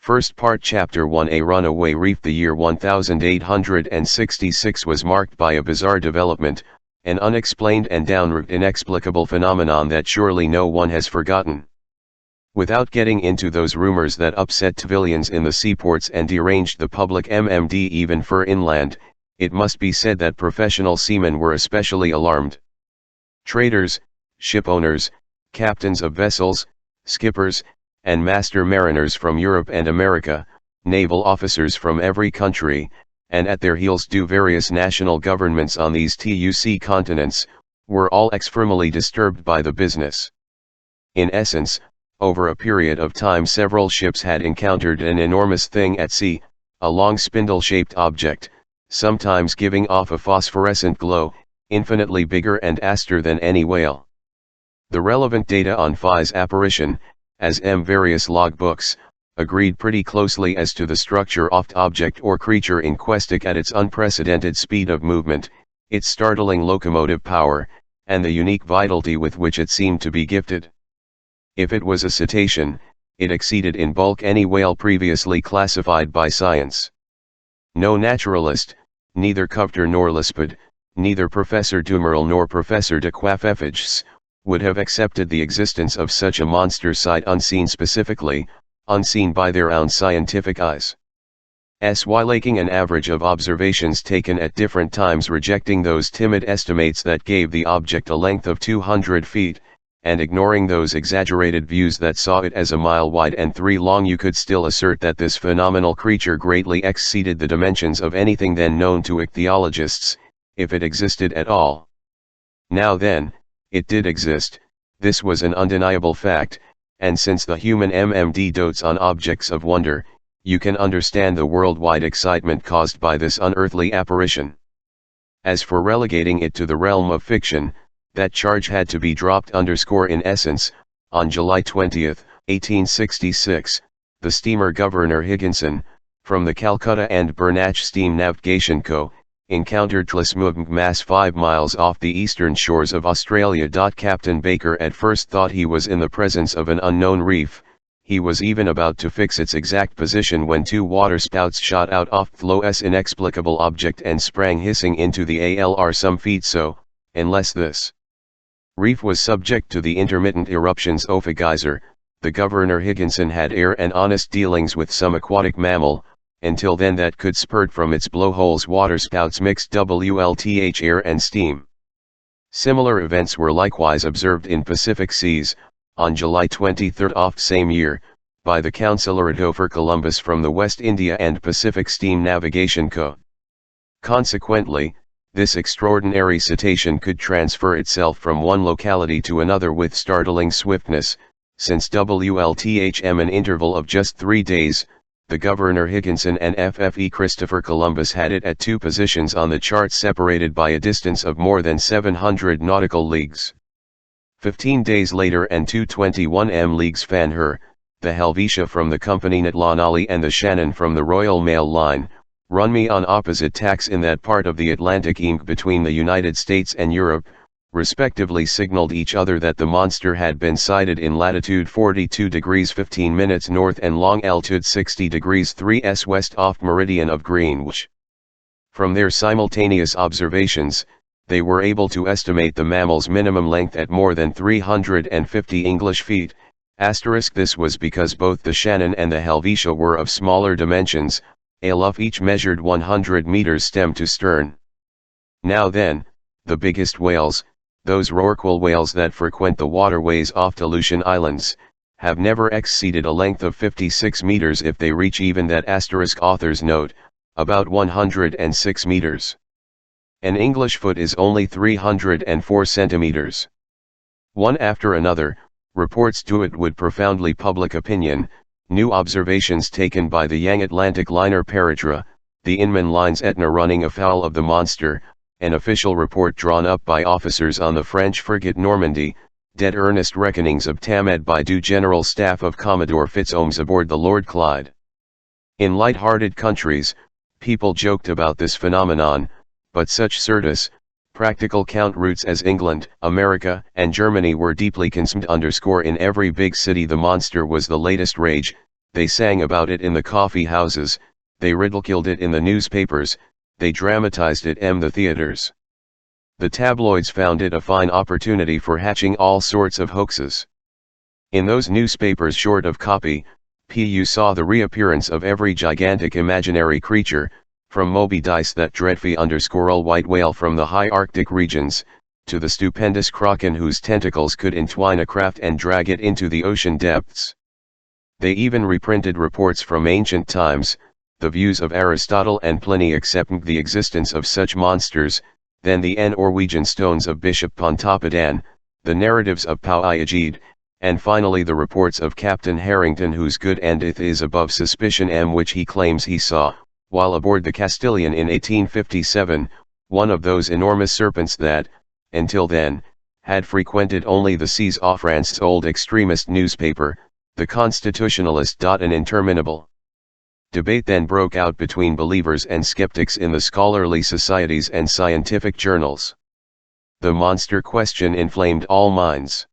First part Chapter 1 A runaway reef. The year 1866 was marked by a bizarre development, an unexplained and downright inexplicable phenomenon that surely no one has forgotten. Without getting into those rumors that upset civilians in the seaports and deranged the public MMD even for inland, it must be said that professional seamen were especially alarmed. Traders, shipowners, captains of vessels, skippers, and master mariners from Europe and America, naval officers from every country, and at their heels various national governments on these TUC continents, were all extremely disturbed by the business. In essence, over a period of time several ships had encountered an enormous thing at sea, a long spindle-shaped object, sometimes giving off a phosphorescent glow, infinitely bigger and aster than any whale. The relevant data on Phi's apparition, as various logbooks, agreed pretty closely as to the structure of the object or creature in question at its unprecedented speed of movement, its startling locomotive power, and the unique vitality with which it seemed to be gifted. If it was a cetacean, it exceeded in bulk any whale previously classified by science. No naturalist, neither Kupfer nor Lisped, neither Professor Dumeril nor Professor de Quaffefiges, would have accepted the existence of such a monster sight unseen specifically, unseen by their own scientific eyes. Laking an average of observations taken at different times, rejecting those timid estimates that gave the object a length of 200 feet, and ignoring those exaggerated views that saw it as a mile wide and 3 long, you could still assert that this phenomenal creature greatly exceeded the dimensions of anything then known to ichthyologists, if it existed at all. Now then, it did exist, this was an undeniable fact, and since the human MMD dotes on objects of wonder, you can understand the worldwide excitement caused by this unearthly apparition. As for relegating it to the realm of fiction, that charge had to be dropped. In essence, on July 20, 1866, the steamer Governor Higginson, from the Calcutta and Burnach Steam Navigation Co., encountered Tlismug Mass 5 miles off the eastern shores of Australia. Captain Baker at first thought he was in the presence of an unknown reef. He was even about to fix its exact position when 2 waterspouts shot out off Thlo's inexplicable object and sprang hissing into the ALR some feet so, unless this reef was subject to the intermittent eruptions of a geyser, the Governor Higginson had air and honest dealings with some aquatic mammal, until then that could spurt from its blowholes waterspouts mixed WLTH air and steam. Similar events were likewise observed in Pacific seas, on July 23 of same year, by the Consulado for Columbus from the West India and Pacific Steam Navigation Co. Consequently, this extraordinary cetacean could transfer itself from one locality to another with startling swiftness. Since WLTHM an interval of just 3 days, the Governor Higginson and FFE Christopher Columbus had it at 2 positions on the chart separated by a distance of more than 700 nautical leagues. 15 days later and 221 leagues Fan Her, the Helvetia from the company Natlanali and the Shannon from the Royal Mail Line, run me on opposite tacks in that part of the Atlantic between the United States and Europe, respectively signaled each other that the monster had been sighted in latitude 42 degrees 15 minutes north and longitude 60 degrees 3s west off meridian of Greenwich. From their simultaneous observations, they were able to estimate the mammal's minimum length at more than 350 English feet, this was because both the Shannon and the Helvetia were of smaller dimensions, aloft each measured 100 meters stem to stern. Now then, the biggest whales, those rorqual whales that frequent the waterways off Aleutian Islands, have never exceeded a length of 56 meters if they reach even that. Author's note, about 106 meters. An English foot is only 304 centimeters. One after another, reports to it would profoundly public opinion, new observations taken by the young Atlantic liner Paratra, the Inman line's Etna running afoul of the monster, an official report drawn up by officers on the French frigate Normandy, dead earnest reckonings of Tamad by du General Staff of Commodore Fitzohms aboard the Lord Clyde. In light-hearted countries, people joked about this phenomenon, but such certus, practical count routes as England, America, and Germany were deeply concerned. In every big city the monster was the latest rage, they sang about it in the coffee houses, they ridiculed it in the newspapers, they dramatized it in the theaters. The tabloids found it a fine opportunity for hatching all sorts of hoaxes. In those newspapers short of copy, you saw the reappearance of every gigantic imaginary creature, from Moby Dice, that dreadful white whale from the high Arctic regions, to the stupendous kraken whose tentacles could entwine a craft and drag it into the ocean depths. They even reprinted reports from ancient times, the views of Aristotle and Pliny accepting the existence of such monsters, then the Norwegian stones of Bishop Pontoppidan, the narratives of Pau Iagid, and finally the reports of Captain Harrington, whose good endeth is above suspicion, which he claims he saw, while aboard the Castilian in 1857, one of those enormous serpents that, until then, had frequented only the seas off France's old extremist newspaper, the Constitutionalist. An interminable debate then broke out between believers and skeptics in the scholarly societies and scientific journals. The monster question inflamed all minds.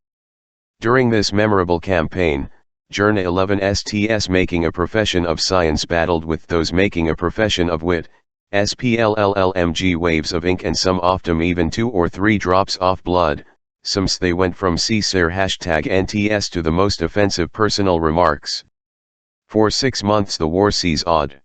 During this memorable campaign, Journal 11 STS making a profession of science battled with those making a profession of wit, SPLLLMG waves of ink, and some often even 2 or 3 drops of blood. Some they went from CSIR #NTS to the most offensive personal remarks. For 6 months the war sees odd.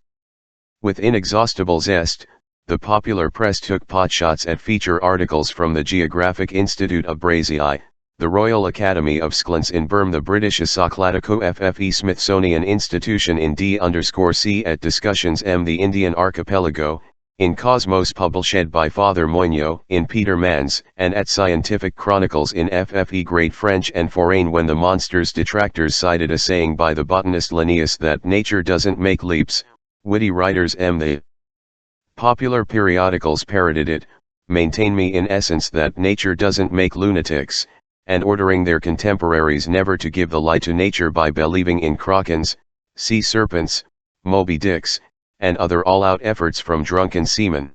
With inexhaustible zest, the popular press took potshots at feature articles from the Geographic Institute of Brazil, the Royal Academy of Science in Birmingham, the British Encyclopedico FFE, Smithsonian Institution in D_C at Discussions the Indian Archipelago, in Cosmos published by Father Moigno, in Peter Mans, and at Scientific Chronicles in FFE Great French and Foreign, when the monster's detractors cited a saying by the botanist Linnaeus that nature doesn't make leaps. Witty writers the popular periodicals parroted it, maintain me in essence that nature doesn't make lunatics, and ordering their contemporaries never to give the lie to nature by believing in krakens, sea serpents, Moby Dicks, and other all-out efforts from drunken seamen.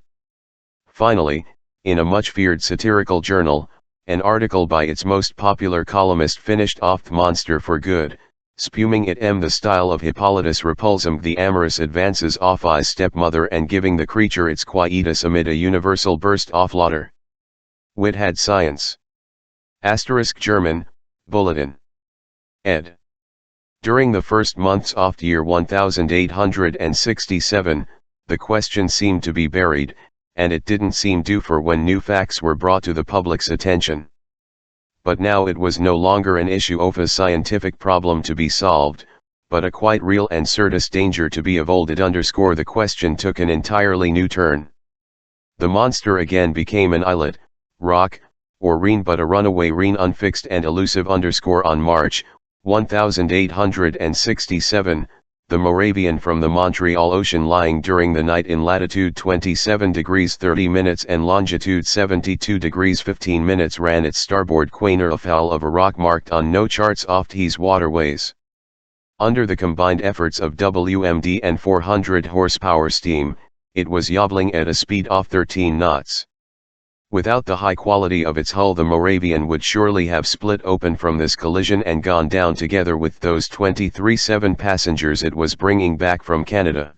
Finally, in a much-feared satirical journal, an article by its most popular columnist finished off the monster for good, spuming it the style of Hippolytus repulsing the amorous advances of his stepmother and giving the creature its quietus amid a universal burst of laughter. Wit had science. German, Bulletin. Ed. During the first months of the year 1867, the question seemed to be buried, and it didn't seem due for when new facts were brought to the public's attention. But now it was no longer an issue of a scientific problem to be solved, but a quite real and certain danger to be avoided. The question took an entirely new turn. The monster again became an islet, rock, or rean, but a runaway rean, unfixed and elusive. On March 1867, the Moravian from the Montreal Ocean, lying during the night in latitude 27 degrees 30 minutes and longitude 72 degrees 15 minutes, ran its starboard quarter afoul of a rock marked on no charts off his waterways. Under the combined efforts of WMD and 400 horsepower steam, it was yobbling at a speed of 13 knots. Without the high quality of its hull, the Moravian would surely have split open from this collision and gone down together with those 23 passengers it was bringing back from Canada.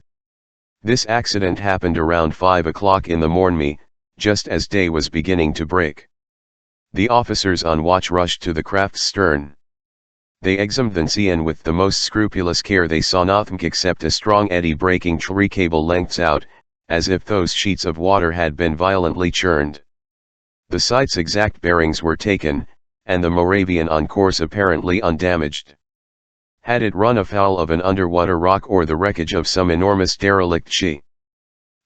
This accident happened around 5 o'clock in the morning, just as day was beginning to break. The officers on watch rushed to the craft's stern. They examined the sea, and with the most scrupulous care they saw nothing except a strong eddy breaking 3 cable lengths out, as if those sheets of water had been violently churned. The site's exact bearings were taken, and the Moravian on course apparently undamaged. Had it run afoul of an underwater rock or the wreckage of some enormous derelict ship?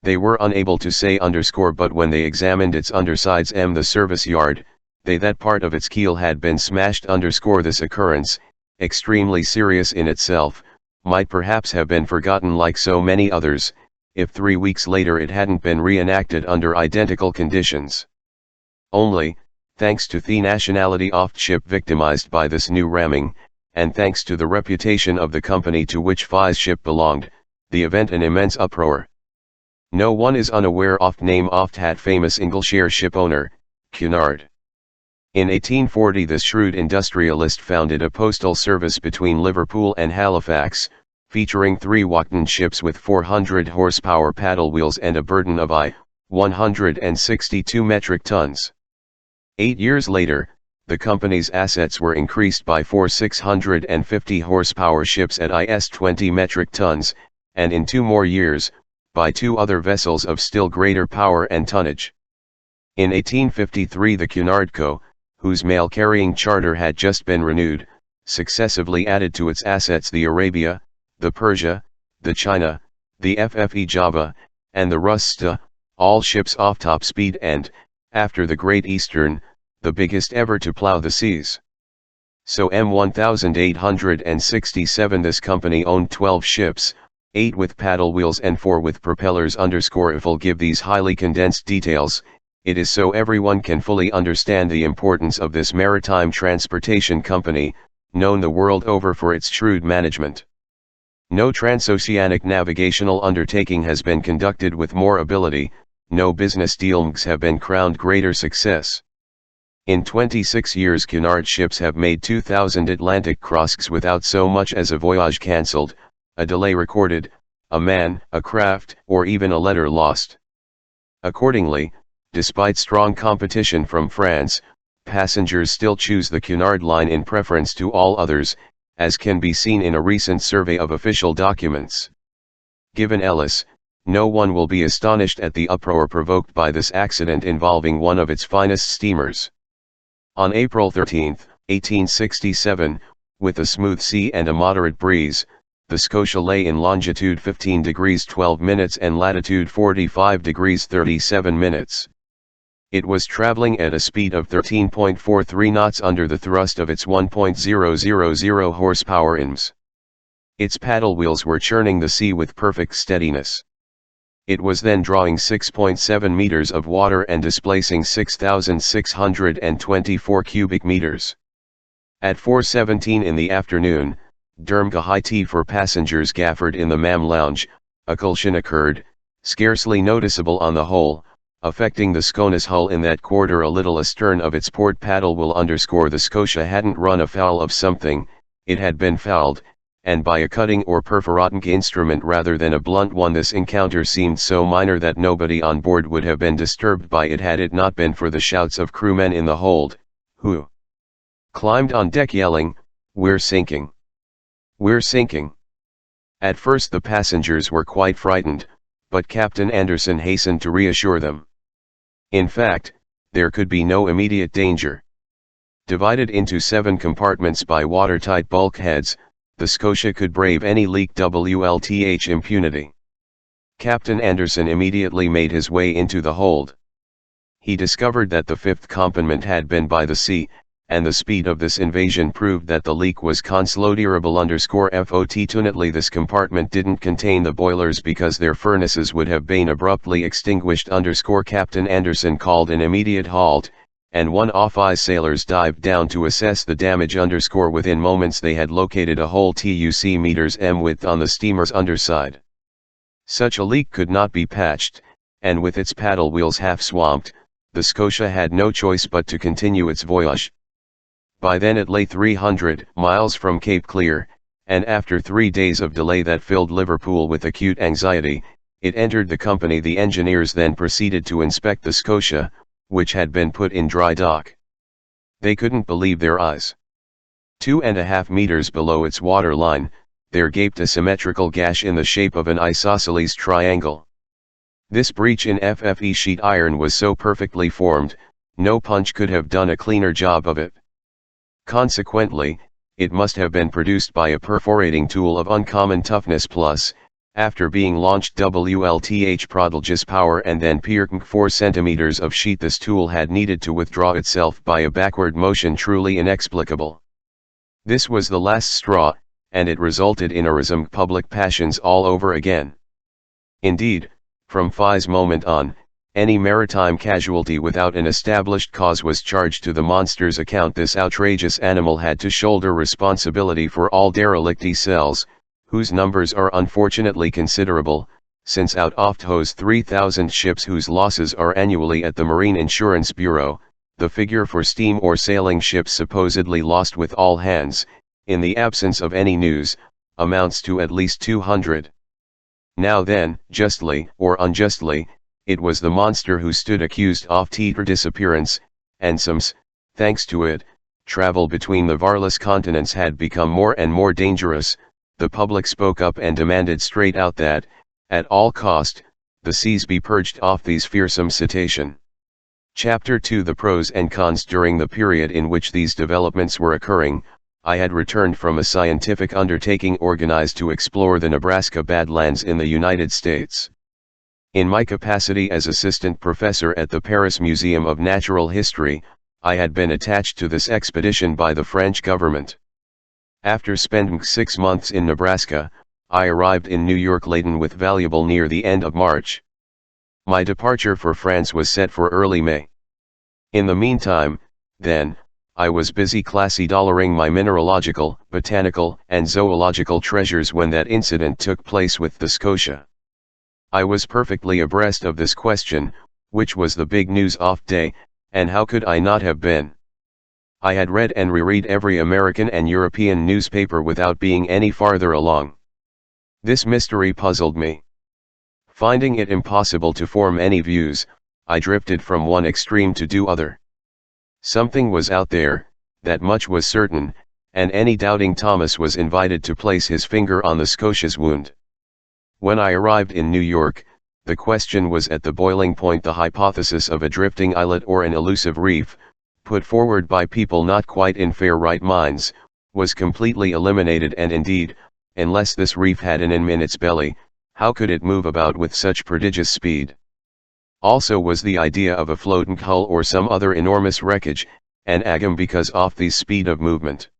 They were unable to say, but when they examined its undersides the service yard, that part of its keel had been smashed. This occurrence, extremely serious in itself, might perhaps have been forgotten like so many others, if 3 weeks later it hadn't been reenacted under identical conditions. Only, thanks to the nationality of the ship victimized by this new ramming, and thanks to the reputation of the company to which Fi's ship belonged, the event an immense uproar. No one is unaware of the name of that famous Englishire ship owner, Cunard. In 1840 this shrewd industrialist founded a postal service between Liverpool and Halifax, featuring 3 Wotan ships with 400 horsepower paddle wheels and a burden of 162 metric tons. 8 years later, the company's assets were increased by 4 650 horsepower ships at 20 metric tons, and in 2 more years, by 2 other vessels of still greater power and tonnage. In 1853 the Cunard Co., whose mail-carrying charter had just been renewed, successively added to its assets the Arabia, the Persia, the China, the FFE Java, and the Rusta, all ships off top speed and, after the Great Eastern, the biggest ever to plow the seas. So M1867 this company owned 12 ships, 8 with paddle wheels and 4 with propellers. If I'll give these highly condensed details, it is so everyone can fully understand the importance of this maritime transportation company, known the world over for its shrewd management. No transoceanic navigational undertaking has been conducted with more ability, no business dealings have been crowned greater success. In 26 years Cunard ships have made 2,000 Atlantic crossings without so much as a voyage cancelled, a delay recorded, a man, a craft, or even a letter lost. Accordingly, despite strong competition from France, passengers still choose the Cunard line in preference to all others, as can be seen in a recent survey of official documents. Given Ellis, no one will be astonished at the uproar provoked by this accident involving one of its finest steamers. On April 13, 1867, with a smooth sea and a moderate breeze, the Scotia lay in longitude 15 degrees 12 minutes and latitude 45 degrees 37 minutes. It was traveling at a speed of 13.43 knots under the thrust of its 1.000 horsepower IMS. Its paddle wheels were churning the sea with perfect steadiness. It was then drawing 6.7 meters of water and displacing 6,624 cubic meters. At 4:17 in the afternoon, Dermga high tea for passengers gaffered in the Mam Lounge, a collision occurred, scarcely noticeable on the whole, affecting the Scona's hull in that quarter a little astern of its port paddle will underscore the Scotia hadn't run afoul of something, it had been fouled, and by a cutting or perforating instrument rather than a blunt one. This encounter seemed so minor that nobody on board would have been disturbed by it had it not been for the shouts of crewmen in the hold, who climbed on deck yelling, "We're sinking! We're sinking!" At first the passengers were quite frightened, but Captain Anderson hastened to reassure them. In fact, there could be no immediate danger. Divided into 7 compartments by watertight bulkheads, the Scotia could brave any leak WLTH impunity. Captain Anderson immediately made his way into the hold. He discovered that the 5th compartment had been by the sea, and the speed of this invasion proved that the leak was considerable. Fortunately this compartment didn't contain the boilers because their furnaces would have been abruptly extinguished. Captain Anderson called an immediate halt, and 1 of his sailors dived down to assess the damage. Within moments they had located a hole 2 meters width on the steamer's underside. Such a leak could not be patched, and with its paddle wheels half swamped, the Scotia had no choice but to continue its voyage. By then it lay 300 miles from Cape Clear, and after 3 days of delay that filled Liverpool with acute anxiety, it entered the company. The engineers then proceeded to inspect the Scotia, which had been put in dry dock. They couldn't believe their eyes. 2.5 meters below its water line, there gaped a symmetrical gash in the shape of an isosceles triangle. This breach in FFE sheet iron was so perfectly formed, no punch could have done a cleaner job of it. Consequently, it must have been produced by a perforating tool of uncommon toughness plus, after being launched WLTH prodigious power and then piercing 4 centimeters of sheet, this tool had needed to withdraw itself by a backward motion truly inexplicable. This was the last straw, and it resulted in a rising public passions all over again. Indeed, from Phi's moment on, any maritime casualty without an established cause was charged to the monster's account. This outrageous animal had to shoulder responsibility for all derelict cells, whose numbers are unfortunately considerable, since out of those 3,000 ships whose losses are annually at the Marine Insurance Bureau, the figure for steam or sailing ships supposedly lost with all hands, in the absence of any news, amounts to at least 200. Now then, justly or unjustly, it was the monster who stood accused of teeter disappearance, and some's, thanks to it, travel between the varless continents had become more and more dangerous. The public spoke up and demanded straight out that, at all cost, the seas be purged of these fearsome cetacean. Chapter 2: The pros and cons. During the period in which these developments were occurring, I had returned from a scientific undertaking organized to explore the Nebraska Badlands in the United States. In my capacity as assistant professor at the Paris Museum of Natural History, I had been attached to this expedition by the French government. After spending 6 months in Nebraska, I arrived in New York laden with valuable near the end of March. My departure for France was set for early May. In the meantime, then, I was busy $$dollaring my mineralogical, botanical, and zoological treasures when that incident took place with the Scotia. I was perfectly abreast of this question, which was the big news of day, and how could I not have been? I had read and reread every American and European newspaper without being any farther along. This mystery puzzled me. Finding it impossible to form any views, I drifted from one extreme to the other. Something was out there, that much was certain, and any doubting Thomas was invited to place his finger on the Scotia's wound. When I arrived in New York, the question was at the boiling point. The hypothesis of a drifting islet or an elusive reef, put forward by people not quite in fair right minds, was completely eliminated, and indeed, unless this reef had an in its belly, how could it move about with such prodigious speed? Also was the idea of a floating hull or some other enormous wreckage, an agam because of the speed of movement.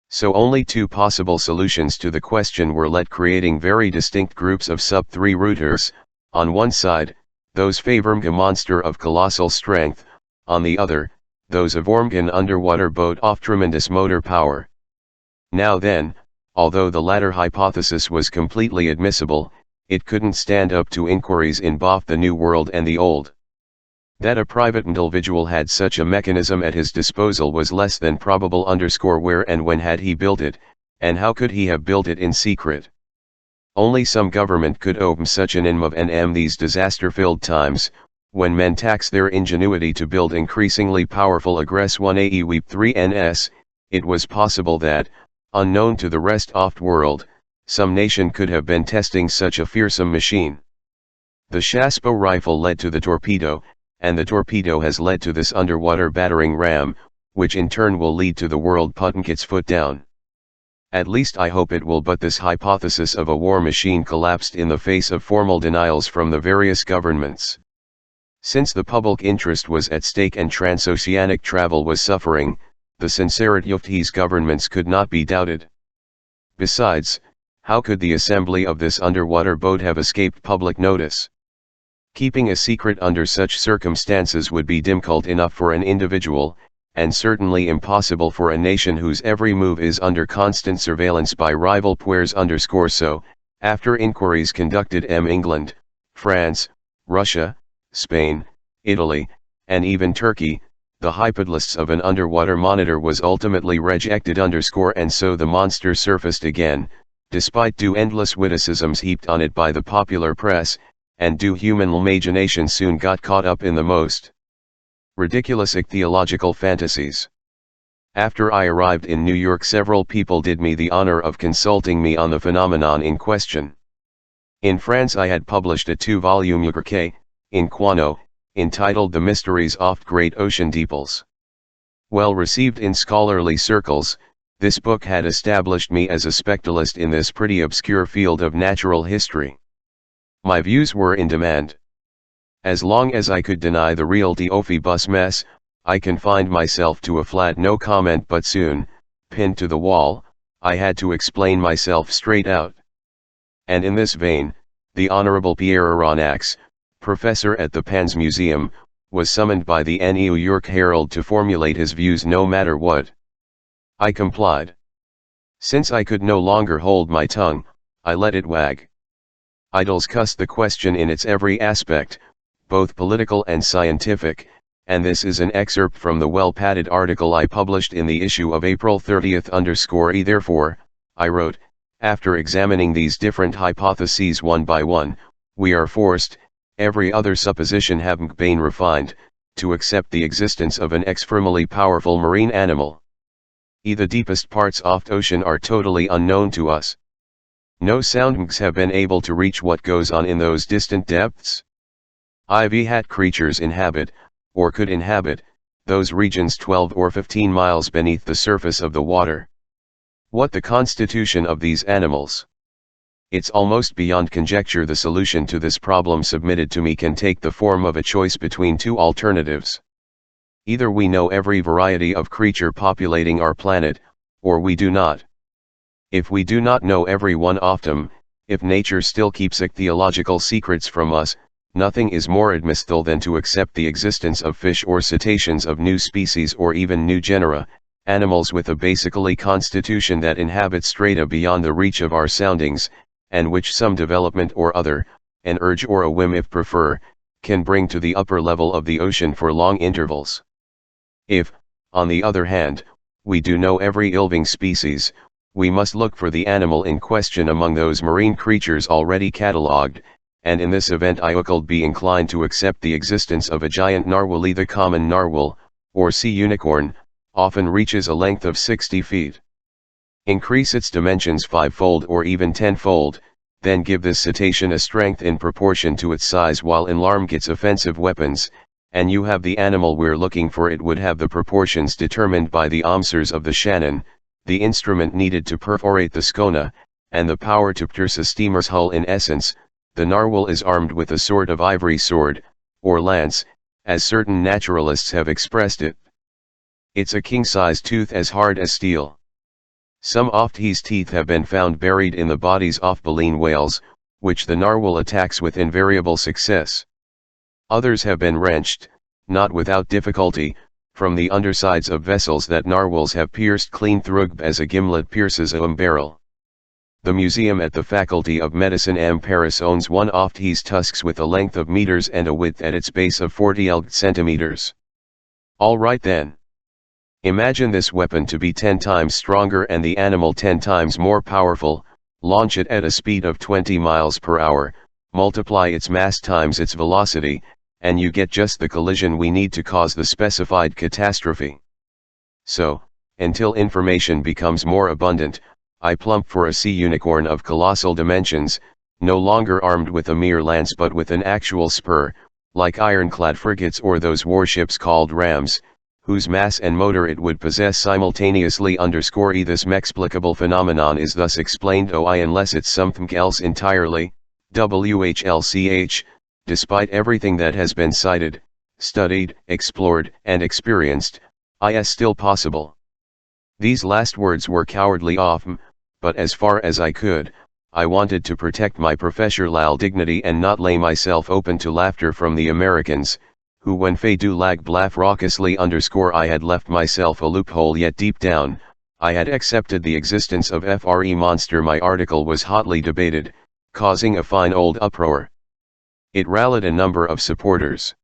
So only two possible solutions to the question were let, creating very distinct groups of sub-3 rooters, on one side, those favoring a monster of colossal strength, on the other, those of an underwater boat of tremendous motor power. Now then, although the latter hypothesis was completely admissible, it couldn't stand up to inquiries in both the New World and the Old. That a private individual had such a mechanism at his disposal was less than probable. Where and when had he built it, and how could he have built it in secret? Only some government could open such an of these disaster-filled times, when men tax their ingenuity to build increasingly powerful aggress 1AE Weep 3NS, it was possible that, unknown to the rest of the world, some nation could have been testing such a fearsome machine. The Chassepot rifle led to the torpedo, and the torpedo has led to this underwater battering ram, which in turn will lead to the world putting its foot down. At least I hope it will, but this hypothesis of a war machine collapsed in the face of formal denials from the various governments. Since the public interest was at stake and transoceanic travel was suffering, the sincerity of these governments could not be doubted. Besides, how could the assembly of this underwater boat have escaped public notice? Keeping a secret under such circumstances would be difficult enough for an individual, and certainly impossible for a nation whose every move is under constant surveillance by rival powers. So, after inquiries conducted in England, France, Russia, Spain, Italy, and even Turkey, the hypothesis of an underwater monitor was ultimately rejected. And so the monster surfaced again, despite endless witticisms heaped on it by the popular press, and human imagination soon got caught up in the most ridiculous theological fantasies. After I arrived in New York, several people did me the honor of consulting me on the phenomenon in question. In France I had published a 2-volume work, in Quano, entitled The Mysteries of Great Ocean Deeples. Well received in scholarly circles, this book had established me as a specialist in this pretty obscure field of natural history. My views were in demand. As long as I could deny the reality of bus mess, I confined myself to a flat no comment, but soon, pinned to the wall, I had to explain myself straight out. And in this vein, the Honorable Pierre Aronnax, professor at the Pans Museum, was summoned by the New York Herald to formulate his views no matter what. I complied. Since I could no longer hold my tongue, I let it wag. I discussed the question in its every aspect, both political and scientific, and this is an excerpt from the well-padded article I published in the issue of April 30th_E. Therefore, I wrote, After examining these different hypotheses one by one, we are forced, every other supposition having been refined, to accept the existence of an extremely powerful marine animal. The deepest parts of the ocean are totally unknown to us. No soundings have been able to reach what goes on in those distant depths. Hat creatures inhabit, or could inhabit, those regions 12 or 15 miles beneath the surface of the water. What the constitution of these animals? It's almost beyond conjecture. The solution to this problem submitted to me can take the form of a choice between two alternatives. Either we know every variety of creature populating our planet, or we do not. If we do not know every one of them, if nature still keeps theological secrets from us, nothing is more admissible than to accept the existence of fish or cetaceans of new species or even new genera, animals with a basically constitution that inhabit strata beyond the reach of our soundings, and which some development or other, an urge or a whim if prefer, can bring to the upper level of the ocean for long intervals. If, on the other hand, we do know every living species, we must look for the animal in question among those marine creatures already catalogued, and in this event I could be inclined to accept the existence of a giant narwhal. The common narwhal, or sea unicorn, often reaches a length of 60 feet. Increase its dimensions 5-fold or even 10-fold, then give this cetacean a strength in proportion to its size while enlarge its offensive weapons, and you have the animal we're looking for. It would have the proportions determined by the amsers of the Shannon, the instrument needed to perforate the schona, and the power to pierce a steamer's hull. In essence, the narwhal is armed with a sort of ivory sword, or lance, as certain naturalists have expressed it. It's a king-size tooth as hard as steel. Some of his teeth have been found buried in the bodies of baleen whales, which the narwhal attacks with invariable success. Others have been wrenched, not without difficulty, from the undersides of vessels that narwhals have pierced clean through as a gimlet pierces a barrel. The museum at the Faculty of Medicine in Paris owns one of his tusks with a length of meters and a width at its base of 40 centimeters. All right then. Imagine this weapon to be 10 times stronger and the animal 10 times more powerful. Launch it at a speed of 20 miles per hour, multiply its mass times its velocity, and you get just the collision we need to cause the specified catastrophe. So, until information becomes more abundant, I plump for a sea unicorn of colossal dimensions, no longer armed with a mere lance but with an actual spur, like ironclad frigates or those warships called rams, whose mass and motor it would possess simultaneously. This inexplicable phenomenon is thus explained unless it's something else entirely. WHLCH, despite everything that has been cited, studied, explored, and experienced, is still possible. These last words were cowardly of me, but as far as I could, I wanted to protect my professional dignity and not lay myself open to laughter from the Americans, who when they do laugh raucously. I had left myself a loophole, yet deep down, I had accepted the existence of FRE monster. My article was hotly debated, causing a fine old uproar. It rallied a number of supporters.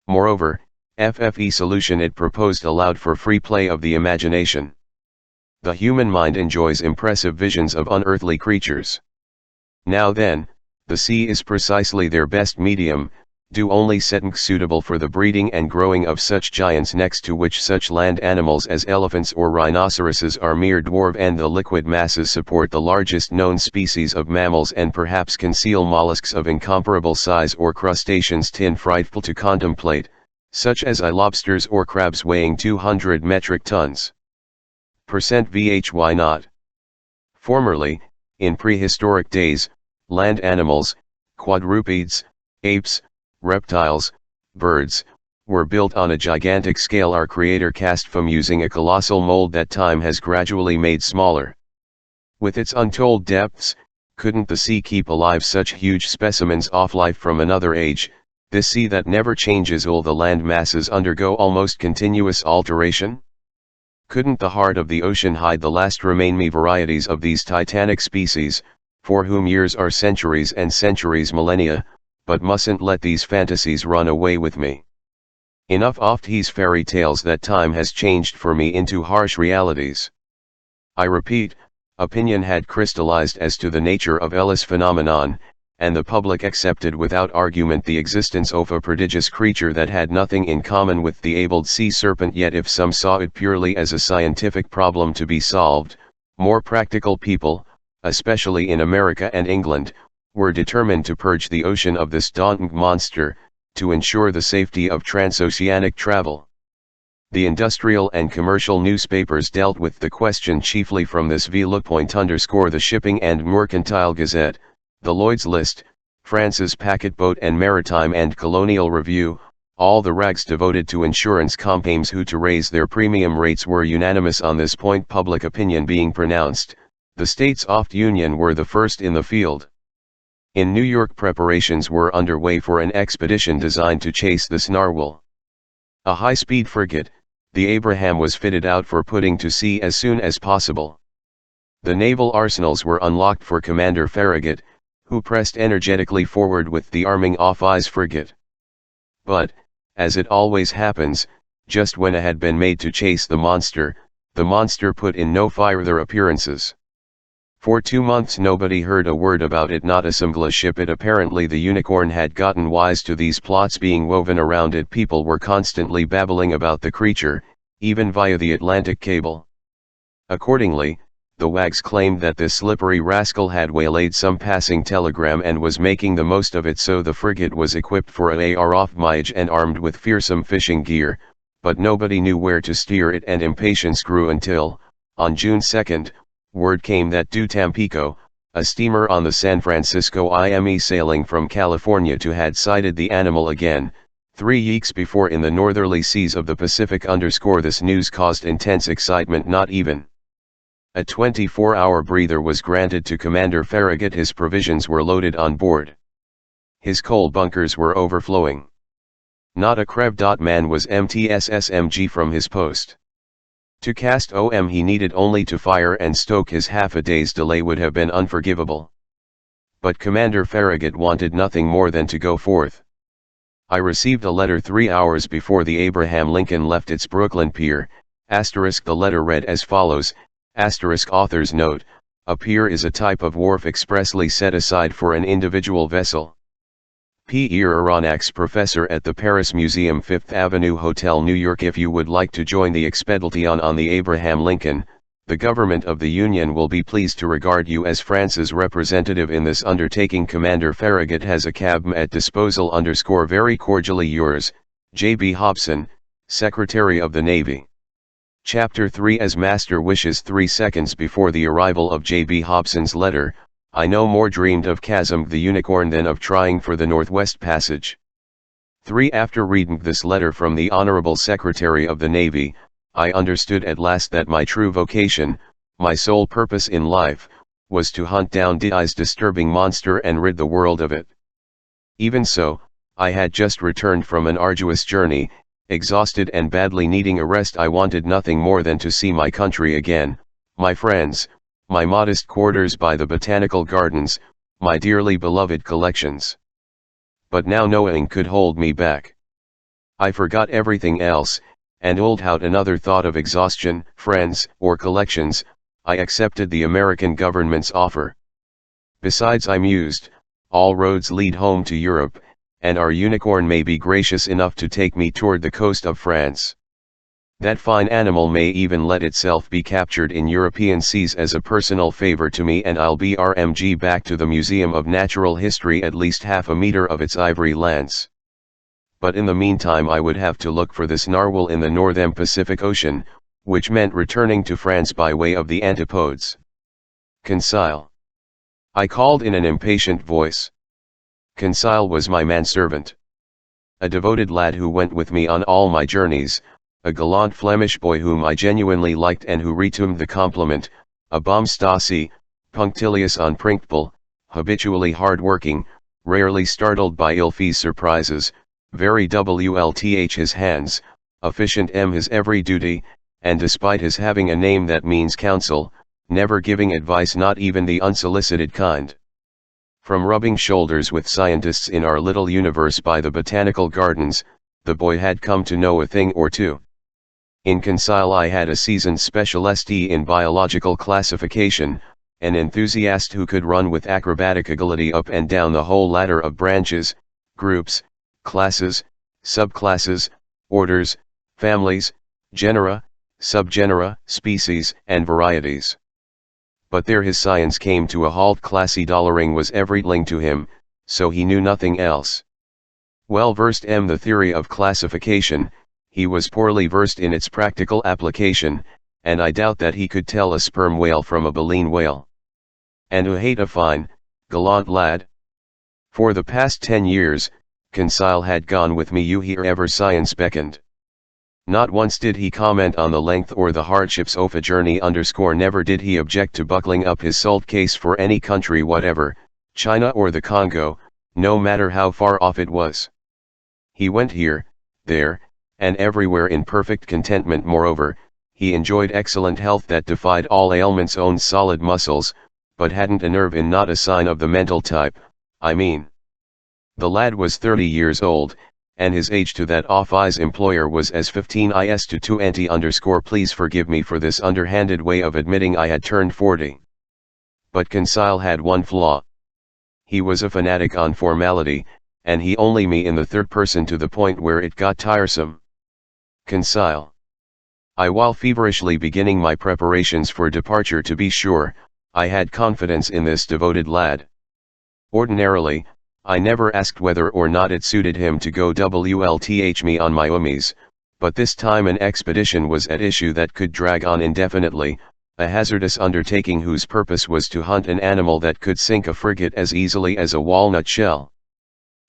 Moreover, FFE solution it proposed allowed for free play of the imagination. The human mind enjoys impressive visions of unearthly creatures. Now then, the sea is precisely their best medium, do only setting suitable for the breeding and growing of such giants, next to which such land animals as elephants or rhinoceroses are mere dwarf, and the liquid masses support the largest known species of mammals and perhaps conceal mollusks of incomparable size or crustaceans frightful to contemplate, such as lobsters or crabs weighing 200 metric tons. Why not? Formerly, in prehistoric days, land animals, quadrupeds, apes, reptiles, birds, were built on a gigantic scale our Creator cast from using a colossal mold that time has gradually made smaller. With its untold depths, couldn't the sea keep alive such huge specimens of life from another age, this sea that never changes? All the land masses undergo almost continuous alteration? Couldn't the heart of the ocean hide the last remaining varieties of these titanic species, for whom years are centuries and centuries millennia? But mustn't let these fantasies run away with me. Enough of these fairy tales that time has changed for me into harsh realities. I repeat, opinion had crystallized as to the nature of Ellis phenomenon, and the public accepted without argument the existence of a prodigious creature that had nothing in common with the abled sea serpent. Yet if some saw it purely as a scientific problem to be solved, more practical people, especially in America and England, were determined to purge the ocean of this daunting monster, to ensure the safety of transoceanic travel. The industrial and commercial newspapers dealt with the question chiefly from this viewpoint. The Shipping and Mercantile Gazette, the Lloyd's List, France's Packet Boat and Maritime and Colonial Review, all the rags devoted to insurance companies who to raise their premium rates were unanimous on this point. Public opinion being pronounced, the states oft union were the first in the field. In New York preparations were underway for an expedition designed to chase this narwhal. A high-speed frigate, the Abraham, was fitted out for putting to sea as soon as possible. The naval arsenals were unlocked for Commander Farragut, who pressed energetically forward with the arming of his frigate. But, as it always happens, just when it had been made to chase the monster put in no further appearances. For 2 months nobody heard a word about it, not a single ship. It apparently the Unicorn had gotten wise to these plots being woven around it. People were constantly babbling about the creature, even via the Atlantic cable. Accordingly, the wags claimed that this slippery rascal had waylaid some passing telegram and was making the most of it, so the frigate was equipped for an off voyage and armed with fearsome fishing gear, but nobody knew where to steer it, and impatience grew until, on June 2, word came that Du Tampico, a steamer on the San Francisco IME sailing from California to had sighted the animal again, 3 weeks before in the northerly seas of the Pacific. This news caused intense excitement. Not even a 24-hour breather was granted to Commander Farragut. His provisions were loaded on board. His coal bunkers were overflowing. Not a man was MTSSMG from his post. To cast OM he needed only to fire and stoke his. Half a day's delay would have been unforgivable. But Commander Farragut wanted nothing more than to go forth. I received a letter 3 hours before the Abraham Lincoln left its Brooklyn pier. The letter read as follows. Author's note: a pier is a type of wharf expressly set aside for an individual vessel. Pierre Aronnax, professor at the Paris Museum, 5th Avenue Hotel, New York. If you would like to join the expedition on the Abraham Lincoln, the government of the Union will be pleased to regard you as France's representative in this undertaking. Commander Farragut has a cab at disposal. Very cordially yours, J.B. Hobson, Secretary of the Navy. Chapter 3. As Master wishes. 3 seconds before the arrival of J.B. Hobson's letter, I no more dreamed of Chasm the Unicorn than of trying for the Northwest Passage. 3. After reading this letter from the Honorable Secretary of the Navy, I understood at last that my true vocation, my sole purpose in life, was to hunt down this disturbing monster and rid the world of it. Even so, I had just returned from an arduous journey, exhausted and badly needing a rest. I wanted nothing more than to see my country again, my friends, my modest quarters by the botanical gardens, my dearly beloved collections. But now nothing could hold me back. I forgot everything else, and without another thought of exhaustion, friends, or collections, I accepted the American government's offer. Besides, I mused, all roads lead home to Europe, and our Unicorn may be gracious enough to take me toward the coast of France. That fine animal may even let itself be captured in European seas as a personal favor to me, and I'll BRMG back to the Museum of Natural History at least half a meter of its ivory lance. But in the meantime I would have to look for this narwhal in the northern Pacific Ocean, which meant returning to France by way of the Antipodes. Conseil. I called in an impatient voice. Conseil was my manservant. A devoted lad who went with me on all my journeys, a gallant Flemish boy whom I genuinely liked and who returned the compliment, a Bom Stasi, punctilious, unprincipled, habitually hard-working, rarely startled by ill-feited surprises, very WLTH his hands, efficient his every duty, and despite his having a name that means counsel, never giving advice, not even the unsolicited kind. From rubbing shoulders with scientists in our little universe by the botanical gardens, the boy had come to know a thing or two. In Conseil I had a seasoned specialist in biological classification, an enthusiast who could run with acrobatic agility up and down the whole ladder of branches, groups, classes, subclasses, orders, families, genera, subgenera, species, and varieties. But there his science came to a halt. Classy dollaring was everything to him, so he knew nothing else. Well versed in the theory of classification, he was poorly versed in its practical application, and I doubt that he could tell a sperm whale from a baleen whale. And who hate a fine, gallant lad? For the past 10 years, Conseil had gone with me wherever science beckoned. Not once did he comment on the length or the hardships of a journey. Never did he object to buckling up his salt case for any country whatever, China or the Congo, no matter how far off it was. He went here, there, and everywhere in perfect contentment. Moreover, he enjoyed excellent health that defied all ailments, owned solid muscles, but hadn't a nerve in, not a sign of the mental type, I mean. The lad was 30 years old, and his age to that of his employer was as 15 is to 20. Please forgive me for this underhanded way of admitting I had turned 40. But Conseil had one flaw. He was a fanatic on formality, and he only me in the third person to the point where it got tiresome. Conseil. While feverishly beginning my preparations for departure, to be sure, I had confidence in this devoted lad. Ordinarily, I never asked whether or not it suited him to go WLTH me on my ummies, but this time an expedition was at issue that could drag on indefinitely, a hazardous undertaking whose purpose was to hunt an animal that could sink a frigate as easily as a walnut shell.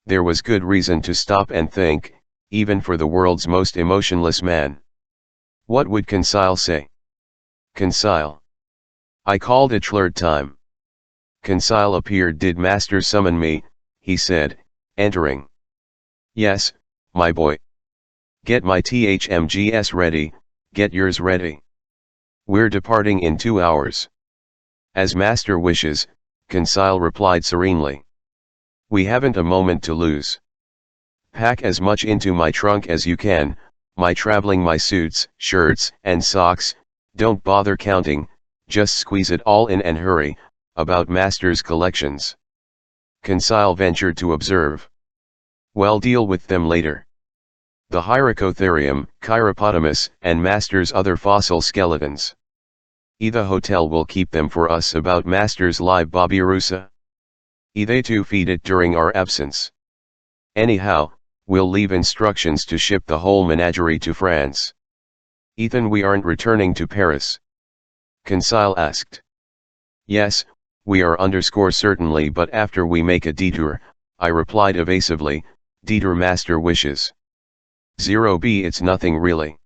There was good reason to stop and think, even for the world's most emotionless man. What would Conseil say? Conseil. I called it third time. Conseil appeared. Did master summon me? He said, entering. Yes, my boy. Get my THMGS ready, get yours ready. We're departing in 2 hours. As master wishes, Conseil replied serenely. We haven't a moment to lose. Pack as much into my trunk as you can, my suits, shirts, and socks, don't bother counting, just squeeze it all in and hurry, about master's collections. Conseil ventured to observe. Well, deal with them later. The Hyracotherium, Chiropotamus, and master's other fossil skeletons. The hotel will keep them for us about master's live Babirusa. They too feed it during our absence. Anyhow, we'll leave instructions to ship the whole menagerie to France. Ethan, we aren't returning to Paris? Conseil asked. Yes, we are certainly, but after we make a detour, I replied evasively, detour master wishes. 0B, it's nothing really.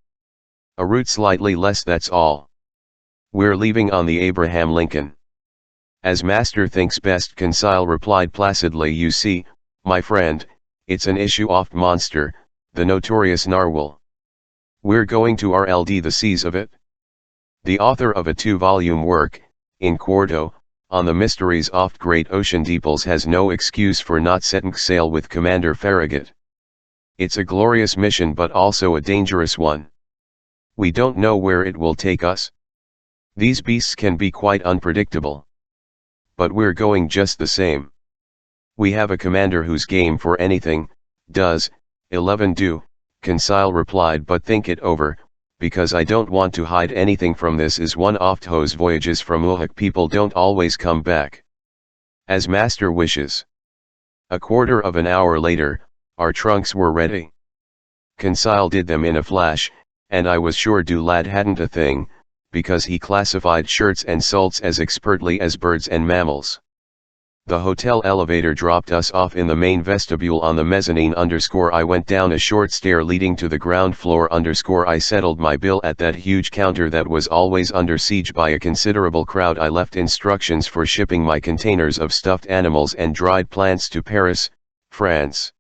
A route slightly less, that's all. We're leaving on the Abraham Lincoln. As master thinks best, Conseil replied placidly. You see, my friend, it's an issue off monster, the notorious narwhal. We're going to RLD the seas of it. The author of a 2-volume work, in quarto, on the mysteries oft great ocean deeples has no excuse for not setting sail with Commander Farragut. It's a glorious mission but also a dangerous one. We don't know where it will take us. These beasts can be quite unpredictable. But we're going just the same. We have a commander who's game for anything, does, 11 do, Conseil replied, but think it over, because I don't want to hide anything from this is one of those voyages from Uhak people don't always come back. As master wishes. A quarter of an hour later, our trunks were ready. Conseil did them in a flash, and I was sure lad hadn't a thing, because he classified shirts and salts as expertly as birds and mammals. The hotel elevator dropped us off in the main vestibule on the mezzanine. I went down a short stair leading to the ground floor. I settled my bill at that huge counter that was always under siege by a considerable crowd. I left instructions for shipping my containers of stuffed animals and dried plants to Paris, France.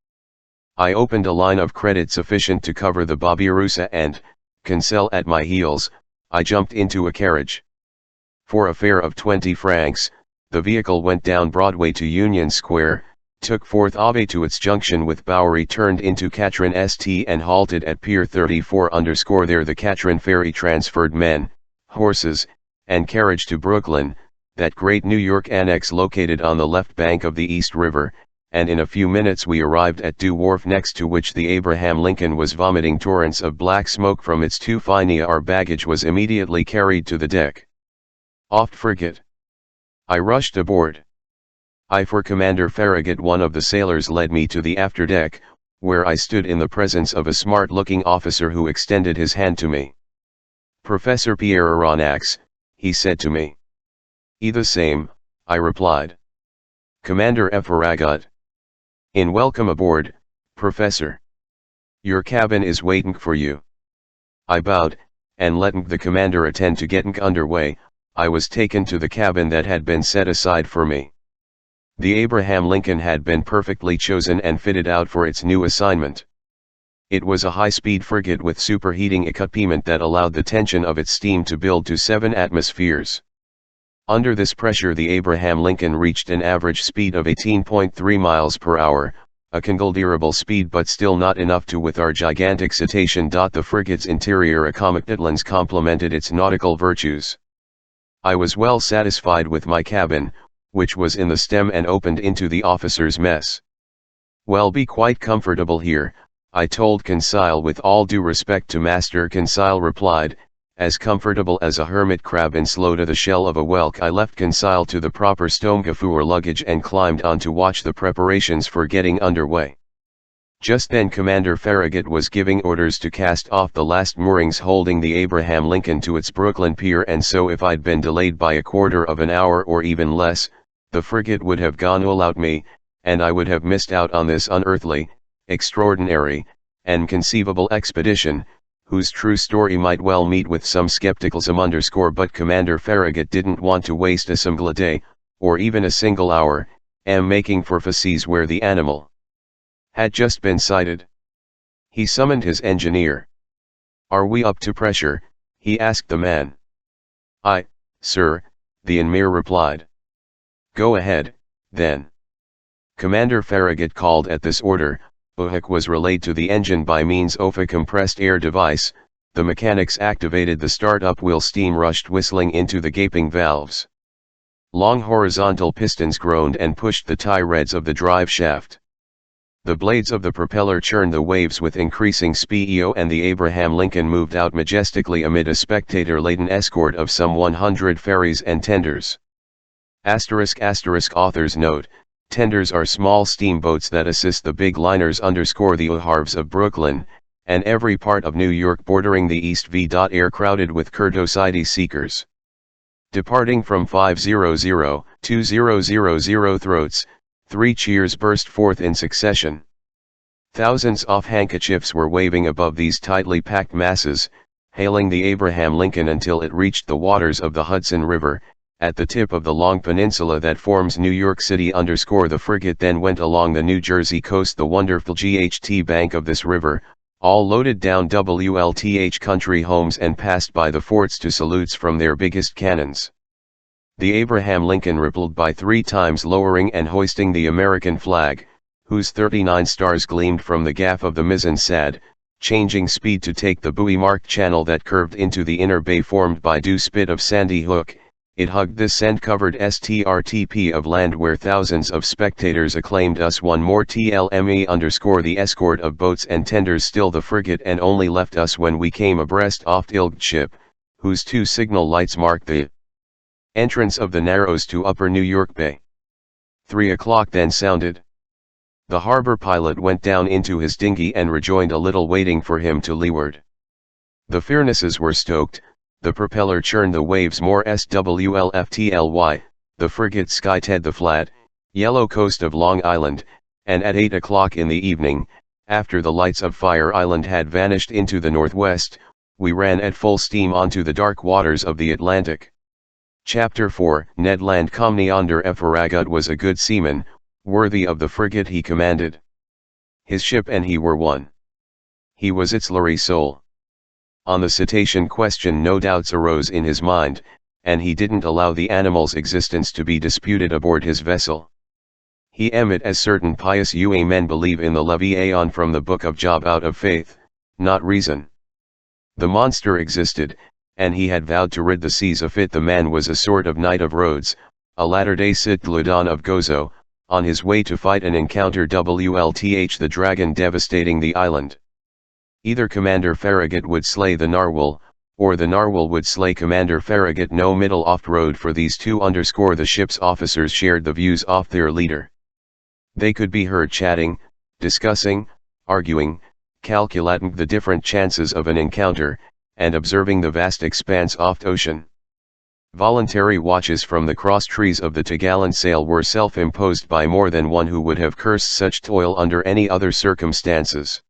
I opened a line of credit sufficient to cover the Babirusa and, Conseil at my heels, I jumped into a carriage. For a fare of 20 francs, the vehicle went down Broadway to Union Square, took Fourth Ave to its junction with Bowery, turned into Katrin St and halted at Pier 34. There the Katrin ferry transferred men, horses, and carriage to Brooklyn, that great New York annex located on the left bank of the East River, and in a few minutes we arrived at Due Wharf, next to which the Abraham Lincoln was vomiting torrents of black smoke from its two fina. Our baggage was immediately carried to the deck. Off frigate. I rushed aboard. For Commander Farragut, one of the sailors, led me to the afterdeck, where I stood in the presence of a smart-looking officer who extended his hand to me. "Professor Pierre Aronnax," he said to me. "The same," I replied. "Commander Farragut. In welcome aboard, Professor. Your cabin is waiting for you." I bowed, and letting the commander attend to getting underway, I was taken to the cabin that had been set aside for me. The Abraham Lincoln had been perfectly chosen and fitted out for its new assignment. It was a high-speed frigate with superheating equipment that allowed the tension of its steam to build to 7 atmospheres. Under this pressure the Abraham Lincoln reached an average speed of 18.3 miles per hour, a considerable speed but still not enough to with our gigantic citation. The frigate's interior accommodations complemented its nautical virtues. I was well satisfied with my cabin, which was in the stem and opened into the officers' mess. "Well, be quite comfortable here," I told Conseil. "With all due respect to Master," Conseil replied, "as comfortable as a hermit crab enslaved to the shell of a whelk." I left Conseil to the proper stomach for luggage and climbed on to watch the preparations for getting underway. Just then Commander Farragut was giving orders to cast off the last moorings holding the Abraham Lincoln to its Brooklyn pier, and so if I'd been delayed by a quarter of an hour or even less, the frigate would have gone without me, and I would have missed out on this unearthly, extraordinary, and conceivable expedition, whose true story might well meet with some skepticism. But Commander Farragut didn't want to waste a single day, or even a single hour, making for Facies, where the animal had just been sighted. He summoned his engineer. "Are we up to pressure?" he asked the man. "Aye, sir," the engineer replied. "Go ahead, then." Commander Farragut called at this order. OHAC was relayed to the engine by means of a compressed air device. The mechanics activated the start-up wheel. Steam rushed whistling into the gaping valves. Long horizontal pistons groaned and pushed the tie reds of the drive shaft. The blades of the propeller churned the waves with increasing speed, and the Abraham Lincoln moved out majestically amid a spectator-laden escort of some 100 ferries and tenders. Author's note: tenders are small steamboats that assist the big liners. The harves of Brooklyn, and every part of New York bordering the east. Air crowded with Curiosity seekers. Departing from 500-2000 throats, 3 cheers burst forth in succession. Thousands of handkerchiefs were waving above these tightly packed masses, hailing the Abraham Lincoln until it reached the waters of the Hudson River, at the tip of the long peninsula that forms New York City. The frigate then went along the New Jersey coast, the wonderful GHT bank of this river, all loaded down WLTH country homes, and passed by the forts to salutes from their biggest cannons. The Abraham Lincoln rippled by 3 times, lowering and hoisting the American flag, whose 39 stars gleamed from the gaff of the mizzen-sad, changing speed to take the buoy-marked channel that curved into the inner bay formed by due spit of Sandy Hook. It hugged the sand-covered STRTP of land where thousands of spectators acclaimed us one more TLME. The escort of boats and tenders still the frigate, and only left us when we came abreast of Ilgd ship, whose 2 signal lights marked the entrance of the Narrows to Upper New York Bay. 3 o'clock then sounded. The harbor pilot went down into his dinghy and rejoined a little, waiting for him to leeward. The furnaces were stoked, the propeller churned the waves more SWLFTLY, the frigate skied the flat, yellow coast of Long Island, and at 8 o'clock in the evening, after the lights of Fire Island had vanished into the northwest, we ran at full steam onto the dark waters of the Atlantic. Chapter 4. Ned Land. Commander Farragut was a good seaman, worthy of the frigate he commanded. His ship and he were one. He was its very soul. On the cetacean question no doubts arose in his mind, and he didn't allow the animal's existence to be disputed aboard his vessel. He emit as certain pious men believe in the Leviathan from the book of Job out of faith, not reason. The monster existed, and he had vowed to rid the seas of it. The man was a sort of Knight of Rhodes, a latter-day Citladan of Gozo, on his way to fight and encounter WLTH the dragon devastating the island. Either Commander Farragut would slay the Narwhal, or the Narwhal would slay Commander Farragut. No middle off-road for these two. The ship's officers shared the views of their leader. They could be heard chatting, discussing, arguing, calculating the different chances of an encounter, and observing the vast expanse of ocean. Voluntary watches from the cross trees of the topgallant sail were self-imposed by more than one who would have cursed such toil under any other circumstances.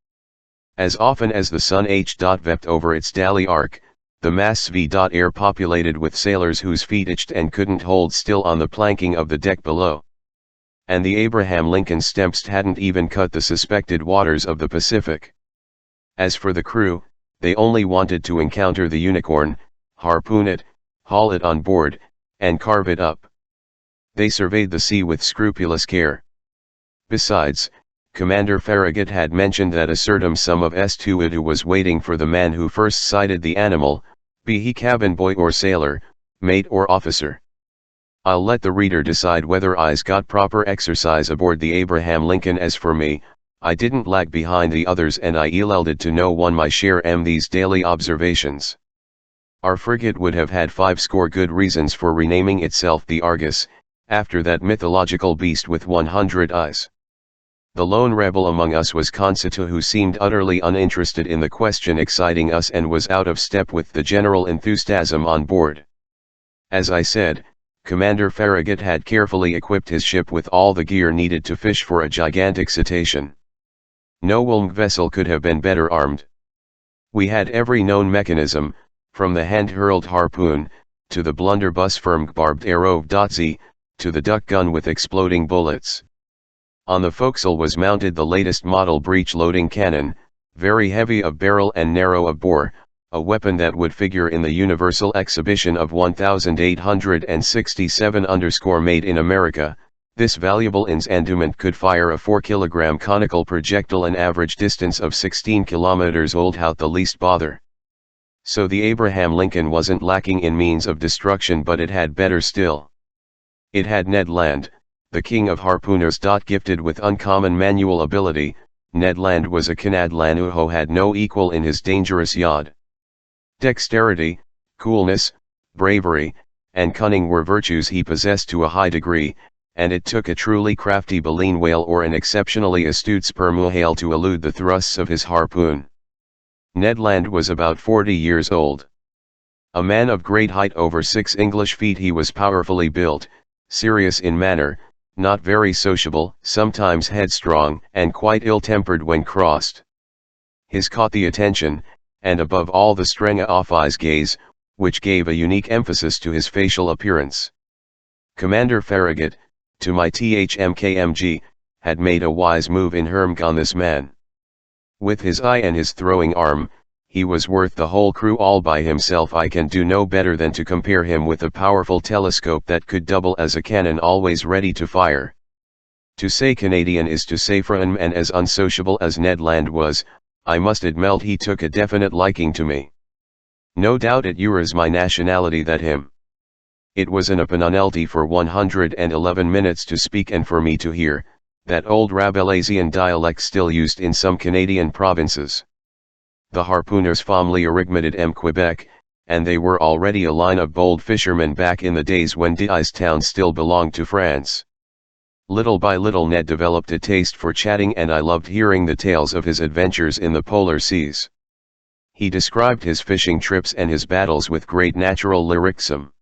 As often as the sun vept over its dally arc, the masts air populated with sailors whose feet itched and couldn't hold still on the planking of the deck below. And the Abraham Lincoln's stemps hadn't even cut the suspected waters of the Pacific. As for the crew, they only wanted to encounter the Unicorn, harpoon it, haul it on board, and carve it up. They surveyed the sea with scrupulous care. Besides, Commander Farragut had mentioned that a certain sum of St. was waiting for the man who first sighted the animal, be he cabin boy or sailor, mate or officer. I'll let the reader decide whether I's got proper exercise aboard the Abraham Lincoln. As for me, I didn't lag behind the others, and I yielded to no one my share these daily observations. Our frigate would have had 50 good reasons for renaming itself the Argus, after that mythological beast with 100 eyes. The lone rebel among us was Concita, who seemed utterly uninterested in the question exciting us and was out of step with the general enthusiasm on board. As I said, Commander Farragut had carefully equipped his ship with all the gear needed to fish for a gigantic cetacean. No Wilm vessel could have been better armed. We had every known mechanism, from the hand-hurled harpoon, to the blunderbuss firm barbed arrow .z, to the duck gun with exploding bullets. On the forecastle was mounted the latest model breech-loading cannon, very heavy of barrel and narrow of bore, a weapon that would figure in the Universal Exhibition of 1867 made in America. This valuable instrument could fire a 4-kilogram conical projectile an average distance of 16 kilometers without the least bother. So the Abraham Lincoln wasn't lacking in means of destruction, but it had better still. It had Ned Land, the king of harpooners. Gifted with uncommon manual ability, Ned Land was a Canadlan who had no equal in his dangerous yacht. Dexterity, coolness, bravery, and cunning were virtues he possessed to a high degree, and it took a truly crafty baleen whale or an exceptionally astute sperm whale to elude the thrusts of his harpoon. Ned Land was about 40 years old. A man of great height, over 6 English feet, he was powerfully built, serious in manner, not very sociable, sometimes headstrong, and quite ill-tempered when crossed. His caught the attention, and above all the strength of his gaze, which gave a unique emphasis to his facial appearance. Commander Farragut, to my THMKMG, had made a wise move in herming on this man. With his eye and his throwing arm, he was worth the whole crew all by himself. I can do no better than to compare him with a powerful telescope that could double as a cannon always ready to fire. To say Canadian is to say for and as unsociable as Ned Land was, I must admit he took a definite liking to me. No doubt it was my nationality that him. It was an opportunity for 111 minutes to speak and for me to hear, that old Rabelaisian dialect still used in some Canadian provinces. The harpooners family originated in Quebec, and they were already a line of bold fishermen back in the days when Dies town still belonged to France. Little by little Ned developed a taste for chatting, and I loved hearing the tales of his adventures in the polar seas. He described his fishing trips and his battles with great natural lyricism.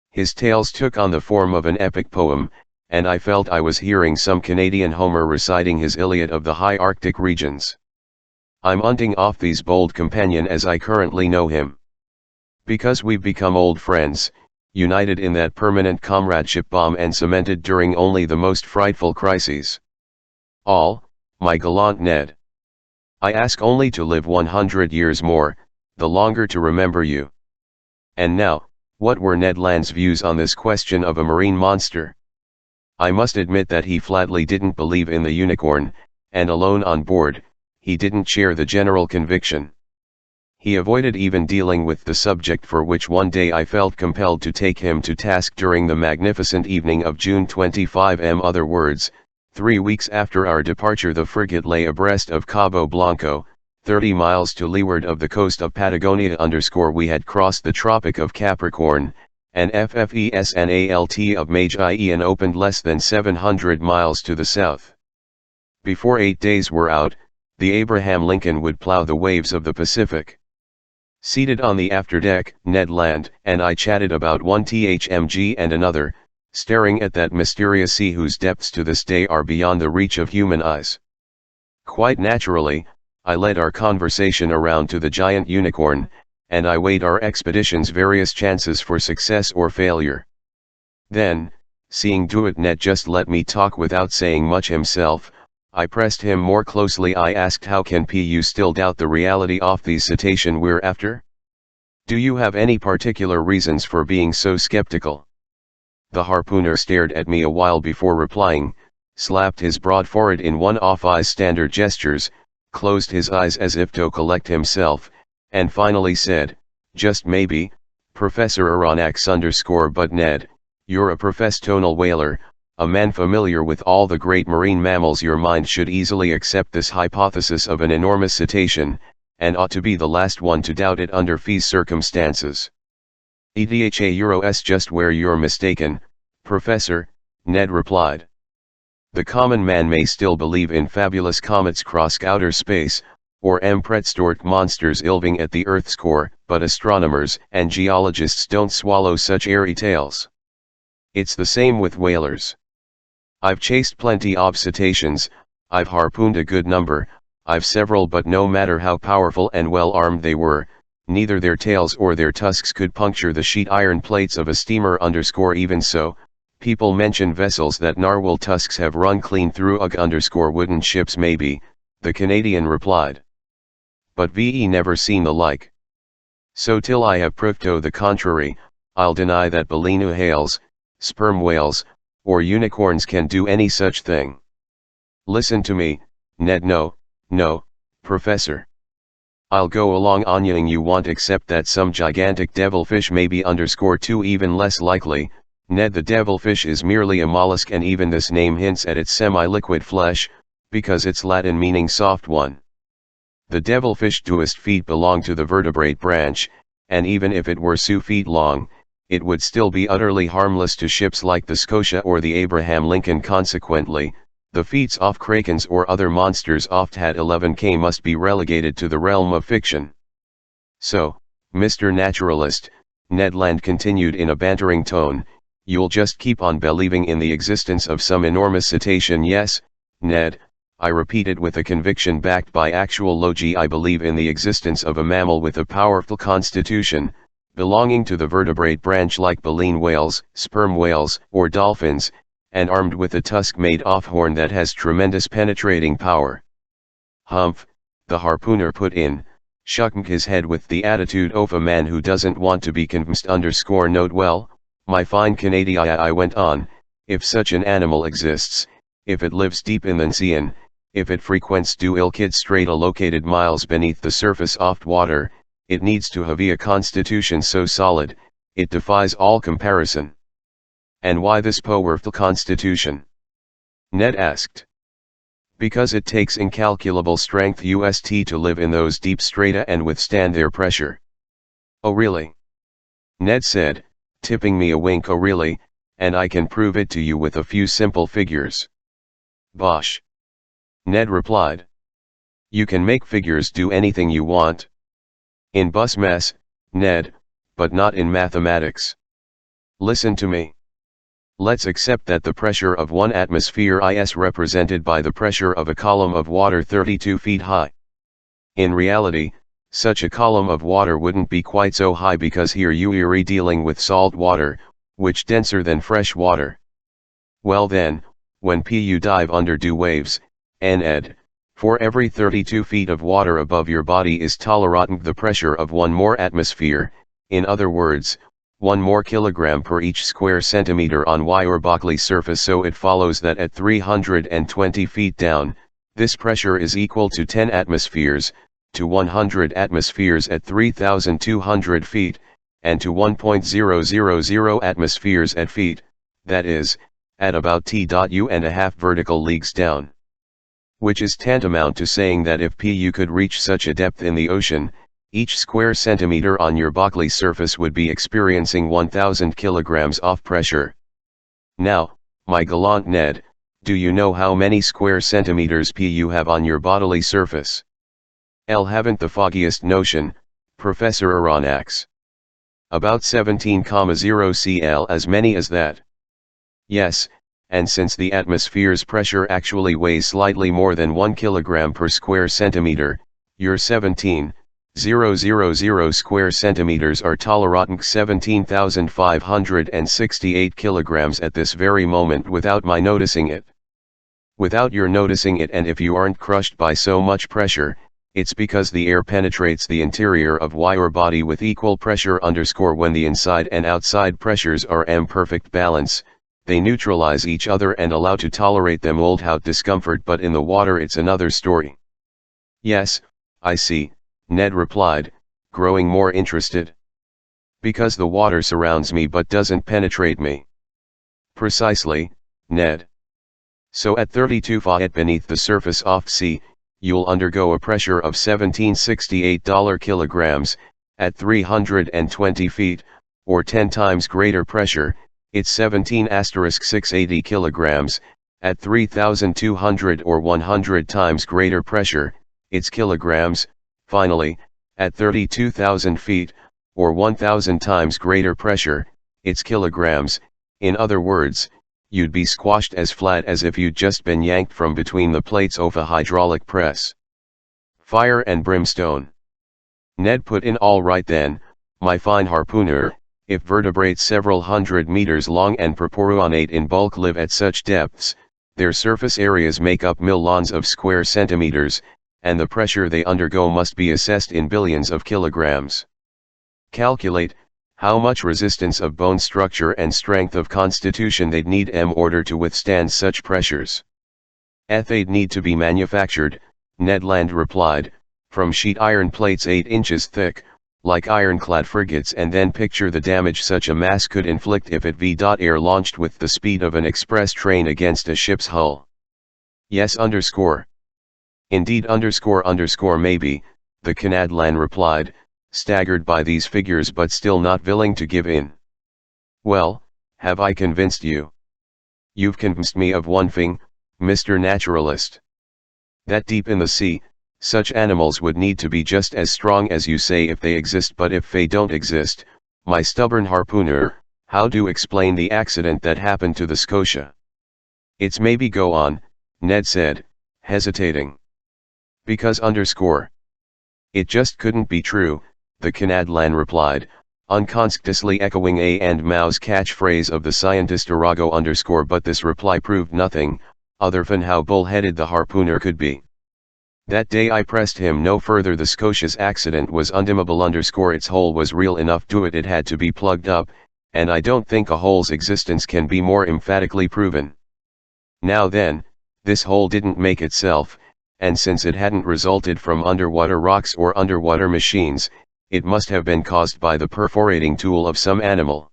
His tales took on the form of an epic poem, and I felt I was hearing some Canadian Homer reciting his Iliad of the high Arctic regions. I'm hunting off these bold companion as I currently know him. Because we've become old friends, united in that permanent comradeship bond and cemented during only the most frightful crises. All, my gallant Ned. I ask only to live 100 years more, the longer to remember you. And now, what were Ned Land's views on this question of a marine monster? I must admit that he flatly didn't believe in the Unicorn, and alone on board, he didn't share the general conviction. He avoided even dealing with the subject, for which one day I felt compelled to take him to task during the magnificent evening of June 25 other words, 3 weeks after our departure the frigate lay abreast of Cabo Blanco, 30 miles to leeward of the coast of Patagonia. We had crossed the Tropic of Capricorn, and FFESNALT of Magi and opened less than 700 miles to the south. Before 8 days were out, the Abraham Lincoln would plow the waves of the Pacific. Seated on the afterdeck, Ned Land and I chatted about one THMG and another, staring at that mysterious sea whose depths to this day are beyond the reach of human eyes. Quite naturally, I led our conversation around to the giant Unicorn, and I weighed our expedition's various chances for success or failure. Then, seeing to it Ned just let me talk without saying much himself, I pressed him more closely. I asked, how can you still doubt the reality of the cetacean we're after? Do you have any particular reasons for being so skeptical? The harpooner stared at me a while before replying, slapped his broad forehead in one of his standard gestures, closed his eyes as if to collect himself, and finally said, just maybe, Professor Aronnax _ but Ned, you're a professional whaler, a man familiar with all the great marine mammals. Your mind should easily accept this hypothesis of an enormous cetacean, and ought to be the last one to doubt it under these circumstances. EDHA just where you're mistaken, Professor, Ned replied. The common man may still believe in fabulous comets cross outer space, or prehistoric monsters ilving at the Earth's core, but astronomers and geologists don't swallow such airy tales. It's the same with whalers. I've chased plenty of cetaceans, I've harpooned a good number, I've several, but no matter how powerful and well armed they were, neither their tails or their tusks could puncture the sheet iron plates of a steamer _ even so, people mention vessels that narwhal tusks have run clean through _ wooden ships. Maybe, the Canadian replied. But VE never seen the like. So till I have proved to the contrary, I'll deny that baleen whales, sperm whales, or unicorns can do any such thing. Listen to me, Ned. No, Professor. I'll go along on anything you want except that some gigantic devilfish may be _ even less likely, Ned. The devilfish is merely a mollusk, and even this name hints at its semi-liquid flesh, because it's Latin meaning soft one. The devilfish 2 feet belong to the vertebrate branch, and even if it were 2 feet long, it would still be utterly harmless to ships like the Scotia or the Abraham Lincoln. Consequently, the feats of krakens or other monsters oft had 11K must be relegated to the realm of fiction. So, Mr. Naturalist, Ned Land continued in a bantering tone, you'll just keep on believing in the existence of some enormous cetacean? Yes, Ned, I repeated with a conviction backed by actual logic. I believe in the existence of a mammal with a powerful constitution, belonging to the vertebrate branch like baleen whales, sperm whales, or dolphins, and armed with a tusk made of horn that has tremendous penetrating power. Humph, the harpooner put in, shaking his head with the attitude of a man who doesn't want to be convinced _ note. Well, my fine Canadian, I went on, if such an animal exists, if it lives deep in the ocean, if it frequents Ilkid Strait located miles beneath the surface of water, it needs to have a constitution so solid, it defies all comparison. And why this powerful constitution? Ned asked. Because it takes incalculable strength to live in those deep strata and withstand their pressure. Oh really? Ned said, tipping me a wink. Oh really, and I can prove it to you with a few simple figures. Bosh. Ned replied. You can make figures do anything you want. In bus mess, Ned, but not in mathematics. Listen to me. Let's accept that the pressure of one atmosphere is represented by the pressure of a column of water 32 feet high. In reality, such a column of water wouldn't be quite so high because here you're dealing with salt water, which denser than fresh water. Well then, when you dive under waves, Ned, for every 32 feet of water above your body is tolerating the pressure of one more atmosphere, in other words, 1 more kilogram per each square centimeter on your body's surface. So it follows that at 320 feet down, this pressure is equal to 10 atmospheres, to 100 atmospheres at 3,200 feet, and to 1.000 atmospheres at feet, that is, at about t.u.5 vertical leagues down. Which is tantamount to saying that if you could reach such a depth in the ocean, each square centimeter on your bodily surface would be experiencing 1,000 kilograms of pressure. Now, my gallant Ned, do you know how many square centimeters you have on your bodily surface? Haven't the foggiest notion, Professor Aronnax. About 17,0 cl, as many as that. Yes, and since the atmosphere's pressure actually weighs slightly more than 1 kilogram per square centimeter, your 17,000 square centimeters are tolerating 17,568 kilograms at this very moment without my noticing it. Without your noticing it, and if you aren't crushed by so much pressure, it's because the air penetrates the interior of your body with equal pressure when the inside and outside pressures are in perfect balance. They neutralize each other and allow to tolerate them without discomfort, but in the water it's another story. Yes, I see, Ned replied, growing more interested. Because the water surrounds me but doesn't penetrate me. Precisely, Ned. So at 32 feet beneath the surface of sea, you'll undergo a pressure of 1768 kilograms, at 320 feet, or 10 times greater pressure, it's 17*680 kilograms, at 3,200 or 100 times greater pressure, it's kilograms, finally, at 32,000 feet, or 1,000 times greater pressure, it's kilograms. In other words, you'd be squashed as flat as if you'd just been yanked from between the plates of a hydraulic press. Fire and brimstone. Ned put in. All right then, my fine harpooner, if vertebrates several hundred meters long and proportionate in bulk live at such depths, their surface areas make up millions of square centimeters, and the pressure they undergo must be assessed in billions of kilograms. Calculate how much resistance of bone structure and strength of constitution they'd need in order to withstand such pressures. They'd need to be manufactured, Ned Land replied, from sheet iron plates 8 inches thick, like ironclad frigates, and then picture the damage such a mass could inflict if it air launched with the speed of an express train against a ship's hull. Yes. Indeed. Maybe, the Canadlan replied, staggered by these figures but still not willing to give in. Well, have I convinced you? You've convinced me of one thing, Mr. Naturalist. That deep in the sea, such animals would need to be just as strong as you say if they exist, but if they don't exist, my stubborn harpooner, how do you explain the accident that happened to the Scotia? It's maybe. Go on, Ned said, hesitating. Because it just couldn't be true, the Canadlan replied, unconsciously echoing A and Mao's catchphrase of the scientist Arago_. But this reply proved nothing, other than how bull-headed the harpooner could be. That day I pressed him no further. The Scotia's accident was undeniable. Its hole was real enough. It had to be plugged up, and I don't think a hole's existence can be more emphatically proven. Now then, this hole didn't make itself, and since it hadn't resulted from underwater rocks or underwater machines, it must have been caused by the perforating tool of some animal.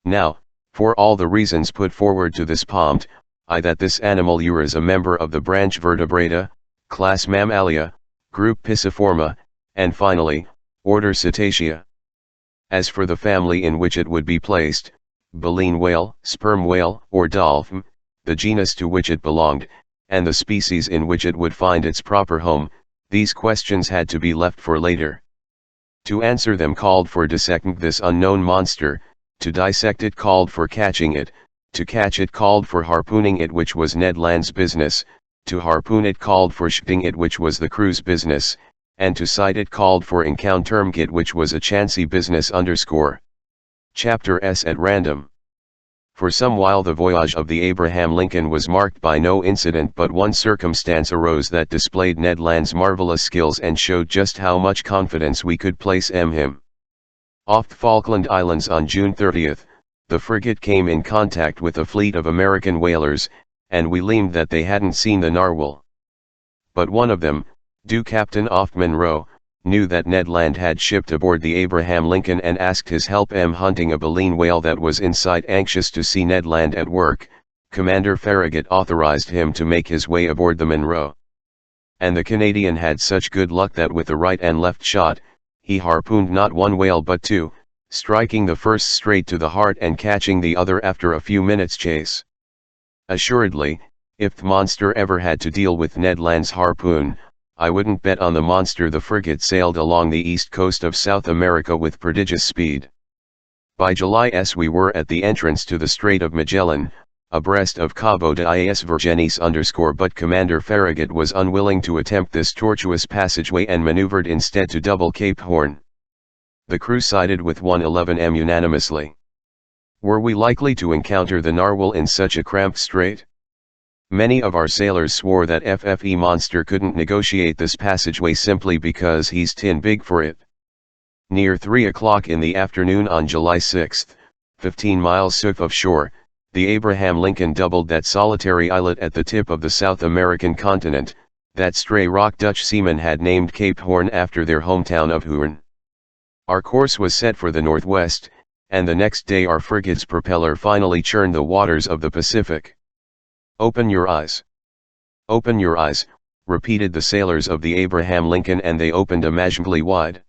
Now, for all the reasons put forward to this point, that this animal is a member of the branch Vertebrata, class Mammalia, group Pisciforma, and finally, order Cetacea. As for the family in which it would be placed, baleen whale, sperm whale, or dolphin, the genus to which it belonged, and the species in which it would find its proper home, these questions had to be left for later. To answer them called for dissecting this unknown monster, to dissect it called for catching it, to catch it called for harpooning it, which was Ned Land's business, to harpoon it called for shooting it, which was the crew's business, and to sight it called for encountering it, which was a chancy business. Chapter S at random. For some while the voyage of the Abraham Lincoln was marked by no incident, but one circumstance arose that displayed Ned Land's marvelous skills and showed just how much confidence we could place in him. Off the Falkland Islands on June 30th, the frigate came in contact with a fleet of American whalers, and we learned that they hadn't seen the narwhal. But one of them, Do Captain Oft Monroe, knew that Ned Land had shipped aboard the Abraham Lincoln and asked his help hunting a baleen whale that was in sight. Anxious to see Ned Land at work, Commander Farragut authorized him to make his way aboard the Monroe. And the Canadian had such good luck that with the right and left shot, he harpooned not one whale but two, striking the first straight to the heart and catching the other after a few minutes' chase. Assuredly, if the monster ever had to deal with Ned Land's harpoon, I wouldn't bet on the monster. The frigate sailed along the east coast of South America with prodigious speed. By July we were at the entrance to the Strait of Magellan, abreast of Cabo de Is Virgenis but Commander Farragut was unwilling to attempt this tortuous passageway and maneuvered instead to double Cape Horn. The crew sided with 111M unanimously. Were we likely to encounter the narwhal in such a cramped strait? Many of our sailors swore that FFE monster couldn't negotiate this passageway simply because he's tin big for it. Near 3 o'clock in the afternoon on July 6, 15 miles south of shore, the Abraham Lincoln doubled that solitary islet at the tip of the South American continent, that stray rock Dutch seamen had named Cape Horn after their hometown of Hoorn. Our course was set for the northwest, and the next day our frigate's propeller finally churned the waters of the Pacific. "Open your eyes. Open your eyes," repeated the sailors of the Abraham Lincoln, and they opened imaginably wide.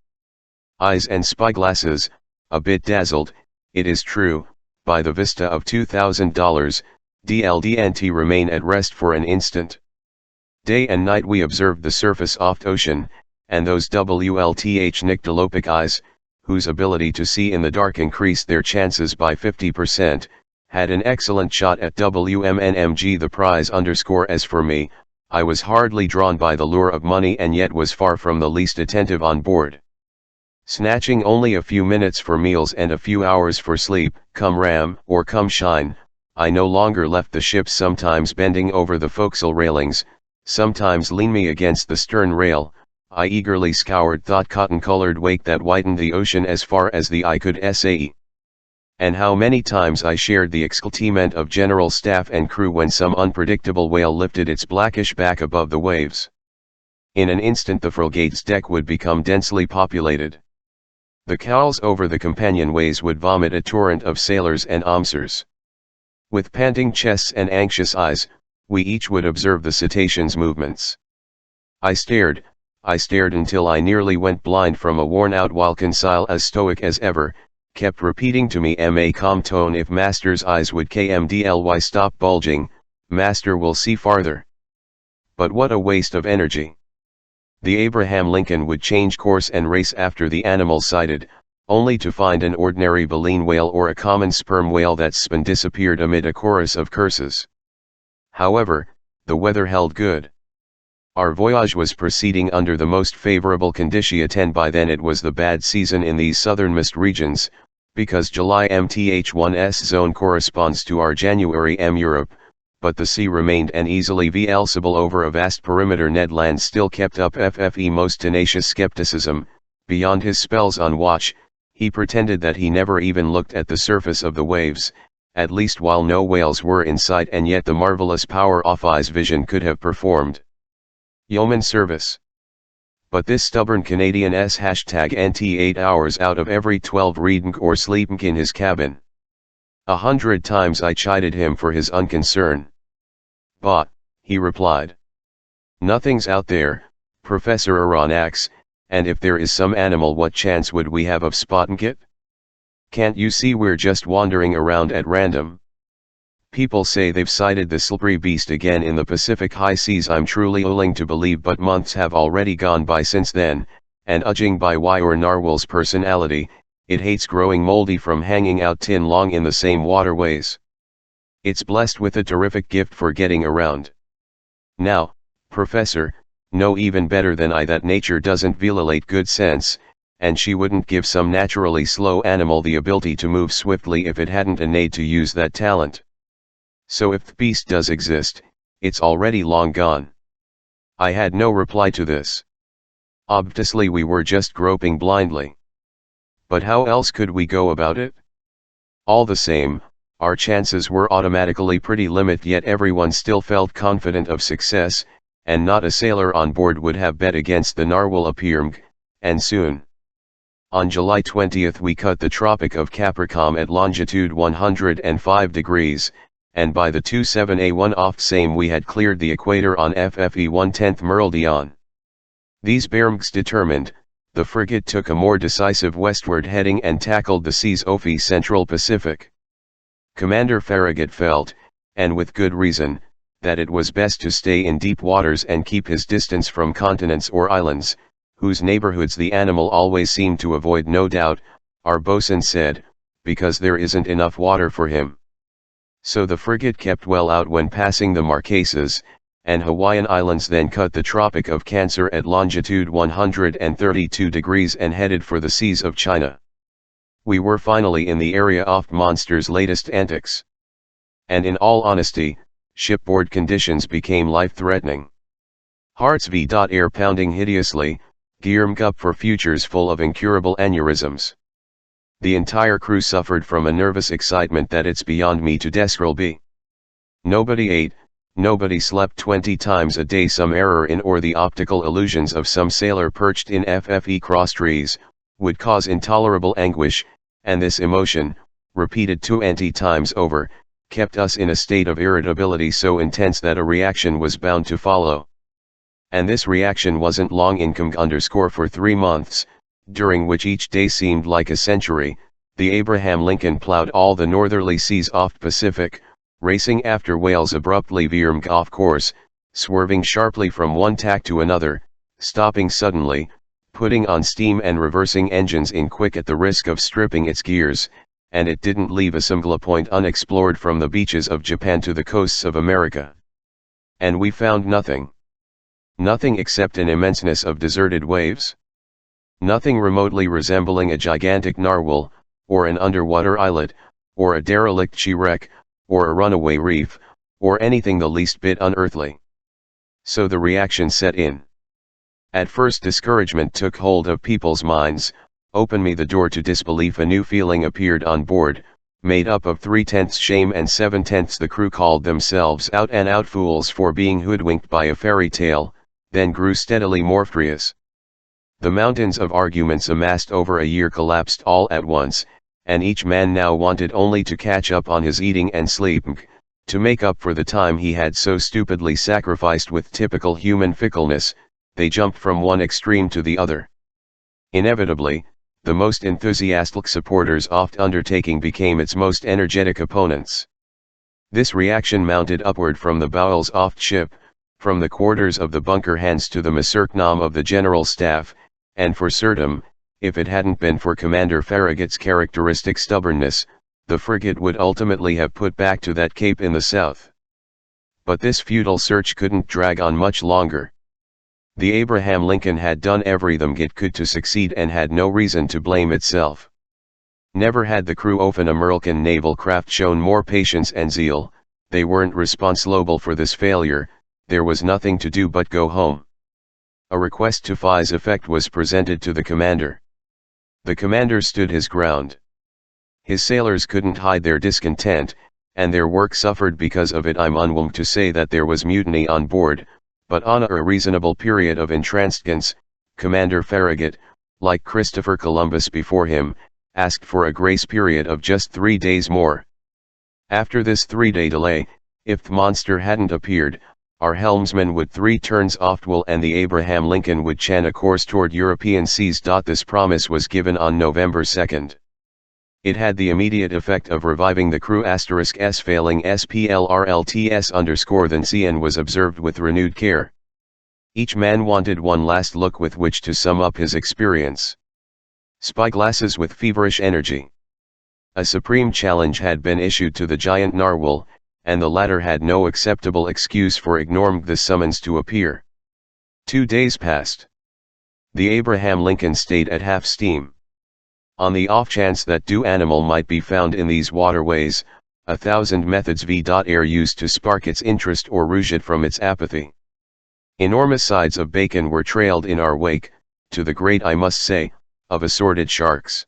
Eyes and spyglasses, a bit dazzled, it is true, by the vista of $2,000, DLDNT remain at rest for an instant. Day and night we observed the surface oft ocean, and those WLTH nyctalopic eyes, whose ability to see in the dark increased their chances by 50%, had an excellent shot at WMNMG. The prize _as for me, I was hardly drawn by the lure of money and yet was far from the least attentive on board. Snatching only a few minutes for meals and a few hours for sleep, come ram or come shine, I no longer left the ship, sometimes bending over the forecastle railings, sometimes lean me against the stern rail. I eagerly scoured that cotton-colored wake that whitened the ocean as far as the eye could see. And how many times I shared the excitement of general staff and crew when some unpredictable whale lifted its blackish back above the waves. In an instant the frigate's deck would become densely populated. The cowls over the companionways would vomit a torrent of sailors and officers. With panting chests and anxious eyes, we each would observe the cetacean's movements. I stared until I nearly went blind from a worn-out while Conseil, as stoic as ever, kept repeating to me ma calm tone, if master's eyes would kmdly stop bulging, master will see farther. But what a waste of energy. The Abraham Lincoln would change course and race after the animal sighted, only to find an ordinary baleen whale or a common sperm whale that spun disappeared amid a chorus of curses. However, the weather held good. Our voyage was proceeding under the most favorable conditions, and by then it was the bad season in these southernmost regions, because July MTH1's zone corresponds to our January M Europe, but the sea remained uneasily visible over a vast perimeter. Ned Land still kept up FFE most tenacious skepticism. Beyond his spells on watch, he pretended that he never even looked at the surface of the waves, at least while no whales were in sight, and yet the marvelous power of his vision could have performed yeoman service. But this stubborn Canadian's #NT 8 hours out of every 12 reading or sleeping in his cabin. 100 times I chided him for his unconcern. "Bah," he replied. "Nothing's out there, Professor Aronnax, and if there is some animal, what chance would we have of spotting it? Can't you see we're just wandering around at random? People say they've sighted the slippery beast again in the Pacific high seas. I'm truly willing to believe, but months have already gone by since then, and judging by our narwhal's personality, it hates growing moldy from hanging out tin long in the same waterways. It's blessed with a terrific gift for getting around. Now, Professor, know even better than I that nature doesn't violate good sense, and she wouldn't give some naturally slow animal the ability to move swiftly if it hadn't a need to use that talent. So if the beast does exist, it's already long gone." I had no reply to this. Obviously we were just groping blindly. But how else could we go about it? All the same, our chances were automatically pretty limited, yet everyone still felt confident of success, and not a sailor on board would have bet against the narwhal appearing, and soon. On July 20 we cut the Tropic of Capricorn at longitude 105 degrees, and by the 27A1 off same we had cleared the equator on FFE 1/10 Merldion. These bearings determined, the frigate took a more decisive westward heading and tackled the seas off Central Pacific. Commander Farragut felt, and with good reason, that it was best to stay in deep waters and keep his distance from continents or islands, whose neighborhoods the animal always seemed to avoid. No doubt, our boatswain said, because there isn't enough water for him. So the frigate kept well out when passing the Marquesas and Hawaiian Islands, then cut the Tropic of Cancer at longitude 132 degrees and headed for the seas of China. We were finally in the area of Monster's latest antics. And in all honesty, shipboard conditions became life-threatening. Hearts v.air pounding hideously, gearing up for futures full of incurable aneurysms. The entire crew suffered from a nervous excitement that it's beyond me to describe. Nobody ate, nobody slept 20 times a day. Some error in or the optical illusions of some sailor perched in FFE cross trees, would cause intolerable anguish, and this emotion, repeated 20 times over, kept us in a state of irritability so intense that a reaction was bound to follow. And this reaction wasn't long in coming. For 3 months, during which each day seemed like a century, the Abraham Lincoln plowed all the northerly seas off Pacific, racing after whales abruptly veering off course, swerving sharply from one tack to another, stopping suddenly, putting on steam and reversing engines in quick at the risk of stripping its gears, and it didn't leave a single point unexplored from the beaches of Japan to the coasts of America. And we found nothing. Nothing except an immenseness of deserted waves. Nothing remotely resembling a gigantic narwhal, or an underwater islet, or a derelict shipwreck, or a runaway reef, or anything the least bit unearthly. So the reaction set in. At first discouragement took hold of people's minds, opened me the door to disbelief. A new feeling appeared on board, made up of 3/10 shame and 7/10 the crew called themselves out and out fools for being hoodwinked by a fairy tale, then grew steadily more furious. The mountains of arguments amassed over a year collapsed all at once, and each man now wanted only to catch up on his eating and sleeping, to make up for the time he had so stupidly sacrificed. With typical human fickleness, they jumped from one extreme to the other. Inevitably, the most enthusiastic supporters of the undertaking became its most energetic opponents. This reaction mounted upward from the bowels of the ship, from the quarters of the bunker hands to the Maserknam of the general staff, and for certain, if it hadn't been for Commander Farragut's characteristic stubbornness, the frigate would ultimately have put back to that cape in the south. But this futile search couldn't drag on much longer. The Abraham Lincoln had done everything it could to succeed and had no reason to blame itself. Never had the crew of an American naval craft shown more patience and zeal. They weren't responsible for this failure. There was nothing to do but go home. A request to Phi's effect was presented to the commander. The commander stood his ground. His sailors couldn't hide their discontent, and their work suffered because of it. I'm unwilling to say that there was mutiny on board, but on a reasonable period of intransigence, Commander Farragut, like Christopher Columbus before him, asked for a grace period of just 3 days more. After this 3-day delay, if the monster hadn't appeared, our helmsman would 3 turns aftwell and the Abraham Lincoln would chant a course toward European seas. This promise was given on November 2nd. It had the immediate effect of reviving the crew *s failing SPLRLTS_ then CN was observed with renewed care. Each man wanted one last look with which to sum up his experience. Spyglasses with feverish energy. A supreme challenge had been issued to the giant narwhal, and the latter had no acceptable excuse for ignoring the summons to appear. 2 days passed. The Abraham Lincoln stayed at half steam. On the off chance that due animal might be found in these waterways, 1,000 methods v.air used to spark its interest or rouge it from its apathy. Enormous sides of bacon were trailed in our wake, to the great, I must say, of assorted sharks.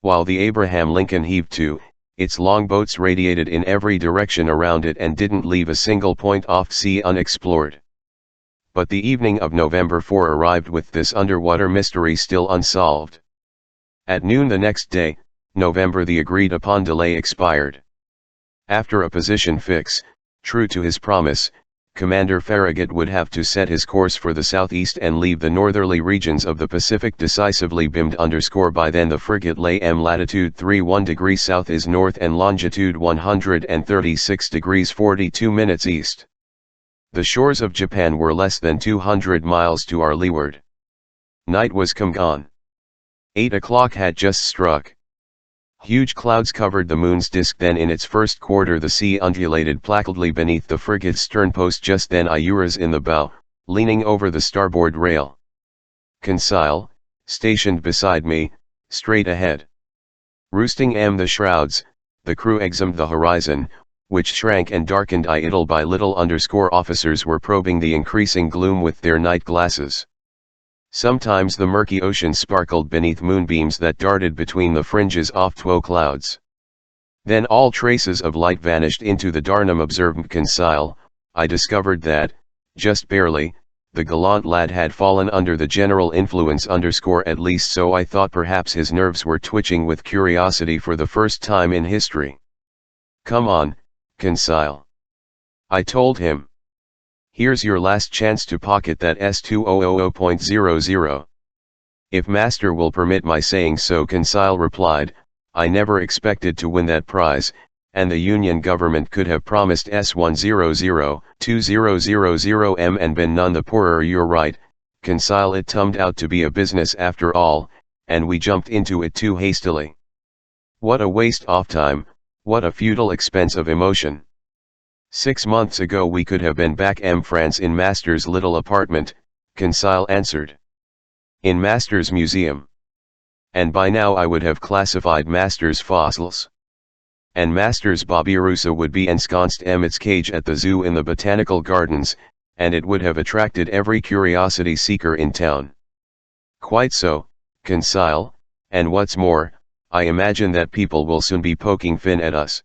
While the Abraham Lincoln heaved to, its longboats radiated in every direction around it and didn't leave a single point off sea unexplored. but the evening of November 4 arrived with this underwater mystery still unsolved. At noon the next day, November, the agreed-upon delay expired. After a position fix, true to his promise, Commander Farragut would have to set his course for the southeast and leave the northerly regions of the Pacific decisively beamed. By then the frigate lay latitude 31 degrees south is north and longitude 136 degrees 42 minutes east. The shores of Japan were less than 200 miles to our leeward. Night was come gone. 8 o'clock had just struck. Huge clouds covered the moon's disk. Then in its first quarter the sea undulated placidly beneath the frigate's sternpost. Just then Iuras in the bow, leaning over the starboard rail. Conseil, stationed beside me, straight ahead. Roosting the shrouds, the crew examined the horizon, which shrank and darkened little by little. Officers were probing the increasing gloom with their night glasses. Sometimes the murky ocean sparkled beneath moonbeams that darted between the fringes of twow clouds. Then all traces of light vanished into the darkness. Observed Conseil, I discovered that, just barely, the gallant lad had fallen under the general influence. At least so I thought. Perhaps his nerves were twitching with curiosity for the first time in history. Come on, Conseil, I told him. Here's your last chance to pocket that S2000.00. If master will permit my saying so, Conseil replied. I never expected to win that prize, and the Union government could have promised S100-2000 and been none the poorer. You're right, Conseil, it turned out to be a business after all, and we jumped into it too hastily. What a waste of time, what a futile expense of emotion. 6 months ago we could have been back in France in master's little apartment, Conseil answered. In master's museum. And by now I would have classified master's fossils. And master's Babirusa would be ensconced in its cage at the zoo in the botanical gardens, and it would have attracted every curiosity seeker in town. Quite so, Conseil, and what's more, I imagine that people will soon be poking fun at us.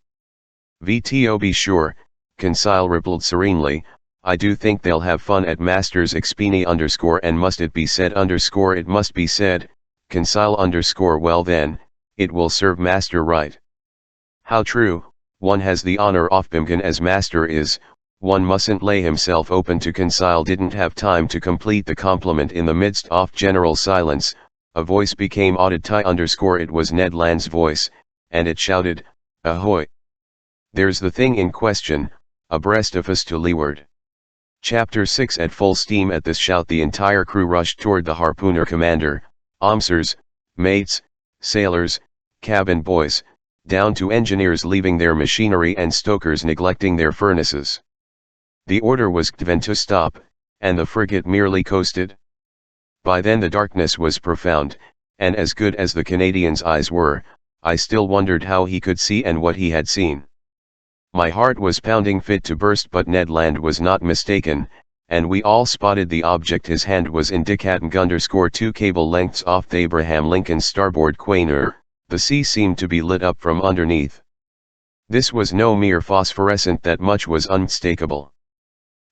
VTO, be sure, Conseil replied serenely, I do think they'll have fun at master's expense. And must it be said? It must be said, Conseil. Well then, it will serve master right. How true, one has the honor of Bimkin as master is, one mustn't lay himself open to. Conseil didn't have time to complete the compliment. In the midst of general silence, a voice became audible. It was Ned Land's voice, and it shouted, Ahoy! There's the thing in question, abreast of us to leeward. Chapter 6. At full steam. At this shout the entire crew rushed toward the harpooner. Commander, officers, mates, sailors, cabin boys, down to engineers leaving their machinery and stokers neglecting their furnaces. The order was given to stop, and the frigate merely coasted. By then the darkness was profound, and as good as the Canadian's eyes were, I still wondered how he could see and what he had seen. My heart was pounding fit to burst, but Ned Land was not mistaken, and we all spotted the object. His hand was indicating _2 cable lengths off the Abraham Lincoln's starboard quaner. The sea seemed to be lit up from underneath. This was no mere phosphorescent, that much was unmistakable.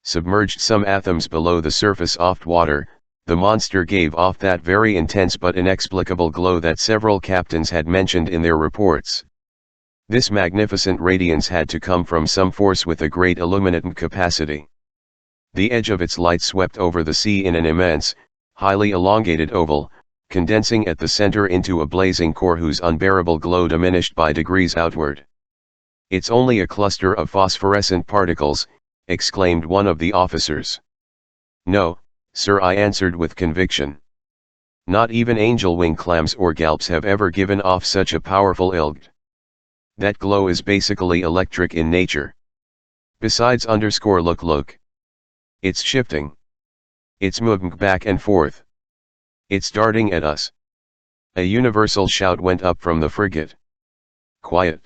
Submerged some fathoms below the surface of water, the monster gave off that very intense but inexplicable glow that several captains had mentioned in their reports. This magnificent radiance had to come from some force with a great illuminating capacity. The edge of its light swept over the sea in an immense, highly elongated oval, condensing at the center into a blazing core whose unbearable glow diminished by degrees outward. It's only a cluster of phosphorescent particles, exclaimed one of the officers. No, sir, I answered with conviction. Not even angel wing clams or galps have ever given off such a powerful ilg. That glow is basically electric in nature. Besides, look. It's shifting. It's moving back and forth. It's darting at us. A universal shout went up from the frigate. Quiet,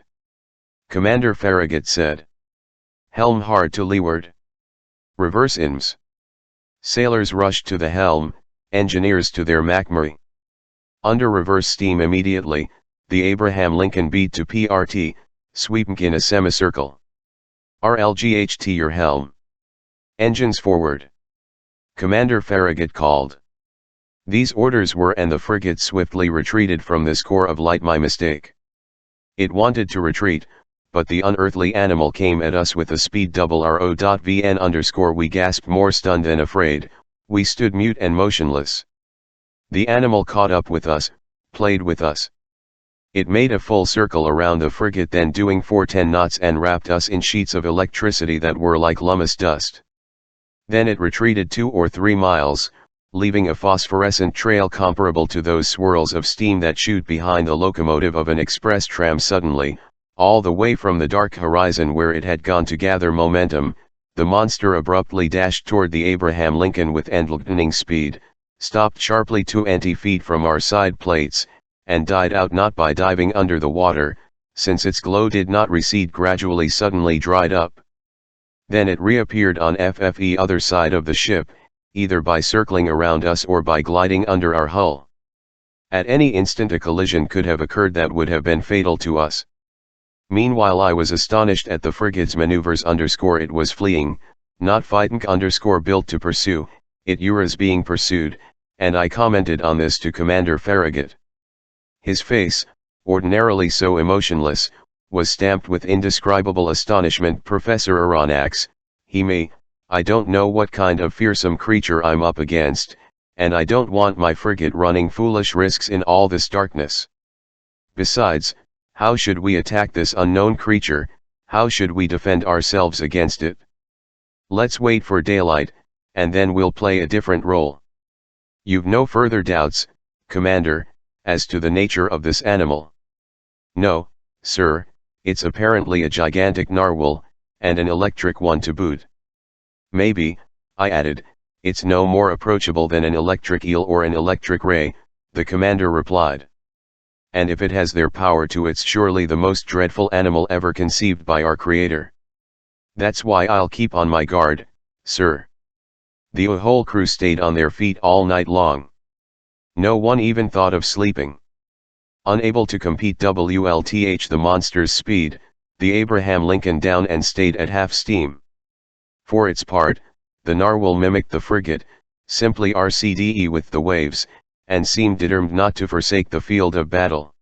Commander Farragut said. Helm hard to leeward. Reverse IMS. Sailors rushed to the helm, engineers to their McMurray. Under reverse steam immediately, the Abraham Lincoln beat to PRT, sweeping in a semicircle. RLGHT your helm. Engines forward. Commander Farragut called. These orders were, and the frigate swiftly retreated from this core of light. My mistake. It wanted to retreat, but the unearthly animal came at us with a speed RO.VN_. We gasped, more stunned than afraid. We stood mute and motionless. The animal caught up with us, played with us. It made a full circle around the frigate, then doing 410 knots, and wrapped us in sheets of electricity that were like lummus dust. Then it retreated 2 or 3 miles, leaving a phosphorescent trail comparable to those swirls of steam that shoot behind the locomotive of an express tram. Suddenly, all the way from the dark horizon where it had gone to gather momentum, the monster abruptly dashed toward the Abraham Lincoln with lightning speed, stopped sharply 20 feet from our side plates, and died out, not by diving under the water, since its glow did not recede gradually, suddenly dried up. Then it reappeared on FFE other side of the ship, either by circling around us or by gliding under our hull. At any instant a collision could have occurred that would have been fatal to us. Meanwhile I was astonished at the frigate's maneuvers. It was fleeing, not fighting. Built to pursue, it was being pursued, and I commented on this to Commander Farragut. His face, ordinarily so emotionless, was stamped with indescribable astonishment. Professor Aronnax, I don't know what kind of fearsome creature I'm up against, and I don't want my frigate running foolish risks in all this darkness. Besides, how should we attack this unknown creature? How should we defend ourselves against it? Let's wait for daylight, and then we'll play a different role. You've no further doubts, Commander, as to the nature of this animal? No, sir, it's apparently a gigantic narwhal, and an electric one to boot. Maybe, I added, it's no more approachable than an electric eel or an electric ray, the commander replied. And if it has their power to, it's surely the most dreadful animal ever conceived by our Creator. That's why I'll keep on my guard, sir. The whole crew stayed on their feet all night long. No one even thought of sleeping. Unable to compete WLTH the monster's speed, the Abraham Lincoln down and stayed at half steam. For its part, the narwhal mimicked the frigate, simply RCDE with the waves, and seemed determined not to forsake the field of battle.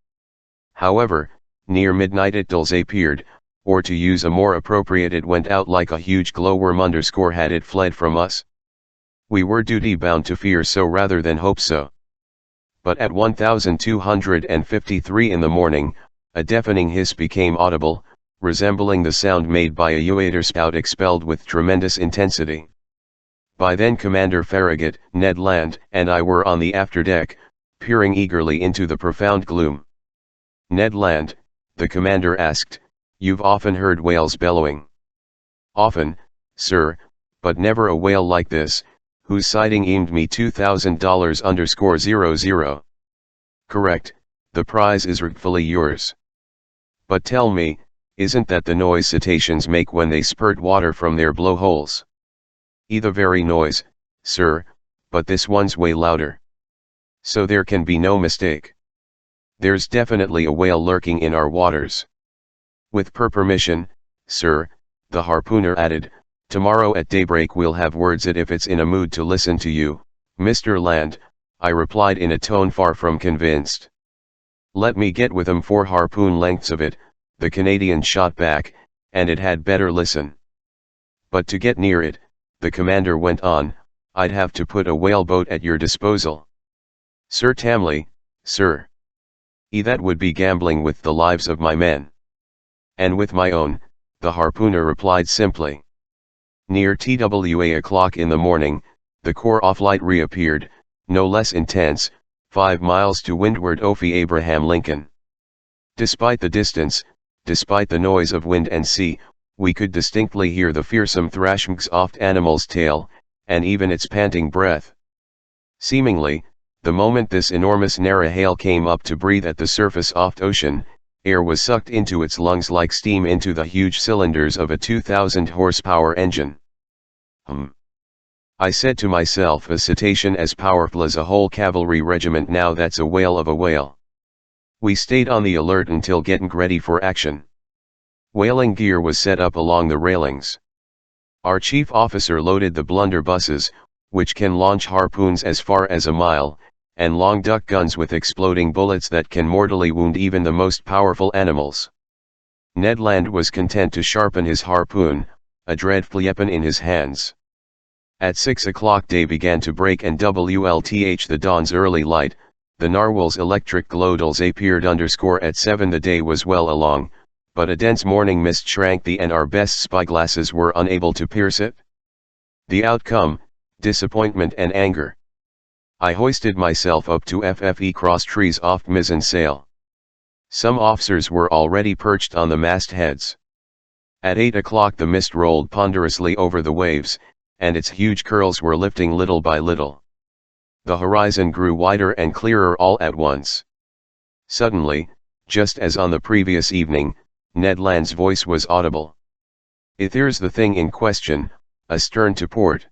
However, near midnight it disappeared, or to use a more appropriate, it went out like a huge glowworm. Had it fled from us? We were duty bound to fear so rather than hope so. But at 1253 in the morning, a deafening hiss became audible, resembling the sound made by a waterspout expelled with tremendous intensity. By then Commander Farragut, Ned Land, and I were on the afterdeck, peering eagerly into the profound gloom. Ned Land, the commander asked, you've often heard whales bellowing? Often, sir, but never a whale like this, whose sighting aimed me $2,000_00. Correct, the prize is rightfully yours. But tell me, isn't that the noise cetaceans make when they spurt water from their blowholes? The very noise, sir, but this one's way louder. So there can be no mistake. There's definitely a whale lurking in our waters. With permission, sir, the harpooner added, tomorrow at daybreak we'll have words it if it's in a mood to listen to you, Mr. Land, I replied in a tone far from convinced. Let me get with 'em 4 harpoon lengths of it, the Canadian shot back, and it had better listen. But to get near it, the commander went on, I'd have to put a whaleboat at your disposal. Sir Tamley, sir. That would be gambling with the lives of my men. And with my own, the harpooner replied simply. Near TWA o'clock in the morning, the core off light reappeared, no less intense, 5 miles to windward of the Abraham Lincoln. Despite the distance, despite the noise of wind and sea, we could distinctly hear the fearsome thrashings of the animal's tail, and even its panting breath. Seemingly, the moment this enormous narwhal came up to breathe at the surface of the ocean, air was sucked into its lungs like steam into the huge cylinders of a 2,000 horsepower engine. I said to myself, a cetacean as powerful as a whole cavalry regiment, now that's a whale of a whale. We stayed on the alert until getting ready for action. Whaling gear was set up along the railings. Our chief officer loaded the blunderbusses, which can launch harpoons as far as a mile, and long duck guns with exploding bullets that can mortally wound even the most powerful animals. Ned Land was content to sharpen his harpoon, a dreadful in his hands. At 6 o'clock day began to break, and WLTH the dawn's early light, the narwhal's electric globals appeared. At 7 the day was well along, but a dense morning mist shrank and our best spyglasses were unable to pierce it. The outcome, disappointment and anger. I hoisted myself up to FFE cross trees off mizzen sail. Some officers were already perched on the mastheads. At 8 o'clock the mist rolled ponderously over the waves, and its huge curls were lifting little by little. The horizon grew wider and clearer all at once. Suddenly, just as on the previous evening, Ned Land's voice was audible. "There's the thing in question, astern to port."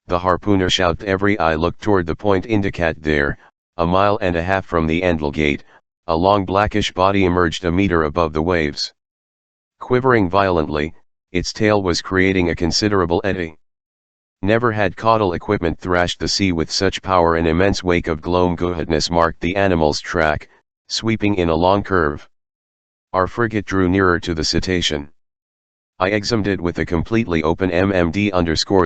The harpooner shouted. Every eye looked toward the point indicated there, a mile and a half from the Andal Gate. A long blackish body emerged a meter above the waves. Quivering violently, its tail was creating a considerable eddy. Never had caudal equipment thrashed the sea with such power. An immense wake of gloom-goodness marked the animal's track, sweeping in a long curve. Our frigate drew nearer to the cetacean. I examined it with a completely open MMD.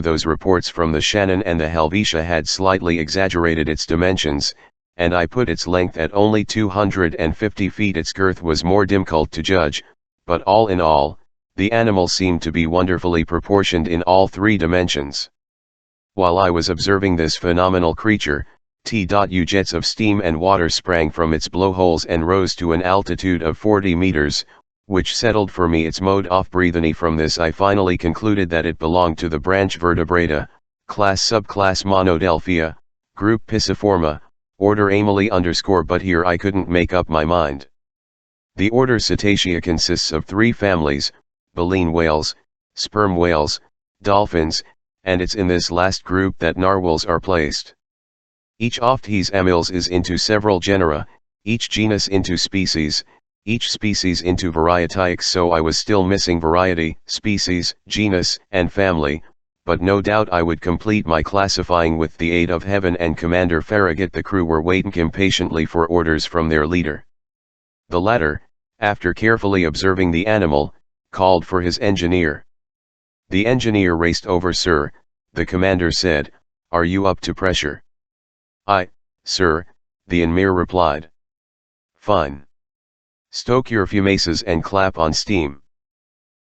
Those reports from the Shannon and the Helvetia had slightly exaggerated its dimensions, and I put its length at only 250 feet. Its girth was more difficult to judge, but all in all, the animal seemed to be wonderfully proportioned in all three dimensions. While I was observing this phenomenal creature, jets of steam and water sprang from its blowholes and rose to an altitude of 40 meters, which settled for me its mode of breathing. From this I finally concluded that it belonged to the branch Vertebrata, class subclass Monodelphia, group Pisciforma, order Amalie_, but here I couldn't make up my mind. The order Cetacea consists of three families: baleen whales, sperm whales, dolphins, and it's in this last group that narwhals are placed. Each of these animals is into several genera, each genus into species, each species into variety. So I was still missing variety, species, genus, and family, but no doubt I would complete my classifying with the aid of Heaven and Commander Farragut. The crew were waiting impatiently for orders from their leader. The latter, after carefully observing the animal, called for his engineer. The engineer raced over. "Sir," the commander said, "are you up to pressure?" "Aye, sir," the engineer replied. "Fine. Stoke your fumaces and clap on steam."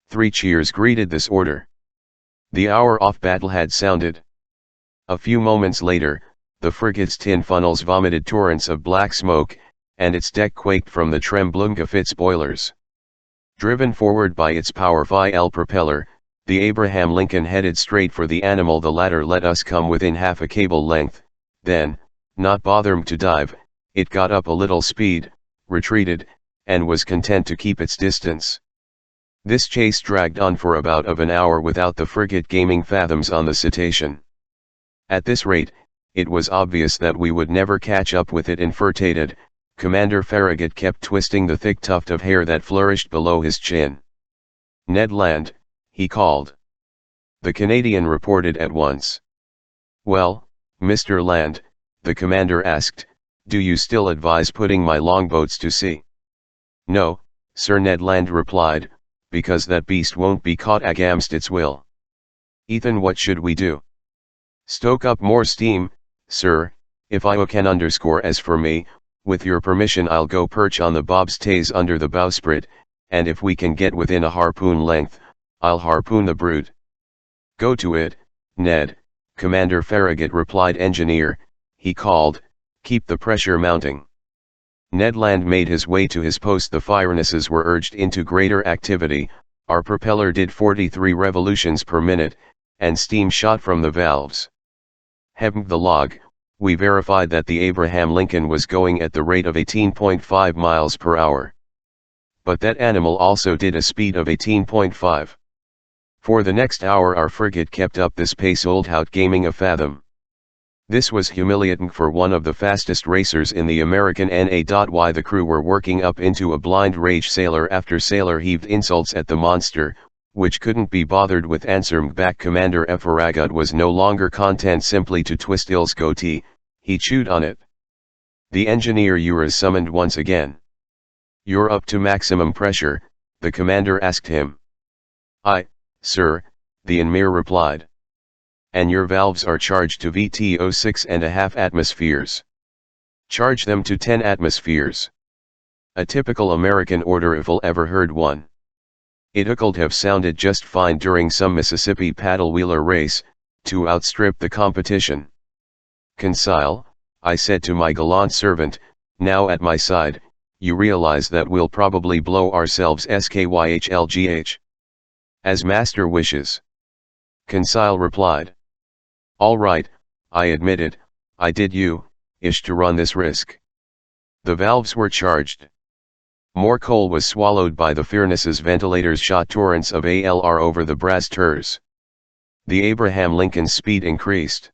3 cheers greeted this order. The hour of battle had sounded. A few moments later, the frigate's tin funnels vomited torrents of black smoke, and its deck quaked from the trembling of its boilers. Driven forward by its powerful propeller, the Abraham Lincoln headed straight for the animal. The latter let us come within half a cable length, then, not bothering to dive, it got up a little speed, retreated, and was content to keep its distance. This chase dragged on for about an hour without the frigate gaining fathoms on the cetacean. At this rate, it was obvious that we would never catch up with it. Infuriated, Commander Farragut kept twisting the thick tuft of hair that flourished below his chin. "Ned Land," he called. The Canadian reported at once. "Well, Mr. Land," the commander asked, "do you still advise putting my longboats to sea?" "No, sir," Ned Land replied, "because that beast won't be caught against its will." "Ethan, what should we do?" "Stoke up more steam, sir, if I can. As for me, with your permission I'll go perch on the bobstays under the bowsprit, and if we can get within a harpoon length, I'll harpoon the brute." "Go to it, Ned," Commander Farragut replied. "Engineer," he called, "keep the pressure mounting." Ned Land made his way to his post. The furnaces were urged into greater activity, our propeller did 43 revolutions per minute, and steam shot from the valves. Having the log, we verified that the Abraham Lincoln was going at the rate of 18.5 miles per hour. But that animal also did a speed of 18.5. For the next hour our frigate kept up this pace without gaining a fathom. This was humiliating for one of the fastest racers in the American NA. The crew were working up into a blind rage. Sailor after sailor heaved insults at the monster, which couldn't be bothered with answering back. Commander Farragut was no longer content simply to twist Il's goatee, he chewed on it. The engineer Uras summoned once again. "You're up to maximum pressure," the commander asked him. "Aye, sir," the engineer replied. "And your valves are charged to VTO 6.5 atmospheres. Charge them to 10 atmospheres. A typical American order if I'll ever heard one. It could have sounded just fine during some Mississippi paddle wheeler race, to outstrip the competition. "Conseil," I said to my gallant servant, now at my side, "you realize that we'll probably blow ourselves skyhlgh. As master wishes." Conseil replied. "All right," I admitted, "I did ish to run this risk." The valves were charged. More coal was swallowed by the furnace's ventilators shot torrents of ALR over the brass turs. The Abraham Lincoln's speed increased.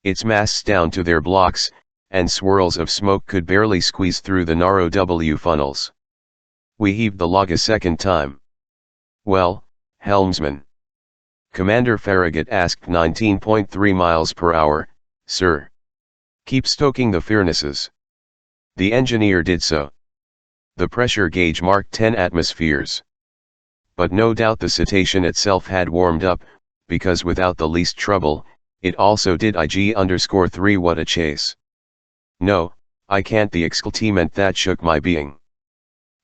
Its masts down to their blocks, and swirls of smoke could barely squeeze through the narrow W funnels. We heaved the log a second time. "Well, helmsman?" Commander Farragut asked. 19.3 miles per hour, sir. "Keep stoking the furnaces." The engineer did so. The pressure gauge marked 10 atmospheres. But no doubt the cetacean itself had warmed up, because without the least trouble, it also did IG_3. What a chase. "No, I can't." The exclamation that shook my being.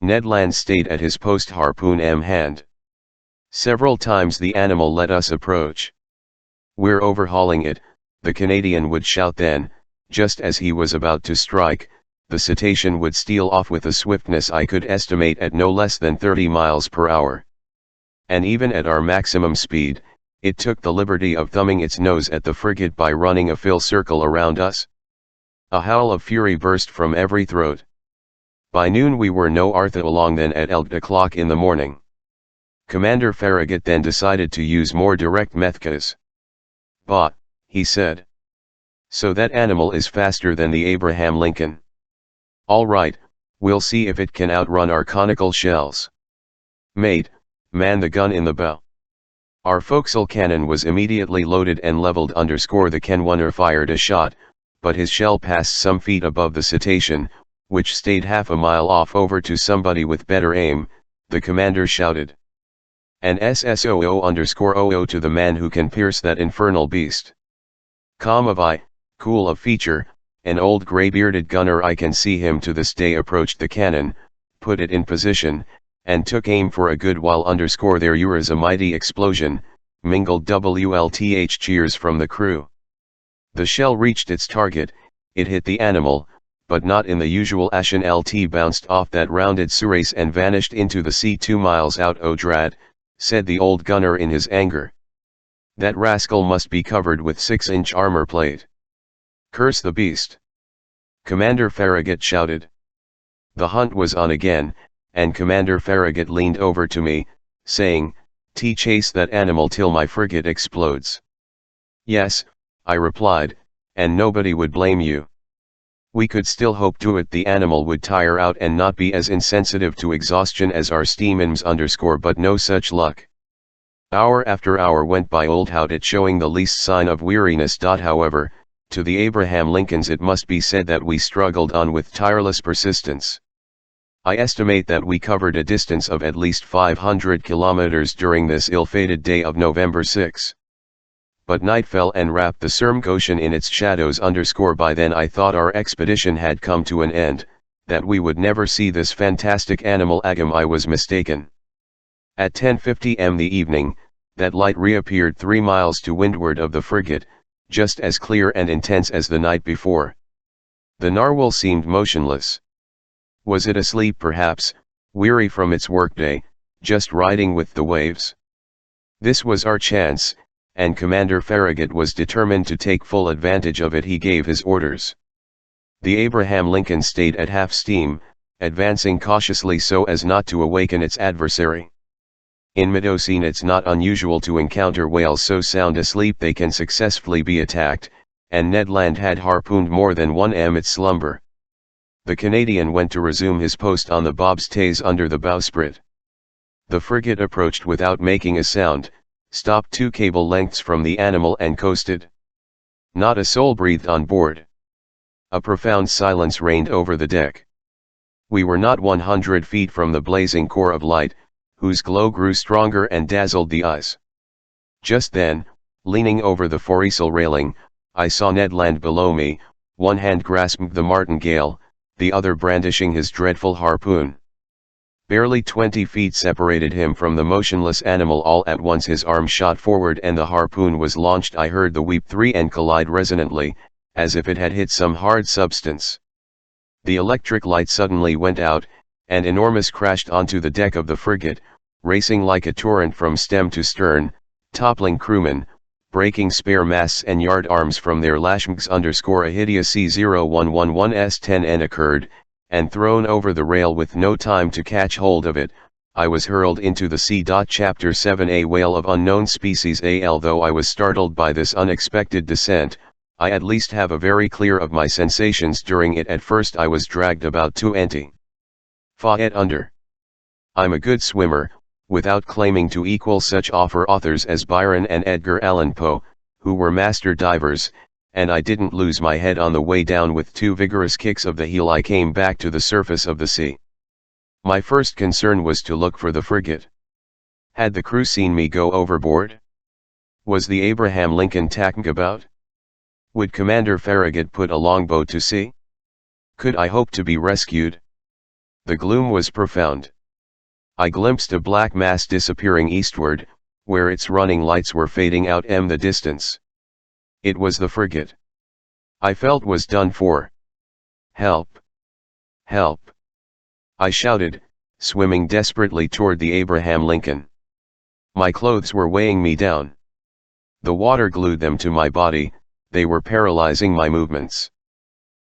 Ned Land stayed at his post, harpoon in hand. Several times the animal let us approach. "We're overhauling it," the Canadian would shout. Then, just as he was about to strike, the cetacean would steal off with a swiftness I could estimate at no less than 30 miles per hour. And even at our maximum speed, it took the liberty of thumbing its nose at the frigate by running a full circle around us. A howl of fury burst from every throat. By noon we were no farther along than at 8 o'clock in the morning. Commander Farragut then decided to use more direct methods. "Bah," he said. "So that animal is faster than the Abraham Lincoln. All right, we'll see if it can outrun our conical shells. Mate, man the gun in the bow." Our forecastle cannon was immediately loaded and leveled. The Ken fired a shot, but his shell passed some feet above the cetacean, which stayed half a mile off. "Over to somebody with better aim," the commander shouted. "And SSOO_00 to the man who can pierce that infernal beast." Calm of eye, cool of feature, an old gray-bearded gunner, I can see him to this day, approached the cannon, put it in position, and took aim for a good while. There was a mighty explosion, mingled WLTH cheers from the crew. The shell reached its target, it hit the animal, but not in the usual fashion. LT bounced off that rounded surace and vanished into the sea 2 miles out. "Oh drat," said the old gunner in his anger. "That rascal must be covered with 6-inch armor plate. Curse the beast!" Commander Farragut shouted. The hunt was on again, and Commander Farragut leaned over to me, saying, "Chase that animal till my frigate explodes." "Yes," I replied, "and nobody would blame you. We could still hope to it. The animal would tire out and not be as insensitive to exhaustion as our steam engines. But no such luck. Hour after hour went by without it showing the least sign of weariness. However, to the Abraham Lincolns it must be said that we struggled on with tireless persistence. I estimate that we covered a distance of at least 500 kilometers during this ill-fated day of November 6. But night fell and wrapped the Srm Ocean in its shadows. By then I thought our expedition had come to an end, that we would never see this fantastic animal again. I was mistaken. At 10:50 m the evening, that light reappeared 3 miles to windward of the frigate, just as clear and intense as the night before. The narwhal seemed motionless. Was it asleep perhaps, weary from its workday, just riding with the waves? This was our chance, and Commander Farragut was determined to take full advantage of it. He gave his orders. The Abraham Lincoln stayed at half steam, advancing cautiously so as not to awaken its adversary. In midocean it's not unusual to encounter whales so sound asleep they can successfully be attacked, and Ned Land had harpooned more than one amid slumber. The Canadian went to resume his post on the bobstays under the bowsprit. The frigate approached without making a sound, stopped 2 cable lengths from the animal and coasted. Not a soul breathed on board. A profound silence reigned over the deck. We were not 100 feet from the blazing core of light, whose glow grew stronger and dazzled the eyes. Just then, leaning over the forecastle railing, I saw Ned Land below me, one hand grasping the martingale, the other brandishing his dreadful harpoon. Barely 20 feet separated him from the motionless animal. All at once his arm shot forward and the harpoon was launched. I heard the weep 3 and collide resonantly, as if it had hit some hard substance. The electric light suddenly went out, and enormous crashed onto the deck of the frigate, racing like a torrent from stem to stern, toppling crewmen, breaking spare masts and yard arms from their lashings. A hideous C-0111S-10N occurred, and thrown over the rail with no time to catch hold of it, I was hurled into the sea. Chapter 7 A whale of unknown species. Although I was startled by this unexpected descent, I at least have a very clear of my sensations during it. At first I was dragged about 20 feet under. I'm a good swimmer, without claiming to equal such authors as Byron and Edgar Allan Poe, who were master divers, and I didn't lose my head on the way down. With 2 vigorous kicks of the heel I came back to the surface of the sea. My first concern was to look for the frigate. Had the crew seen me go overboard? Was the Abraham Lincoln tacking about? Would Commander Farragut put a longboat to sea? Could I hope to be rescued? The gloom was profound. I glimpsed a black mass disappearing eastward, where its running lights were fading out in the distance. It was the frigate. I felt was done for. Help! Help! I shouted, swimming desperately toward the Abraham Lincoln. My clothes were weighing me down. The water glued them to my body, they were paralyzing my movements.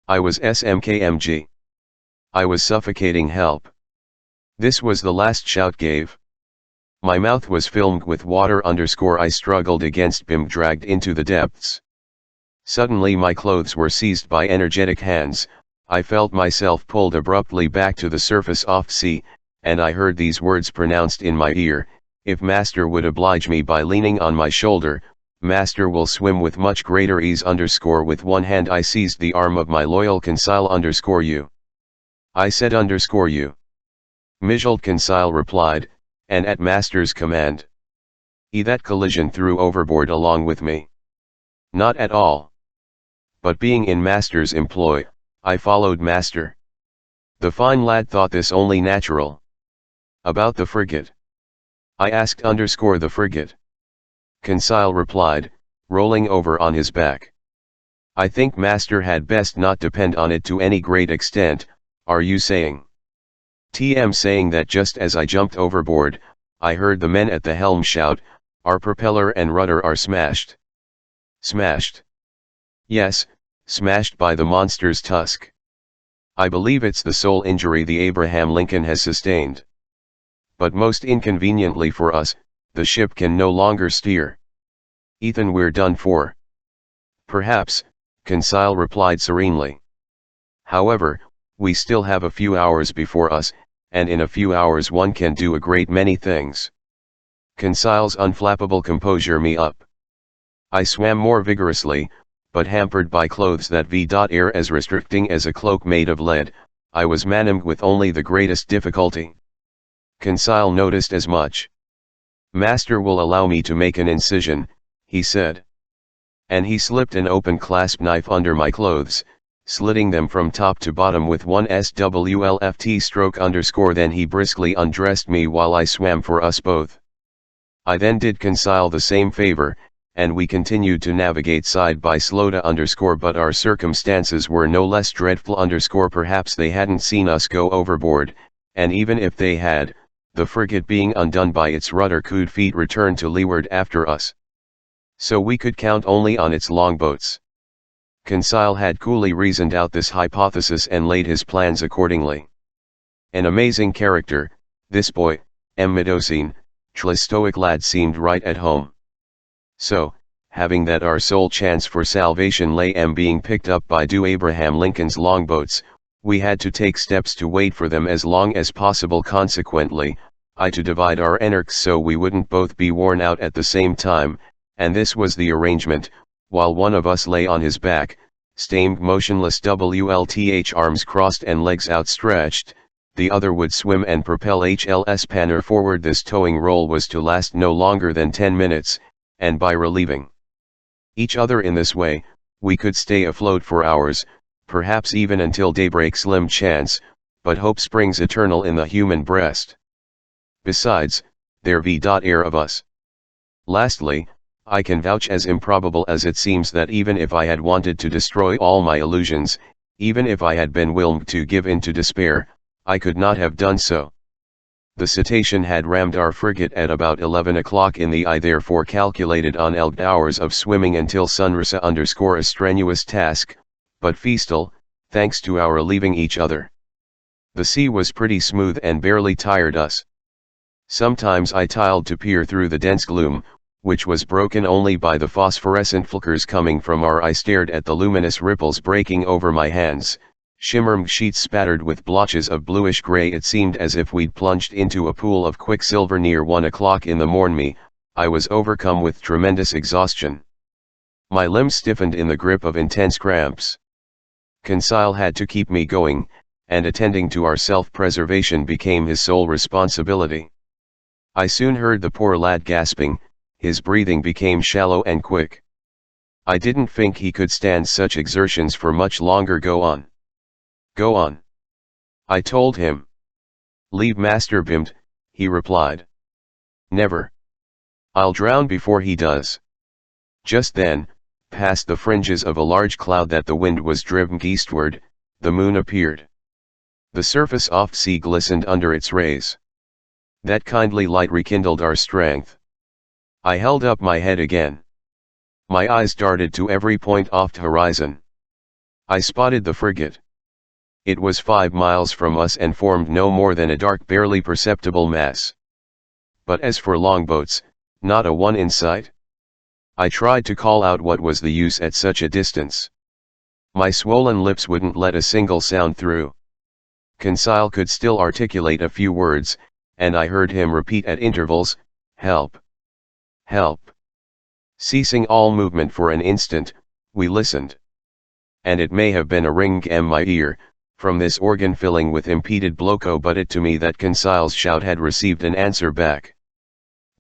I was SMKMG. I was suffocating. Help! This was the last shout gave. My mouth was filled with water. I struggled against being dragged into the depths. Suddenly my clothes were seized by energetic hands. I felt myself pulled abruptly back to the surface off sea, and I heard these words pronounced in my ear: if master would oblige me by leaning on my shoulder, master will swim with much greater ease. With one hand I seized the arm of my loyal Conseil _you. I said _you. Mijold Conseil replied, and at master's command. That collision threw overboard along with me. Not at all. But being in master's employ, I followed master. The fine lad thought this only natural. About the frigate? I asked the frigate. Conseil replied, rolling over on his back. I think master had best not depend on it to any great extent. Are you saying? TM saying that just as I jumped overboard, I heard the men at the helm shout, our propeller and rudder are smashed. Smashed? Yes, smashed by the monster's tusk. I believe it's the sole injury the Abraham Lincoln has sustained. But most inconveniently for us, the ship can no longer steer. Ethan, we're done for. Perhaps, Conseil replied serenely. However, we still have a few hours before us, and in a few hours one can do a great many things. Conseil's unflappable composure me up. I swam more vigorously, but hampered by clothes that air as restricting as a cloak made of lead, I was manned with only the greatest difficulty. Conseil noticed as much. Master will allow me to make an incision, he said. And he slipped an open clasp knife under my clothes, slitting them from top to bottom with one SWLFT stroke _. Then he briskly undressed me while I swam for us both. I then did Conseil the same favor, and we continued to navigate side by side _. But our circumstances were no less dreadful _. Perhaps they hadn't seen us go overboard, and even if they had, the frigate being undone by its rudder could feet return to leeward after us. So we could count only on its longboats. Conseil had coolly reasoned out this hypothesis and laid his plans accordingly. An amazing character, this boy, M. Medocine, stoic lad seemed right at home. So, having that our sole chance for salvation lay in being picked up by two Abraham Lincoln's longboats, we had to take steps to wait for them as long as possible. Consequently, I to divide our energies so we wouldn't both be worn out at the same time, and this was the arrangement. While one of us lay on his back, staying motionless WLTH, arms crossed and legs outstretched, the other would swim and propel HLS Panner forward. This towing role was to last no longer than 10 minutes, and by relieving each other in this way, we could stay afloat for hours, perhaps even until daybreak. Slim chance, but hope springs eternal in the human breast. Besides, there be air of us. Lastly, I can vouch, as improbable as it seems, that even if I had wanted to destroy all my illusions, even if I had been willing to give in to despair, I could not have done so. The cetacean had rammed our frigate at about 11 o'clock in the. I therefore calculated on 8 hours of swimming until sunrise. A strenuous task, but feasible, thanks to our leaving each other. The sea was pretty smooth and barely tired us. Sometimes I tiled to peer through the dense gloom, which was broken only by the phosphorescent flickers coming from our. I stared at the luminous ripples breaking over my hands, shimmering sheets spattered with blotches of bluish gray. It seemed as if we'd plunged into a pool of quicksilver. Near 1 o'clock in the morning, I was overcome with tremendous exhaustion. My limbs stiffened in the grip of intense cramps. Conseil had to keep me going, and attending to our self-preservation became his sole responsibility. I soon heard the poor lad gasping, his breathing became shallow and quick. I didn't think he could stand such exertions for much longer. Go on. Go on. I told him. Leave Master Bimd, he replied. Never. I'll drown before he does. Just then, past the fringes of a large cloud that the wind was driven eastward, the moon appeared. The surface off sea glistened under its rays. That kindly light rekindled our strength. I held up my head again. My eyes darted to every point off the horizon. I spotted the frigate. It was 5 miles from us and formed no more than a dark, barely perceptible mass. But as for longboats, not a one in sight. I tried to call out what was the use at such a distance. My swollen lips wouldn't let a single sound through. Conseil could still articulate a few words, and I heard him repeat at intervals, "Help! Help!" Ceasing all movement for an instant, we listened. And it may have been a ring in my ear, from this organ filling with impeded bloco, but it to me that Conseil's shout had received an answer back.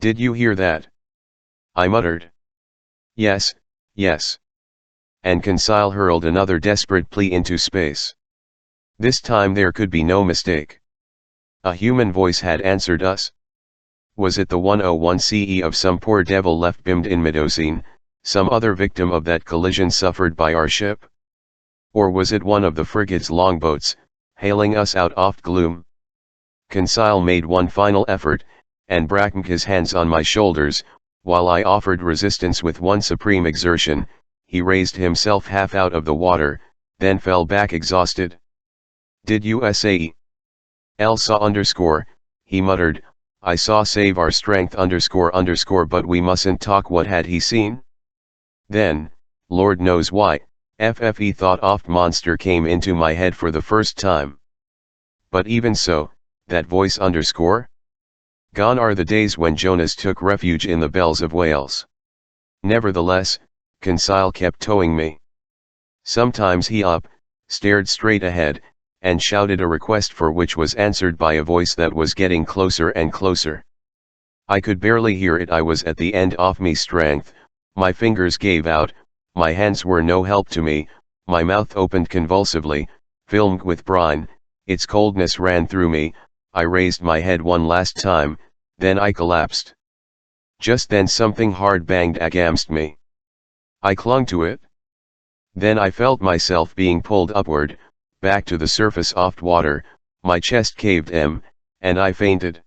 "Did you hear that?" I muttered. "Yes, yes." And Conseil hurled another desperate plea into space. This time there could be no mistake. A human voice had answered us. Was it the 101 CE of some poor devil left Bimd in Midocene, some other victim of that collision suffered by our ship? Or was it one of the frigate's longboats, hailing us out of gloom? Conseil made one final effort, and brackened his hands on my shoulders, while I offered resistance with one supreme exertion. He raised himself half out of the water, then fell back exhausted. "Did you say? Elsa underscore," he muttered. "I saw save our strength underscore, but we mustn't talk." What had he seen? Then, Lord knows why, FFE thought of monster came into my head for the first time. But even so, that voice underscore? Gone are the days when Jonas took refuge in the bells of Wales. Nevertheless, Conseil kept towing me. Sometimes he stared straight ahead, and shouted a request for which was answered by a voice that was getting closer and closer. I could barely hear it. I was at the end of me strength, my fingers gave out, my hands were no help to me, my mouth opened convulsively, filmed with brine, its coldness ran through me. I raised my head one last time, then I collapsed. Just then something hard banged against me. I clung to it. Then I felt myself being pulled upward, back to the surface of water. My chest caved in, and I fainted.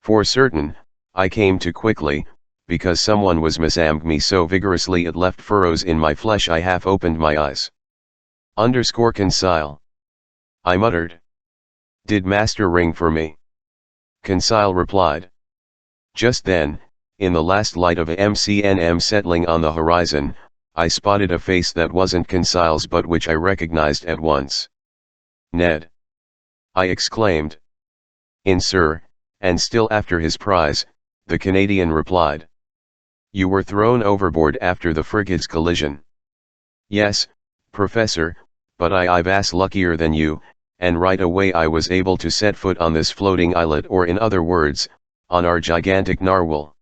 For certain, I came to quickly, because someone was missing me so vigorously it left furrows in my flesh. I half opened my eyes. Underscore Conseil, I muttered. Did Master ring for me? Conseil replied. Just then, in the last light of a MCNM settling on the horizon, I spotted a face that wasn't Conseil's but which I recognized at once. Ned! I exclaimed. In, sir, and still after his prize, the Canadian replied. You were thrown overboard after the frigate's collision. Yes, Professor, but I was luckier than you, and right away I was able to set foot on this floating islet, or in other words, on our gigantic narwhal.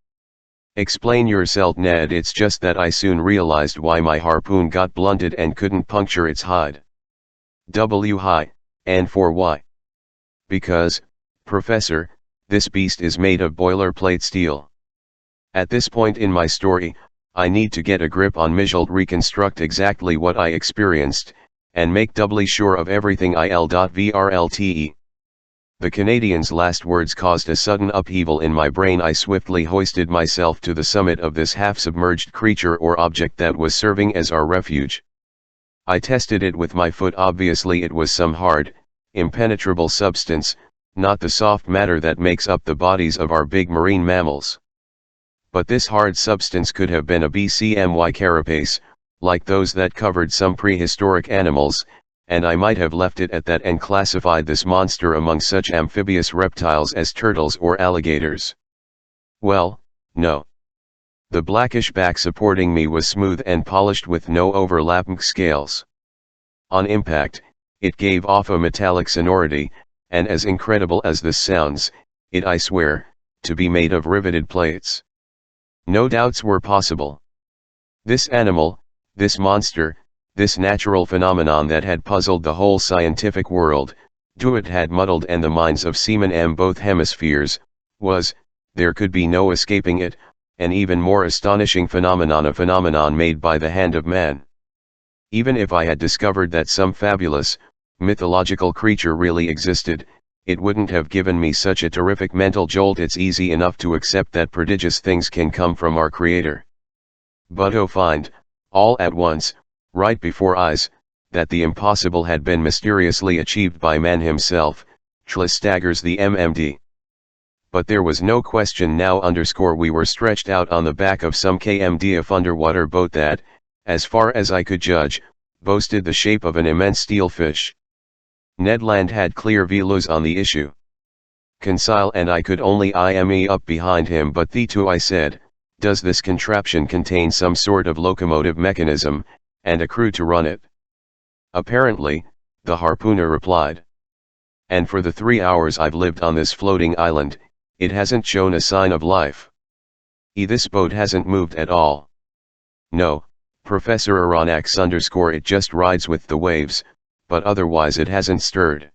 Explain yourself, Ned. It's just that I soon realized why my harpoon got blunted and couldn't puncture its hide. Hi, and for why? Because, Professor, this beast is made of boilerplate steel. At this point in my story, I need to get a grip on Mijolt, reconstruct exactly what I experienced, and make doubly sure of everything IL.VRLTE. The Canadian's last words caused a sudden upheaval in my brain. I swiftly hoisted myself to the summit of this half-submerged creature or object that was serving as our refuge. I tested it with my foot. Obviously it was some hard, impenetrable substance, not the soft matter that makes up the bodies of our big marine mammals. But this hard substance could have been a BCMY carapace, like those that covered some prehistoric animals, and I might have left it at that and classified this monster among such amphibious reptiles as turtles or alligators. Well, no. The blackish back supporting me was smooth and polished with no overlapping scales. On impact, it gave off a metallic sonority, and as incredible as this sounds, it, I swear, to be made of riveted plates. No doubts were possible. This animal, this monster, this natural phenomenon that had puzzled the whole scientific world, it had muddled and the minds of seamen in both hemispheres, was, there could be no escaping it, an even more astonishing phenomenon, a phenomenon made by the hand of man. Even if I had discovered that some fabulous, mythological creature really existed, it wouldn't have given me such a terrific mental jolt. It's easy enough to accept that prodigious things can come from our Creator. But oh, find, all at once, right before eyes, that the impossible had been mysteriously achieved by man himself, staggers the MMD. But there was no question now. We were stretched out on the back of some KMDF underwater boat that, as far as I could judge, boasted the shape of an immense steel fish. Ned Land had clear views on the issue. Conseil and I could only IME up behind him. But the two, I said, does this contraption contain some sort of locomotive mechanism, and a crew to run it? Apparently, the harpooner replied. And for the 3 hours I've lived on this floating island, it hasn't shown a sign of life. This boat hasn't moved at all. No, Professor Aronnax _ it just rides with the waves, but otherwise it hasn't stirred.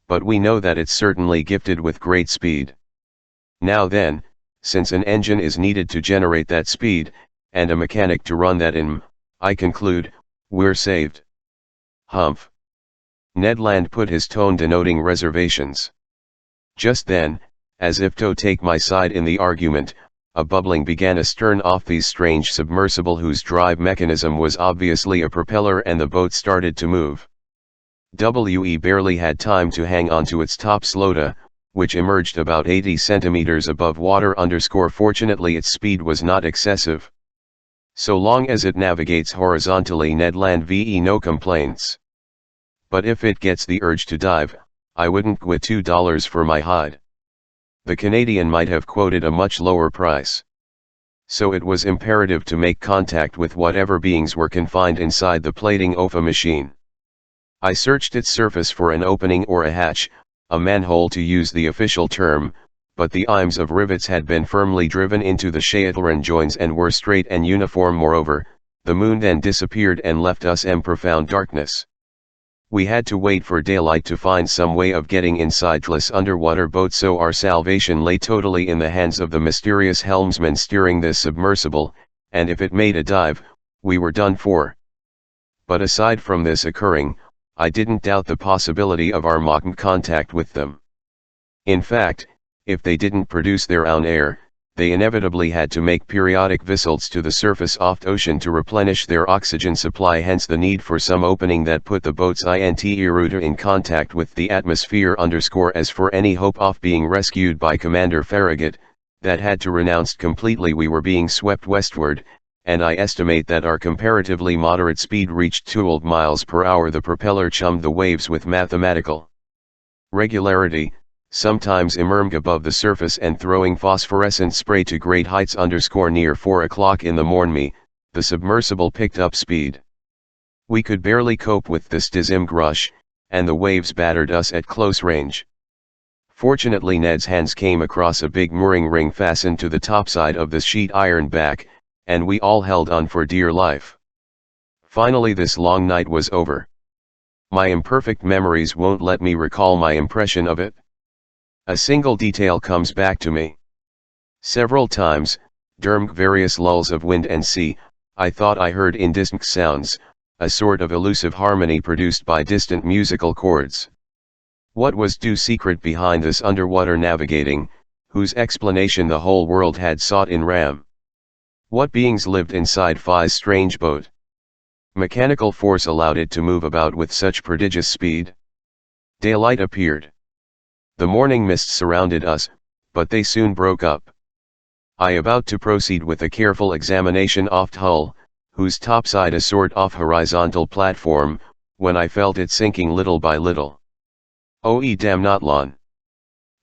But we know that it's certainly gifted with great speed. Now then, since an engine is needed to generate that speed, and a mechanic to run that in, I conclude, we're saved. Humph. Ned Land put his tone denoting reservations. Just then, as if to take my side in the argument, a bubbling began astern off the strange submersible whose drive mechanism was obviously a propeller, and the boat started to move. We barely had time to hang onto its top slota, which emerged about 80 centimeters above water. Fortunately its speed was not excessive. So long as it navigates horizontally, Ned Land VE no complaints. But if it gets the urge to dive, I wouldn't quit $2 for my hide. The Canadian might have quoted a much lower price. So it was imperative to make contact with whatever beings were confined inside the plating OFA machine. I searched its surface for an opening or a hatch, a manhole to use the official term, but the imes of rivets had been firmly driven into the Shaitleran joins and were straight and uniform. Moreover, the moon then disappeared and left us in profound darkness. We had to wait for daylight to find some way of getting inside this underwater boat, so our salvation lay totally in the hands of the mysterious helmsman steering this submersible, and if it made a dive, we were done for. But aside from this occurring, I didn't doubt the possibility of our mock contact with them. In fact, if they didn't produce their own air, they inevitably had to make periodic visits to the surface off ocean to replenish their oxygen supply, hence the need for some opening that put the boat's route in contact with the atmosphere. As for any hope of being rescued by Commander Farragut, that had to renounce completely. We were being swept westward, and I estimate that our comparatively moderate speed reached 12 miles per hour. The propeller chummed the waves with mathematical regularity, sometimes emerging above the surface and throwing phosphorescent spray to great heights. Near 4 o'clock in the morning, the submersible picked up speed. We could barely cope with the seismic rush, and the waves battered us at close range. Fortunately, Ned's hands came across a big mooring ring fastened to the topside of the sheet iron back, and we all held on for dear life. Finally, this long night was over. My imperfect memories won't let me recall my impression of it. A single detail comes back to me. Several times, during various lulls of wind and sea, I thought I heard indistinct sounds, a sort of elusive harmony produced by distant musical chords. What was due secret behind this underwater navigating, whose explanation the whole world had sought in Ram? What beings lived inside Phi's strange boat? Mechanical force allowed it to move about with such prodigious speed? Daylight appeared. The morning mists surrounded us, but they soon broke up. I about to proceed with a careful examination of the hull, whose topside a sort of horizontal platform, when I felt it sinking little by little. "Oh, damn not Lon!"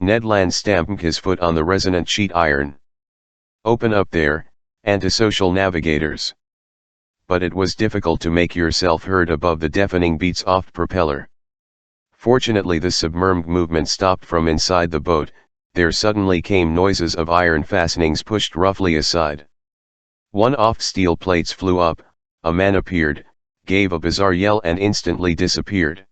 Ned Land stamped his foot on the resonant sheet iron. "Open up there, antisocial navigators." But it was difficult to make yourself heard above the deafening beats of the propeller. Fortunately, the submerged movement stopped from inside the boat. There suddenly came noises of iron fastenings pushed roughly aside. One of the steel plates flew up, a man appeared, gave a bizarre yell and instantly disappeared.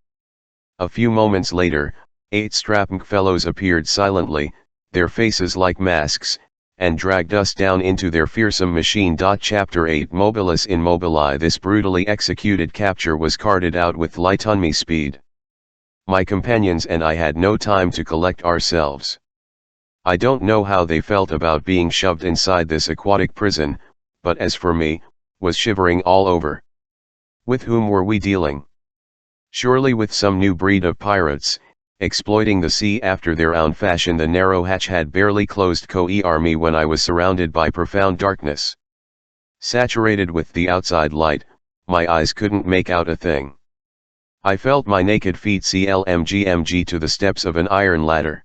A few moments later, 8 strapping fellows appeared silently, their faces like masks, and dragged us down into their fearsome machine. Chapter 8 Mobilis in Mobili. This brutally executed capture was carted out with light-on-me speed. My companions and I had no time to collect ourselves. I don't know how they felt about being shoved inside this aquatic prison, but as for me, was shivering all over. With whom were we dealing? Surely with some new breed of pirates, exploiting the sea after their own fashion. The narrow hatch had barely closed me when I was surrounded by profound darkness. Saturated with the outside light, my eyes couldn't make out a thing. I felt my naked feet clmg to the steps of an iron ladder.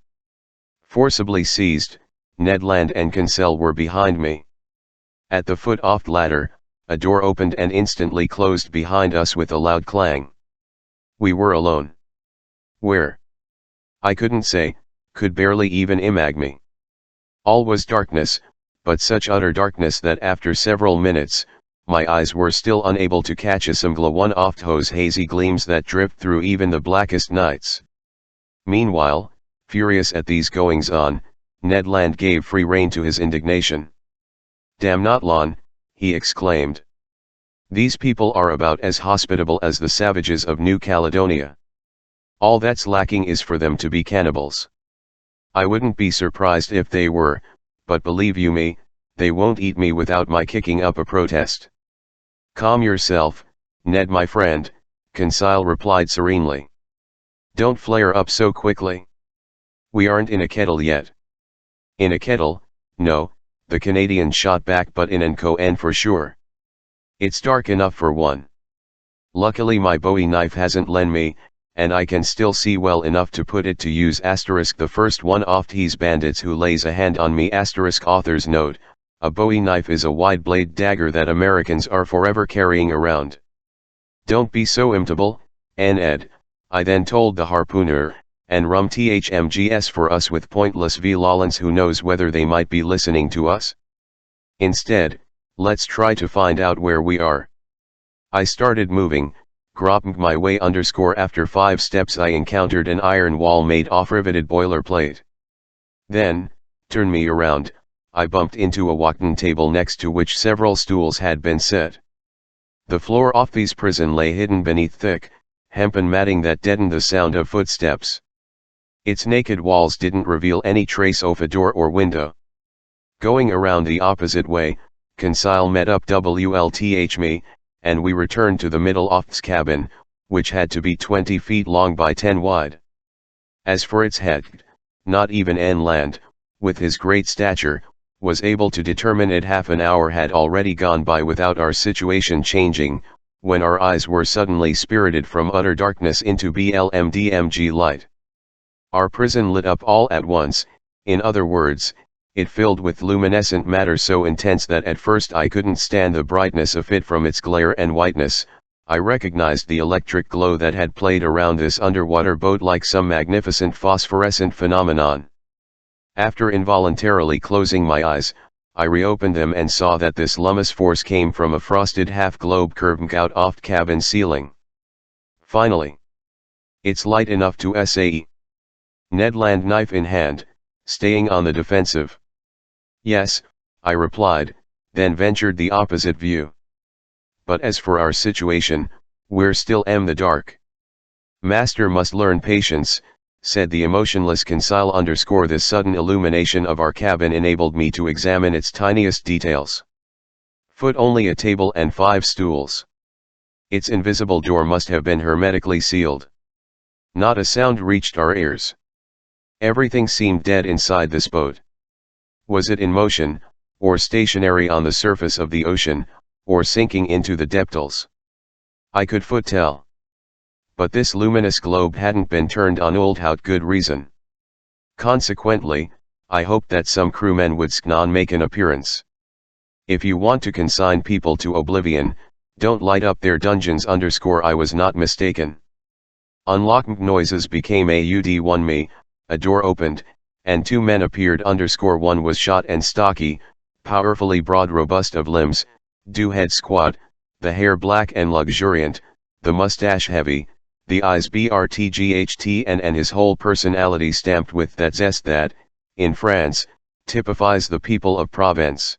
Forcibly seized, Ned Land and Conseil were behind me. At the foot of the ladder, a door opened and instantly closed behind us with a loud clang. We were alone. Where? I couldn't say, could barely even imagine. All was darkness, but such utter darkness that after several minutes, my eyes were still unable to catch a single one of those hazy gleams that drift through even the blackest nights. Meanwhile, furious at these goings-on, Ned Land gave free rein to his indignation. "Damn not Lon," he exclaimed. "These people are about as hospitable as the savages of New Caledonia. All that's lacking is for them to be cannibals. I wouldn't be surprised if they were, but believe you me, they won't eat me without my kicking up a protest." "Calm yourself, Ned my friend," Conseil replied serenely. "Don't flare up so quickly. We aren't in a kettle yet." "In a kettle, no," the Canadian shot back, "but in an co-en for sure. It's dark enough for one. Luckily my Bowie knife hasn't lent me, and I can still see well enough to put it to use. The first one of these bandits who lays a hand on me. Author's note: a Bowie knife is a wide-blade dagger that Americans are forever carrying around. "Don't be so imitable, Ned," I then told the harpooner, "and rum thmgs for us with pointless violence. Who knows whether they might be listening to us? Instead, let's try to find out where we are." I started moving, groping my way. After 5 steps I encountered an iron wall made of riveted boilerplate. Then, turn me around, I bumped into a walking table next to which several stools had been set. The floor of this prison lay hidden beneath thick, hempen matting that deadened the sound of footsteps. Its naked walls didn't reveal any trace of a door or window. Going around the opposite way, Conseil met up WLTH me, and we returned to the middle of the cabin, which had to be 20 feet long by 10 wide. As for its head, not even N Land, with his great stature, was able to determine it. Half an hour had already gone by without our situation changing, when our eyes were suddenly spirited from utter darkness into BLMDMG light. Our prison lit up all at once, in other words, it filled with luminescent matter so intense that at first I couldn't stand the brightness of it from its glare and whiteness. I recognized the electric glow that had played around this underwater boat like some magnificent phosphorescent phenomenon. After involuntarily closing my eyes, I reopened them and saw that this luminous force came from a frosted half-globe curving out off cabin ceiling. Finally, it's light enough to say. Ned Land, knife in hand, staying on the defensive. Yes, I replied, then ventured the opposite view. But as for our situation, we're still in the dark. Master must learn patience, said the emotionless Conseil. This sudden illumination of our cabin enabled me to examine its tiniest details. Foot only a table and 5 stools. Its invisible door must have been hermetically sealed. Not a sound reached our ears. Everything seemed dead inside this boat. Was it in motion, or stationary on the surface of the ocean, or sinking into the depths? I could tell. But this luminous globe hadn't been turned on without good reason. Consequently, I hoped that some crewmen would make an appearance. If you want to consign people to oblivion, don't light up their dungeons. I was not mistaken. Unlocking noises became aud me, a door opened, and 2 men appeared. One was short and stocky, powerfully broad, robust of limbs, head squat, the hair black and luxuriant, the mustache heavy, the eyes brtght, and his whole personality stamped with that zest that, in France, typifies the people of Provence.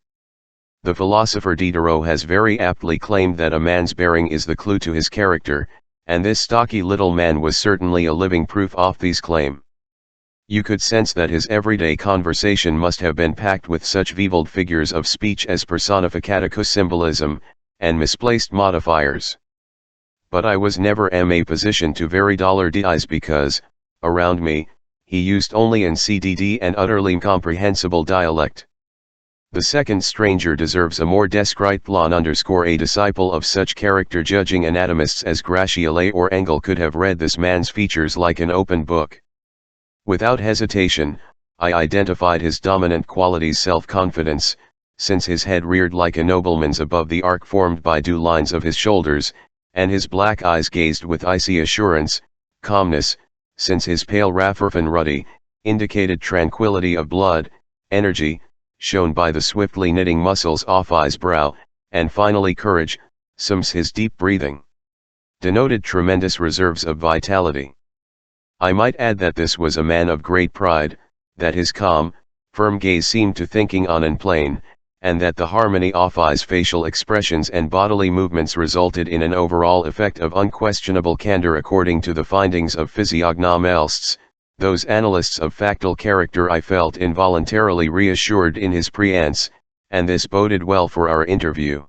The philosopher Diderot has very aptly claimed that a man's bearing is the clue to his character, and this stocky little man was certainly a living proof of this claim. You could sense that his everyday conversation must have been packed with such vivid figures of speech as personificatico symbolism, and misplaced modifiers. But I was never in a position to vary $Ds because, around me, he used only an CDD and utterly incomprehensible dialect. The second stranger deserves a more discreet plan. A disciple of such character-judging anatomists as Gratiolet or Engel could have read this man's features like an open book. Without hesitation, I identified his dominant qualities: self-confidence, since his head reared like a nobleman's above the arc formed by 2 lines of his shoulders, and his black eyes gazed with icy assurance; calmness, since his pale raffurf and ruddy, indicated tranquility of blood; energy, shown by the swiftly knitting muscles off his brow; and finally courage, since his deep breathing denoted tremendous reserves of vitality. I might add that this was a man of great pride, that his calm, firm gaze seemed to thinking on an plane, and that the harmony of his facial expressions and bodily movements resulted in an overall effect of unquestionable candor according to the findings of physiognomists, those analysts of factual character. I felt involuntarily reassured in his presence, and this boded well for our interview.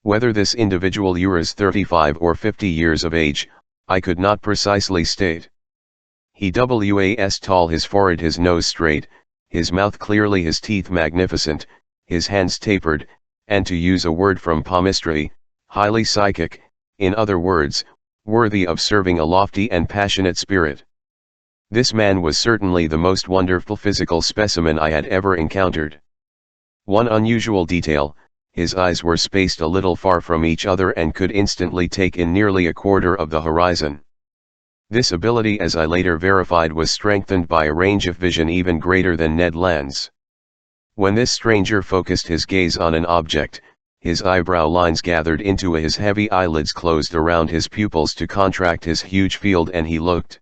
Whether this individual was 35 or 50 years of age, I could not precisely state. He was tall, his forehead, his nose straight, his mouth clearly, his teeth magnificent, his hands tapered, and, to use a word from palmistry, highly psychic, in other words, worthy of serving a lofty and passionate spirit. This man was certainly the most wonderful physical specimen I had ever encountered. One unusual detail: his eyes were spaced a little far from each other and could instantly take in nearly a quarter of the horizon. This ability, as I later verified, was strengthened by a range of vision even greater than Ned Land's. When this stranger focused his gaze on an object, his eyebrow lines gathered into his heavy eyelids closed around his pupils to contract his huge field, and he looked.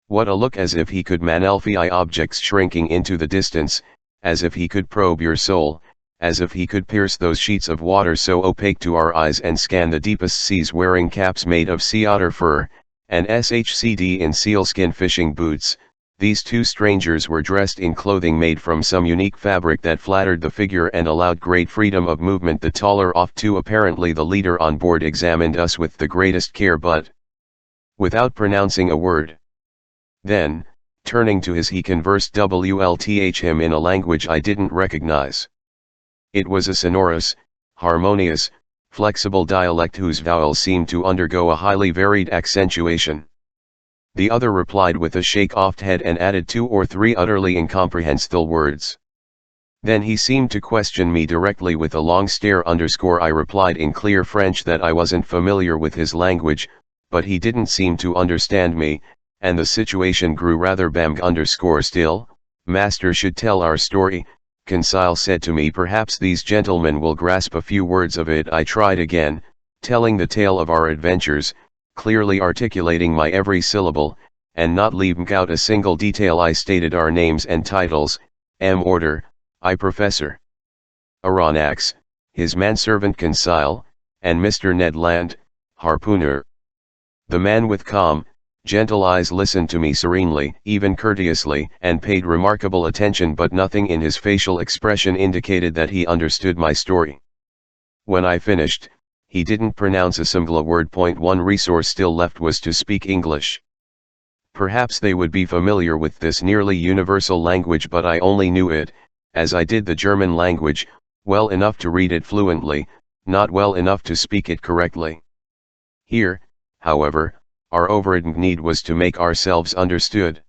What a look! As if he could manify objects shrinking into the distance, as if he could probe your soul, as if he could pierce those sheets of water so opaque to our eyes and scan the deepest seas wearing caps made of sea otter fur, and SHCD in sealskin fishing boots. These 2 strangers were dressed in clothing made from some unique fabric that flattered the figure and allowed great freedom of movement. The taller of 2, apparently the leader on board, examined us with the greatest care but without pronouncing a word. Then, turning to he conversed with him in a language I didn't recognize. It was a sonorous, harmonious, flexible dialect whose vowels seemed to undergo a highly varied accentuation. The other replied with a shake-off head and added 2 or 3 utterly incomprehensible words. Then he seemed to question me directly with a long stare. I replied in clear French that I wasn't familiar with his language, but he didn't seem to understand me, and the situation grew rather bam. Still, master should tell our story, Conseil said to me. Perhaps these gentlemen will grasp a few words of it. I tried again, telling the tale of our adventures, clearly articulating my every syllable, and not leaving out a single detail. I stated our names and titles, M. Order, I Professor Aronnax, his manservant Conseil, and Mr. Ned Land, harpooner. The man with calm, gentle eyes listened to me serenely, even courteously, and paid remarkable attention, but nothing in his facial expression indicated that he understood my story. When I finished, he didn't pronounce a single word. One resource still left was to speak English. Perhaps they would be familiar with this nearly universal language, but I only knew it, as I did the German language, well enough to read it fluently, not well enough to speak it correctly. Here, however, our overriding need was to make ourselves understood.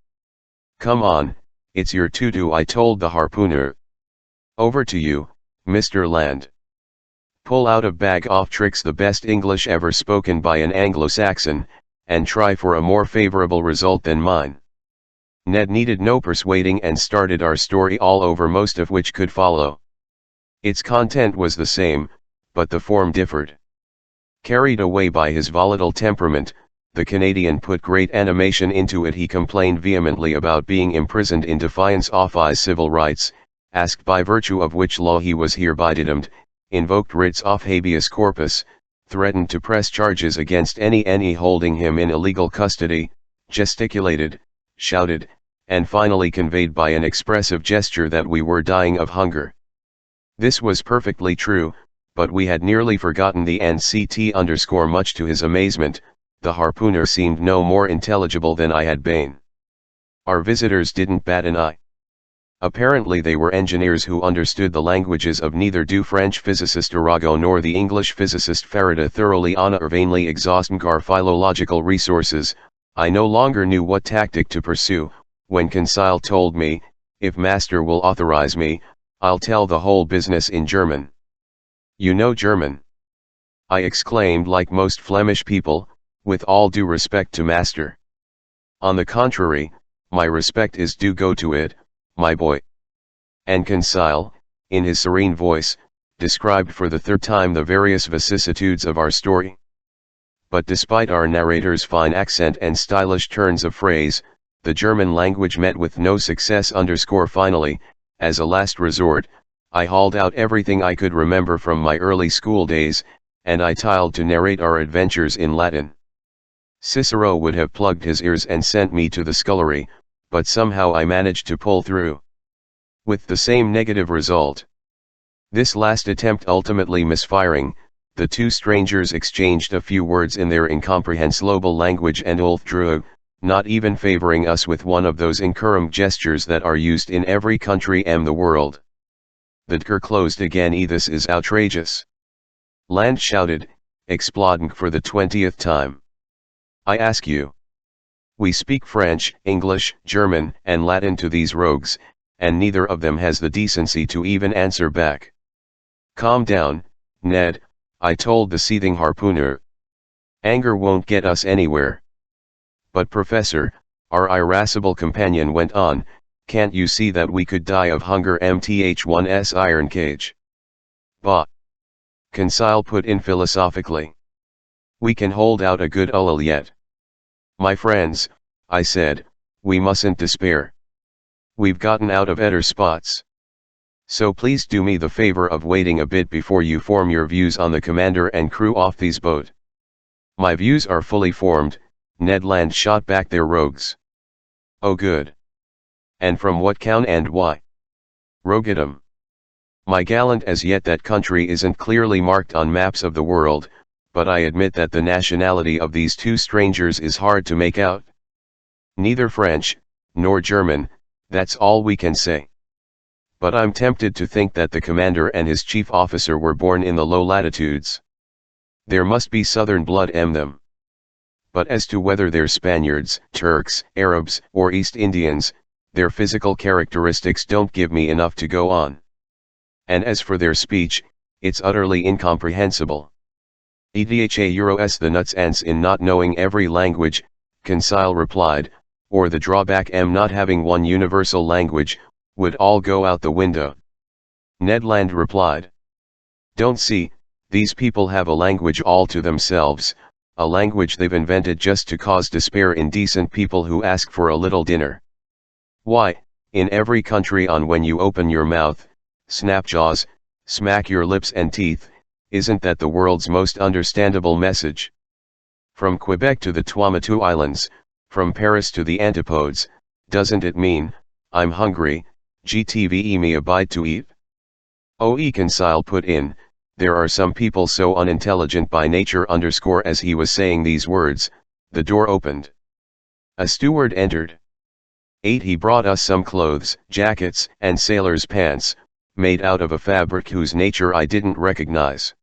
Come on, it's your to-do, I told the harpooner. Over to you, Mr. Land. Pull out of bag of tricks the best English ever spoken by an Anglo-Saxon, and try for a more favorable result than mine. Ned needed no persuading and started our story all over, most of which could follow. Its content was the same, but the form differed. Carried away by his volatile temperament, the Canadian put great animation into it. He complained vehemently about being imprisoned in defiance of his civil rights, asked by virtue of which law he was hereby detained, invoked writs of habeas corpus, threatened to press charges against any holding him in illegal custody, gesticulated, shouted, and finally conveyed by an expressive gesture that we were dying of hunger. This was perfectly true, but we had nearly forgotten the NCT_. Much to his amazement, the harpooner seemed no more intelligible than I had been. Our visitors didn't bat an eye. Apparently they were engineers who understood the languages of neither do French physicist Arago nor the English physicist Faraday thoroughly on or vainly exhausting our philological resources. I no longer knew what tactic to pursue, when Conseil told me, if master will authorize me, I'll tell the whole business in German. You know German? I exclaimed, like most Flemish people, with all due respect to master. On the contrary, my respect is due go to it, my boy. And Conseil, in his serene voice, described for the third time the various vicissitudes of our story. But despite our narrator's fine accent and stylish turns of phrase, the German language met with no success. Finally, as a last resort, I hauled out everything I could remember from my early school days, and I tiled to narrate our adventures in Latin. Cicero would have plugged his ears and sent me to the scullery, but somehow I managed to pull through. With the same negative result. This last attempt ultimately misfiring, the two strangers exchanged a few words in their incomprehensible language and withdrew, not even favoring us with one of those incurring gestures that are used in every country in the world. The door closed again. This is outrageous. Land shouted, exploding for the 20th time. I ask you. We speak French, English, German, and Latin to these rogues, and neither of them has the decency to even answer back. Calm down, Ned, I told the seething harpooner. Anger won't get us anywhere. But Professor, our irascible companion went on, can't you see that we could die of hunger? MTH1's iron cage. Bah! Conseil put in philosophically. We can hold out a good while yet. My friends, I said, we mustn't despair. We've gotten out of better spots. So please do me the favor of waiting a bit before you form your views on the commander and crew of these boat. My views are fully formed, Ned Land shot back. Their rogues. Oh good. And from what count and why? Roguedom. My gallant, as yet that country isn't clearly marked on maps of the world, but I admit that the nationality of these two strangers is hard to make out. Neither French, nor German, that's all we can say. But I'm tempted to think that the commander and his chief officer were born in the low latitudes. There must be southern blood in them. but as to whether they're Spaniards, Turks, Arabs, or East Indians, their physical characteristics don't give me enough to go on. And as for their speech, it's utterly incomprehensible. Edha Euros the nuts ants in not knowing every language, Conseil replied, or the drawback not having one universal language, would all go out the window. Ned Land replied. Don't see, these people have a language all to themselves, a language they've invented just to cause despair in decent people who ask for a little dinner. Why, in every country on when you open your mouth, snap jaws, smack your lips and teeth, isn't that the world's most understandable message? From Quebec to the Tuamotu Islands, from Paris to the Antipodes, doesn't it mean, I'm hungry, gtve me abide to eat? O.E. Conseil put in, there are some people so unintelligent by nature. As he was saying these words, the door opened. A steward entered. 8. He brought us some clothes, jackets, and sailor's pants, made out of a fabric whose nature I didn't recognize.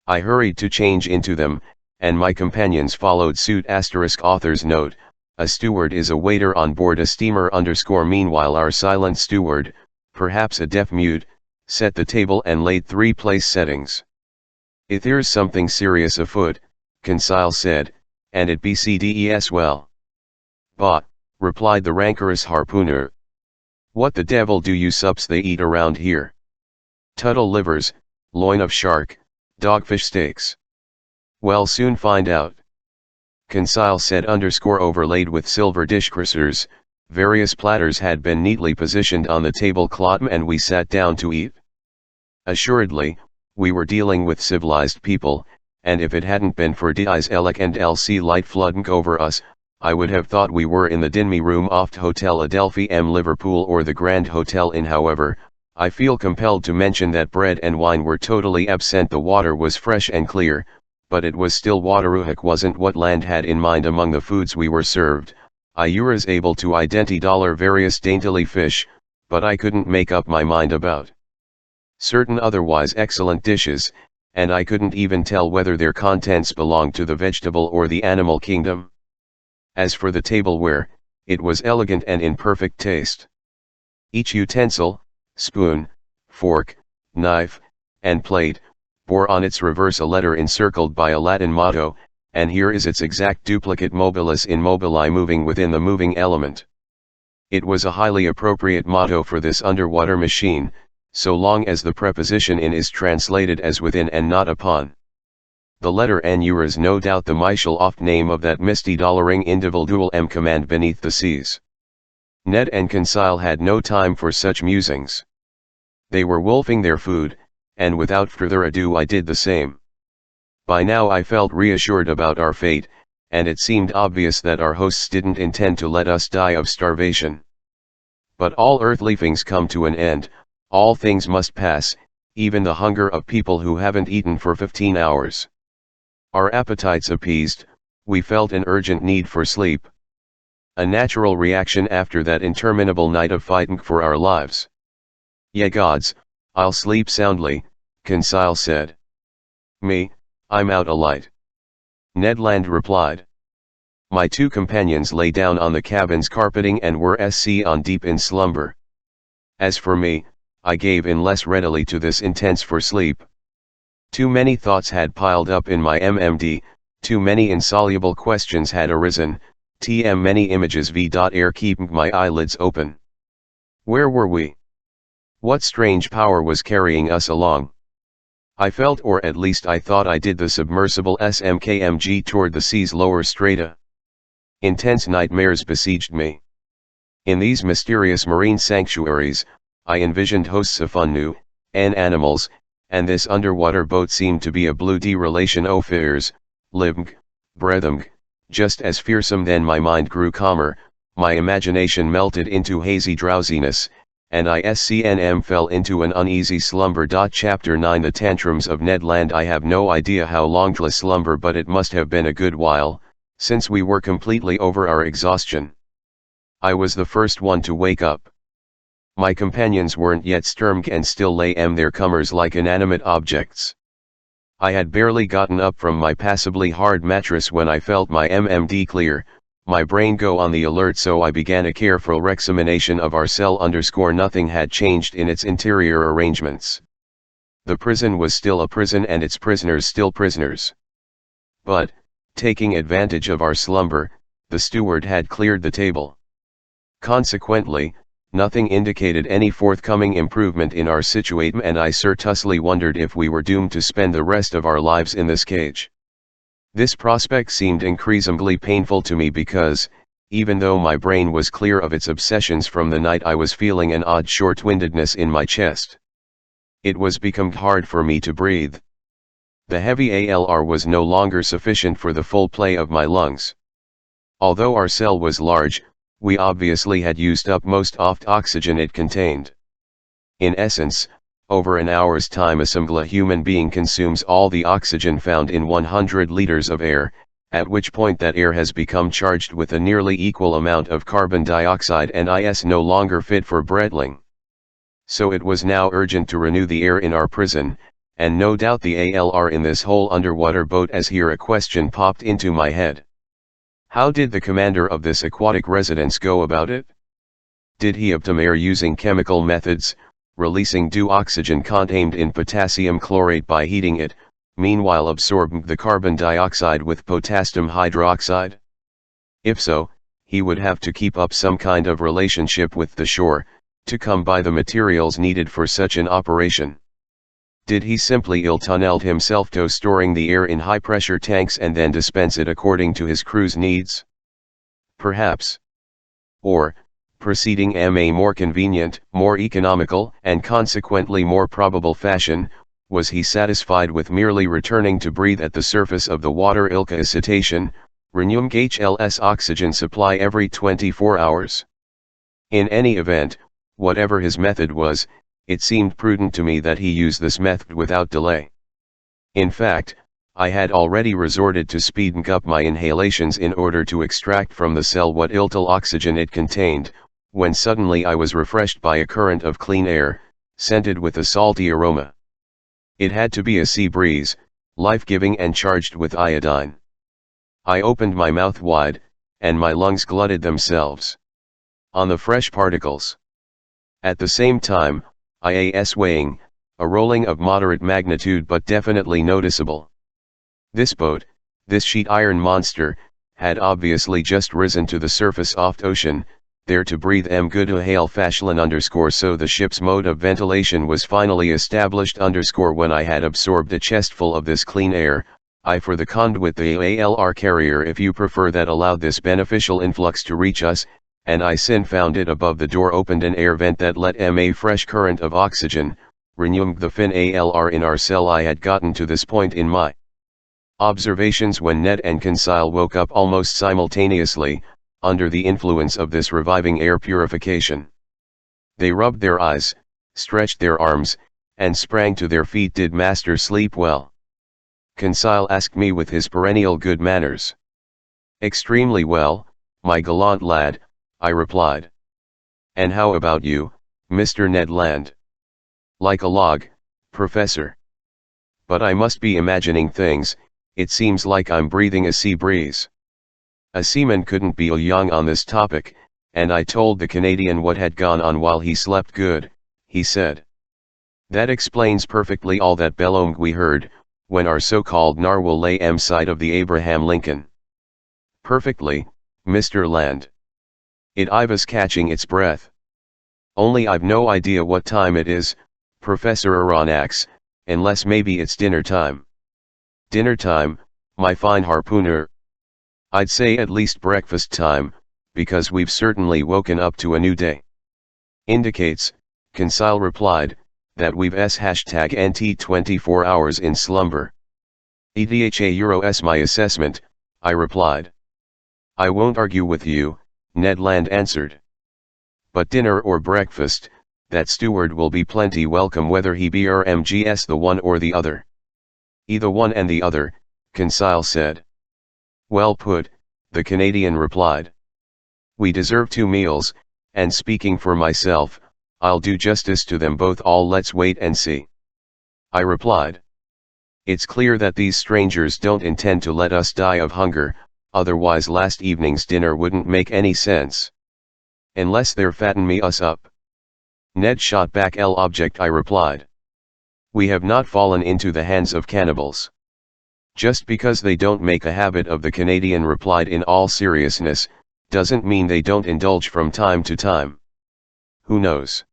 I hurried to change into them, and my companions followed suit. Author's note, a steward is a waiter on board a steamer. Meanwhile our silent steward, perhaps a deaf-mute, set the table and laid 3 place settings. If there's something serious afoot, Conseil said, and it BCDES well. Bah, replied the rancorous harpooner. What the devil do you sups they eat around here? Turtle livers, loin of shark, dogfish steaks. Well, soon find out. Conseil said. Overlaid with silver dishcrasters, various platters had been neatly positioned on the tablecloth and we sat down to eat. Assuredly, we were dealing with civilized people, and if it hadn't been for Di's Elec and LC light flooding over us, I would have thought we were in the Dinmy Room oft Hotel Adelphi M Liverpool or the Grand Hotel Inn. However, I feel compelled to mention that bread and wine were totally absent. The water was fresh and clear, but it was still wateruhic wasn't what Land had in mind among the foods we were served. I was able to identify various daintily fish, but I couldn't make up my mind about certain otherwise excellent dishes, and I couldn't even tell whether their contents belonged to the vegetable or the animal kingdom. As for the tableware, it was elegant and in perfect taste. Each utensil, spoon, fork, knife, and plate, bore on its reverse a letter encircled by a Latin motto, and here is its exact duplicate: mobilis in mobili, moving within the moving element. It was a highly appropriate motto for this underwater machine, so long as the preposition in is translated as within and not upon. The letter N was no doubt the Michel-oft name of that misty dollaring individual command beneath the seas. Ned and Conseil had no time for such musings. They were wolfing their food, and without further ado I did the same. By now I felt reassured about our fate, and it seemed obvious that our hosts didn't intend to let us die of starvation. But all earthly things come to an end, all things must pass, even the hunger of people who haven't eaten for 15 hours. Our appetites appeased, we felt an urgent need for sleep. A natural reaction after that interminable night of fighting for our lives. Ye gods, I'll sleep soundly, Conseil said. Me, I'm out a light. Ned Land replied. My 2 companions lay down on the cabin's carpeting and were on deep in slumber. As for me, I gave in less readily to this intense for sleep. Too many thoughts had piled up in my MMD, too many insoluble questions had arisen, many images air keeping my eyelids open. Where were we? What strange power was carrying us along? I felt, or at least I thought I did, the submersible SMKMG toward the sea's lower strata. Intense nightmares besieged me. In these mysterious marine sanctuaries, I envisioned hosts of Funnu, animals, and this underwater boat seemed to be a blue D relation o fears, livng, breathing, just as fearsome. Then my mind grew calmer, my imagination melted into hazy drowsiness, and I fell into an uneasy slumber. Chapter 9 The Tantrums of Ned Land. I have no idea how long the slumber, but it must have been a good while, since we were completely over our exhaustion. I was the first one to wake up. My companions weren't yet stirring and still lay their comers like inanimate objects. I had barely gotten up from my passably hard mattress when I felt my MMD clear, my brain go on the alert, so I began a careful examination of our cell. Nothing had changed in its interior arrangements. The prison was still a prison and its prisoners still prisoners. But, taking advantage of our slumber, the steward had cleared the table. Consequently, nothing indicated any forthcoming improvement in our situation, and I seriously wondered if we were doomed to spend the rest of our lives in this cage. This prospect seemed increasingly painful to me because, even though my brain was clear of its obsessions from the night, I was feeling an odd short-windedness in my chest. It was becoming hard for me to breathe. The heavy ALR was no longer sufficient for the full play of my lungs. Although our cell was large, we obviously had used up most of the oxygen it contained. In essence, over an hour's time a single human being consumes all the oxygen found in 100 liters of air, at which point that air has become charged with a nearly equal amount of carbon dioxide and is no longer fit for breathing. So it was now urgent to renew the air in our prison, and no doubt the ALR in this whole underwater boat. As here a question popped into my head. How did the commander of this aquatic residence go about it? Did he obtain air using chemical methods, releasing due oxygen contained in potassium chlorate by heating it, meanwhile absorbing the carbon dioxide with potassium hydroxide? If so, he would have to keep up some kind of relationship with the shore, to come by the materials needed for such an operation. Did he simply tunnel himself to storing the air in high-pressure tanks and then dispense it according to his crew's needs? Perhaps. Or, proceeding in a more convenient, more economical, and consequently more probable fashion, was he satisfied with merely returning to breathe at the surface of the water ilka acetation, renewing HLS oxygen supply every 24 hours? In any event, whatever his method was, it seemed prudent to me that he use this method without delay. In fact, I had already resorted to speeding up my inhalations in order to extract from the cell what little oxygen it contained, when suddenly I was refreshed by a current of clean air, scented with a salty aroma. It had to be a sea breeze, life-giving and charged with iodine. I opened my mouth wide, and my lungs glutted themselves on the fresh particles. At the same time, swaying, a rolling of moderate magnitude but definitely noticeable. This boat, this sheet iron monster, had obviously just risen to the surface of the ocean, there to breathe good hail Fashlan_, so the ship's mode of ventilation was finally established when I had absorbed a chestful of this clean air, I for the conduit, the ALR carrier if you prefer, that allowed this beneficial influx to reach us, and I soon found it above the door opened an air vent that let a fresh current of oxygen, renewing the fin ALR in our cell. I had gotten to this point in my observations when Ned and Conseil woke up almost simultaneously, under the influence of this reviving air purification. They rubbed their eyes, stretched their arms, and sprang to their feet. Did master sleep well? Conseil asked me with his perennial good manners. Extremely well, my gallant lad, I replied. And how about you, Mr. Ned Land? Like a log, Professor. But I must be imagining things, it seems like I'm breathing a sea breeze. A seaman couldn't be young on this topic, and I told the Canadian what had gone on while he slept. Good, he said. That explains perfectly all that bellowing we heard, when our so-called narwhal lay side of the Abraham Lincoln. Perfectly, Mr. Land. I was catching its breath. Only I've no idea what time it is, Professor Aronnax, unless maybe it's dinner time. Dinner time, my fine harpooner. I'd say at least breakfast time, because we've certainly woken up to a new day. Indicates, Conseil replied, that we've #NT 24 hours in slumber. EDHA my assessment, I replied. I won't argue with you, Ned Land answered. But dinner or breakfast, that steward will be plenty welcome whether he be RMGS the one or the other. Either one and the other, Conseil said. Well put, the Canadian replied. We deserve 2 meals, and speaking for myself, I'll do justice to them both. All let's wait and see. I replied. It's clear that these strangers don't intend to let us die of hunger, otherwise last evening's dinner wouldn't make any sense. Unless they're fatten me us up. Ned shot back. Object, I replied. We have not fallen into the hands of cannibals. Just because they don't make a habit of, the Canadian replied in all seriousness, doesn't mean they don't indulge from time to time. Who knows?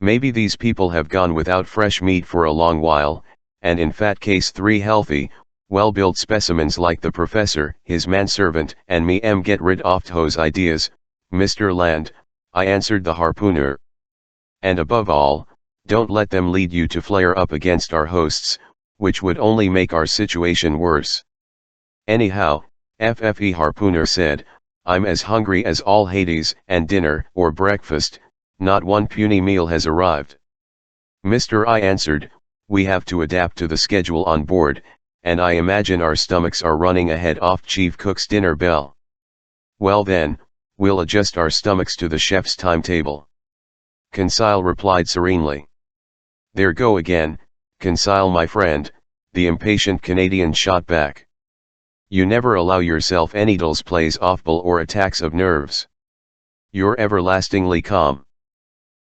Maybe these people have gone without fresh meat for a long while, and in fat case 3 healthy, well-built specimens like the professor, his manservant, and me get rid of those ideas, Mr. Land, I answered the harpooner. And above all, don't let them lead you to flare up against our hosts, which would only make our situation worse. Anyhow, FFE harpooner said, I'm as hungry as all Hades, and dinner, or breakfast, not one puny meal has arrived. Mr. I answered, we have to adapt to the schedule on board, and I imagine our stomachs are running ahead of Chief Cook's dinner bell. Well then, we'll adjust our stomachs to the chef's timetable. Conseil replied serenely. There go again, Conseil my friend, the impatient Canadian shot back. You never allow yourself any dulls plays offball or attacks of nerves. You're everlastingly calm.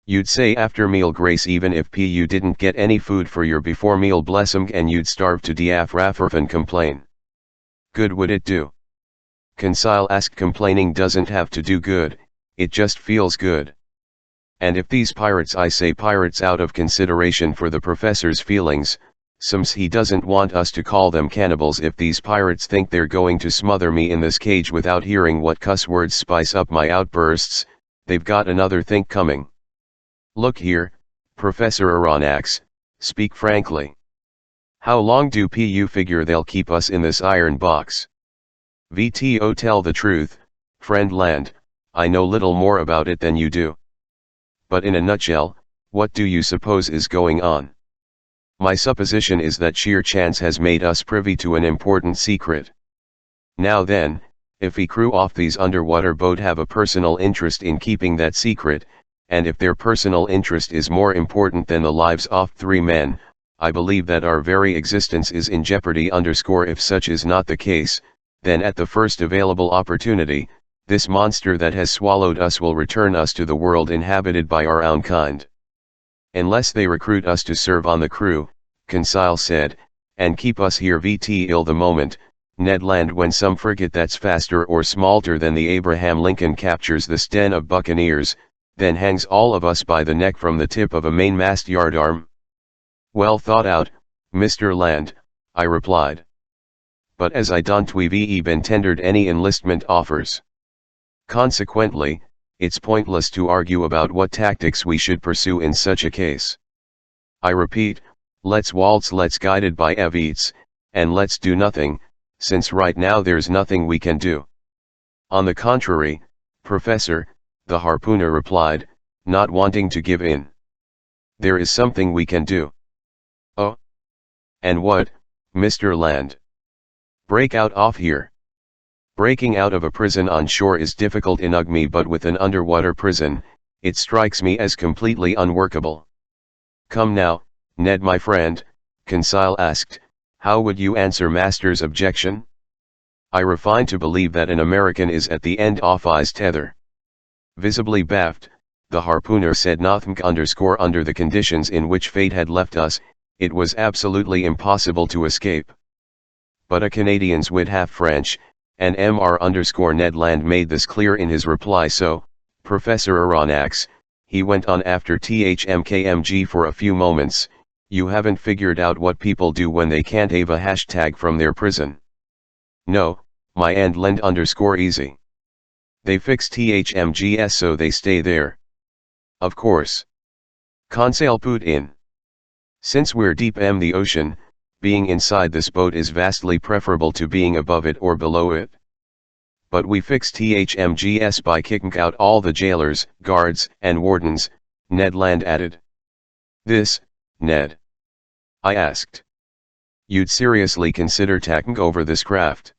You'd say after meal grace even if you didn't get any food for your before meal blessing, and you'd starve to death and complain. Good would it do? Conseil asked. Complaining doesn't have to do good, it just feels good. And if these pirates, I say pirates out of consideration for the professor's feelings, Sims he doesn't want us to call them cannibals, if these pirates think they're going to smother me in this cage without hearing what cuss words spice up my outbursts, they've got another think coming. Look here, Professor Aronnax, speak frankly. How long do you figure they'll keep us in this iron box? VTO, tell the truth, friend Land, I know little more about it than you do. But in a nutshell, what do you suppose is going on? My supposition is that sheer chance has made us privy to an important secret. Now then, if the crew of these underwater boat have a personal interest in keeping that secret, and if their personal interest is more important than the lives of 3 men, I believe that our very existence is in jeopardy. If such is not the case, then at the first available opportunity, this monster that has swallowed us will return us to the world inhabited by our own kind. Unless they recruit us to serve on the crew, Conseil said, and keep us here till the moment, Ned Land, when some frigate that's faster or smalter than the Abraham Lincoln captures this den of buccaneers, then hangs all of us by the neck from the tip of a mainmast yardarm. Well thought out, Mr. Land, I replied. But as I don't we've been tendered any enlistment offers. Consequently, it's pointless to argue about what tactics we should pursue in such a case. I repeat, let's waltz, let's guided by Evits, and let's do nothing, since right now there's nothing we can do. On the contrary, Professor, the harpooner replied, not wanting to give in. There is something we can do. Oh? And what, Mr. Land? Break out of here. Breaking out of a prison on shore is difficult enough, but with an underwater prison, it strikes me as completely unworkable. Come now, Ned my friend, Conseil asked, how would you answer Master's objection? I refine to believe that an American is at the end of his tether. Visibly baffled, the harpooner said nothing. Under the conditions in which fate had left us, it was absolutely impossible to escape. But a Canadian's wit half French, and Ned Land made this clear in his reply. So, Professor Aronnax, he went on after THMKMG for a few moments, you haven't figured out what people do when they can't have a hashtag from their prison. No, my Land_easy. They fix THMGs so they stay there. Of course. Conseil put in. Since we're deep in the ocean, being inside this boat is vastly preferable to being above it or below it. But we fix THMGs by kicking out all the jailers, guards, and wardens, Ned Land added. This, Ned? I asked. You'd seriously consider taking over this craft?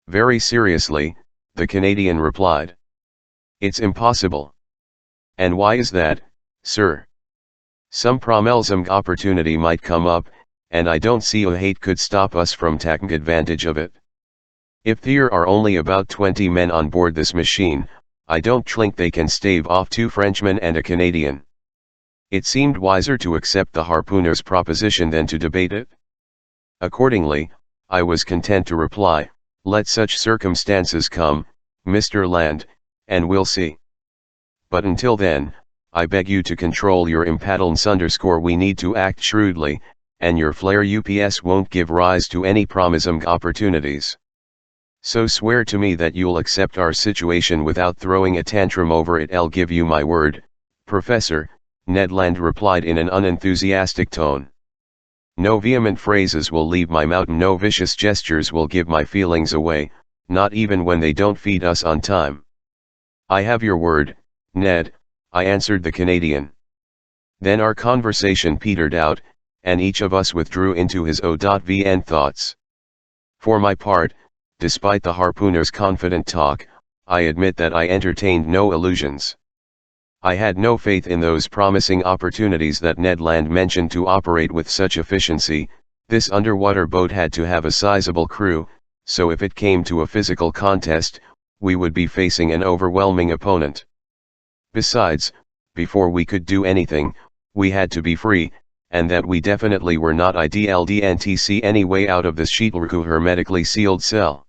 Very seriously, the Canadian replied. It's impossible. And why is that, sir? Some promising opportunity might come up, and I don't see a hate could stop us from taking advantage of it. If there are only about 20 men on board this machine, I don't think they can stave off 2 Frenchmen and a Canadian. It seemed wiser to accept the harpooner's proposition than to debate it. Accordingly, I was content to reply, "Let such circumstances come, Mr. Land, and we'll see. But until then, I beg you to control your impatience. We need to act shrewdly, and your flare UPS won't give rise to any promising opportunities. So swear to me that you'll accept our situation without throwing a tantrum over it." "I'll give you my word, Professor," Ned Land replied in an unenthusiastic tone. "No vehement phrases will leave my mouth, no vicious gestures will give my feelings away, not even when they don't feed us on time." "I have your word, Ned," I answered the Canadian. Then our conversation petered out, and each of us withdrew into his own thoughts. For my part, despite the harpooner's confident talk, I admit that I entertained no illusions. I had no faith in those promising opportunities that Ned Land mentioned to operate with such efficiency. This underwater boat had to have a sizable crew, so if it came to a physical contest, we would be facing an overwhelming opponent. Besides, before we could do anything, we had to be free, and that we definitely were not. I didn't see any way out of this Shitelku hermetically sealed cell.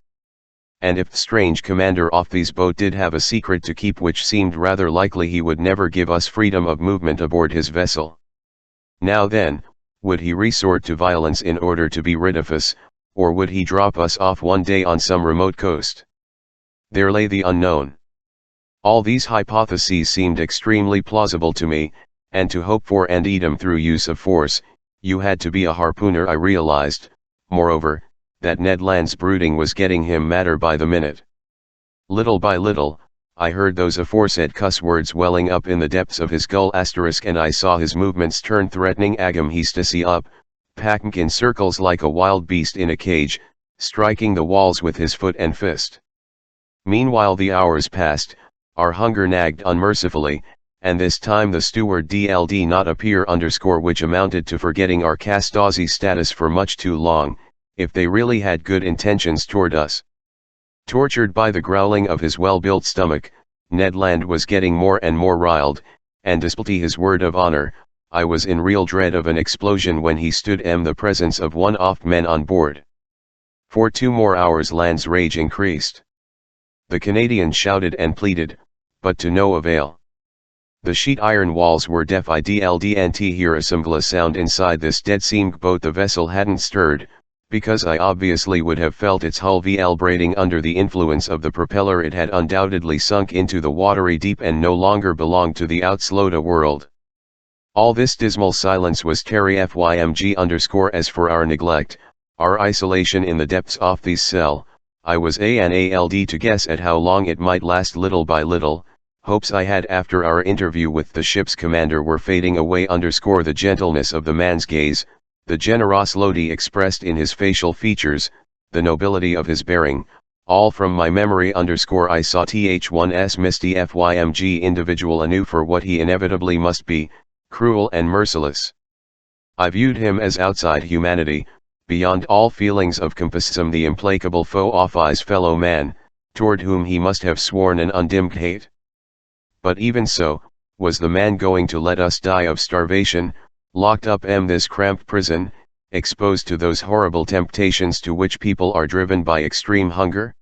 And if the strange commander of this boat did have a secret to keep, which seemed rather likely, he would never give us freedom of movement aboard his vessel. Now then, would he resort to violence in order to be rid of us, or would he drop us off one day on some remote coast? There lay the unknown. All these hypotheses seemed extremely plausible to me, and to hope for and eat them through use of force, you had to be a harpooner. I realized, moreover, that Ned Land's brooding was getting him madder by the minute. Little by little, I heard those aforesaid cuss words welling up in the depths of his gull *, and I saw his movements turn threatening. Agam he stissy up, packing in circles like a wild beast in a cage, striking the walls with his foot and fist. Meanwhile the hours passed, our hunger nagged unmercifully, and this time the steward did not appear, which amounted to forgetting our Castawzi status for much too long, if they really had good intentions toward us. Tortured by the growling of his well-built stomach, Ned Land was getting more and more riled, and despite his word of honor, I was in real dread of an explosion when he stood in the presence of one of men on board. For 2 more hours Land's rage increased. The Canadian shouted and pleaded, but to no avail. The sheet iron walls were deaf. I didn't hear a single sound inside this dead-seamed boat. The vessel hadn't stirred, because I obviously would have felt its hull vibrating under the influence of the propeller. It had undoubtedly sunk into the watery deep and no longer belonged to the outsloda world. All this dismal silence was Terry FYMG_. As for our neglect, our isolation in the depths of this cell, I was unable to guess at how long it might last. Little by little, hopes I had after our interview with the ship's commander were fading away. The gentleness of the man's gaze, the generosity expressed in his facial features, the nobility of his bearing, all from my memory. I saw Th1's misty FYMG individual anew for what he inevitably must be, cruel and merciless. I viewed him as outside humanity, beyond all feelings of compassion, the implacable foe of his fellow man, toward whom he must have sworn an undimmed hate. But even so, was the man going to let us die of starvation, locked up in this cramped prison, exposed to those horrible temptations to which people are driven by extreme hunger?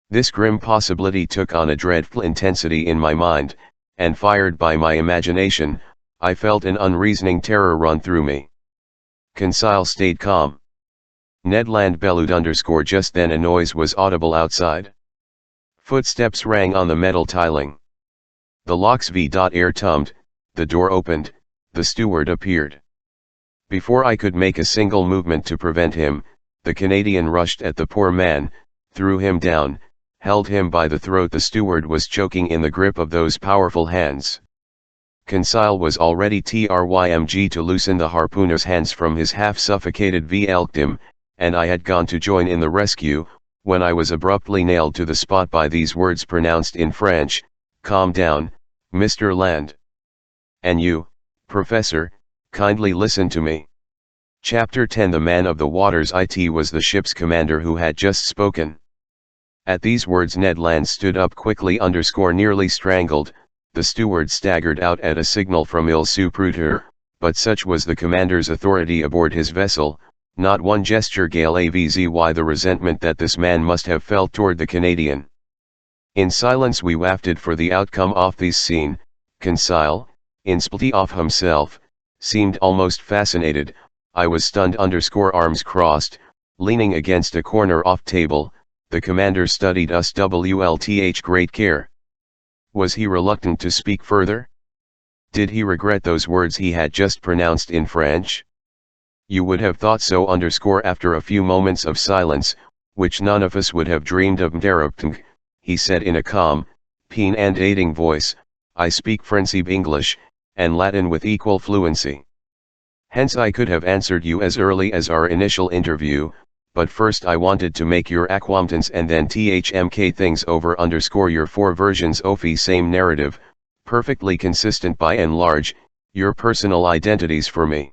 This grim possibility took on a dreadful intensity in my mind, and fired by my imagination, I felt an unreasoning terror run through me. Conseil stayed calm. Ned Land bellowed. Just then a noise was audible outside. Footsteps rang on the metal tiling. The locks air tummed, the door opened, the steward appeared. Before I could make a single movement to prevent him, the Canadian rushed at the poor man, threw him down, held him by the throat. The steward was choking in the grip of those powerful hands. Conseil was already trying to loosen the harpooner's hands from his half-suffocated victim, and I had gone to join in the rescue, when I was abruptly nailed to the spot by these words pronounced in French: "Calm down, Mr. Land. And you, Professor, kindly listen to me. Chapter 10 The man of the waters it was the ship's commander who had just spoken. At these words Ned Land stood up quickly nearly strangled, the steward staggered out at a signal from Il Supruter, but such was the commander's authority aboard his vessel, not one gesture gave the resentment that this man must have felt toward the Canadian. In silence we wafted for the outcome of this scene. Conseil, in spite of himself, seemed almost fascinated. I was stunned arms crossed, leaning against a corner off table. The commander studied us with great care. Was he reluctant to speak further? Did he regret those words he had just pronounced in French? You would have thought so. After a few moments of silence, which none of us would have dreamed of interrupting, he said in a calm, penetrating voice, I speak French, English, and Latin with equal fluency. Hence I could have answered you as early as our initial interview, but first I wanted to make your acquaintance and then THMK things over. Your 4 versions of the same narrative, perfectly consistent by and large, your personal identities for me.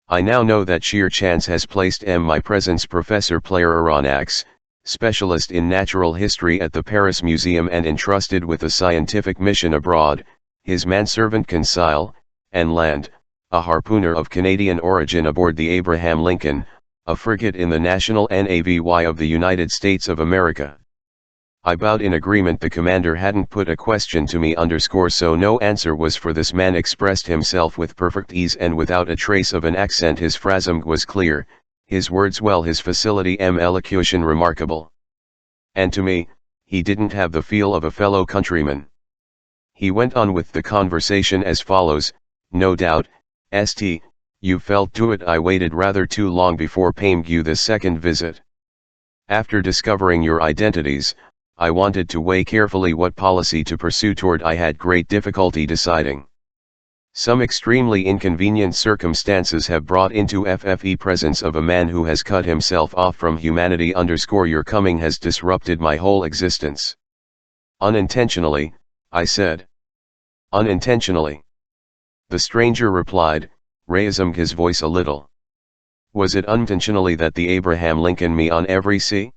I now know that sheer chance has placed my presence Professor Claire Aronnax, specialist in natural history at the Paris Museum and entrusted with a scientific mission abroad, his manservant Conseil, and Land, a harpooner of Canadian origin aboard the Abraham Lincoln, a frigate in the National Navy of the United States of America. I bowed in agreement. The commander hadn't put a question to me so no answer was for this man expressed himself with perfect ease and without a trace of an accent. His phrasm was clear, his words well, his facility elocution remarkable. And to me, he didn't have the feel of a fellow countryman. He went on with the conversation as follows, no doubt, St. You felt to it I waited rather too long before paying you this second visit. After discovering your identities, I wanted to weigh carefully what policy to pursue toward I had great difficulty deciding. Some extremely inconvenient circumstances have brought into FFE presence of a man who has cut himself off from humanity. Your coming has disrupted my whole existence. Unintentionally, I said. Unintentionally. The stranger replied, raising his voice a little. Was it unintentionally that the Abraham Lincoln me on every sea?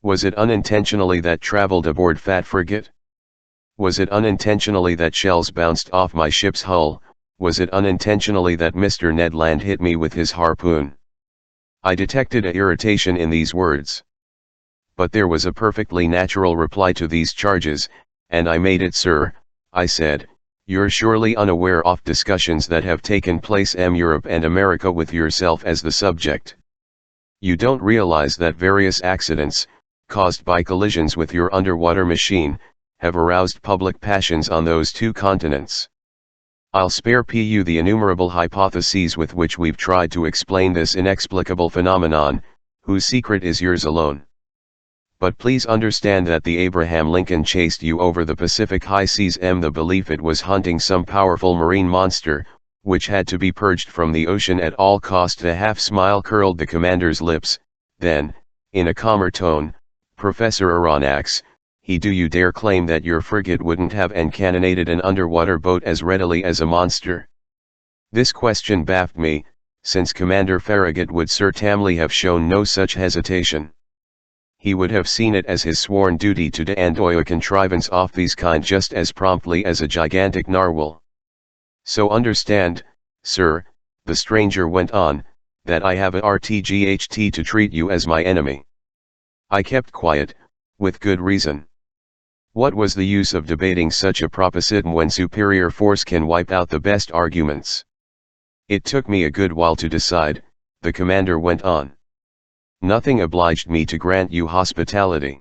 Was it unintentionally that traveled aboard fat frigate? Was it unintentionally that shells bounced off my ship's hull? Was it unintentionally that Mr. Ned Land hit me with his harpoon? I detected a irritation in these words. But there was a perfectly natural reply to these charges, and I made it. Sir, I said, you're surely unaware of discussions that have taken place in Europe and America with yourself as the subject. You don't realize that various accidents, caused by collisions with your underwater machine, have aroused public passions on those 2 continents. I'll spare you the innumerable hypotheses with which we've tried to explain this inexplicable phenomenon, whose secret is yours alone. But please understand that the Abraham Lincoln chased you over the Pacific high seas. The belief it was hunting some powerful marine monster, which had to be purged from the ocean at all cost. A half smile curled the commander's lips, then, in a calmer tone, Professor Aronnax, do you dare claim that your frigate wouldn't have cannonaded an underwater boat as readily as a monster? This question baffled me, since Commander Farragut would certainly have shown no such hesitation. He would have seen it as his sworn duty to destroy a contrivance of these kind just as promptly as a gigantic narwhal. So understand, sir, the stranger went on, that I have a RTGHT to treat you as my enemy. I kept quiet, with good reason. What was the use of debating such a proposition when superior force can wipe out the best arguments? It took me a good while to decide, the commander went on. Nothing obliged me to grant you hospitality.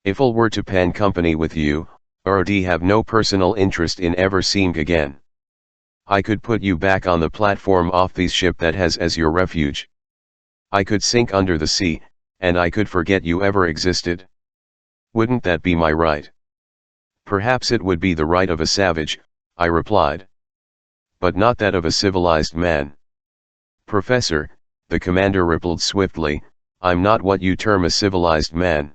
If I were to pen company with you, I'd have no personal interest in ever seeing again. I could put you back on the platform of the ship that has as your refuge. I could sink under the sea, and I could forget you ever existed. Wouldn't that be my right? Perhaps it would be the right of a savage, I replied. But not that of a civilized man. Professor, the commander rippled swiftly, I'm not what you term a civilized man.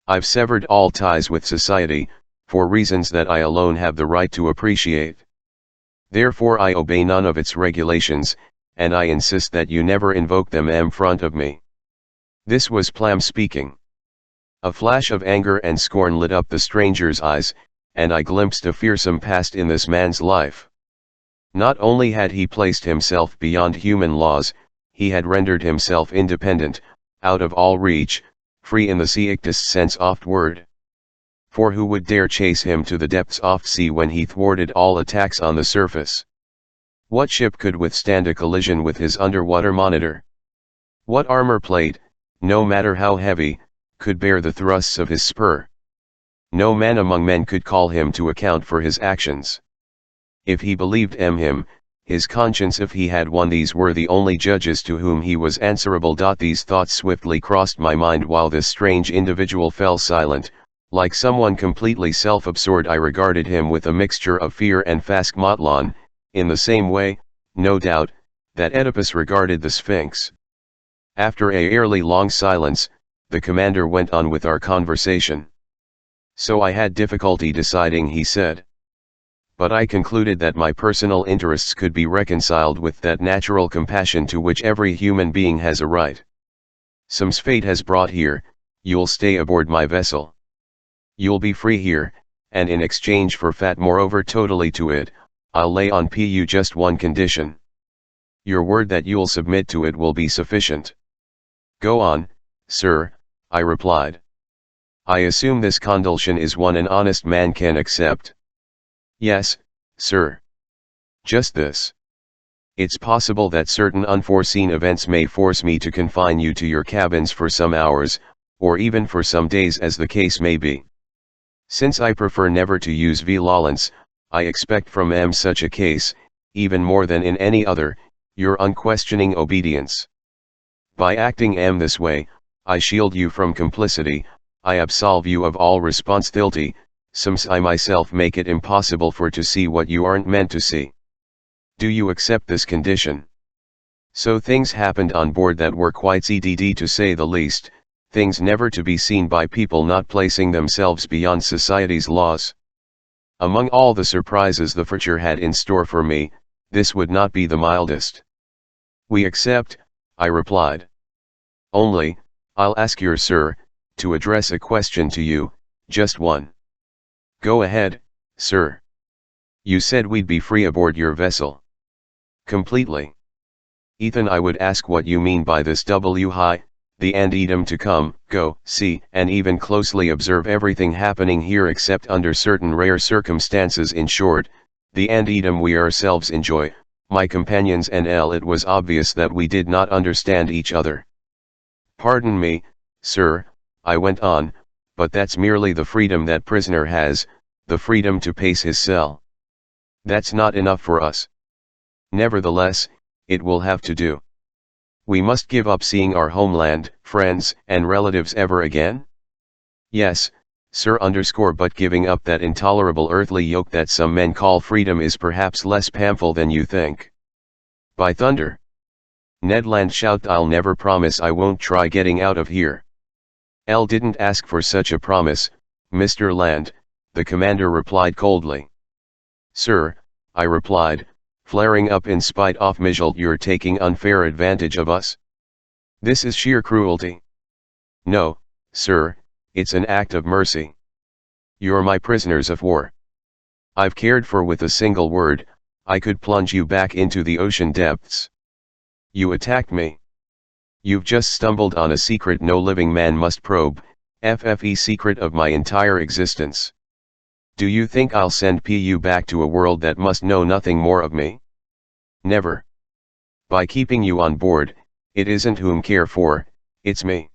I've severed all ties with society, for reasons that I alone have the right to appreciate. Therefore I obey none of its regulations, and I insist that you never invoke them in front of me." This was Plam speaking. A flash of anger and scorn lit up the stranger's eyes, and I glimpsed a fearsome past in this man's life. Not only had he placed himself beyond human laws, he had rendered himself independent, out of all reach, free in the seictest sense oft word. For who would dare chase him to the depths oft sea when he thwarted all attacks on the surface? What ship could withstand a collision with his underwater monitor? What armor plate, no matter how heavy, could bear the thrusts of his spur? No man among men could call him to account for his actions. If he believed him, his conscience if he had one, these were the only judges to whom he was answerable. These thoughts swiftly crossed my mind while this strange individual fell silent, like someone completely self-absorbed. I regarded him with a mixture of fear and Faskmotlan, in the same way, no doubt, that Oedipus regarded the Sphinx. After a fairly long silence, the commander went on with our conversation. "So I had difficulty deciding," he said. "But I concluded that my personal interests could be reconciled with that natural compassion to which every human being has a right. Some's fate has brought here, you'll stay aboard my vessel. You'll be free here, and in exchange for fat, moreover totally to it, I'll lay on you just one condition. Your word that you'll submit to it will be sufficient." "Go on, sir," I replied. "I assume this condition is one an honest man can accept." "Yes, sir. Just this. It's possible that certain unforeseen events may force me to confine you to your cabins for some hours, or even for some days as the case may be. Since I prefer never to use violence, I expect from such a case, even more than in any other, your unquestioning obedience. By acting this way, I shield you from complicity, I absolve you of all responsibility. Sometimes I myself make it impossible for to see what you aren't meant to see. Do you accept this condition?" So things happened on board that were quite cdd to say the least, things never to be seen by people not placing themselves beyond society's laws. Among all the surprises the future had in store for me, this would not be the mildest. "We accept," I replied. "Only, I'll ask your sir, to address a question to you, just one." "Go ahead, sir." "You said we'd be free aboard your vessel." "Completely." "Ethan, I would ask what you mean by this high, the andedum to come, go, see, and even closely observe everything happening here except under certain rare circumstances. In short, the andedum we ourselves enjoy, my companions and it was obvious that we did not understand each other. "Pardon me, sir," I went on, "but that's merely the freedom that prisoner has, the freedom to pace his cell. That's not enough for us. Nevertheless, it will have to do. We must give up seeing our homeland, friends, and relatives ever again?" "Yes, sir, but giving up that intolerable earthly yoke that some men call freedom is perhaps less painful than you think." "By thunder!" Ned Land shouted. "I'll never promise I won't try getting out of here." "L didn't ask for such a promise, Mr. Land," the commander replied coldly. "Sir," I replied, flaring up in spite of myself, "you're taking unfair advantage of us. This is sheer cruelty." "No, sir, it's an act of mercy. You're my prisoners of war. I've cared for with a single word, I could plunge you back into the ocean depths. You attacked me. You've just stumbled on a secret no living man must probe, FFE secret of my entire existence. Do you think I'll send you back to a world that must know nothing more of me? Never. By keeping you on board, it isn't whom care for, it's me."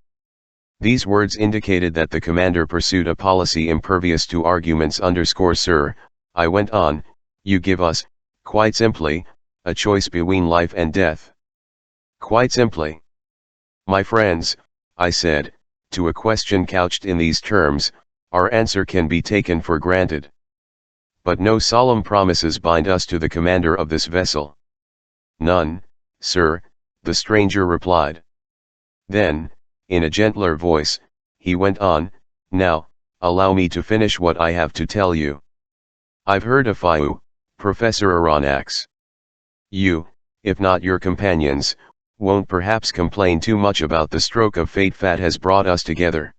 These words indicated that the commander pursued a policy impervious to arguments. "Sir," I went on, "you give us, quite simply, a choice between life and death." "Quite simply." "My friends," I said, "to a question couched in these terms, our answer can be taken for granted. But no solemn promises bind us to the commander of this vessel." "None, sir," the stranger replied. Then, in a gentler voice, he went on, "Now, allow me to finish what I have to tell you. I've heard of you, Professor Aronnax. You, if not your companions, won't perhaps complain too much about the stroke of fate that has brought us together.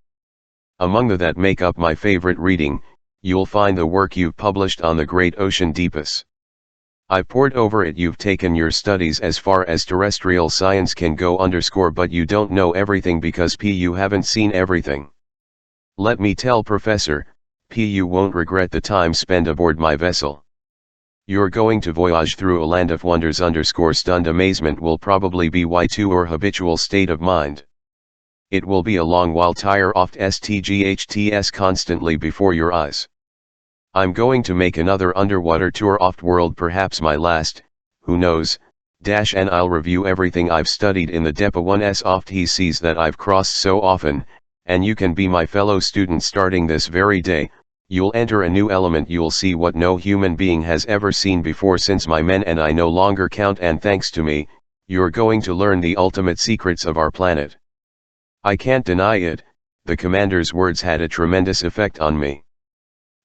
Among the that make up my favorite reading, you'll find the work you've published on the great ocean Deepus. I've pored over it. You've taken your studies as far as terrestrial science can go but you don't know everything because you haven't seen everything. Let me tell Professor, you won't regret the time spent aboard my vessel. You're going to voyage through a land of wonders. Stunned amazement will probably be your habitual state of mind. It will be a long while tire oft stghts constantly before your eyes. I'm going to make another underwater tour off-world, perhaps my last, who knows, and I'll review everything I've studied in the DEPA 1s oft he sees that I've crossed so often, and you can be my fellow student starting this very day. You'll enter a new element, you'll see what no human being has ever seen before since my men and I no longer count, and thanks to me, you're going to learn the ultimate secrets of our planet. I can't deny it, the commander's words had a tremendous effect on me.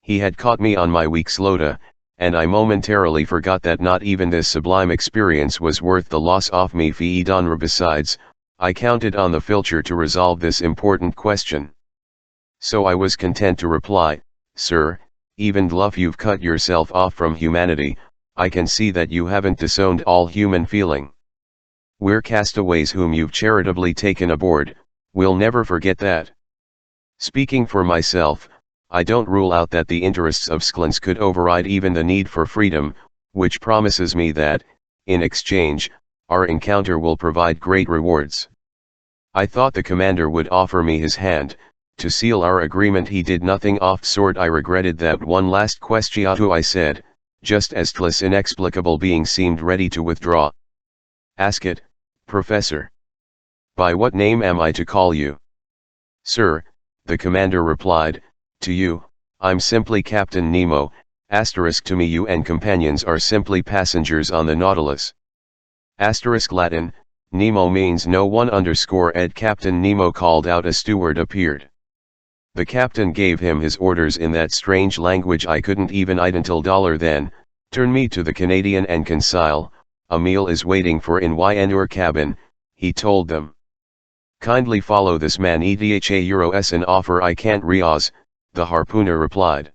He had caught me on my weak slota, and I momentarily forgot that not even this sublime experience was worth the loss of me fee Donra. Besides, I counted on the Filcher to resolve this important question. So I was content to reply, "Sir, even bluff you've cut yourself off from humanity, I can see that you haven't disowned all human feeling. We're castaways whom you've charitably taken aboard, we'll never forget that. Speaking for myself, I don't rule out that the interests of Sklans could override even the need for freedom, which promises me that, in exchange, our encounter will provide great rewards." I thought the commander would offer me his hand, to seal our agreement. He did nothing of sort. I regretted that one last question, I said, just as this inexplicable being seemed ready to withdraw. "Ask it, Professor. By what name am I to call you?" "Sir," the commander replied, "to you, I'm simply Captain Nemo, to me you and companions are simply passengers on the Nautilus." Latin, Nemo means no one ed. Captain Nemo called out. A steward appeared. The captain gave him his orders in that strange language I couldn't even until then, "Turn me to the Canadian and Consil, a meal is waiting for in your cabin," he told them. "Kindly follow this man EDHA an offer I can't refuse," the harpooner replied.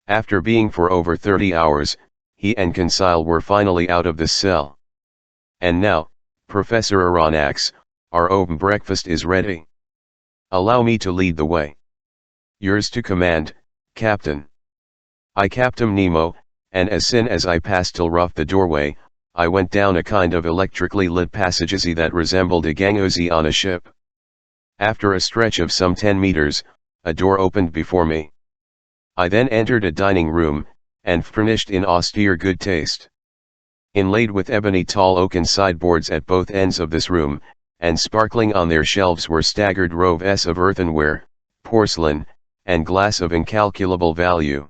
After being for over 30 hours, he and Consil were finally out of this cell. "And now, Professor Aronnax, our open breakfast is ready. Allow me to lead the way." "Yours to command, Captain." I Captain Nemo, and as soon as I passed till rough the doorway, I went down a kind of electrically lit passagey that resembled a gangozi on a ship. After a stretch of some 10 meters, a door opened before me. I then entered a dining room, and furnished in austere good taste. Inlaid with ebony tall oaken sideboards at both ends of this room, and sparkling on their shelves were staggered rows of earthenware, porcelain, and glass of incalculable value.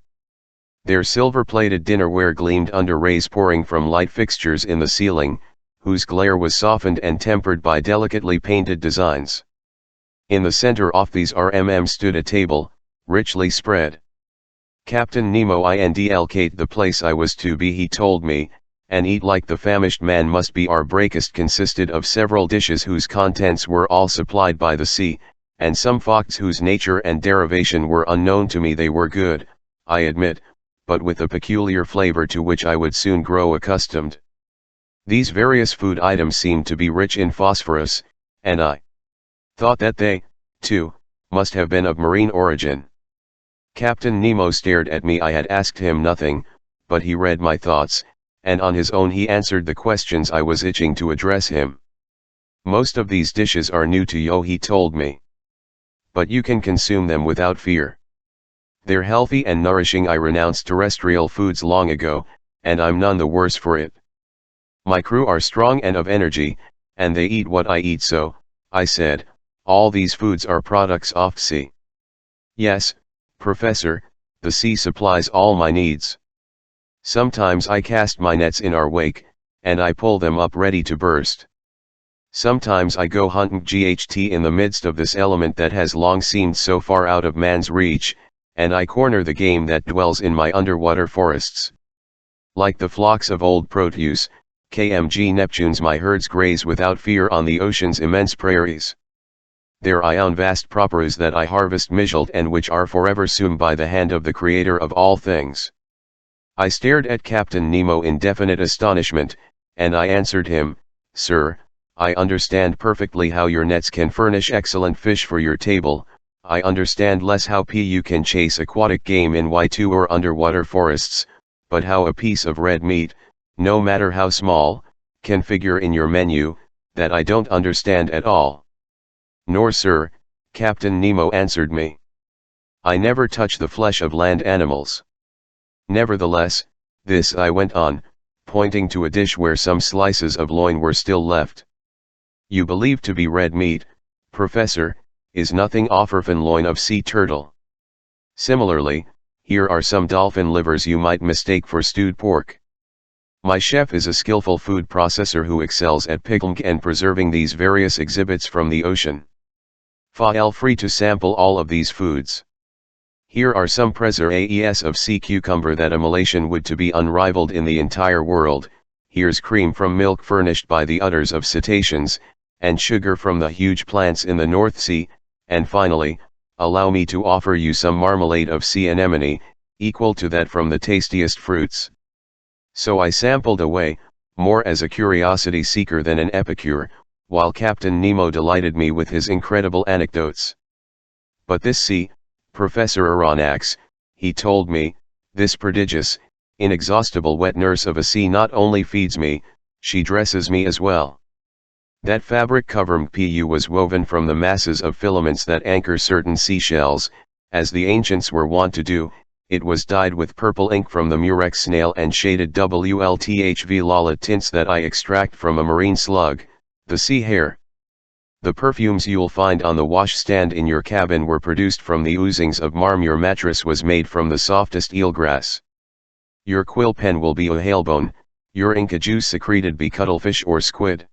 Their silver-plated dinnerware gleamed under rays pouring from light fixtures in the ceiling, whose glare was softened and tempered by delicately painted designs. In the center of these stood a table, richly spread. "Captain Nemo indicate the place I was to be," he told me, "and eat like the famished man must be. Our breakfast consisted of several dishes whose contents were all supplied by the sea, and some facts whose nature and derivation were unknown to me. They were good, I admit, but with a peculiar flavor to which I would soon grow accustomed. These various food items seemed to be rich in phosphorus, and I thought that they, too, must have been of marine origin." Captain Nemo stared at me. I had asked him nothing, but he read my thoughts, and on his own he answered the questions I was itching to address him. "Most of these dishes are new to you," he told me. "But you can consume them without fear. They're healthy and nourishing. I renounced terrestrial foods long ago, and I'm none the worse for it. My crew are strong and of energy, and they eat what I eat. So," I said, "all these foods are products of sea." "Yes, Professor, the sea supplies all my needs. Sometimes I cast my nets in our wake, and I pull them up ready to burst. Sometimes I go hunting in the midst of this element that has long seemed so far out of man's reach, and I corner the game that dwells in my underwater forests. Like the flocks of old Proteus, kmg Neptunes my herds graze without fear on the ocean's immense prairies. There I own vast properties that I harvest mijalt and which are forever sown by the hand of the Creator of all things. I stared at Captain Nemo in definite astonishment, and I answered him, Sir, I understand perfectly how your nets can furnish excellent fish for your table. I understand less how you can chase aquatic game in Y2 or underwater forests, but how a piece of red meat, no matter how small, can figure in your menu, that I don't understand at all. Nor sir, Captain Nemo answered me. I never touch the flesh of land animals. Nevertheless, this I went on, pointing to a dish where some slices of loin were still left. You believe to be red meat, Professor, is nothing offerfin loin of sea turtle. Similarly, here are some dolphin livers you might mistake for stewed pork. My chef is a skillful food processor who excels at pickling and preserving these various exhibits from the ocean. Feel free to sample all of these foods. Here are some preserves of sea cucumber that immolation would to be unrivaled in the entire world. Here's cream from milk furnished by the udders of cetaceans, and sugar from the huge plants in the North Sea, and finally, allow me to offer you some marmalade of sea anemone, equal to that from the tastiest fruits. So I sampled away, more as a curiosity seeker than an epicure, while Captain Nemo delighted me with his incredible anecdotes. But this sea, Professor Aronnax, he told me, this prodigious, inexhaustible wet nurse of a sea not only feeds me, she dresses me as well. That fabric covering pu was woven from the masses of filaments that anchor certain seashells, as the ancients were wont to do. It was dyed with purple ink from the murex snail and shaded WLTHV lala tints that I extract from a marine slug, the sea hare. The perfumes you'll find on the washstand in your cabin were produced from the oozings of marm. Your mattress was made from the softest eelgrass. Your quill pen will be a whalebone, your inca juice secreted be cuttlefish or squid.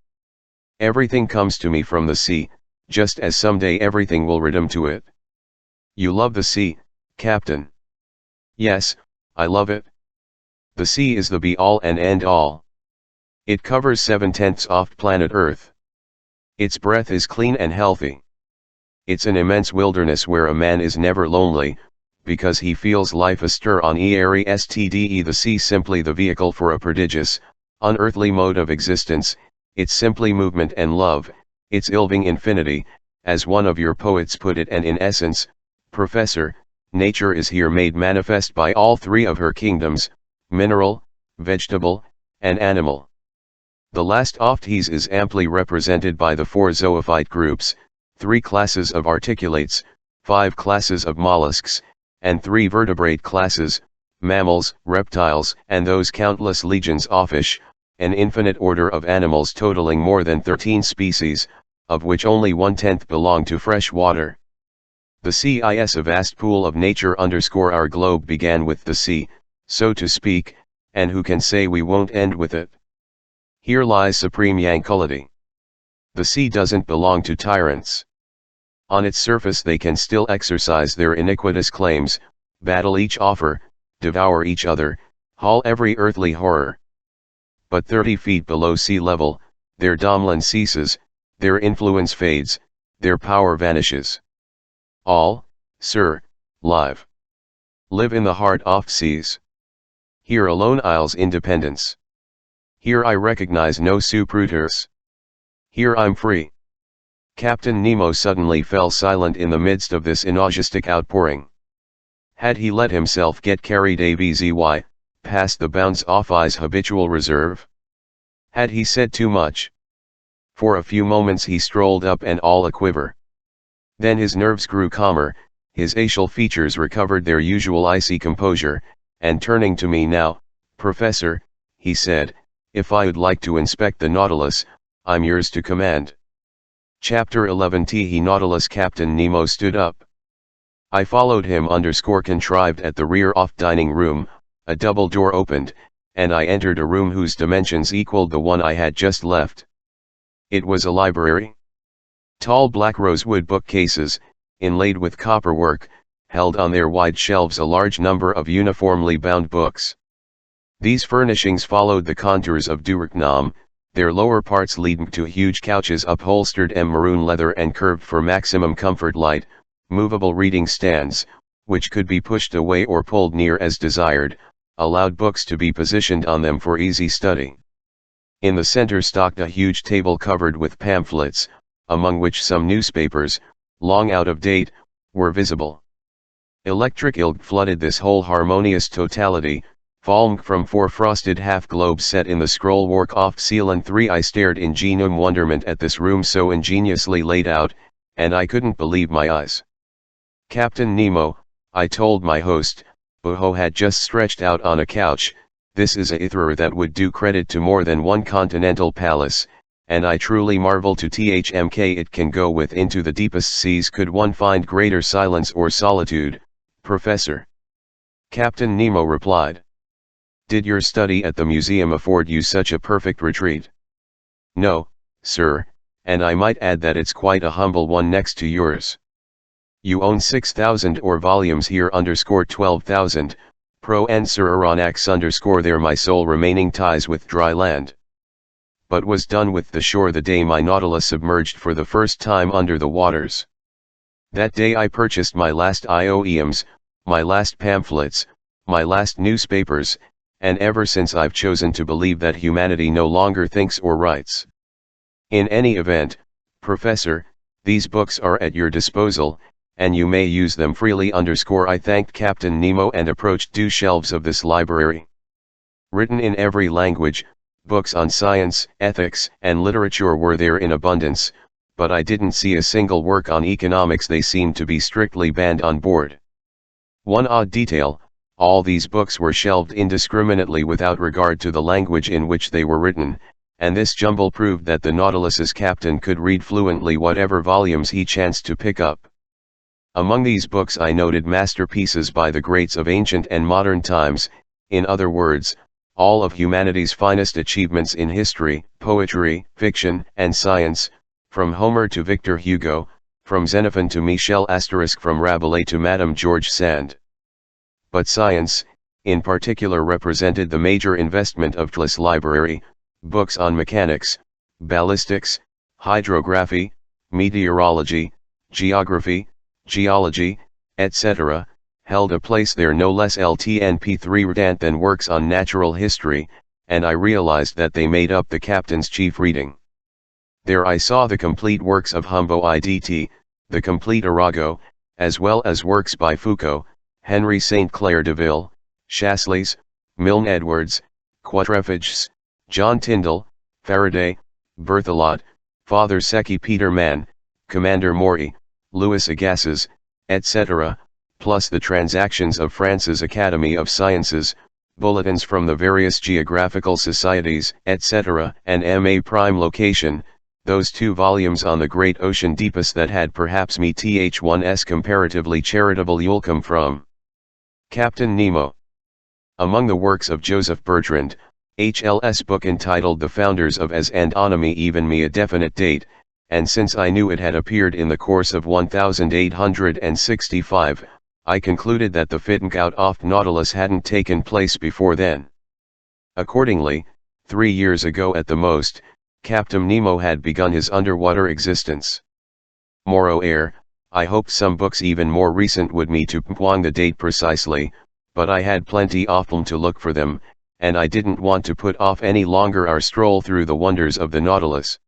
Everything comes to me from the sea, just as someday everything will return to it. You love the sea, Captain? Yes, I love it. The sea is the be-all and end-all. It covers 7/10 of planet Earth. Its breath is clean and healthy. It's an immense wilderness where a man is never lonely, because he feels life astir on ERESTDE. The sea simply the vehicle for a prodigious, unearthly mode of existence. It's simply movement and love, it's ilving infinity, as one of your poets put it, and in essence, Professor, nature is here made manifest by all three of her kingdoms, mineral, vegetable, and animal. The last of these is amply represented by the 4 zoophyte groups, 3 classes of articulates, 5 classes of mollusks, and 3 vertebrate classes, mammals, reptiles, and those countless legions of fish, an infinite order of animals totaling more than 13 species, of which only 1/10 belong to fresh water. The sea is a vast pool of nature. Our globe began with the sea, so to speak, and who can say we won't end with it? Here lies supreme yankulity. The sea doesn't belong to tyrants. On its surface they can still exercise their iniquitous claims, battle each offer, devour each other, haul every earthly horror. But 30 feet below sea level, their dominion ceases, their influence fades, their power vanishes. All, sir, live in the heart of seas. Here alone isles independence. Here I recognize no superiors. Here I'm free. Captain Nemo suddenly fell silent in the midst of this inaugistic outpouring. Had he let himself get carried avzy, past the bounds of his habitual reserve? Had he said too much? For a few moments he strolled up and all a quiver. Then his nerves grew calmer, his facial features recovered their usual icy composure, and turning to me now, Professor, he said, if I'd like to inspect the Nautilus, I'm yours to command. Chapter 11 The Nautilus. Captain Nemo stood up. I followed him. Contrived at the rear of dining room, a double door opened, and I entered a room whose dimensions equaled the one I had just left. It was a library. Tall black rosewood bookcases, inlaid with copperwork, held on their wide shelves a large number of uniformly bound books. These furnishings followed the contours of Duratnam, their lower parts leading to huge couches upholstered in maroon leather and curved for maximum comfort, light, movable reading stands, which could be pushed away or pulled near as desired, allowed books to be positioned on them for easy study. In the center stocked a huge table covered with pamphlets, among which some newspapers, long out of date, were visible. Electric ilg flooded this whole harmonious totality, falling from 4 frosted half-globes set in the scrollwork off ceiling 3. I stared in genuine wonderment at this room so ingeniously laid out, and I couldn't believe my eyes. Captain Nemo, I told my host, who had just stretched out on a couch, this is a ithra that would do credit to more than one continental palace, and I truly marvel to thmk it can go with into the deepest seas. Could one find greater silence or solitude, Professor? Captain Nemo replied. Did your study at the museum afford you such a perfect retreat? No, sir, and I might add that it's quite a humble one next to yours. You own 6,000 or volumes here _12,000, pro and Sir Aronnax they're my sole remaining ties with dry land. But was done with the shore the day my Nautilus submerged for the first time under the waters. That day I purchased my last IOEMs, my last pamphlets, my last newspapers, and ever since I've chosen to believe that humanity no longer thinks or writes. In any event, Professor, these books are at your disposal, and you may use them freely. I thanked Captain Nemo and approached 2 shelves of this library. Written in every language, books on science, ethics, and literature were there in abundance, but I didn't see a single work on economics. They seemed to be strictly banned on board. One odd detail, all these books were shelved indiscriminately without regard to the language in which they were written, and this jumble proved that the Nautilus's captain could read fluently whatever volumes he chanced to pick up. Among these books I noted masterpieces by the greats of ancient and modern times, in other words, all of humanity's finest achievements in history, poetry, fiction, and science, from Homer to Victor Hugo, from Xenophon to Michel Asterisk, from Rabelais to Madame George Sand. But science, in particular, represented the major investment of this library. Books on mechanics, ballistics, hydrography, meteorology, geography, geology, etc., held a place there no less LTNP3 than works on natural history, and I realized that they made up the captain's chief reading. There I saw the complete works of Humboldt IDT, the complete Arago, as well as works by Foucault, Henry St. Clair Deville, Chasles, Milne Edwards, Quatrefages, John Tyndall, Faraday, Berthelot, Father Secchi Peter Mann, Commander Maury, Louis Agassiz, etc., plus the transactions of France's Academy of Sciences, bulletins from the various geographical societies, etc., and M.A. prime location, those 2 volumes on the great ocean deepest that had perhaps me th1's comparatively charitable you'll come from. Captain Nemo. Among the works of Joseph Bertrand, HL's book entitled The Founders of As and Onomy even me a definite date, and since I knew it had appeared in the course of 1865, I concluded that the fitting out off Nautilus hadn't taken place before then. Accordingly, 3 years ago at the most, Captain Nemo had begun his underwater existence. Moreover, I hoped some books even more recent would me to pinpoint the date precisely, but I had plenty of them to look for them, and I didn't want to put off any longer our stroll through the wonders of the Nautilus.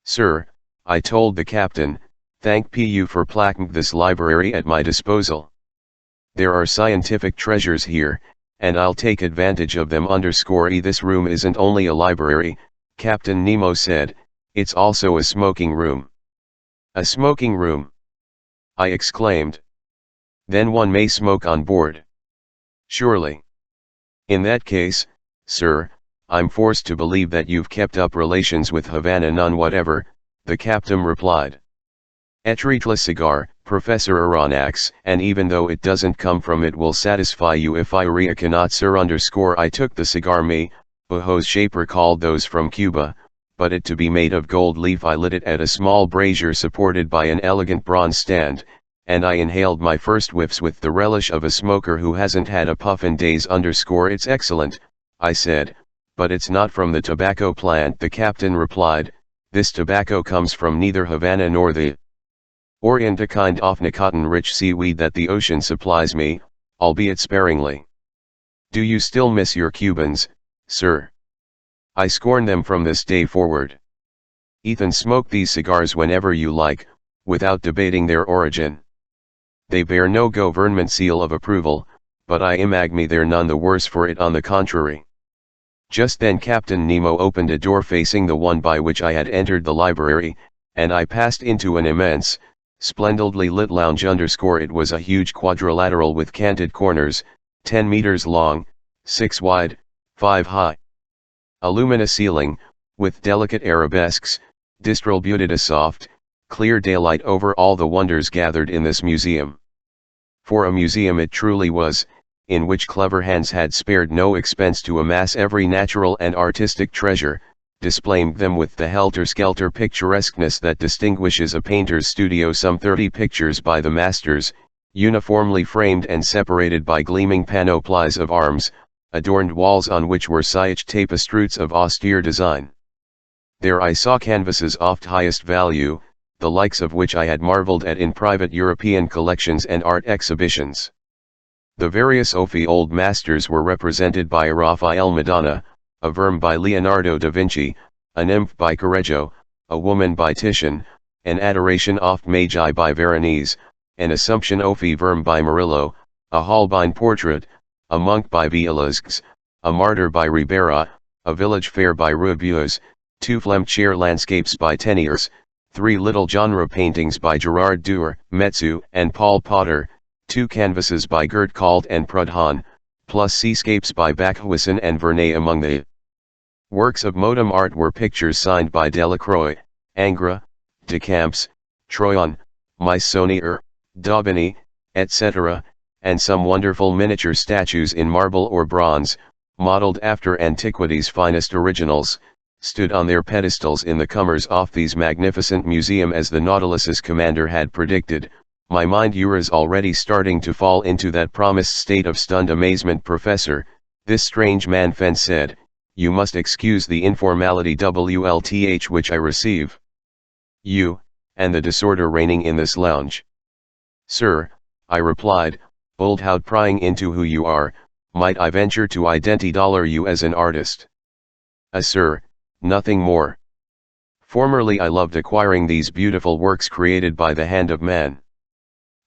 Sir, I told the captain, thank you for placing this library at my disposal. There are scientific treasures here, and I'll take advantage of them. This room isn't only a library, Captain Nemo said, it's also a smoking room. A smoking room? I exclaimed. Then one may smoke on board. Surely. In that case, sir, I'm forced to believe that you've kept up relations with Havana. None whatever, the captain replied. Treat la cigar, Professor Aronnax, and even though it doesn't come from it will satisfy you if I cannot sir I took the cigar me, whose shaper called those from Cuba, but it to be made of gold leaf. I lit it at a small brazier supported by an elegant bronze stand, and I inhaled my first whiffs with the relish of a smoker who hasn't had a puff in days. It's excellent, I said, but it's not from the tobacco plant. The captain replied, this tobacco comes from neither Havana nor the Orient, a kind of cotton-rich seaweed that the ocean supplies me, albeit sparingly. Do you still miss your Cubans, sir? I scorn them from this day forward. Ethan, smoke these cigars whenever you like, without debating their origin. They bear no government seal of approval, but I imagine they're none the worse for it, on the contrary. Just then Captain Nemo opened a door facing the one by which I had entered the library, and I passed into an immense, splendidly lit lounge. It was a huge quadrilateral with canted corners, 10 meters long, 6 wide, 5 high. A luminous ceiling, with delicate arabesques, distributed a soft, clear daylight over all the wonders gathered in this museum. For a museum it truly was, in which clever hands had spared no expense to amass every natural and artistic treasure, displaying them with the helter-skelter picturesqueness that distinguishes a painter's studio. Some 30 pictures by the masters, uniformly framed and separated by gleaming panoplies of arms, adorned walls on which were sillage tapestries of austere design. There I saw canvases of highest value, the likes of which I had marveled at in private European collections and art exhibitions. The various old masters were represented by a Raphael Madonna, a Verme by Leonardo da Vinci, a nymph by Correggio, a woman by Titian, an Adoration of Magi by Veronese, an Assumption of Verme by Murillo, a Holbein portrait, a monk by Velasquez, a martyr by Ribera, a village fair by Rubius, 2 Flemish landscapes by Teniers, 3 little genre paintings by Gerard Dewar, Metsu and Paul Potter, 2 canvases by Gert Kald and Prudhon, plus seascapes by Bakhuysen and Vernet. Among the works of modern art were pictures signed by Delacroix, Ingres, Decamps, Troyon, Meissonier, Daubigny, etc., and some wonderful miniature statues in marble or bronze, modeled after antiquity's finest originals, stood on their pedestals in the comers of these magnificent museum. As the Nautilus's commander had predicted, my mind was already starting to fall into that promised state of stunned amazement. Professor, this strange man Fenn said, you must excuse the informality WLTH which I receive. You, and the disorder reigning in this lounge. Sir, I replied, old hound, prying into who you are, might I venture to identify you as an artist? Sir, nothing more. Formerly I loved acquiring these beautiful works created by the hand of man.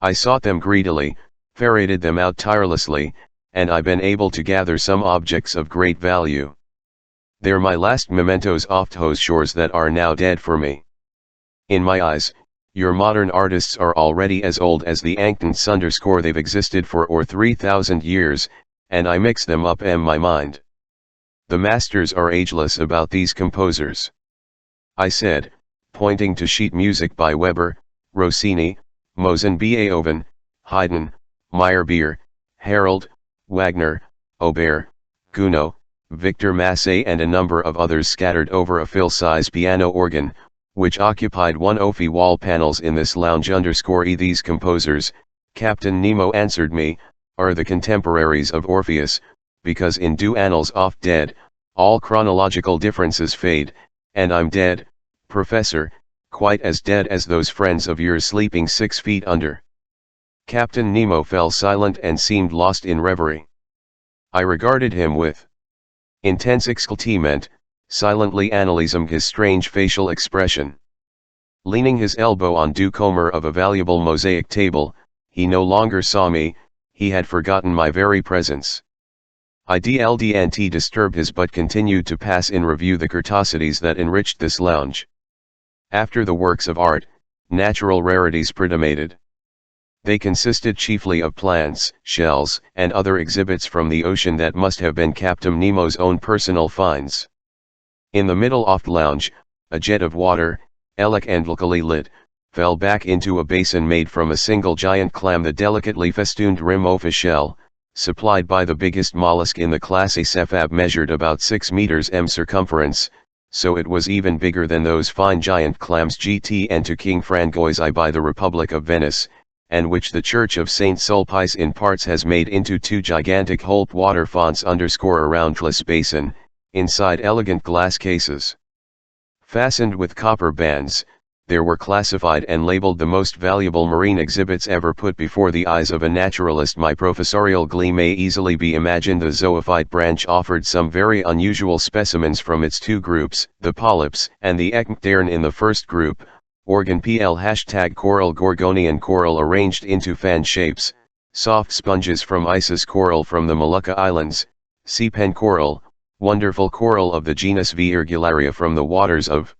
I sought them greedily, ferreted them out tirelessly, and I've been able to gather some objects of great value. They're my last mementos of those shores that are now dead for me. In my eyes, your modern artists are already as old as the ancients. They've existed for 3,000 years, and I mix them up in my mind. The masters are ageless about these composers. I said, pointing to sheet music by Weber, Rossini, Mozart, Beethoven, Haydn, Meyerbeer, Harold, Wagner, Auber, Gounod, Victor Massé and a number of others scattered over a full-size piano organ, which occupied one of the wall panels in this lounge. These composers, Captain Nemo answered me, are the contemporaries of Orpheus, because in due annals of dead, all chronological differences fade, and I'm dead, Professor, quite as dead as those friends of yours sleeping 6 feet under. Captain Nemo fell silent and seemed lost in reverie. I regarded him with intense excitement, silently analyzing his strange facial expression. Leaning his elbow on the corner of a valuable mosaic table, he no longer saw me, he had forgotten my very presence. I didn't disturb his but continued to pass in review the curiosities that enriched this lounge. After the works of art, natural rarities predominated. They consisted chiefly of plants, shells, and other exhibits from the ocean that must have been Captain Nemo's own personal finds. In the middle of the lounge, a jet of water, elegantly lit, fell back into a basin made from a single giant clam. The delicately festooned rim of a shell, supplied by the biggest mollusk in the class A cephab, measured about 6 meters m circumference, so it was even bigger than those fine giant clams GT and to King Frangois I by the Republic of Venice, and which the Church of St. Sulpice in parts has made into two gigantic Holt water fonts around Tlas Basin, inside elegant glass cases. Fastened with copper bands, there were classified and labeled the most valuable marine exhibits ever put before the eyes of a naturalist. My professorial glee may easily be imagined. The zoophyte branch offered some very unusual specimens from its two groups, the polyps and the ecmctern. In the first group, organ pl #coral gorgonian coral arranged into fan shapes, soft sponges from Isis coral from the Molucca Islands, sea pen coral, wonderful coral of the genus Virgularia from the waters of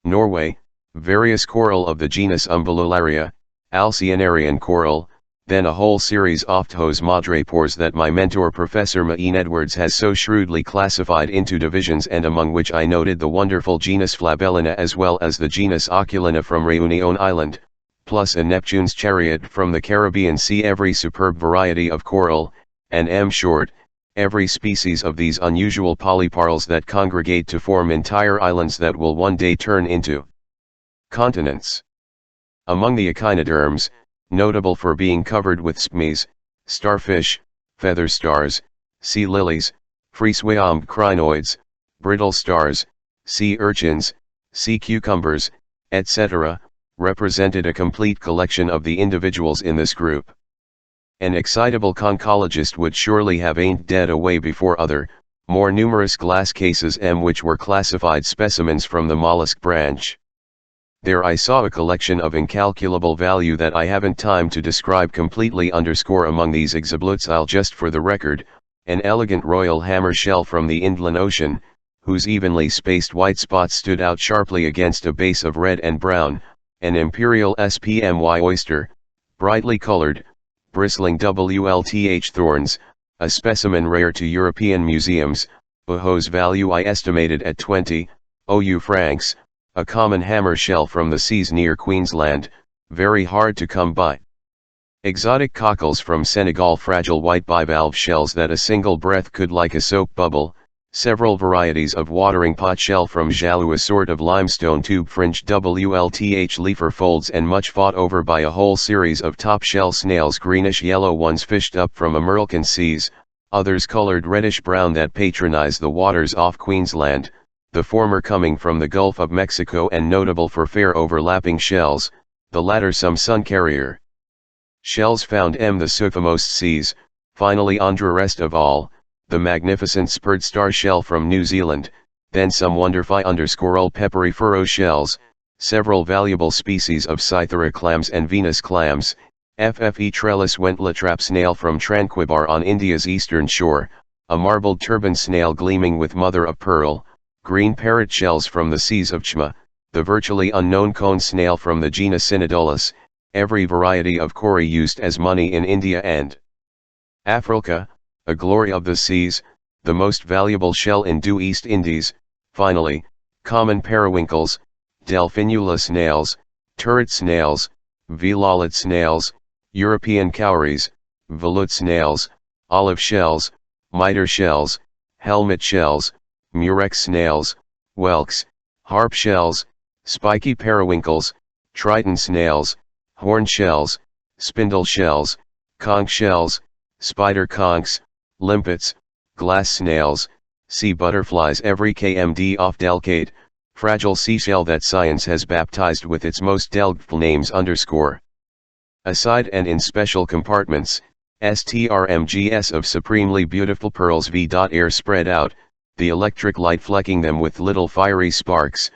Norway, various coral of the genus Umbellularia, Alcyonarian coral, then a whole series of Ophthos madrepores that my mentor Professor Maine Edwards has so shrewdly classified into divisions, and among which I noted the wonderful genus Flabellina as well as the genus Oculina from Reunion Island, plus a Neptune's chariot from the Caribbean Sea. Every superb variety of coral, and every species of these unusual polyparls that congregate to form entire islands that will one day turn into continents. Among the echinoderms, notable for being covered with spmies, starfish, feather stars, sea lilies, free-swiamed crinoids, brittle stars, sea urchins, sea cucumbers, etc., represented a complete collection of the individuals in this group. An excitable conchologist would surely have ain't dead away before other, more numerous glass cases which were classified specimens from the mollusk branch. There I saw a collection of incalculable value that I haven't time to describe completely. Among these exhibits, I'll just for the record, an elegant royal hammer shell from the Indian Ocean, whose evenly spaced white spots stood out sharply against a base of red and brown, an imperial SPMY oyster, brightly colored, bristling WLTH thorns, a specimen rare to European museums, whose value I estimated at 20 OU francs, a common hammer shell from the seas near Queensland, very hard to come by. Exotic cockles from Senegal, fragile white bivalve shells that a single breath could like a soap bubble, several varieties of watering pot shell from Jaloux, a sort of limestone tube-fringed WLTH leafer folds, and much fought over by a whole series of top shell snails, greenish-yellow ones fished up from American seas, others colored reddish-brown that patronize the waters off Queensland, the former coming from the Gulf of Mexico and notable for fair overlapping shells, the latter some sun carrier shells found the southernmost seas. Finally, rest of all, the magnificent spurred star shell from New Zealand, then some wonderful peppery furrow shells, several valuable species of Cythera clams and Venus clams, FFE trellis Wentla trap snail from Tranquebar on India's eastern shore, a marbled turban snail gleaming with mother of pearl, green parrot shells from the seas of Chma, the virtually unknown cone snail from the genus Cynodolus, every variety of cory used as money in India and Africa, a glory of the seas, the most valuable shell in due East Indies. Finally, common periwinkles, delphinula snails, turret snails, velolid snails, European cowries, volute snails, olive shells, mitre shells, helmet shells, murex snails, whelks, harp shells, spiky periwinkles, triton snails, horn shells, spindle shells, conch shells, spider conchs, limpets, glass snails, sea butterflies, every kmd off delicate, fragile seashell that science has baptized with its most delightful names. Aside and in special compartments, strmgs of supremely beautiful pearls air spread out, the electric light flecking them with little fiery sparks,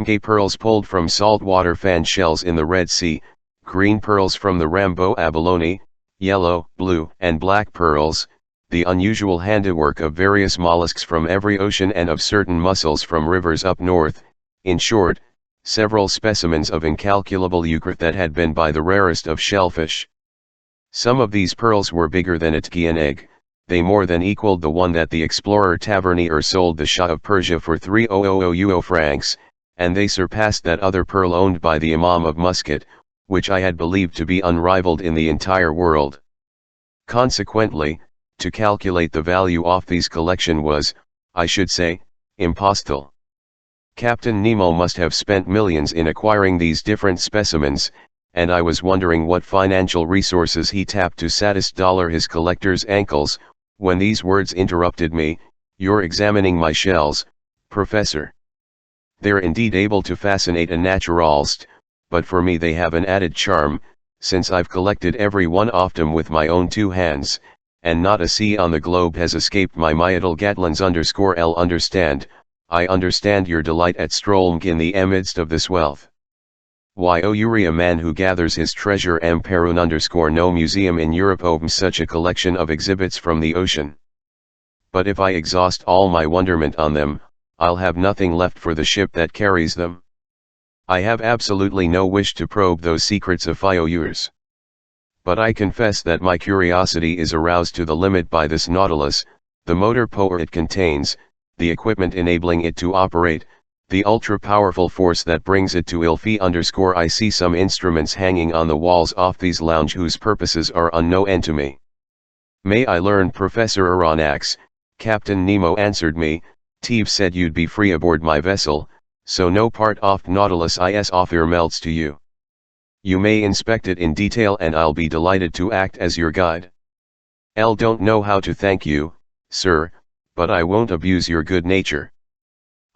gay pearls pulled from saltwater fan shells in the Red Sea, green pearls from the Rambo abalone, yellow, blue, and black pearls, the unusual handiwork of various mollusks from every ocean and of certain mussels from rivers up north, in short, several specimens of incalculable euchre that had been by the rarest of shellfish. Some of these pearls were bigger than a Tchian egg, they more than equaled the one that the explorer Tavernier sold the Shah of Persia for 3,000 euro francs, and they surpassed that other pearl owned by the Imam of Muscat, which I had believed to be unrivaled in the entire world. Consequently, to calculate the value of these collection was, I should say, impossible. Captain Nemo must have spent millions in acquiring these different specimens, and I was wondering what financial resources he tapped to satisfy his collector's ankles, when these words interrupted me. "You're examining my shells, Professor. They're indeed able to fascinate a naturalist, but for me they have an added charm, since I've collected every one of them with my own two hands, and not a sea on the globe has escaped my Myatil Gatlins_L. Understand, I understand your delight at strolling in the midst of this wealth. Why, oh, you're a man who gathers his treasure. Perun_no museum in Europe opens such a collection of exhibits from the ocean. But if I exhaust all my wonderment on them, I'll have nothing left for the ship that carries them. I have absolutely no wish to probe those secrets of yours. But I confess that my curiosity is aroused to the limit by this Nautilus, the motor power it contains, the equipment enabling it to operate, the ultra-powerful force that brings it to Ilfi_. I see some instruments hanging on the walls off these lounge whose purposes are unknown to me. May I learn, Professor Aronnax? Captain Nemo answered me. Teve said you'd be free aboard my vessel, so no part of Nautilus is offer melts to you. You may inspect it in detail and I'll be delighted to act as your guide. Don't know how to thank you, sir, but I won't abuse your good nature.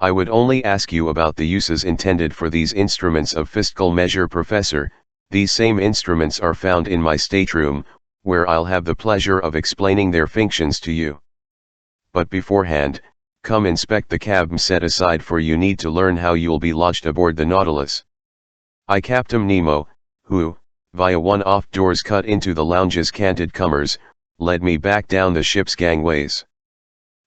I would only ask you about the uses intended for these instruments of fiscal measure, Professor. These same instruments are found in my stateroom, where I'll have the pleasure of explaining their functions to you. But beforehand, come inspect the cabin set aside for you need to learn how you'll be lodged aboard the Nautilus. Captain Nemo, who, via one-off doors cut into the lounge's canted comers, led me back down the ship's gangways.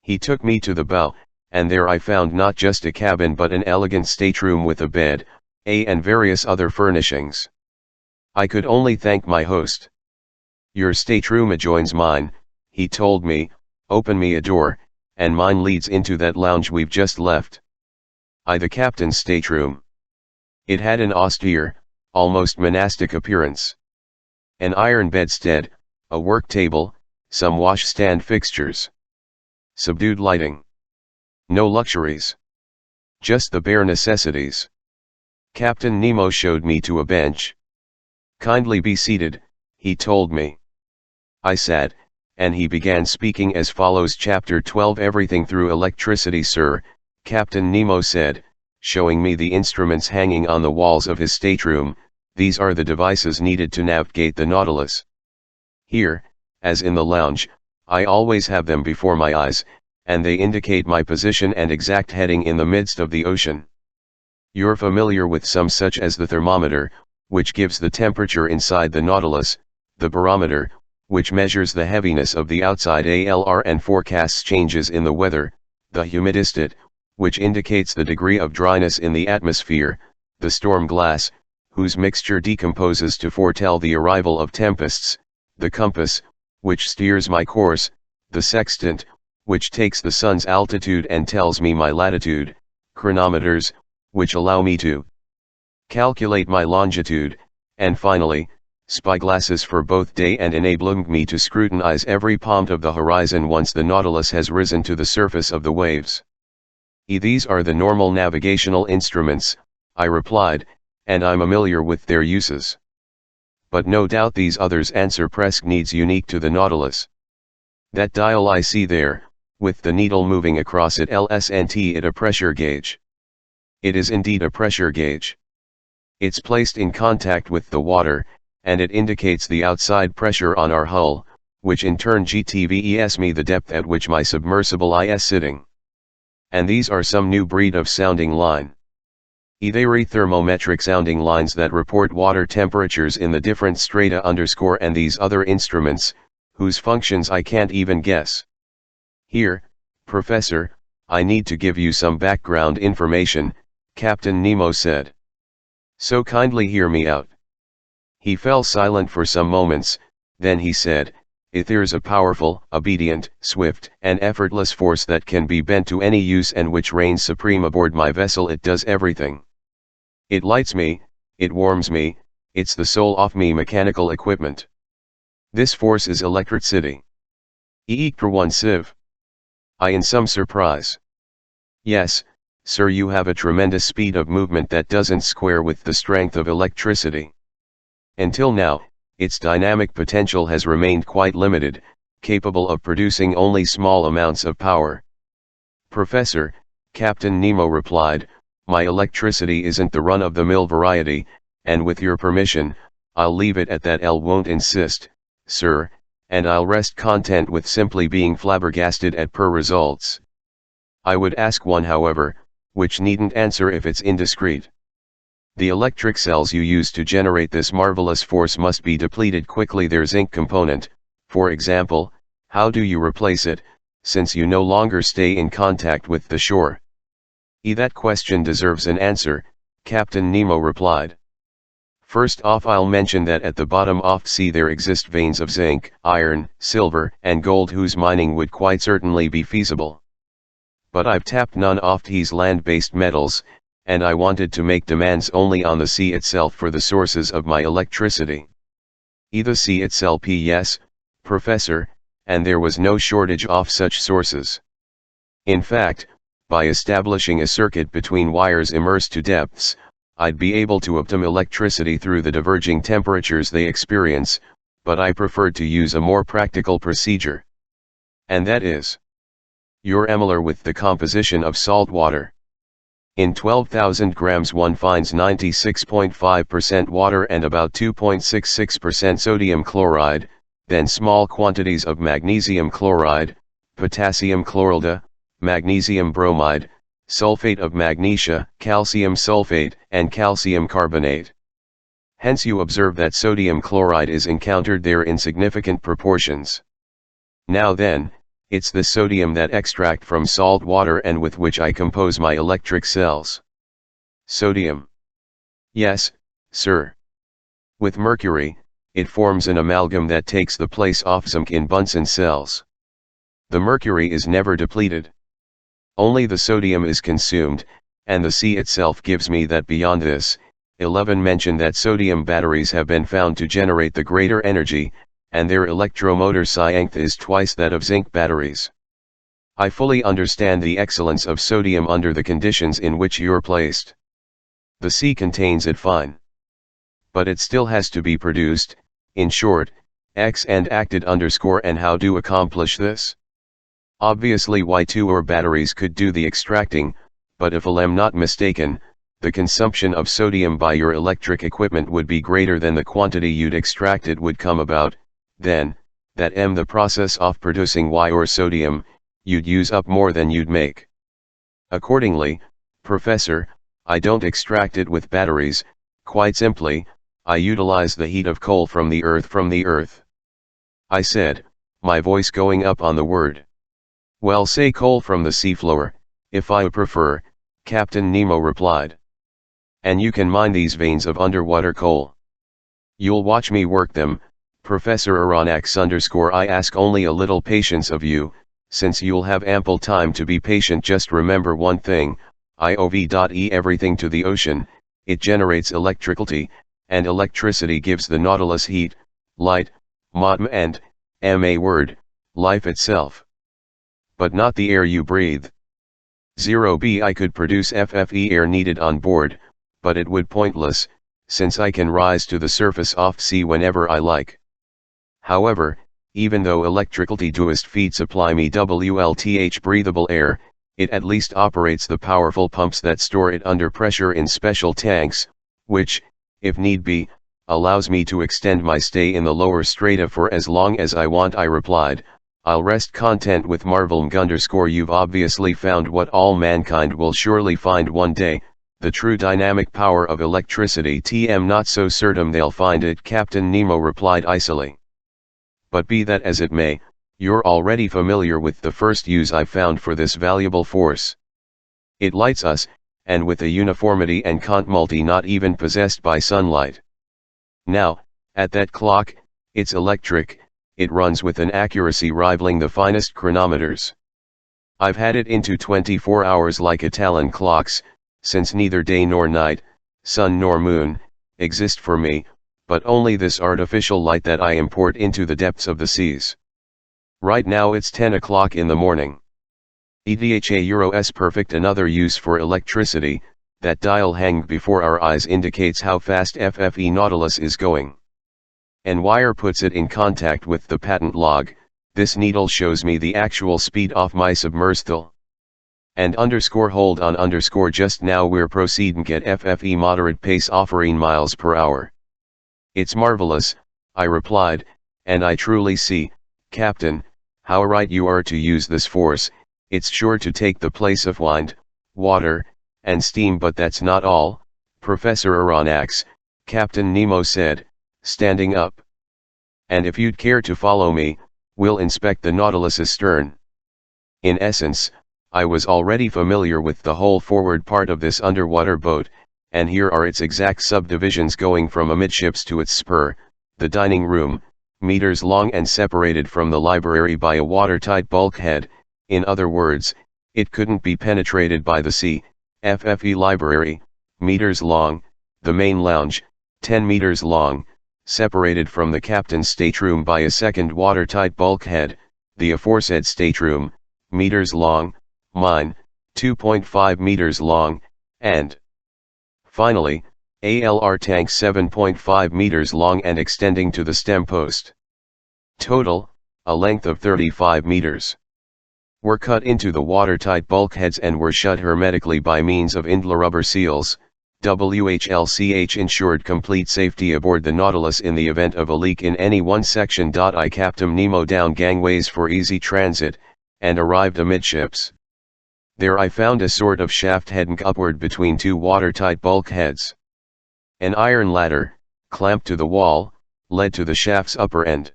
He took me to the bow, and there I found not just a cabin but an elegant stateroom with a bed, and various other furnishings. I could only thank my host. Your stateroom adjoins mine, he told me. Open me a door, and mine leads into that lounge we've just left. The captain's stateroom. It had an austere, almost monastic appearance. An iron bedstead, a work table, some washstand fixtures. Subdued lighting. No luxuries. Just the bare necessities. Captain Nemo showed me to a bench. Kindly be seated, he told me. I sat, and he began speaking as follows. Chapter 12 Everything through electricity, sir, Captain Nemo said, showing me the instruments hanging on the walls of his stateroom. These are the devices needed to navigate the Nautilus. Here, as in the lounge, I always have them before my eyes, and they indicate my position and exact heading in the midst of the ocean. You're familiar with some such as the thermometer, which gives the temperature inside the Nautilus, the barometer, which measures the heaviness of the outside ALR and forecasts changes in the weather, the humidistat, which indicates the degree of dryness in the atmosphere, the storm glass, whose mixture decomposes to foretell the arrival of tempests, the compass, which steers my course, the sextant, which takes the sun's altitude and tells me my latitude, chronometers, which allow me to calculate my longitude, and finally, spyglasses for both day and enabling me to scrutinize every point of the horizon once the Nautilus has risen to the surface of the waves. These are the normal navigational instruments, I replied, and I'm familiar with their uses. But no doubt these others answer press needs unique to the Nautilus. That dial I see there, with the needle moving across it, isn't it a pressure gauge? It is indeed a pressure gauge. It's placed in contact with the water, and it indicates the outside pressure on our hull, which in turn gives me the depth at which my submersible is sitting. And these are some new breed of sounding line. They're thermometric sounding lines that report water temperatures in the different strata and these other instruments, whose functions I can't even guess. Here, Professor, I need to give you some background information, Captain Nemo said. So kindly hear me out. He fell silent for some moments, then he said, There's a powerful, obedient, swift, and effortless force that can be bent to any use and which reigns supreme aboard my vessel. It does everything. It lights me, it warms me, it's the soul of me mechanical equipment. This force is electricity. One sieve. In some surprise. Yes, sir, you have a tremendous speed of movement that doesn't square with the strength of electricity. Until now, its dynamic potential has remained quite limited, capable of producing only small amounts of power. Professor, Captain Nemo replied, my electricity isn't the run-of-the-mill variety, and with your permission, I'll leave it at that. L won't insist, sir, and I'll rest content with simply being flabbergasted at per results. I would ask one, however, which needn't answer if it's indiscreet. The electric cells you use to generate this marvelous force must be depleted quickly. Their zinc component, for example, how do you replace it, since you no longer stay in contact with the shore? That question deserves an answer, Captain Nemo replied. First off, I'll mention that at the bottom of sea there exist veins of zinc, iron, silver, and gold whose mining would quite certainly be feasible. But I've tapped none of these land-based metals, and I wanted to make demands only on the sea itself for the sources of my electricity. The sea itself, yes, Professor, and there was no shortage of such sources. In fact, by establishing a circuit between wires immersed to depths, I'd be able to obtain electricity through the diverging temperatures they experience, but I preferred to use a more practical procedure. And that is, you're familiar with the composition of salt water. In 12,000 grams one finds 96.5% water and about 2.66% sodium chloride, then small quantities of magnesium chloride, potassium chloride, magnesium bromide, sulfate of magnesia, calcium sulfate, and calcium carbonate. Hence you observe that sodium chloride is encountered there in significant proportions. Now then, it's the sodium that extract from salt water and with which I compose my electric cells. Sodium. Yes, sir. With mercury, it forms an amalgam that takes the place of zinc in Bunsen cells. The mercury is never depleted. Only the sodium is consumed, and the sea itself gives me that. Beyond this, 11 mention that sodium batteries have been found to generate the greater energy, and their electromotor strength is twice that of zinc batteries. I fully understand the excellence of sodium under the conditions in which you're placed. The sea contains it fine. But it still has to be produced, in short, X and acted _ and how do accomplish this? Obviously Y2 or batteries could do the extracting, but if I'm not mistaken, the consumption of sodium by your electric equipment would be greater than the quantity you'd extracted would come about. Then, that the process of producing Y or sodium, you'd use up more than you'd make. Accordingly, Professor, I don't extract it with batteries, quite simply, I utilize the heat of coal from the earth. I said, my voice going up on the word. Well, say coal from the seafloor, if I prefer, Captain Nemo replied. And you can mine these veins of underwater coal. You'll watch me work them, Professor Aronnax _ I ask only a little patience of you, since you'll have ample time to be patient. Just remember one thing, everything to the ocean, it generates electricity, and electricity gives the Nautilus heat, light, and, life itself. But not the air you breathe. 0b I could produce FFE air needed on board, but it would pointless, since I can rise to the surface of sea whenever I like. However, even though electricity doest feed supply me WLTH breathable air, it at least operates the powerful pumps that store it under pressure in special tanks, which, if need be, allows me to extend my stay in the lower strata for as long as I want. I replied, I'll rest content with marvel _ you've obviously found what all mankind will surely find one day, the true dynamic power of electricity. Not so certain they'll find it, Captain Nemo replied icily. But be that as it may, you're already familiar with the first use I've found for this valuable force. It lights us, and with a uniformity and continuity not even possessed by sunlight. Now, at that clock, it's electric, it runs with an accuracy rivaling the finest chronometers. I've had it into 24 hours like Italian clocks, since neither day nor night, sun nor moon, exist for me, but only this artificial light that I import into the depths of the seas. Right now it's 10 o'clock in the morning. EDHA perfect. Another use for electricity, that dial hanged before our eyes indicates how fast FFE Nautilus is going. and wire puts it in contact with the patent log. This needle shows me the actual speed of my submersible. And _hold on just now we're proceeding at FFE moderate pace of 18 miles per hour. It's marvelous, I replied, and I truly see, Captain, how right you are to use this force. It's sure to take the place of wind, water, and steam, but that's not all, Professor Aronnax, Captain Nemo said, standing up. And if you'd care to follow me, we'll inspect the Nautilus's stern. In essence, I was already familiar with the whole forward part of this underwater boat, and here are its exact subdivisions going from amidships to its spur, the dining room, meters long and separated from the library by a watertight bulkhead. In other words, it couldn't be penetrated by the sea. FFE library, meters long, the main lounge, 10 meters long, separated from the captain's stateroom by a second watertight bulkhead, the aforesaid stateroom, meters long, mine, 2.5 meters long, and finally, ALR tank 7.5 meters long and extending to the stem post. Total, a length of 35 meters. Were cut into the watertight bulkheads and were shut hermetically by means of Indla rubber seals. WHLCH ensured complete safety aboard the Nautilus in the event of a leak in any one section. I Captain Nemo down gangways for easy transit, and arrived amidships. There I found a sort of shaft heading upward between two watertight bulkheads. An iron ladder, clamped to the wall, led to the shaft's upper end.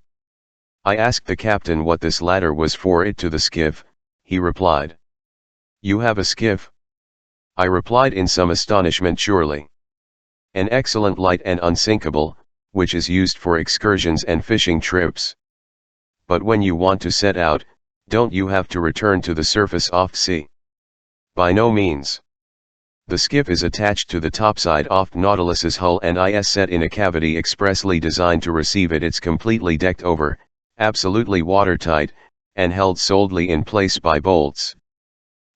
I asked the captain what this ladder was for. It to the skiff, he replied. You have a skiff? I replied in some astonishment. Surely. An excellent light and unsinkable, which is used for excursions and fishing trips. But when you want to set out, don't you have to return to the surface off sea? By no means. The skiff is attached to the topside of Nautilus's hull and is set in a cavity expressly designed to receive it. It's completely decked over, absolutely watertight, and held solidly in place by bolts.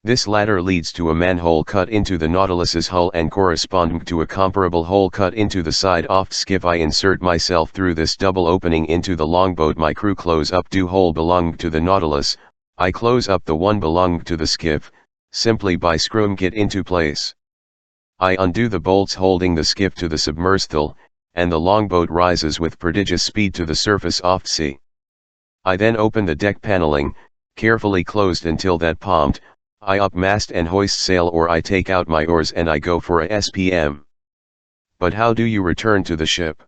This ladder leads to a manhole cut into the Nautilus's hull and corresponding to a comparable hole cut into the side of skiff. I insert myself through this double opening into the longboat. My crew close up the hole belonging to the Nautilus. I close up the one belonging to the skiff, simply by screwing it into place. I undo the bolts holding the skiff to the submersible, and the longboat rises with prodigious speed to the surface of sea. I then open the deck paneling, carefully closed until that palmed, I up mast and hoist sail, or I take out my oars and I go for a SPM. But how do you return to the ship?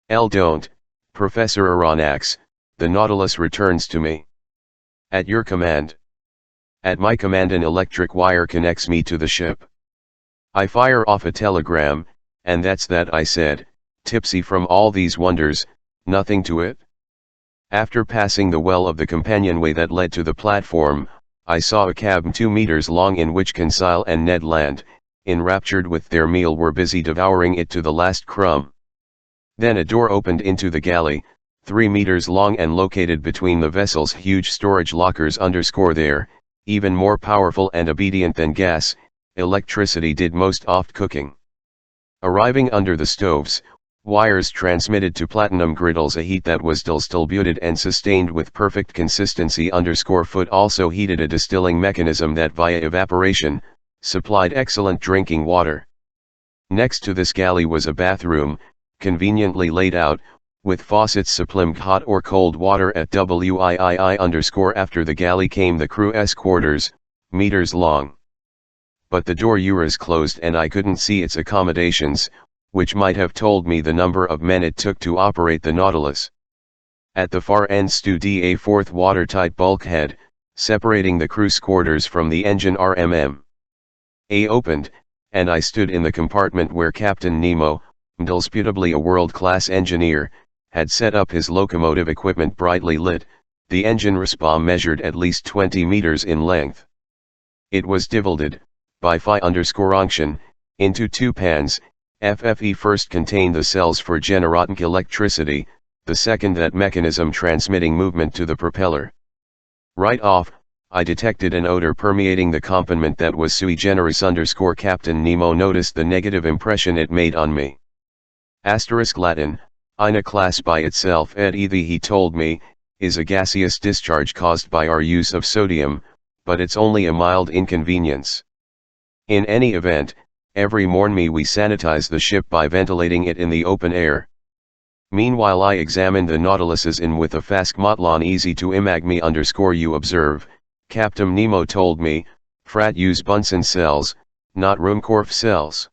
Don't, Professor Aronnax, the Nautilus returns to me. At your command. At my command an electric wire connects me to the ship. I fire off a telegram, and that's that, I said, tipsy from all these wonders, nothing to it. After passing the well of the companionway that led to the platform, I saw a cabin 2 meters long in which Conseil and Ned Land, enraptured with their meal, were busy devouring it to the last crumb. Then a door opened into the galley, 3 meters long and located between the vessel's huge storage lockers. There, even more powerful and obedient than gas, electricity did most oft cooking. Arriving under the stoves, wires transmitted to platinum griddles a heat that was distributed and sustained with perfect consistency. Foot also heated a distilling mechanism that via evaporation, supplied excellent drinking water. Next to this galley was a bathroom, conveniently laid out, with faucets supplying hot or cold water at WIII. After the galley came the crew's quarters, meters long. But the door was closed and I couldn't see its accommodations, which might have told me the number of men it took to operate the Nautilus. At the far end stood a fourth watertight bulkhead, separating the crew's quarters from the engine RMM. A opened, and I stood in the compartment where Captain Nemo, indisputably a world-class engineer, had set up his locomotive equipment brightly lit. The engine respa measured at least 20 meters in length. It was divided, by phi_unction, into two pans. FFE first contained the cells for generating electricity, the second that mechanism transmitting movement to the propeller. Right off, I detected an odor permeating the compartment that was sui generis. Captain Nemo noticed the negative impression it made on me. Latin, Ina class by itself he told me, is a gaseous discharge caused by our use of sodium, but it's only a mild inconvenience. In any event, every morning we sanitize the ship by ventilating it in the open air. Meanwhile I examined the Nautilus's in with a Faskmotlon easy to imagme _you observe, Captain Nemo told me, frat use Bunsen cells, not Ruhmkorff cells.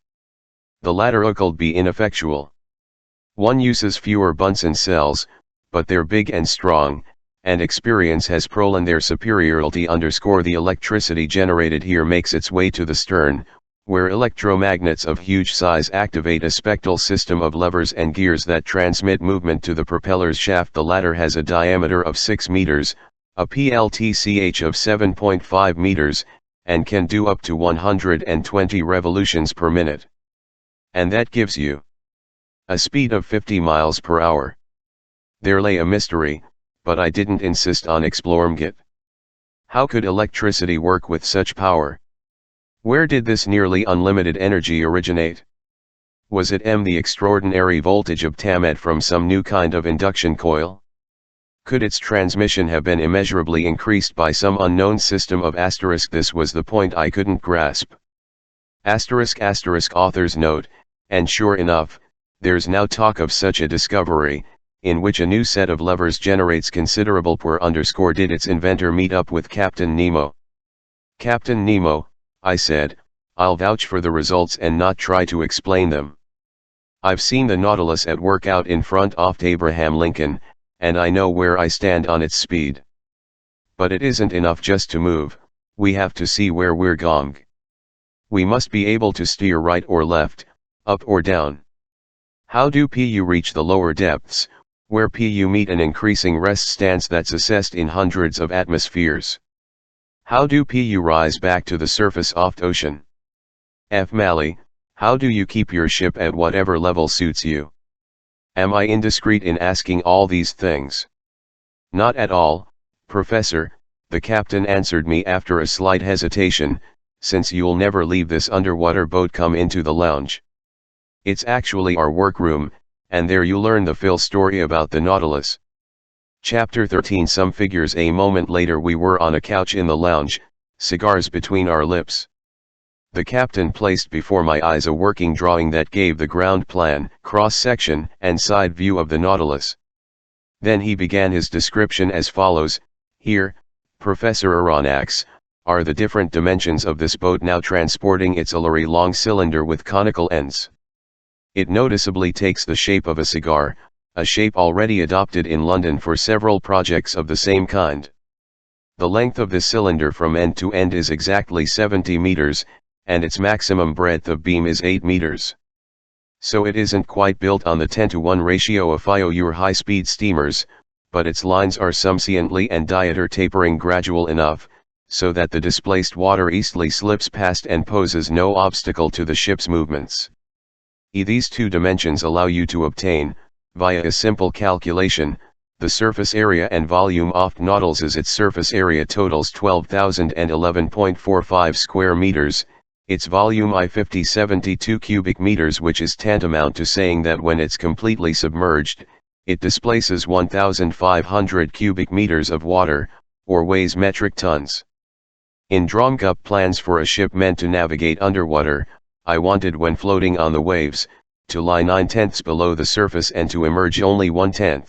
The latter could be ineffectual. One uses fewer Bunsen cells, but they're big and strong, and experience has proven their superiority _the electricity generated here makes its way to the stern, where electromagnets of huge size activate a spectral system of levers and gears that transmit movement to the propeller's shaft. The latter has a diameter of 6 meters, a PLTCH of 7.5 meters, and can do up to 120 revolutions per minute. And that gives you a speed of 50 miles per hour. There lay a mystery, but I didn't insist on exploring it. How could electricity work with such power? Where did this nearly unlimited energy originate? Was it the extraordinary voltage obtained from some new kind of induction coil? Could its transmission have been immeasurably increased by some unknown system of *? This was the point I couldn't grasp. *** Author's note, and sure enough, there's now talk of such a discovery, in which a new set of levers generates considerable power. Did its inventor meet up with Captain Nemo? Captain Nemo, I said, I'll vouch for the results and not try to explain them. I've seen the Nautilus at work out in front of Abraham Lincoln, and I know where I stand on its speed. But it isn't enough just to move, we have to see where we're going. We must be able to steer right or left, up or down. How do you reach the lower depths, where you meet an increasing rest stance that's assessed in hundreds of atmospheres? How do you rise back to the surface of the ocean? F. Malley, how do you keep your ship at whatever level suits you? Am I indiscreet in asking all these things? Not at all, Professor, the captain answered me after a slight hesitation, since you'll never leave this underwater boat. Come into the lounge. It's actually our workroom, and there you learn the full story about the Nautilus. Chapter 13. Some figures. A moment later we were on a couch in the lounge, cigars between our lips. The captain placed before my eyes a working drawing that gave the ground plan, cross-section, and side view of the Nautilus. Then he began his description as follows: here, Professor Aronnax, are the different dimensions of this boat now transporting its long cylinder with conical ends. It noticeably takes the shape of a cigar, a shape already adopted in London for several projects of the same kind. The length of this cylinder from end to end is exactly 70 meters, and its maximum breadth of beam is 8 meters. So it isn't quite built on the 10:1 ratio of your high-speed steamers, but its lines are sumsciently and diameter tapering gradual enough, so that the displaced water easily slips past and poses no obstacle to the ship's movements. These two dimensions allow you to obtain, via a simple calculation, the surface area and volume of Nautilus. As its surface area totals 12,011.45 square meters, its volume 5072 cubic meters, which is tantamount to saying that when it's completely submerged, it displaces 1,500 cubic meters of water, or weighs metric tons. In drawing up plans for a ship meant to navigate underwater, I wanted, when floating on the waves, to lie 9/10 below the surface and to emerge only 1/10.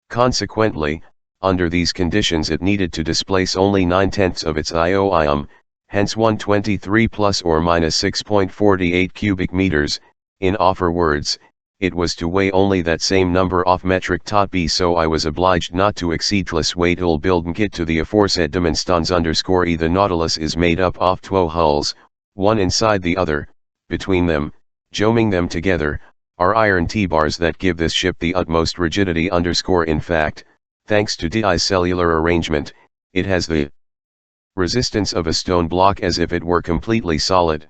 Consequently, under these conditions it needed to displace only 9/10 of its IOIM, hence 123 plus or minus 6.48 cubic meters, in other words, it was to weigh only that same number of metric ton. So I was obliged not to exceed this weight. Building it to the aforesaid dimensions _e. The Nautilus is made up of 2 hulls, one inside the other. Between them, joining them together, are iron T-bars that give this ship the utmost rigidity _. In fact, thanks to DI's cellular arrangement, it has the resistance of a stone block, as if it were completely solid.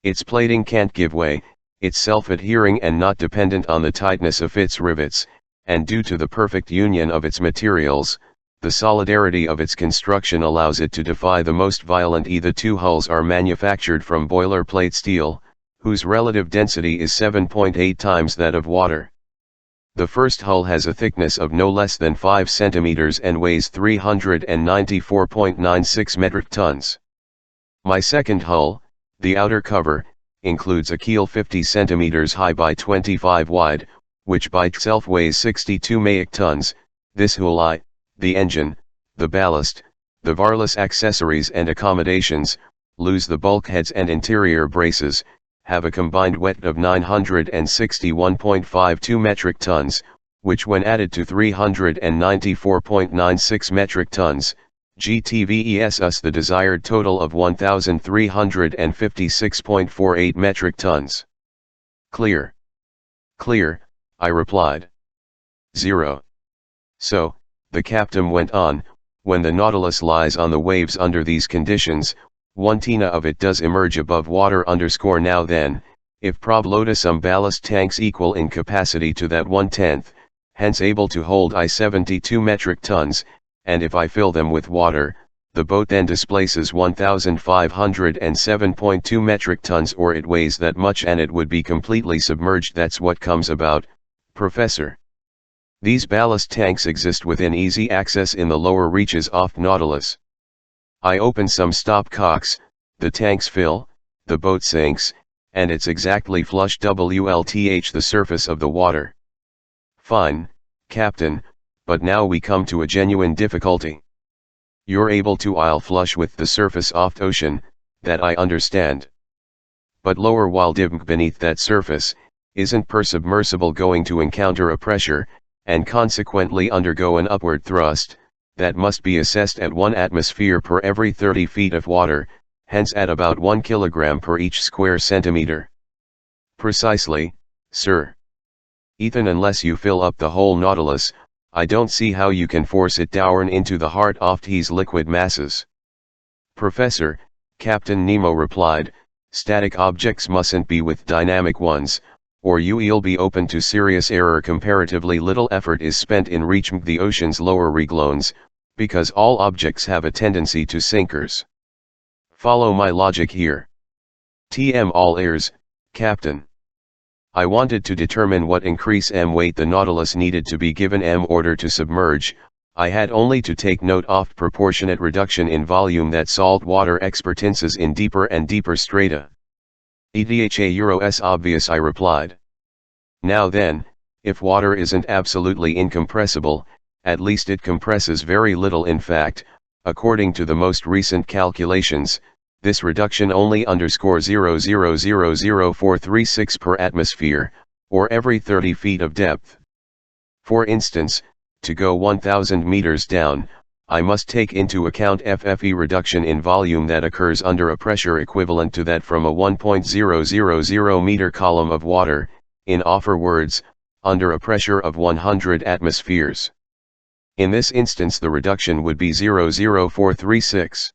Its plating can't give way, it's self-adhering and not dependent on the tightness of its rivets, and due to the perfect union of its materials, the solidarity of its construction allows it to defy the most violent. The 2 hulls are manufactured from boilerplate steel, whose relative density is 7.8 times that of water. The first hull has a thickness of no less than 5 centimeters and weighs 394.96 metric tons. My second hull, the outer cover, includes a keel 50 centimeters high by 25 wide, which by itself weighs 62 metric tons. This hull the engine, the ballast, the varless accessories and accommodations, lose the bulkheads and interior braces, have a combined weight of 961.52 metric tons, which when added to 394.96 metric tons, GTVES us the desired total of 1,356.48 metric tons. Clear. Clear, I replied. 0. So, the captain went on, when the Nautilus lies on the waves under these conditions, 1 tina of it does emerge above water. Now then, if prob load some ballast tanks equal in capacity to that 1/10, hence able to hold 72 metric tons, and if I fill them with water, the boat then displaces 1,507.2 metric tons, or it weighs that much and it would be completely submerged. That's what comes about, Professor. These ballast tanks exist within easy access in the lower reaches off Nautilus. I open some stop cocks, the tanks fill, the boat sinks, and it's exactly flush WLTH the surface of the water. Fine, Captain, but now we come to a genuine difficulty. You're able to isle flush with the surface off ocean, that I understand. But lower while deep beneath that surface, isn't per submersible going to encounter a pressure, and consequently undergo an upward thrust, that must be assessed at 1 atmosphere per every 30 feet of water, hence at about 1 kilogram per each square centimeter. Precisely, sir. Ethan, unless you fill up the whole Nautilus, I don't see how you can force it down into the heart of these liquid masses. Professor, Captain Nemo replied, static objects mustn't be with dynamic ones, or you'll be open to serious error. Comparatively little effort is spent in reaching the ocean's lower regions, because all objects have a tendency to sinkers. Follow my logic here. TM all ears, Captain. I wanted to determine what increase m weight the Nautilus needed to be given m order to submerge. I had only to take note of proportionate reduction in volume that salt water experiences in deeper and deeper strata. EDHA Euro-S obvious, I replied. Now then, if water isn't absolutely incompressible, at least it compresses very little. In fact, according to the most recent calculations, this reduction only underscores 0.0000436 per atmosphere, or every 30 feet of depth. For instance, to go 1,000 meters down, I must take into account FFE reduction in volume that occurs under a pressure equivalent to that from a 1.000 meter column of water, in other words, under a pressure of 100 atmospheres. In this instance the reduction would be 0.0436.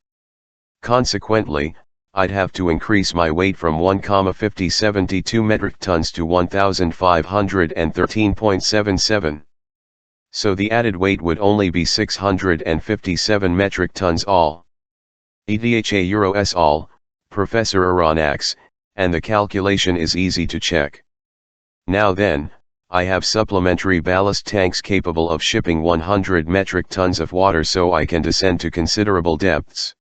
Consequently, I'd have to increase my weight from 1,5072 metric tons to 1,513.77. So the added weight would only be 657 metric tons all. EDHA Euro-S all, Professor Aronnax, and the calculation is easy to check. Now then, I have supplementary ballast tanks capable of shipping 100 metric tons of water, so I can descend to considerable depths.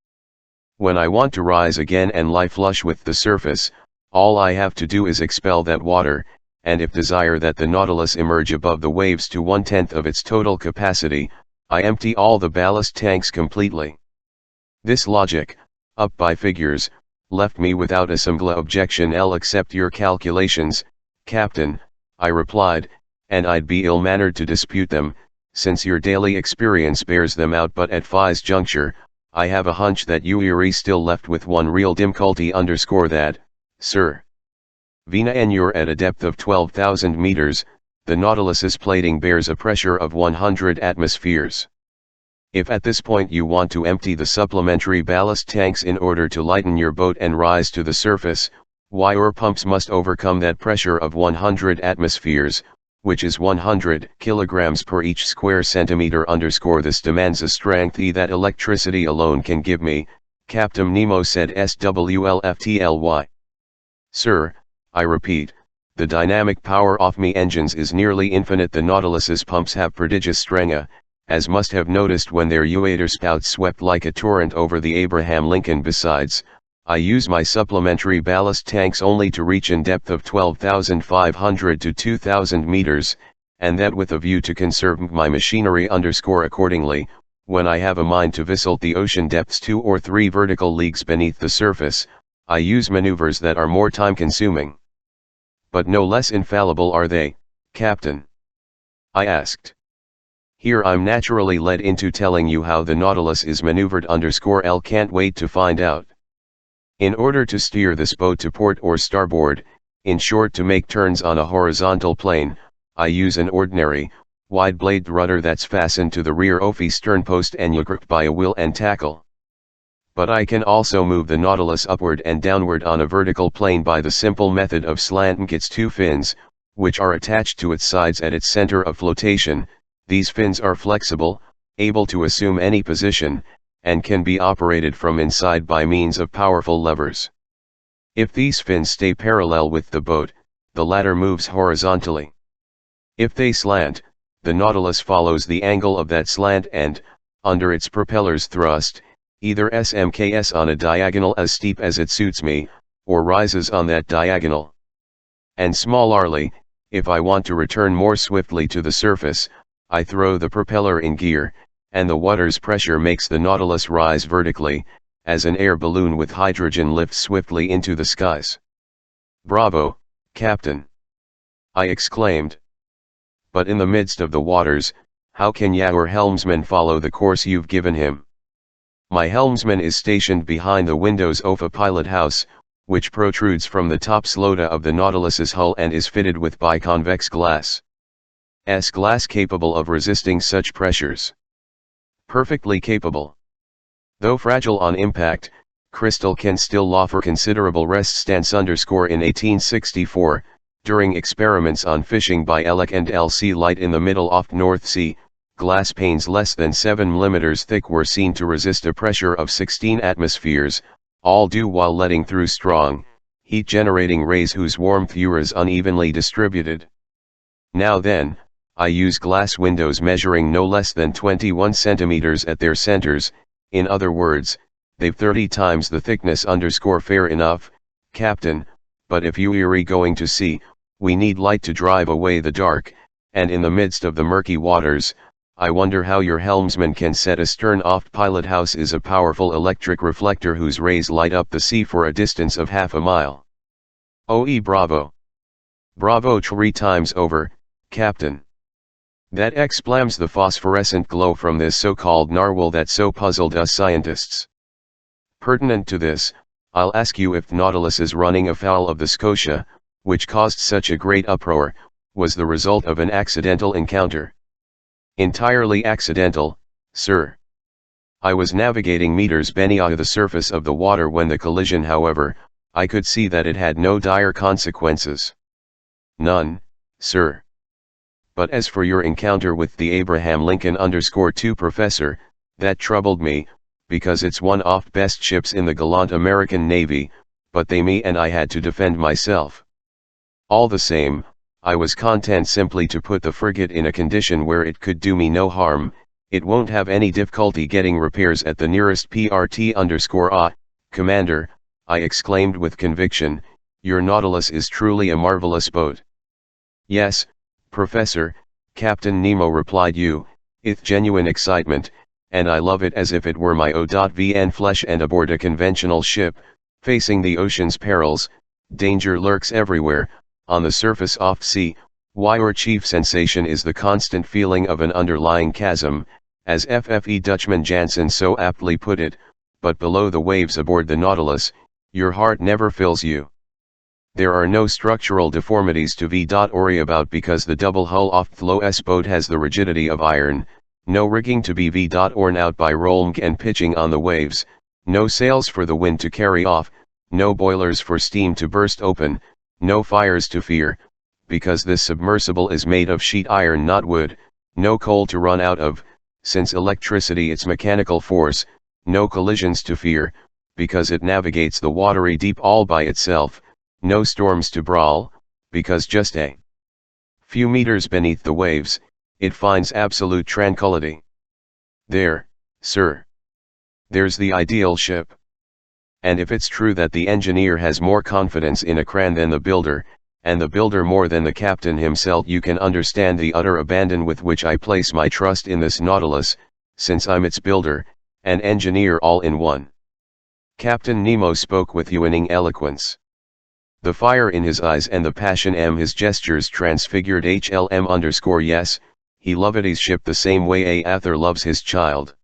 When I want to rise again and lie flush with the surface, all I have to do is expel that water, and if desire that the Nautilus emerge above the waves to 1/10 of its total capacity, I empty all the ballast tanks completely. This logic, up by figures, left me without a single objection. I'll accept your calculations, Captain, I replied, and I'd be ill-mannered to dispute them, since your daily experience bears them out. But at Phi's juncture, I have a hunch that you're still left with one real difficulty. Underscore that, sir. Vina, and you're at a depth of 12,000 meters, the Nautilus's plating bears a pressure of 100 atmospheres. If at this point you want to empty the supplementary ballast tanks in order to lighten your boat and rise to the surface, your pumps must overcome that pressure of 100 atmospheres, which is 100 kilograms per each square centimeter. Underscore this demands a strength that electricity alone can give me, Captain Nemo said. SWLFTLY. Sir, I repeat, the dynamic power of me engines is nearly infinite. The Nautilus's pumps have prodigious strength, as must have noticed when their uator spouts swept like a torrent over the Abraham Lincoln. Besides, I use my supplementary ballast tanks only to reach in depth of 12,500 to 2,000 meters, and that with a view to conserve my machinery. Accordingly, when I have a mind to visit the ocean depths 2 or 3 vertical leagues beneath the surface, I use maneuvers that are more time-consuming. But no less infallible are they, Captain? I asked. Here I'm naturally led into telling you how the Nautilus is maneuvered. L can't wait to find out. In order to steer this boat to port or starboard, in short to make turns on a horizontal plane, I use an ordinary, wide-bladed rudder that's fastened to the rear of the sternpost and gripped by a wheel and tackle. But I can also move the Nautilus upward and downward on a vertical plane by the simple method of slanting its 2 fins, which are attached to its sides at its center of flotation. These fins are flexible, able to assume any position, and can be operated from inside by means of powerful levers. If these fins stay parallel with the boat, the latter moves horizontally. If they slant, the Nautilus follows the angle of that slant and, under its propeller's thrust, either SMKs on a diagonal as steep as it suits me, or rises on that diagonal. And similarly, if I want to return more swiftly to the surface, I throw the propeller in gear, and the water's pressure makes the Nautilus rise vertically, as an air balloon with hydrogen lifts swiftly into the skies. Bravo, Captain! I exclaimed. But in the midst of the waters, how can your helmsman follow the course you've given him? My helmsman is stationed behind the windows of a pilot house, which protrudes from the top slota of the Nautilus's hull and is fitted with biconvex glass. Glass capable of resisting such pressures. Perfectly capable. Though fragile on impact, crystal can still offer considerable resistance. In 1864, during experiments on fishing by Ellick and L.C. Light in the middle of North Sea, glass panes less than 7 mm thick were seen to resist a pressure of 16 atmospheres, all due while letting through strong, heat-generating rays whose warmth was unevenly distributed. Now then, I use glass windows measuring no less than 21 cm at their centers, in other words, they've 30 times the thickness. Fair enough, Captain, but if you're going to sea, we need light to drive away the dark, and in the midst of the murky waters, I wonder how your helmsman can set astern. Pilot house is a powerful electric reflector whose rays light up the sea for a distance of half a mile. Bravo! Bravo 3 times over, Captain! That explains the phosphorescent glow from this so-called narwhal that so puzzled us scientists. Pertinent to this, I'll ask you if Nautilus's running afoul of the Scotia, which caused such a great uproar, was the result of an accidental encounter. Entirely accidental, sir. I was navigating meters beneath the surface of the water when the collision. However, I could see that it had no dire consequences. None, sir. But as for your encounter with the Abraham Lincoln _2 Professor, that troubled me, because it's one of best ships in the gallant American Navy, but me and I had to defend myself. All the same, I was content simply to put the frigate in a condition where it could do me no harm. It won't have any difficulty getting repairs at the nearest PRT_A, Commander, I exclaimed with conviction. Your Nautilus is truly a marvelous boat. Yes, Professor, Captain Nemo replied with genuine excitement, and I love it as if it were my OVN flesh and aboard a conventional ship, facing the ocean's perils. Danger lurks everywhere, on the surface of sea, our chief sensation is the constant feeling of an underlying chasm, as FFE Dutchman Jansen so aptly put it, but below the waves aboard the Nautilus, your heart never fills you. There are no structural deformities to worry about because the double hull of Thlo's boat has the rigidity of iron, no rigging to be worn out by rolling and pitching on the waves, no sails for the wind to carry off, no boilers for steam to burst open, no fires to fear, because this submersible is made of sheet iron not wood, no coal to run out of, since electricity its mechanical force, no collisions to fear, because it navigates the watery deep all by itself, no storms to brawl, because just a few meters beneath the waves, it finds absolute tranquility. There, sir. There's the ideal ship. And if it's true that the engineer has more confidence in a crane than the builder, and the builder more than the captain himself, you can understand the utter abandon with which I place my trust in this Nautilus, since I'm its builder, and engineer all in one. Captain Nemo spoke with winning eloquence. The fire in his eyes and the passion in his gestures transfigured HLM_yes, he loved his ship the same way a father loves his child.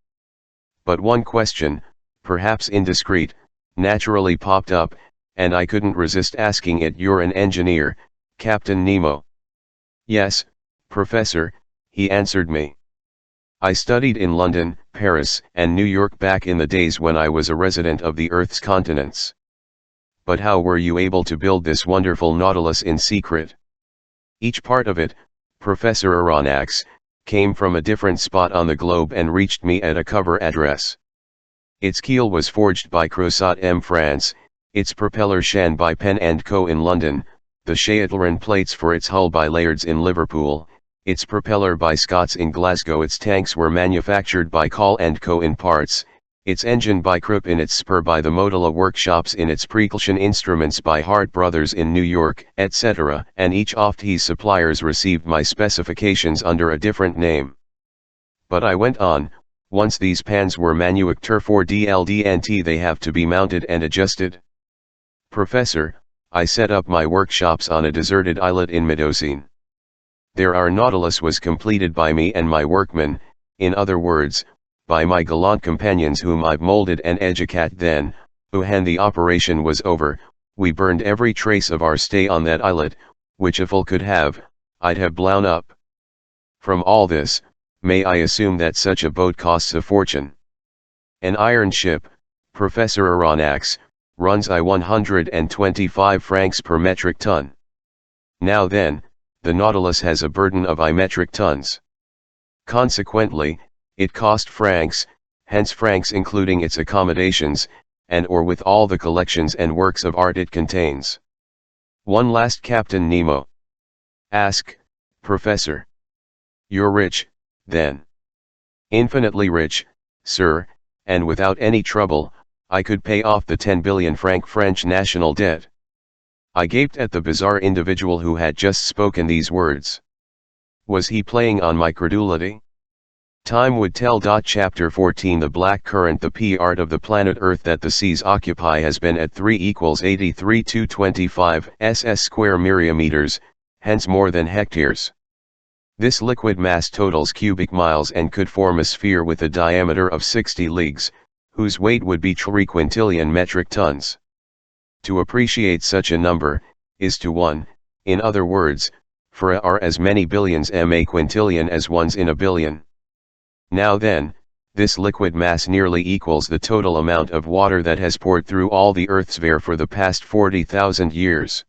But one question, perhaps indiscreet, naturally popped up, and I couldn't resist asking it. You're an engineer, Captain Nemo? Yes, Professor, he answered me. I studied in London, Paris, and New York back in the days when I was a resident of the Earth's continents. But how were you able to build this wonderful Nautilus in secret? Each part of it, Professor Aronnax, came from a different spot on the globe and reached me at a cover address. Its keel was forged by Crosat M. France, its propeller shan by Penn & Co. in London, the Shetland plates for its hull by Lairds in Liverpool, its propeller by Scots in Glasgow. Its tanks were manufactured by Call & Co. in parts, its engine by Krupp in its spur by the Motala workshops in its propulsion instruments by Hart Brothers in New York, etc., and each of these suppliers received my specifications under a different name. But I went on, once these pans were manufactured for DLDNT, they have to be mounted and adjusted. Professor, I set up my workshops on a deserted islet in Midocean. There our Nautilus was completed by me and my workmen, in other words, by my gallant companions whom I've molded and educated. Then, when the operation was over, we burned every trace of our stay on that islet, which if I could have, I'd have blown up. From all this, may I assume that such a boat costs a fortune? An iron ship, Professor Aronnax, runs 125 francs per metric ton. Now then, the Nautilus has a burden of metric tons. Consequently, it cost francs, hence francs including its accommodations, and or with all the collections and works of art it contains. One last, Captain Nemo. Ask, Professor. You're rich, then? Infinitely rich, sir, and without any trouble, I could pay off the 10 billion franc French national debt. I gaped at the bizarre individual who had just spoken these words. Was he playing on my credulity? Time would tell. Chapter 14 The Black Current. The p-art of the planet Earth that the seas occupy has been at 3 = 83,225 ss square myriameters, hence more than hectares. This liquid mass totals cubic miles and could form a sphere with a diameter of 60 leagues, whose weight would be 3 quintillion metric tons. To appreciate such a number, is to 1, in other words, for a are as many billions a quintillion as ones in a billion. Now then, this liquid mass nearly equals the total amount of water that has poured through all the Earth's sphere for the past 40,000 years.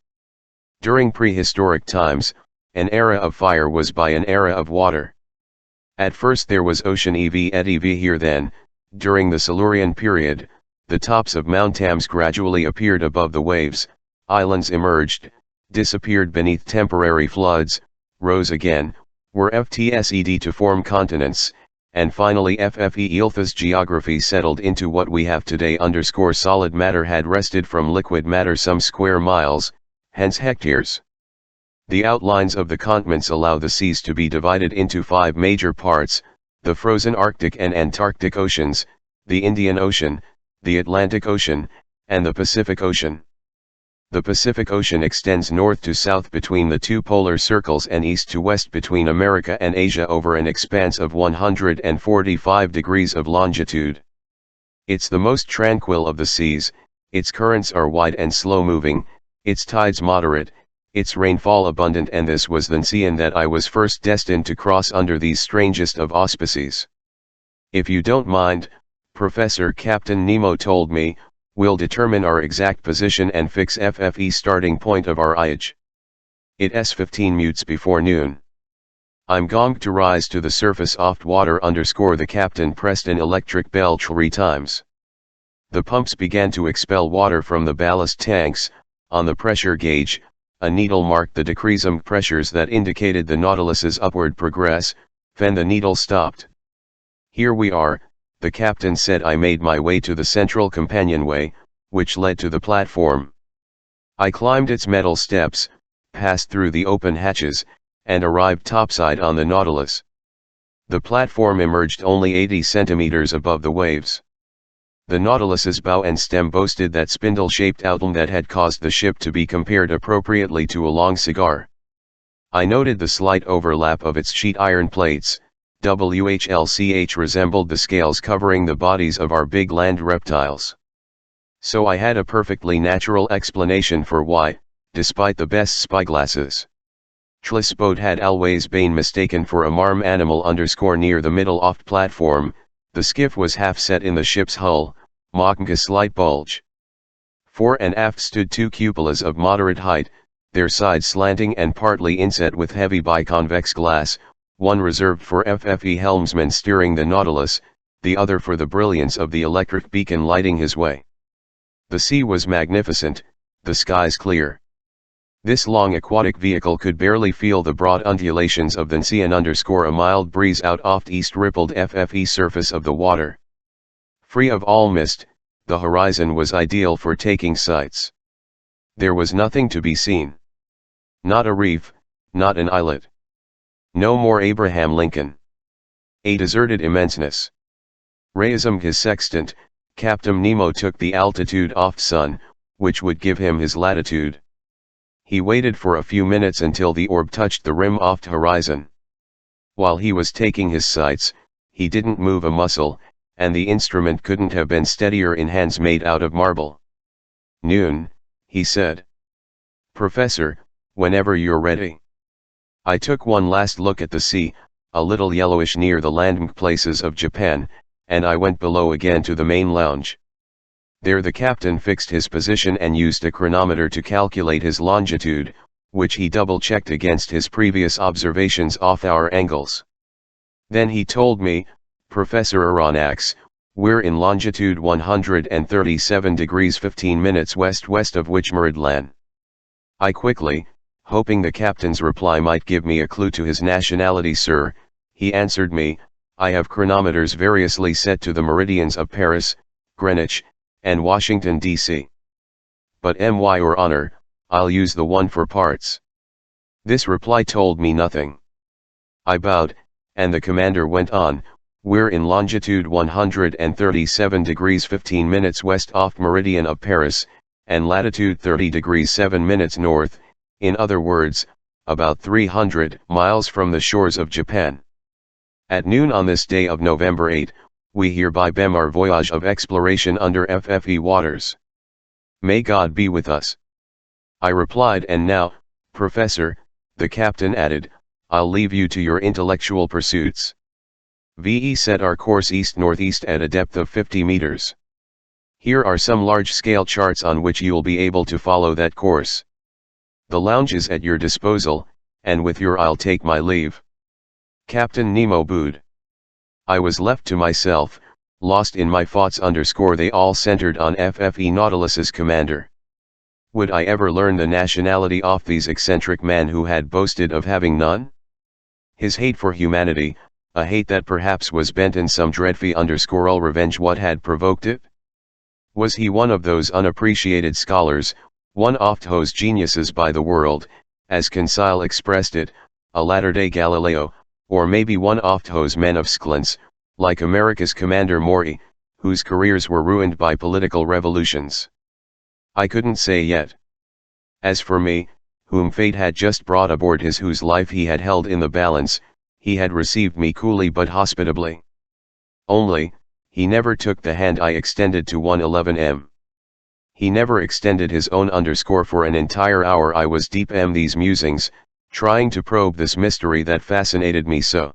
During prehistoric times, an era of fire was by an era of water. At first there was ocean EV here. Then, during the Silurian period, the tops of Mount Thames gradually appeared above the waves, islands emerged, disappeared beneath temporary floods, rose again, were FTSED to form continents, and finally FFE geography settled into what we have today. Solid matter had rested from liquid matter some square miles, hence hectares. The outlines of the continents allow the seas to be divided into 5 major parts: the frozen Arctic and Antarctic Oceans, the Indian Ocean, the Atlantic Ocean, and the Pacific Ocean. The Pacific Ocean extends north to south between the 2 polar circles and east to west between America and Asia over an expanse of 145 degrees of longitude. It's the most tranquil of the seas, its currents are wide and slow-moving, its tides moderate, its rainfall abundant, and this was the sea that I was first destined to cross under these strangest of auspices. If you don't mind, Professor, Captain Nemo told me, we'll determine our exact position and fix FFE starting point of our voyage. It's 15 minutes before noon. I'm going to rise to the surface of water. The captain pressed an electric bell 3 times. The pumps began to expel water from the ballast tanks. On the pressure gauge, A needle marked the decreasing pressures that indicated the Nautilus's upward progress. Then the needle stopped. "Here we are," the captain said. I made my way to the central companionway, which led to the platform. I climbed its metal steps, passed through the open hatches, and arrived topside on the Nautilus. The platform emerged only 80 centimeters above the waves. The Nautilus's bow and stem boasted that spindle-shaped outline that had caused the ship to be compared appropriately to a long cigar. I noted the slight overlap of its sheet iron plates. WHLCH resembled the scales covering the bodies of our big land reptiles. So I had a perfectly natural explanation for why, despite the best spyglasses, Tlis boat had always been mistaken for a marm animal. Near the middle aft platform, the skiff was half set in the ship's hull, mocking a slight bulge. Fore and aft stood two cupolas of moderate height, their sides slanting and partly inset with heavy biconvex glass, one reserved for FFE helmsman steering the Nautilus, the other for the brilliance of the electric beacon lighting his way. The sea was magnificent, the skies clear. This long aquatic vehicle could barely feel the broad undulations of the sea, and a mild breeze out off east rippled FFE surface of the water. Free of all mist, the horizon was ideal for taking sights. There was nothing to be seen. Not a reef, not an islet. No more Abraham Lincoln. A deserted immenseness. Raising his sextant, Captain Nemo took the altitude off sun, which would give him his latitude. He waited for a few minutes until the orb touched the rim off horizon. While he was taking his sights, he didn't move a muscle, and the instrument couldn't have been steadier in hands made out of marble. "Noon," he said. "Professor, whenever you're ready." I took one last look at the sea, a little yellowish near the landing places of Japan, and I went below again to the main lounge. There the captain fixed his position and used a chronometer to calculate his longitude, which he double-checked against his previous observations off our angles. Then he told me, "Professor Aronnax, we're in longitude 137 degrees 15 minutes west-west of Wychmeridlan." I quickly, hoping the captain's reply might give me a clue to his nationality. "Sir," he answered me, "I have chronometers variously set to the meridians of Paris, Greenwich, and Washington, D.C. But Your Honor, I'll use the one for parts." This reply told me nothing. I bowed, and the commander went on, "We're in longitude 137 degrees 15 minutes west off meridian of Paris, and latitude 30 degrees 7 minutes north, in other words, about 300 miles from the shores of Japan. At noon on this day of November 8, we hereby begin our voyage of exploration under FFE waters. May God be with us." I replied. "And now, Professor," the captain added, "I'll leave you to your intellectual pursuits. VE set our course east-northeast at a depth of 50 meters. Here are some large-scale charts on which you'll be able to follow that course. The lounge is at your disposal, and with your I'll take my leave." Captain Nemo booed. I was left to myself, lost in my thoughts. They all centered on FFE Nautilus's commander. Would I ever learn the nationality of these eccentric men who had boasted of having none? His hate for humanity, a hate that perhaps was bent in some dreadful revenge, what had provoked it? Was he one of those unappreciated scholars, one of those geniuses by the world, as Conseil expressed it, a latter-day Galileo, or maybe one of those men of science, like America's Commander Maury, whose careers were ruined by political revolutions? I couldn't say yet. As for me, whom fate had just brought aboard his whose life he had held in the balance, he had received me coolly but hospitably. Only, he never took the hand I extended to 111M. He never extended his own. For an entire hour I was deep in these musings, trying to probe this mystery that fascinated me so.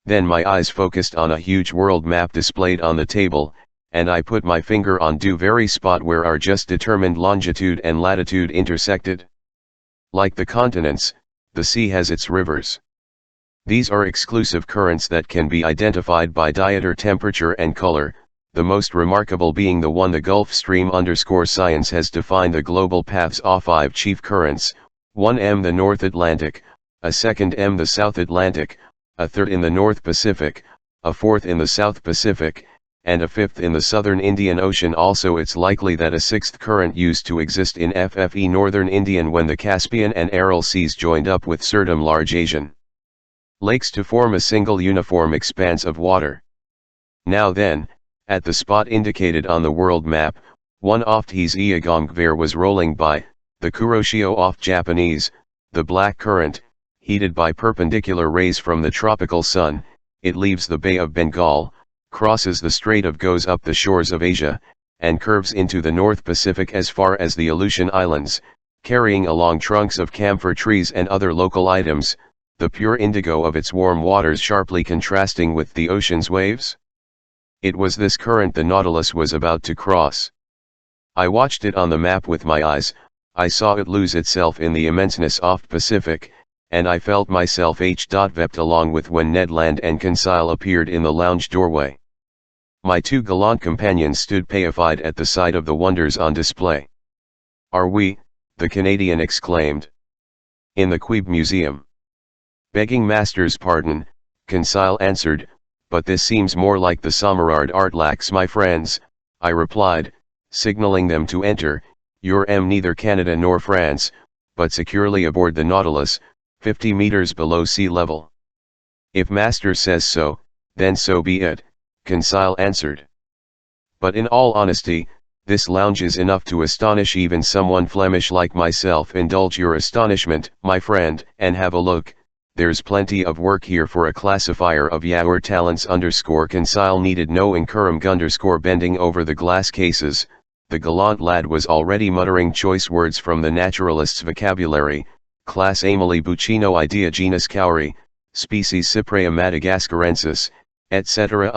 Then my eyes focused on a huge world map displayed on the table, and I put my finger on the very spot where our just determined longitude and latitude intersected. Like the continents, the sea has its rivers. These are exclusive currents that can be identified by diameter, temperature and color, the most remarkable being the one the Gulf Stream. Science has defined the global paths of 5 chief currents, 1 m the North Atlantic, a second m the South Atlantic, a third in the North Pacific, a fourth in the South Pacific, and a fifth in the Southern Indian Ocean. Also it's likely that a sixth current used to exist in FFE Northern Indian when the Caspian and Aral Seas joined up with certain large Asian lakes to form a single uniform expanse of water. Now then, at the spot indicated on the world map, one oft his Iagongvare was rolling by, the Kuroshio oft Japanese, the black current, heated by perpendicular rays from the tropical sun. It leaves the Bay of Bengal, crosses the Strait of goes up the shores of Asia, and curves into the North Pacific as far as the Aleutian Islands, carrying along trunks of camphor trees and other local items, the pure indigo of its warm waters sharply contrasting with the ocean's waves. It was this current the Nautilus was about to cross. I watched it on the map with my eyes, I saw it lose itself in the immenseness oft Pacific, and I felt myself vept along with when Ned Land and Conseil appeared in the lounge doorway. My two gallant companions stood peified at the sight of the wonders on display. "Are we?" the Canadian exclaimed. "In the Quebec Museum." "Begging master's pardon," Conseil answered, "but this seems more like the Samarard art lax, my friends," I replied, signaling them to enter. "You're neither Canada nor France, but securely aboard the Nautilus, 50 meters below sea level." "If master says so, then so be it," Conseil answered. "But in all honesty, this lounge is enough to astonish even someone Flemish like myself. Indulge your astonishment, my friend, and have a look. There's plenty of work here for a classifier of your talents." Conseil needed no encouragement. Bending over the glass cases, the gallant lad was already muttering choice words from the naturalist's vocabulary: class Amelie Buccino, idea genus Cowrie, species Cyprea madagascarensis, etc.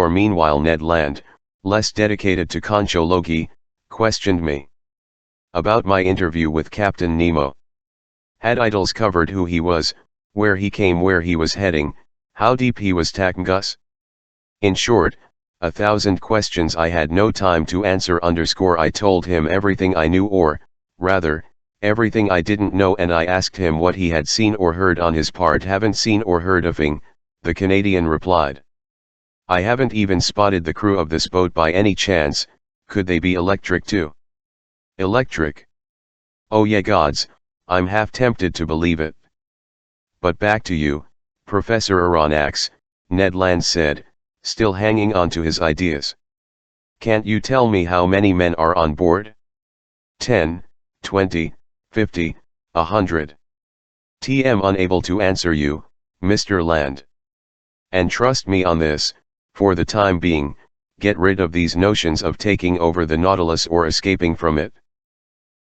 Meanwhile Ned Land, less dedicated to conchology, questioned me about my interview with Captain Nemo. Had Idols covered who he was, where he came, where he was heading, how deep he was taking us? In short, 1,000 questions I had no time to answer. I told him everything I knew, or, rather, everything I didn't know, and I asked him what he had seen or heard. On his part, "Haven't seen or heard a thing," the Canadian replied. "I haven't even spotted the crew of this boat by any chance. Could they be electric too?" "Electric? Oh yeah, gods, I'm half tempted to believe it." "But back to you, Professor Aronnax," Ned Land said, still hanging on to his ideas. "Can't you tell me how many men are on board? 10, 20, 50, 100? "TM unable to answer you, Mr. Land. And trust me on this, for the time being, get rid of these notions of taking over the Nautilus or escaping from it.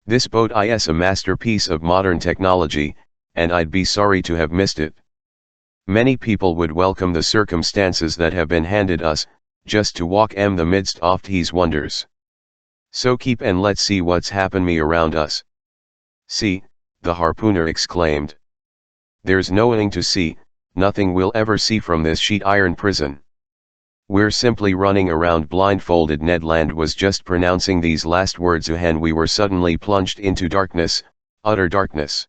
This boat is a masterpiece of modern technology, and I'd be sorry to have missed it. Many people would welcome the circumstances that have been handed us, just to walk the midst of these wonders. So keep and let's see what's happening around us." "See," the harpooner exclaimed. "There's nothing to see, nothing we'll ever see from this sheet iron prison. We're simply running around blindfolded." Ned Land was just pronouncing these last words when we were suddenly plunged into darkness, utter darkness.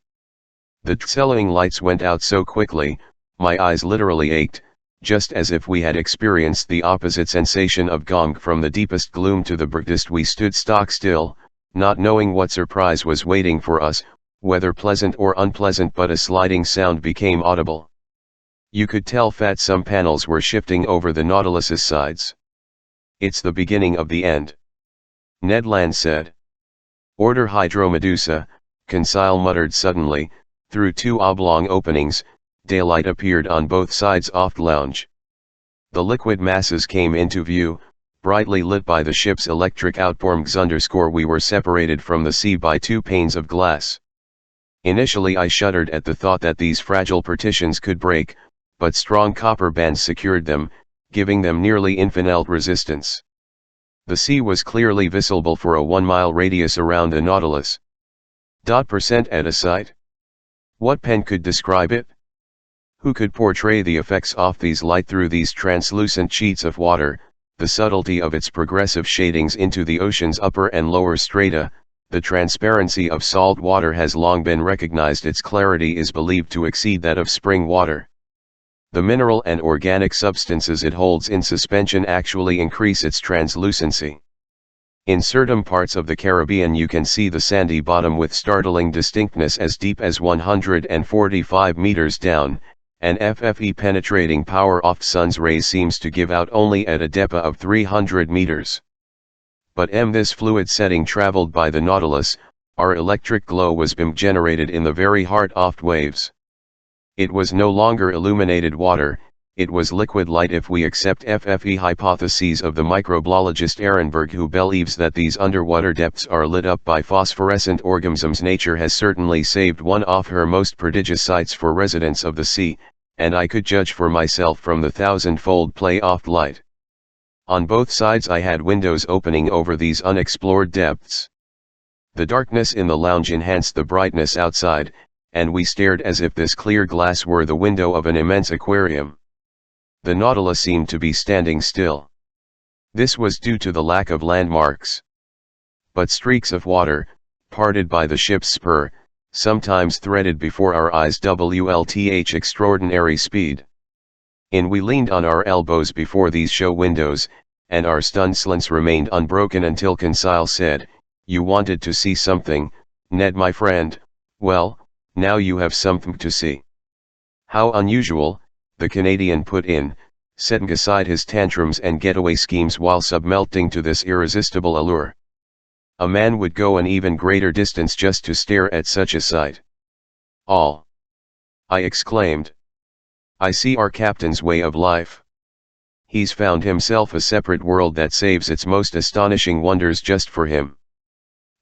The trailing lights went out so quickly, my eyes literally ached, just as if we had experienced the opposite sensation of gong. From the deepest gloom to the brightest we stood stock still, not knowing what surprise was waiting for us, whether pleasant or unpleasant. But a sliding sound became audible. You could tell that some panels were shifting over the Nautilus's sides. "It's the beginning of the end," Ned Land said. "Order Hydromedusa," Conseil muttered suddenly. Through two oblong openings, daylight appeared on both sides of the lounge. The liquid masses came into view, brightly lit by the ship's electric outboards. We were separated from the sea by two panes of glass. Initially I shuddered at the thought that these fragile partitions could break, but strong copper bands secured them, giving them nearly infinite resistance. The sea was clearly visible for a 1-mile radius around the Nautilus. % at a sight? What pen could describe it? Who could portray the effects of these light through these translucent sheets of water, the subtlety of its progressive shadings into the ocean's upper and lower strata, The transparency of salt water has long been recognized. Its clarity is believed to exceed that of spring water. The mineral and organic substances it holds in suspension actually increase its translucency. In certain parts of the Caribbean you can see the sandy bottom with startling distinctness as deep as 145 meters down, and FFE penetrating power of sun's rays seems to give out only at a depth of 300 meters. But this fluid setting traveled by the Nautilus, our electric glow was generated in the very heart of waves. It was no longer illuminated water, it was liquid light if we accept FFE hypotheses of the microbiologist Ehrenberg, who believes that these underwater depths are lit up by phosphorescent organisms. Nature has certainly saved one of her most prodigious sights for residents of the sea, and I could judge for myself from the thousand-fold play of light. On both sides I had windows opening over these unexplored depths. The darkness in the lounge enhanced the brightness outside, and we stared as if this clear glass were the window of an immense aquarium. The Nautilus seemed to be standing still. This was due to the lack of landmarks. But streaks of water, parted by the ship's spur, sometimes threaded before our eyes WLTH extraordinary speed. We leaned on our elbows before these show windows, and our stunned silence remained unbroken until Conseil said, "You wanted to see something, Ned my friend. Well, now you have something to see." "How unusual," the Canadian put in, setting aside his tantrums and getaway schemes while submelting to this irresistible allure. "A man would go an even greater distance just to stare at such a sight." "All," I exclaimed. "I see our captain's way of life. He's found himself a separate world that saves its most astonishing wonders just for him."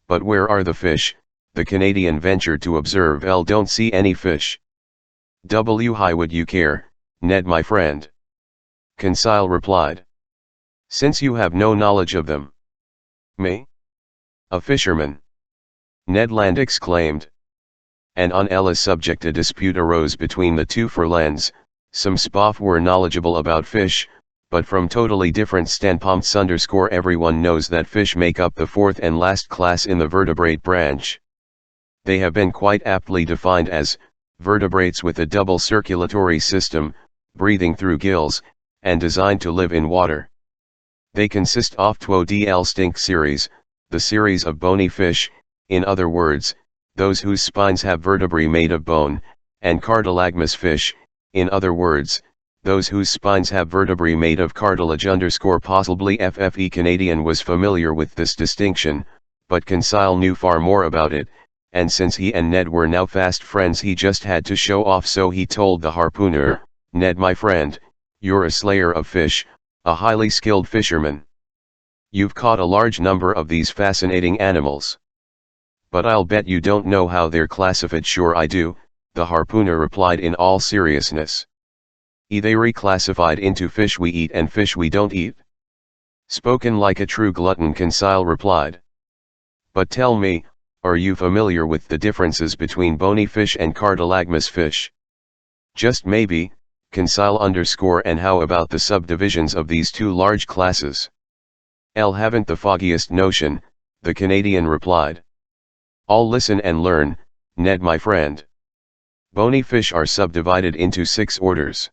"But where are the fish?" the Canadian ventured to observe. "Don't see any fish." "Why would you care, Ned my friend?" Conseil replied. "Since you have no knowledge of them." "Me? A fisherman?" Ned Land exclaimed. And on Ella's subject a dispute arose between the two friends. Some SPOF were knowledgeable about fish, but from totally different standpoints. Everyone knows that fish make up the fourth and last class in the vertebrate branch. They have been quite aptly defined as vertebrates with a double circulatory system, breathing through gills, and designed to live in water. They consist of 2 distinct series, the series of bony fish, in other words, those whose spines have vertebrae made of bone, and cartilaginous fish, in other words, those whose spines have vertebrae made of cartilage. Possibly FFE Canadian was familiar with this distinction, but Conseil knew far more about it, and since he and Ned were now fast friends he just had to show off, so he told the harpooner, "Ned my friend, you're a slayer of fish, a highly skilled fisherman. You've caught a large number of these fascinating animals. But I'll bet you don't know how they're classified." "Sure I do," the harpooner replied in all seriousness. "They reclassified into fish we eat and fish we don't eat." "Spoken like a true glutton," Conseil replied. "But tell me, are you familiar with the differences between bony fish and cartilaginous fish?" "Just maybe, Conseil _ and how about the subdivisions of these two large classes?" "Haven't the foggiest notion," the Canadian replied. "All listen and learn, Ned my friend. Bony fish are subdivided into 6 orders.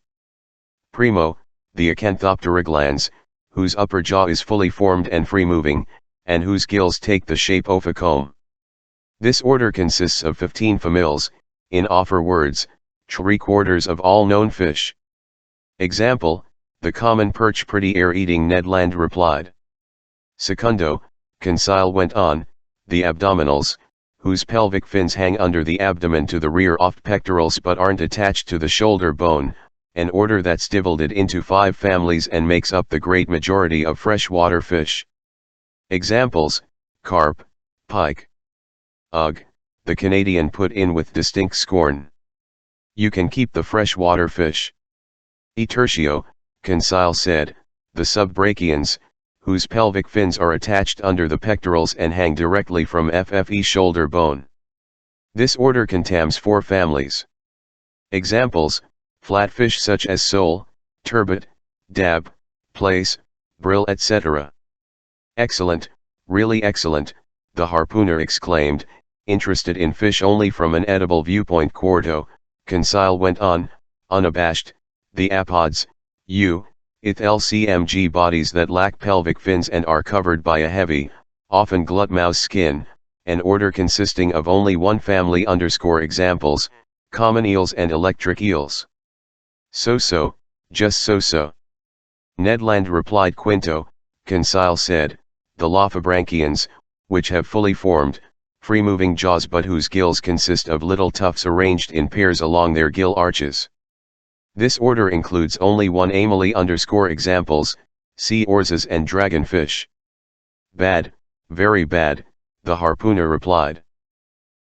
Primo, the Acanthoptera glands, whose upper jaw is fully formed and free-moving, and whose gills take the shape of a comb. This order consists of 15 families, in other words, 3/4 of all known fish. Example, the common perch." "Pretty air-eating," Ned Land replied. "Secundo," Conseil went on, the abdominals, whose pelvic fins hang under the abdomen to the rear of pectorals but aren't attached to the shoulder bone, an order that's divided into 5 families and makes up the great majority of freshwater fish. Examples, carp, pike." "Ugh," the Canadian put in with distinct scorn. "You can keep the freshwater fish." "Tertio," Conseil said, the subbrachians, whose pelvic fins are attached under the pectorals and hang directly from FFE shoulder bone. This order contains 4 families. Examples, flatfish such as sole, turbot, dab, plaice, brill, etc. "Excellent, really excellent," the harpooner exclaimed, interested in fish only from an edible viewpoint. Quarto, Conseil went on, unabashed, the apods, ith LCMG bodies that lack pelvic fins and are covered by a heavy, often glut-mouse skin, an order consisting of only one family. Examples, common eels and electric eels. So-so, just so-so. Ned Land replied. Quinto, Conseil said, the Lophobranchians, which have fully formed, free-moving jaws but whose gills consist of little tufts arranged in pairs along their gill arches. This order includes only one amally. Examples, sea orzes and dragonfish. Bad, very bad, the harpooner replied.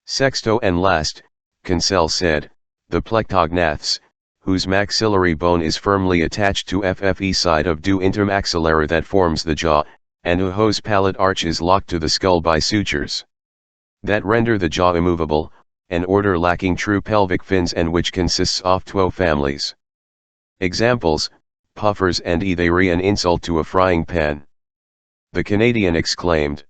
Sexto and last, Conseil said, the plectognaths, whose maxillary bone is firmly attached to FFE side of due intermaxillary that forms the jaw, and whose palate arch is locked to the skull by sutures that render the jaw immovable, an order lacking true pelvic fins and which consists of 12 families. Examples, puffers and etheri. An insult to a frying pan. The Canadian exclaimed.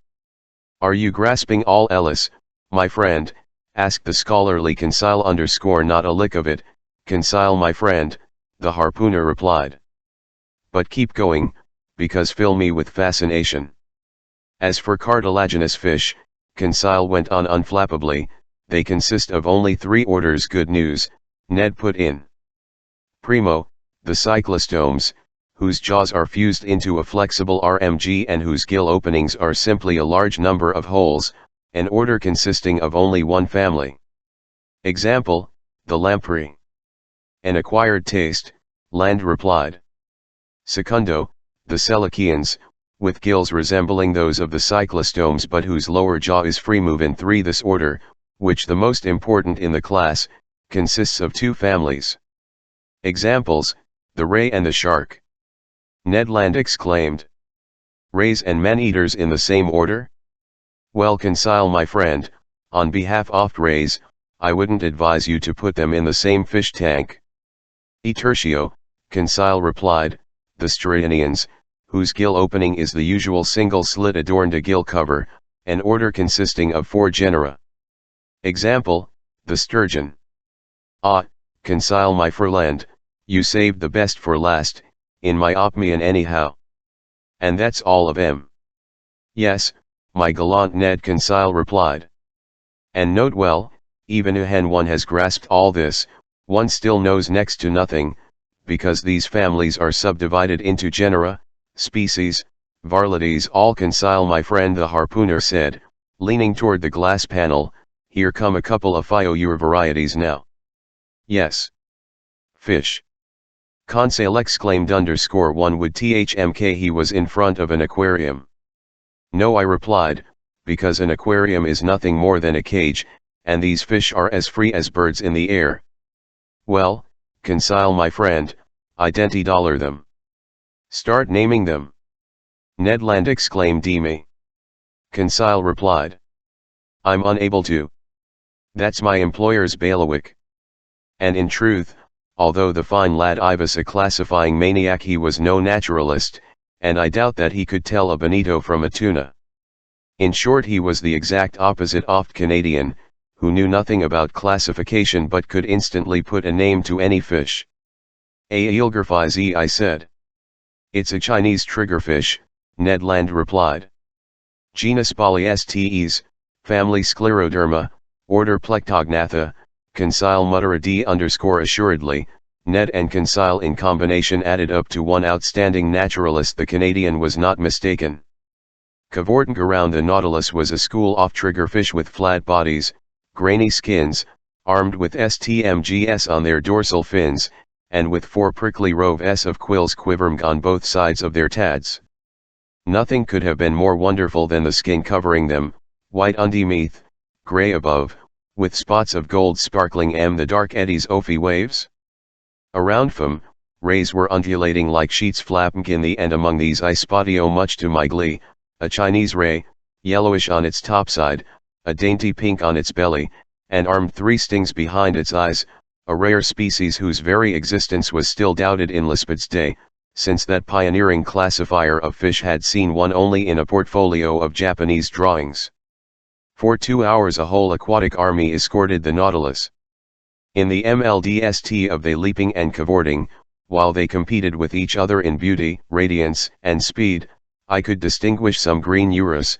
Are you grasping all, Ellis, my friend? Asked the scholarly Conseil. Not a lick of it, Conseil my friend, the harpooner replied. But keep going, because fill me with fascination. As for cartilaginous fish, Conseil went on unflappably, they consist of only 3 orders. Good news, Ned put in. Primo, the cyclostomes, whose jaws are fused into a flexible RMG and whose gill openings are simply a large number of holes, an order consisting of only one family. Example, the lamprey. An acquired taste, Land replied. Secundo, the Selachians, with gills resembling those of the cyclostomes but whose lower jaw is free-move. In 3 this order, which the most important in the class, consists of 2 families. Examples, the ray and the shark. Ned Land exclaimed. Rays and man-eaters in the same order? Well, Conseil my friend, on behalf of rays, I wouldn't advise you to put them in the same fish tank. Tertio, Conseil replied, the Strianians, whose gill opening is the usual single slit adorned a gill cover, an order consisting of 4 genera. Example, the sturgeon. Ah, Conseil my friend, you saved the best for last, in my opinion anyhow. And that's all of 'em. Yes, my gallant Ned, Conseil replied. And note well, even when one has grasped all this, one still knows next to nothing, because these families are subdivided into genera, species, varieties. All, Conseil my friend, the harpooner said, leaning toward the glass panel, here come a couple of your varieties now. Yes. Fish. Conseil exclaimed. One would thmk he was in front of an aquarium. No, I replied, because an aquarium is nothing more than a cage, and these fish are as free as birds in the air. Well, Conseil my friend, $20 them. Start naming them. Ned Land exclaimed. Me. Conseil replied. I'm unable to. That's my employer's bailiwick. And in truth, although the fine lad I was a classifying maniac, he was no naturalist, and I doubt that he could tell a bonito from a tuna. In short, he was the exact opposite of Canadian, who knew nothing about classification but could instantly put a name to any fish. A eelgerfish, I said. It's a Chinese triggerfish, Ned Land replied. Genus Polyestes, family Scleroderma, order Plectognatha, Conseil muttered. Assuredly, Ned and Conseil in combination added up to one outstanding naturalist. The Canadian was not mistaken. Cavorting around the Nautilus was a school of triggerfish with flat bodies, grainy skins, armed with STMGs on their dorsal fins, and with 4 prickly rows of quills quivering on both sides of their tads. Nothing could have been more wonderful than the skin covering them, white underneath, grey above, with spots of gold sparkling the dark eddies of the waves. Around them, rays were undulating like sheets flapping in the end. Among these I spotted, much to my glee, a Chinese ray, yellowish on its topside, a dainty pink on its belly, and armed 3 stings behind its eyes, a rare species whose very existence was still doubted in Lispet's day, since that pioneering classifier of fish had seen one only in a portfolio of Japanese drawings. For 2 hours a whole aquatic army escorted the Nautilus. In the MLDST of they leaping and cavorting, while they competed with each other in beauty, radiance, and speed, I could distinguish some green urus,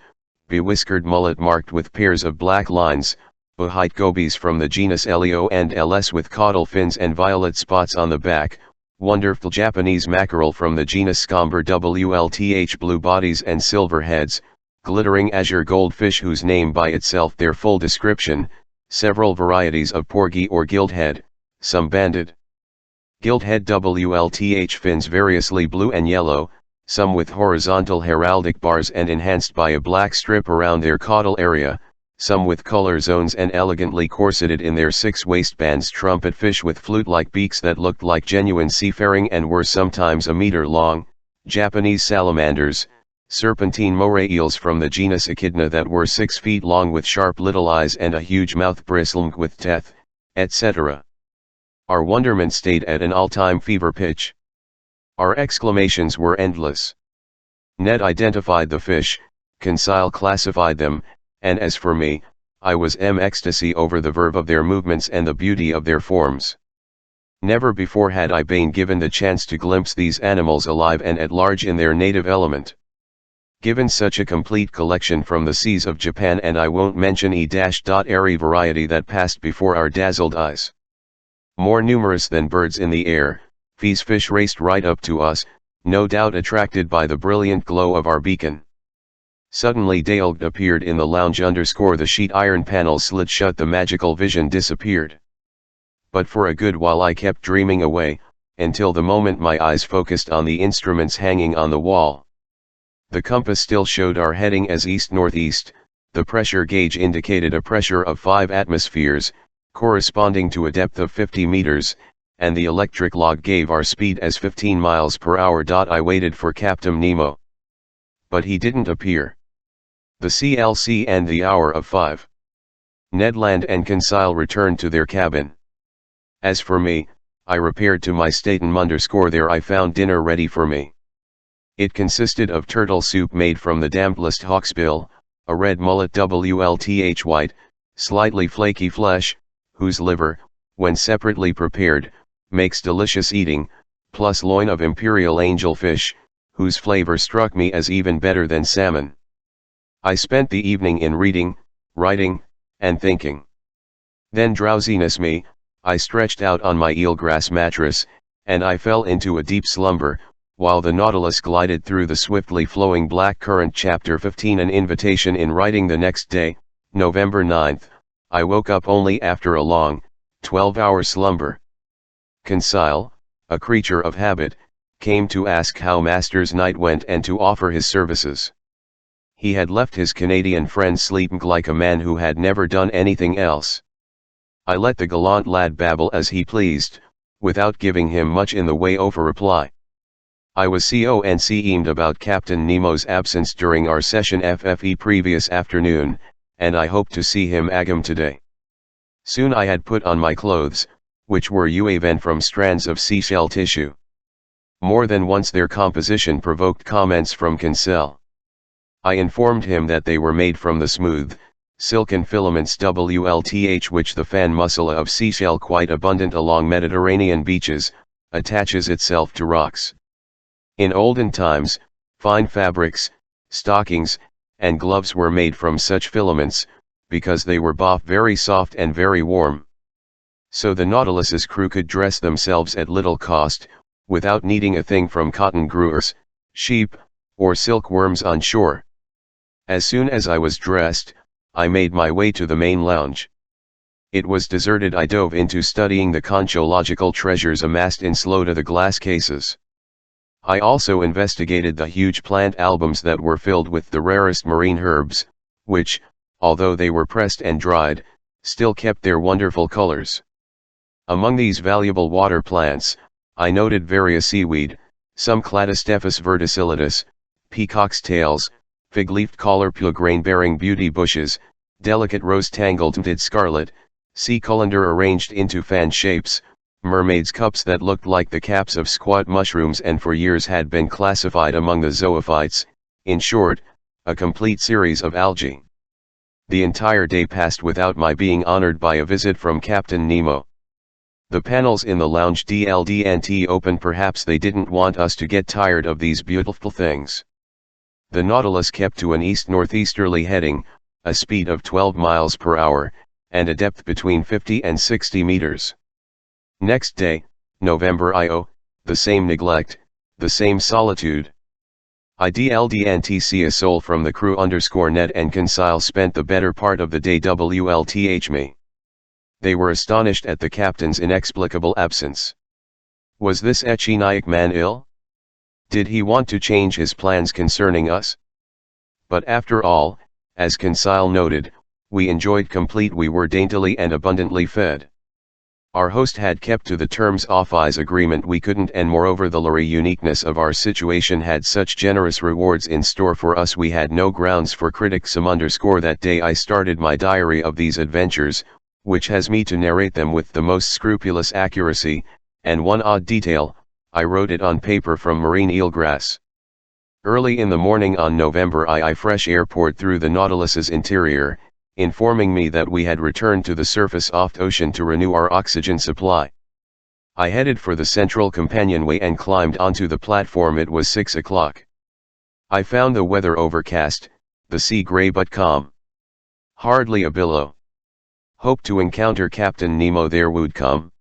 bewhiskered mullet marked with pairs of black lines, white gobies from the genus Elio and LS with caudal fins and violet spots on the back, wonderful Japanese mackerel from the genus Scomber WLTH blue bodies and silver heads, glittering azure goldfish whose name by itself their full description, several varieties of porgy or gildhead, some banded gildhead WLTH fins variously blue and yellow, some with horizontal heraldic bars and enhanced by a black strip around their caudal area, some with color zones and elegantly corseted in their 6 waistbands, trumpet fish with flute-like beaks that looked like genuine seafaring and were sometimes a meter long, Japanese salamanders, serpentine moray eels from the genus Echidna that were 6 feet long with sharp little eyes and a huge mouth bristling with teeth, etc. Our wonderment stayed at an all-time fever pitch. Our exclamations were endless. Ned identified the fish, Conseil classified them, and as for me, I was in ecstasy over the verve of their movements and the beauty of their forms. Never before had I been given the chance to glimpse these animals alive and at large in their native element. Given such a complete collection from the seas of Japan, and I won't mention every variety that passed before our dazzled eyes. More numerous than birds in the air, these fish raced right up to us, no doubt attracted by the brilliant glow of our beacon. Suddenly Dale appeared in the lounge. The sheet iron panels slid shut, the magical vision disappeared. But for a good while I kept dreaming away, until the moment my eyes focused on the instruments hanging on the wall. The compass still showed our heading as east-northeast, the pressure gauge indicated a pressure of 5 atmospheres, corresponding to a depth of 50 meters, and the electric log gave our speed as 15 miles per hour. I waited for Captain Nemo. But he didn't appear. The CLC and the hour of 5. Ned Land and Conseil returned to their cabin. As for me, I repaired to my stateroom. There I found dinner ready for me. It consisted of turtle soup made from the damplest hawksbill, a red mullet WLTH white, slightly flaky flesh, whose liver, when separately prepared, makes delicious eating, plus loin of imperial angelfish, whose flavor struck me as even better than salmon. I spent the evening in reading, writing, and thinking. Then drowsiness me, I stretched out on my eelgrass mattress, and I fell into a deep slumber, while the Nautilus glided through the swiftly flowing black current. Chapter 15. An invitation in writing. The next day, November 9th, I woke up only after a long, 12-hour slumber. Conseil, a creature of habit, came to ask how Master's night went and to offer his services. He had left his Canadian friend sleeping like a man who had never done anything else. I let the gallant lad babble as he pleased, without giving him much in the way of a reply. I was concerned about Captain Nemo's absence during our session FFE previous afternoon, and I hoped to see him again today. Soon I had put on my clothes, which were woven from strands of seashell tissue. More than once their composition provoked comments from Conseil. I informed him that they were made from the smooth, silken filaments WLTH which the fan muscle of seashell, quite abundant along Mediterranean beaches, attaches itself to rocks. In olden times, fine fabrics, stockings, and gloves were made from such filaments, because they were both very soft and very warm. So the Nautilus's crew could dress themselves at little cost, without needing a thing from cotton growers, sheep, or silkworms on shore. As soon as I was dressed, I made my way to the main lounge. It was deserted. I dove into studying the conchological treasures amassed in Slota, the glass cases. I also investigated the huge plant albums that were filled with the rarest marine herbs, which, although they were pressed and dried, still kept their wonderful colors. Among these valuable water plants, I noted various seaweed, some Cladostephus verticillus, peacock's tails, fig-leafed collar grain-bearing beauty bushes, delicate rose-tangled tinted scarlet, sea colander arranged into fan shapes, mermaids' cups that looked like the caps of squat mushrooms and for years had been classified among the zoophytes, in short, a complete series of algae. The entire day passed without my being honored by a visit from Captain Nemo. The panels in the lounge DLDNT open. Perhaps they didn't want us to get tired of these beautiful things. The Nautilus kept to an east-northeasterly heading, a speed of 12 miles per hour, and a depth between 50 and 60 meters. Next day, November IO, the same neglect, the same solitude. IDLDNTC. A soul from the crew _net and Conseil spent the better part of the day WLTH me. They were astonished at the captain's inexplicable absence. Was this Echeniac man ill? Did he want to change his plans concerning us? But after all, as Conseil noted, we enjoyed complete. We were daintily and abundantly fed. Our host had kept to the terms of his agreement. We couldn't, and moreover the lurid uniqueness of our situation had such generous rewards in store for us. We had no grounds for criticism. That day I started my diary of these adventures, which has me to narrate them with the most scrupulous accuracy, and one odd detail, I wrote it on paper from marine eelgrass. Early in the morning on November I fresh air poured through the Nautilus's interior, informing me that we had returned to the surface off ocean to renew our oxygen supply. I headed for the central companionway and climbed onto the platform. It was 6 o'clock. I found the weather overcast, the sea grey but calm. Hardly a billow. Hoped to encounter Captain Nemo there would come.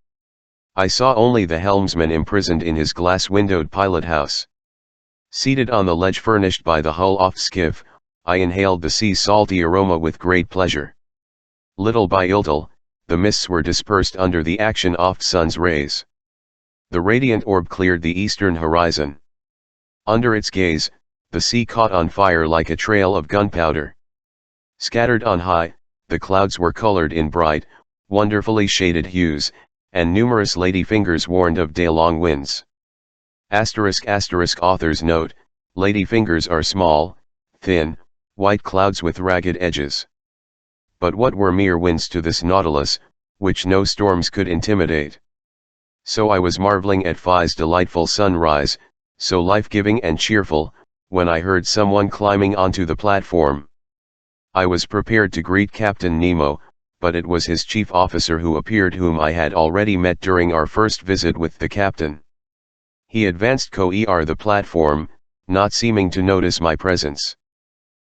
I saw only the helmsman imprisoned in his glass-windowed pilot house. Seated on the ledge furnished by the hull of skiff, I inhaled the sea's salty aroma with great pleasure. Little by little, the mists were dispersed under the action of sun's rays. The radiant orb cleared the eastern horizon. Under its gaze, the sea caught on fire like a trail of gunpowder. Scattered on high, the clouds were colored in bright, wonderfully shaded hues, and numerous lady fingers warned of day-long winds. Author's note: lady fingers are small, thin, white clouds with ragged edges. But what were mere winds to this Nautilus, which no storms could intimidate? So I was marveling at Phi's delightful sunrise, so life-giving and cheerful, when I heard someone climbing onto the platform. I was prepared to greet Captain Nemo, but it was his chief officer who appeared, whom I had already met during our first visit with the captain. He advanced toward the platform, not seeming to notice my presence.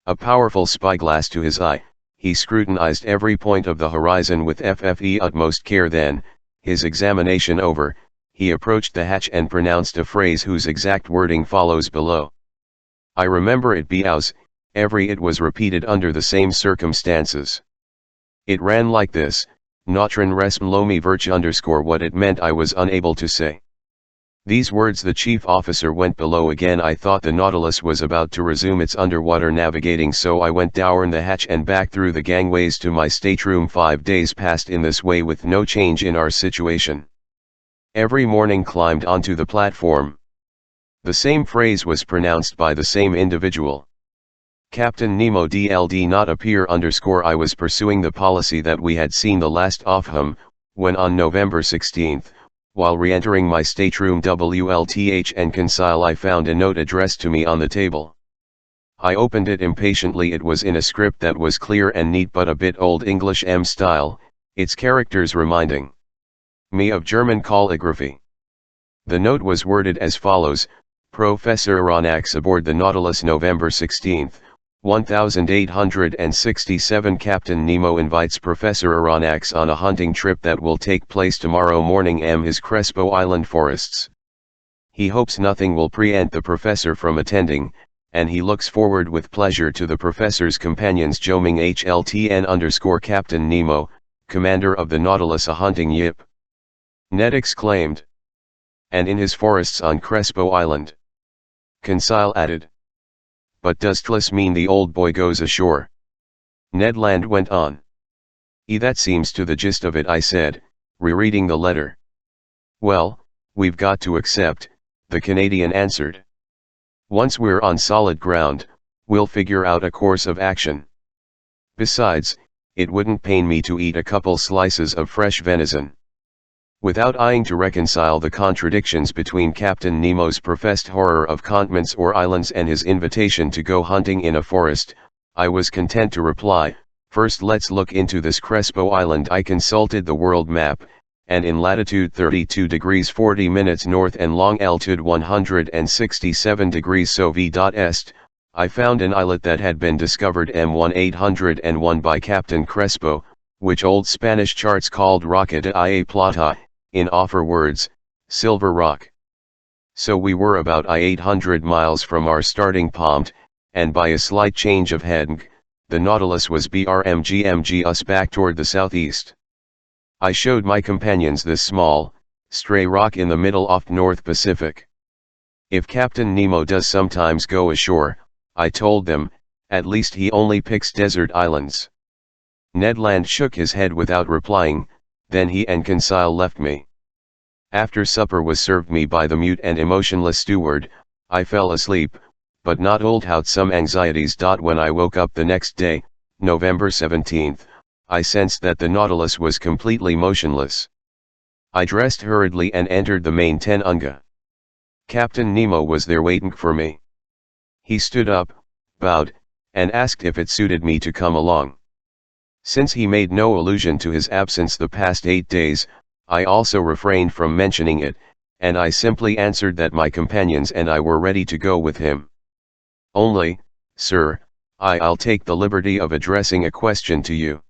A powerful spyglass to his eye, he scrutinized every point of the horizon with utmost care. Then, his examination over, he approached the hatch and pronounced a phrase whose exact wording follows below. I remember it because it was repeated under the same circumstances. It ran like this: Notran resp lomi virch _ what it meant I was unable to say. These words the chief officer went below again. I thought the Nautilus was about to resume its underwater navigating, so I went down the hatch and back through the gangways to my stateroom. 5 days passed in this way with no change in our situation. Every morning climbed onto the platform. The same phrase was pronounced by the same individual. Captain Nemo DLD not appear _ I was pursuing the policy that we had seen the last of him, when on November 16, while re-entering my stateroom WLTH and Conseil, I found a note addressed to me on the table. I opened it impatiently. It was in a script that was clear and neat but a bit Old English style, its characters reminding me of German calligraphy. The note was worded as follows: Professor Aronnax aboard the Nautilus, November 16, 1867. Captain Nemo invites Professor Aronnax on a hunting trip that will take place tomorrow morning his Crespo Island forests. He hopes nothing will prevent the professor from attending, and he looks forward with pleasure to the professor's companions Joming HLTN _ Captain Nemo, commander of the Nautilus, a hunting yip. Ned exclaimed. And in his forests on Crespo Island. Conseil added. But does this mean the old boy goes ashore? Ned Land went on. That seems to the gist of it, I said, rereading the letter. Well, we've got to accept, the Canadian answered. Once we're on solid ground, we'll figure out a course of action. Besides, it wouldn't pain me to eat a couple slices of fresh venison. Without eyeing to reconcile the contradictions between Captain Nemo's professed horror of continents or islands and his invitation to go hunting in a forest, I was content to reply, First let's look into this Crespo Island. I consulted the world map, and in latitude 32 degrees 40 minutes north and longitude 167 degrees so v.est, I found an islet that had been discovered M1801 by Captain Crespo, which old Spanish charts called Roca de la Plata, in offer words, Silver Rock. So we were about 800 miles from our starting point, and by a slight change of heading, the Nautilus was BRMGMG us back toward the southeast. I showed my companions this small, stray rock in the middle of North Pacific. If Captain Nemo does sometimes go ashore, I told them, at least he only picks desert islands. Ned Land shook his head without replying, then he and Conseil left me. After supper was served me by the mute and emotionless steward, I fell asleep, but not old out some anxieties. When I woke up the next day, November 17th, I sensed that the Nautilus was completely motionless. I dressed hurriedly and entered the main tenunga. Captain Nemo was there waiting for me. He stood up, bowed, and asked if it suited me to come along. Since he made no allusion to his absence the past 8 days, I also refrained from mentioning it, and I simply answered that my companions and I were ready to go with him. Only, sir, I'll take the liberty of addressing a question to you.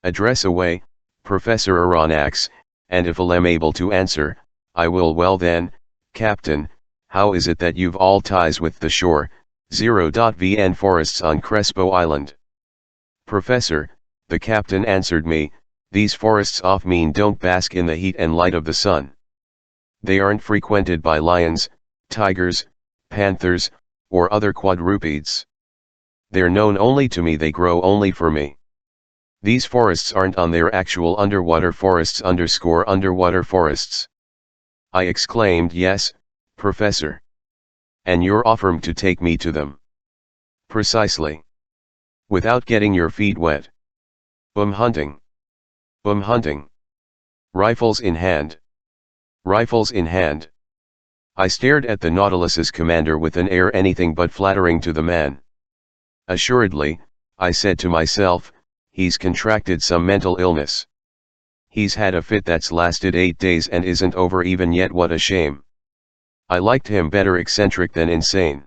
Address away, Professor Aronnax, and if I'm able to answer, I will. Well then, Captain, how is it that you've all ties with the shore, 0.vn forests on Crespo Island? Professor, the captain answered me, these forests off mean don't bask in the heat and light of the sun. They aren't frequented by lions, tigers, panthers, or other quadrupeds. They're known only to me, they grow only for me. These forests aren't on their actual underwater forests _underwater forests. I exclaimed, yes, Professor. And you're offering to take me to them? Precisely. Without getting your feet wet. Hunting. Hunting. Rifles in hand. Rifles in hand. I stared at the Nautilus's commander with an air anything but flattering to the man. Assuredly, I said to myself, he's contracted some mental illness. He's had a fit that's lasted 8 days and isn't over even yet. What a shame. I liked him better eccentric than insane.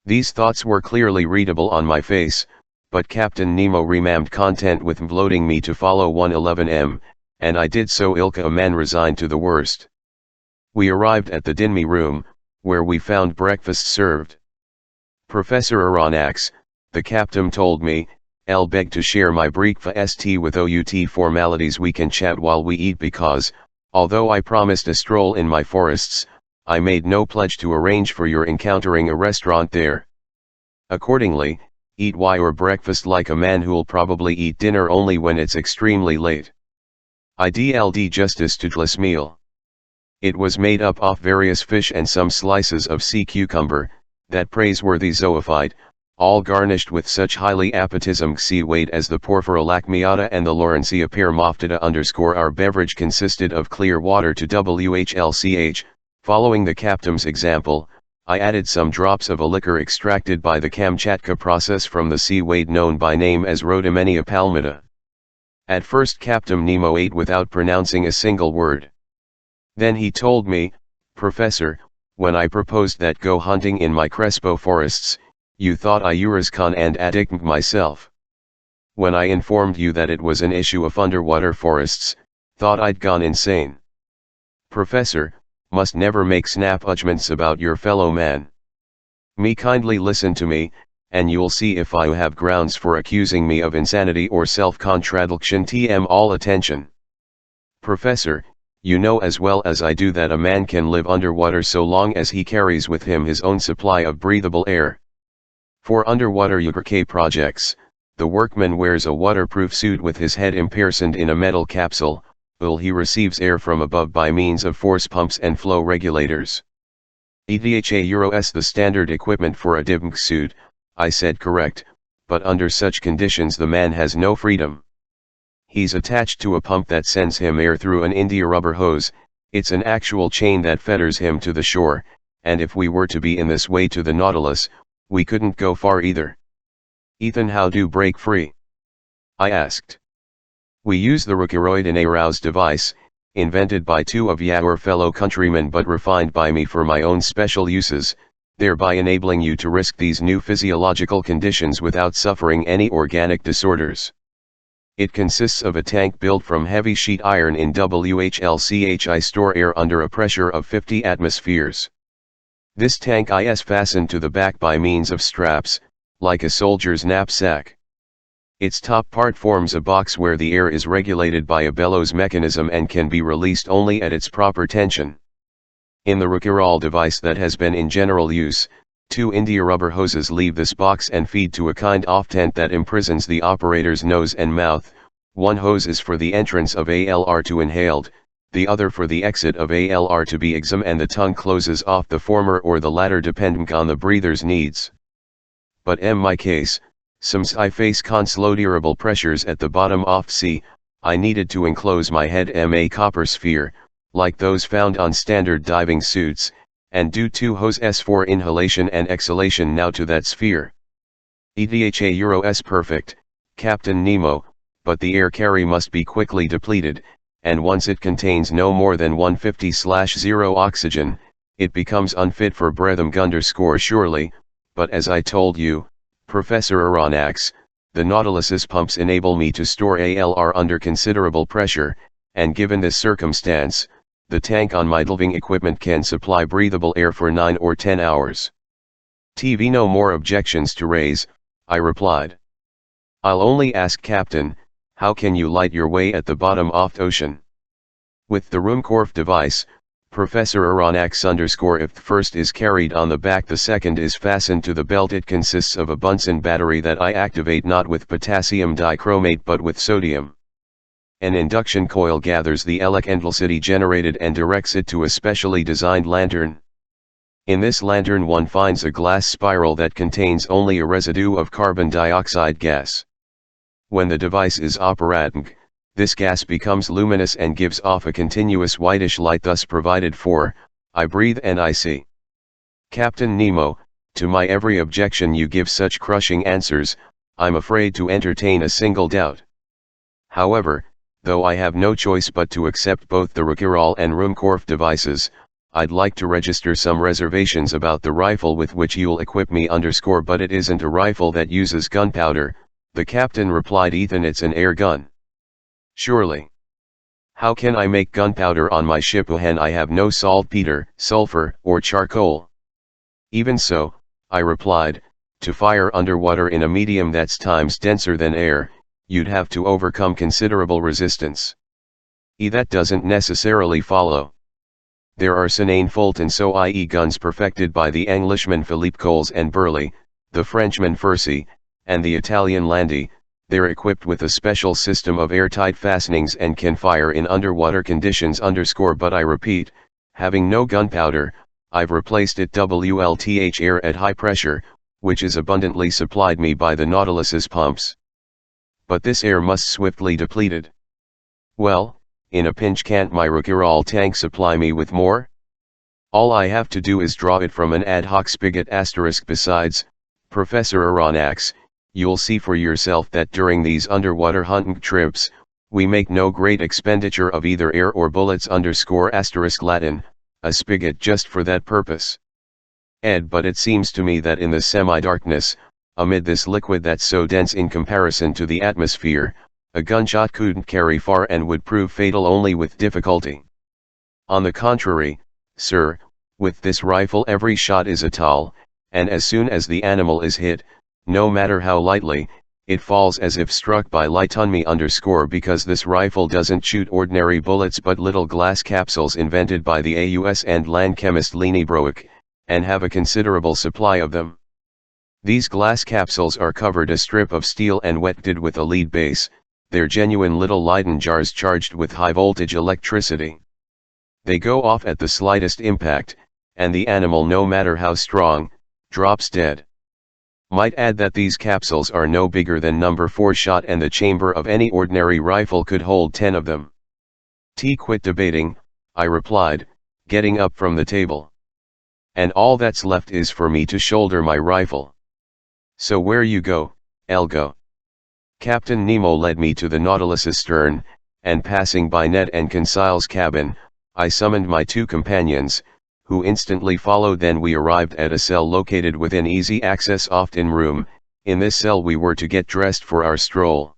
These thoughts were clearly readable on my face, but Captain Nemo remained content with floating me to follow 111M, and I did so ilka a man resigned to the worst. We arrived at the Dinmi room, where we found breakfast served. Professor Aronnax, the captain told me, I'll beg to share my breakfast with out formalities. We can chat while we eat because, although I promised a stroll in my forests, I made no pledge to arrange for your encountering a restaurant there. Accordingly, eat your breakfast like a man who'll probably eat dinner only when it's extremely late. Idld justice to this meal. It was made up of various fish and some slices of sea cucumber, that praiseworthy zoophyte, all garnished with such highly appetizing seaweed as the Porphyra lacmeata and the Lawrencea permoftida. Our beverage consisted of clear water to WHLCH. Following the captain's example, I added some drops of a liquor extracted by the Kamchatka process from the seaweed known by name as Rhodymenia palmata. At first Captain Nemo ate without pronouncing a single word. Then he told me, Professor, when I proposed that go hunting in my Crespo forests, you thought I was con and addict myself. When I informed you that it was an issue of underwater forests, thought I'd gone insane. Professor, must never make snap judgments about your fellow man. Me kindly listen to me, and you'll see if I have grounds for accusing me of insanity or self-contradiction. All attention. Professor, you know as well as I do that a man can live underwater so long as he carries with him his own supply of breathable air. For underwater UK projects, the workman wears a waterproof suit with his head imprisoned in a metal capsule, while he receives air from above by means of force pumps and flow regulators. EDHA the standard equipment for a diving suit, I said. Correct, but under such conditions the man has no freedom. He's attached to a pump that sends him air through an India rubber hose. It's an actual chain that fetters him to the shore, and if we were to be in this way to the Nautilus, we couldn't go far either. Ethan, how do break free? I asked. We use the Rukeroid in a Rouse device, invented by two of your fellow countrymen but refined by me for my own special uses, thereby enabling you to risk these new physiological conditions without suffering any organic disorders. It consists of a tank built from heavy sheet iron in WHLCHI store air under a pressure of 50 atmospheres. This tank is fastened to the back by means of straps, like a soldier's knapsack. Its top part forms a box where the air is regulated by a bellows mechanism and can be released only at its proper tension. In the Rukerol device that has been in general use, two India rubber hoses leave this box and feed to a kind of tent that imprisons the operator's nose and mouth. One hose is for the entrance of ALR to inhaled, the other for the exit of ALR to be exhaled, and the tongue closes off the former or the latter depending on the breather's needs. But in my case, since I face considerable pressures at the bottom of sea, I needed to enclose my head in a copper sphere, like those found on standard diving suits, and do two hoses for inhalation and exhalation now to that sphere. EDHA Euro-S perfect, Captain Nemo, but the air carry must be quickly depleted, and once it contains no more than 150/0 oxygen, it becomes unfit for breathing surely, but as I told you, Professor Aronnax, the Nautilus's pumps enable me to store ALR under considerable pressure, and given this circumstance, the tank on my diving equipment can supply breathable air for 9 or 10 hours. TV no more objections to raise, I replied. I'll only ask Captain, how can you light your way at the bottom of the ocean? With the Ruhmkorff device, Professor Aronnax if the first is carried on the back, the second is fastened to the belt. It consists of a Bunsen battery that I activate not with potassium dichromate but with sodium. An induction coil gathers the electricity generated and directs it to a specially designed lantern. In this lantern one finds a glass spiral that contains only a residue of carbon dioxide gas. When the device is operating, this gas becomes luminous and gives off a continuous whitish light, thus provided for, I breathe and I see. Captain Nemo, to my every objection you give such crushing answers, I'm afraid to entertain a single doubt. However, though I have no choice but to accept both the Rukerol and Ruhmkorff devices, I'd like to register some reservations about the rifle with which you'll equip me. But it isn't a rifle that uses gunpowder, the captain replied. Ethan, it's an air gun. Surely. How can I make gunpowder on my ship when I have no saltpeter, sulfur, or charcoal? Even so, I replied, to fire underwater in a medium that's times denser than air, you'd have to overcome considerable resistance. That doesn't necessarily follow. There are Sinaine Fulton i.e. guns perfected by the Englishman Philippe Coles and Burley, the Frenchman Furcy, and the Italian Landi. They're equipped with a special system of airtight fastenings and can fire in underwater conditions. But I repeat, having no gunpowder, I've replaced it WLTH air at high pressure, which is abundantly supplied me by the Nautilus's pumps. But this air must swiftly depleted. Well, in a pinch can't my Rukerol tank supply me with more? All I have to do is draw it from an ad hoc spigot. Besides, Professor Aronnax, you'll see for yourself that during these underwater hunting trips, we make no great expenditure of either air or bullets. Latin, a spigot just for that purpose. But it seems to me that in the semi-darkness, amid this liquid that's so dense in comparison to the atmosphere, a gunshot couldn't carry far and would prove fatal only with difficulty. On the contrary, sir, with this rifle every shot is a toll, and as soon as the animal is hit, no matter how lightly, it falls as if struck by light on me. Because this rifle doesn't shoot ordinary bullets but little glass capsules invented by the AUS and land chemist Leni Broek, and have a considerable supply of them. These glass capsules are covered a strip of steel and wetted with a lead base. They're genuine little Leyden jars charged with high voltage electricity. They go off at the slightest impact, and the animal, no matter how strong, drops dead. Might add that these capsules are no bigger than number 4 shot, and the chamber of any ordinary rifle could hold 10 of them. Quit debating, I replied, getting up from the table. And all that's left is for me to shoulder my rifle. So where you go, I'll go. Captain Nemo led me to the Nautilus's stern, and passing by Ned and Conseil's cabin, I summoned my two companions, who instantly followed. Then we arrived at a cell located within easy access oft-in room. In this cell we were to get dressed for our stroll.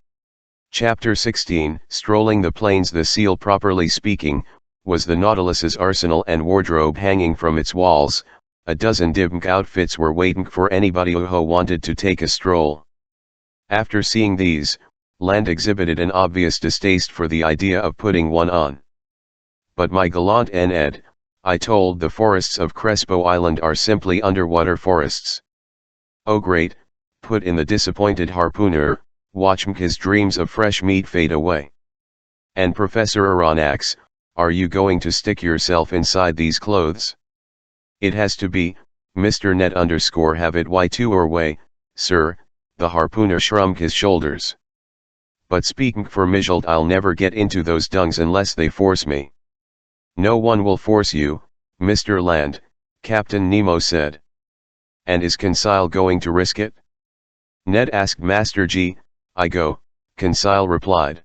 Chapter 16, Strolling the Plains. The Seal, properly speaking, was the Nautilus's arsenal and wardrobe hanging from its walls. A dozen different outfits were waiting for anybody who wanted to take a stroll. After seeing these, Land exhibited an obvious distaste for the idea of putting one on. But my gallant Ned, I told, the forests of Crespo Island are simply underwater forests. Oh great, put in the disappointed harpooner, watch his dreams of fresh meat fade away. And Professor Aronnax, are you going to stick yourself inside these clothes? It has to be, Mr. Ned _ have it Y2 or way, sir, the harpooner shrugged his shoulders. But speaking for Mijold, I'll never get into those dungs unless they force me. No one will force you, Mr. Land, Captain Nemo said. And is Conseil going to risk it? Ned asked. Master G, I go, Conseil replied.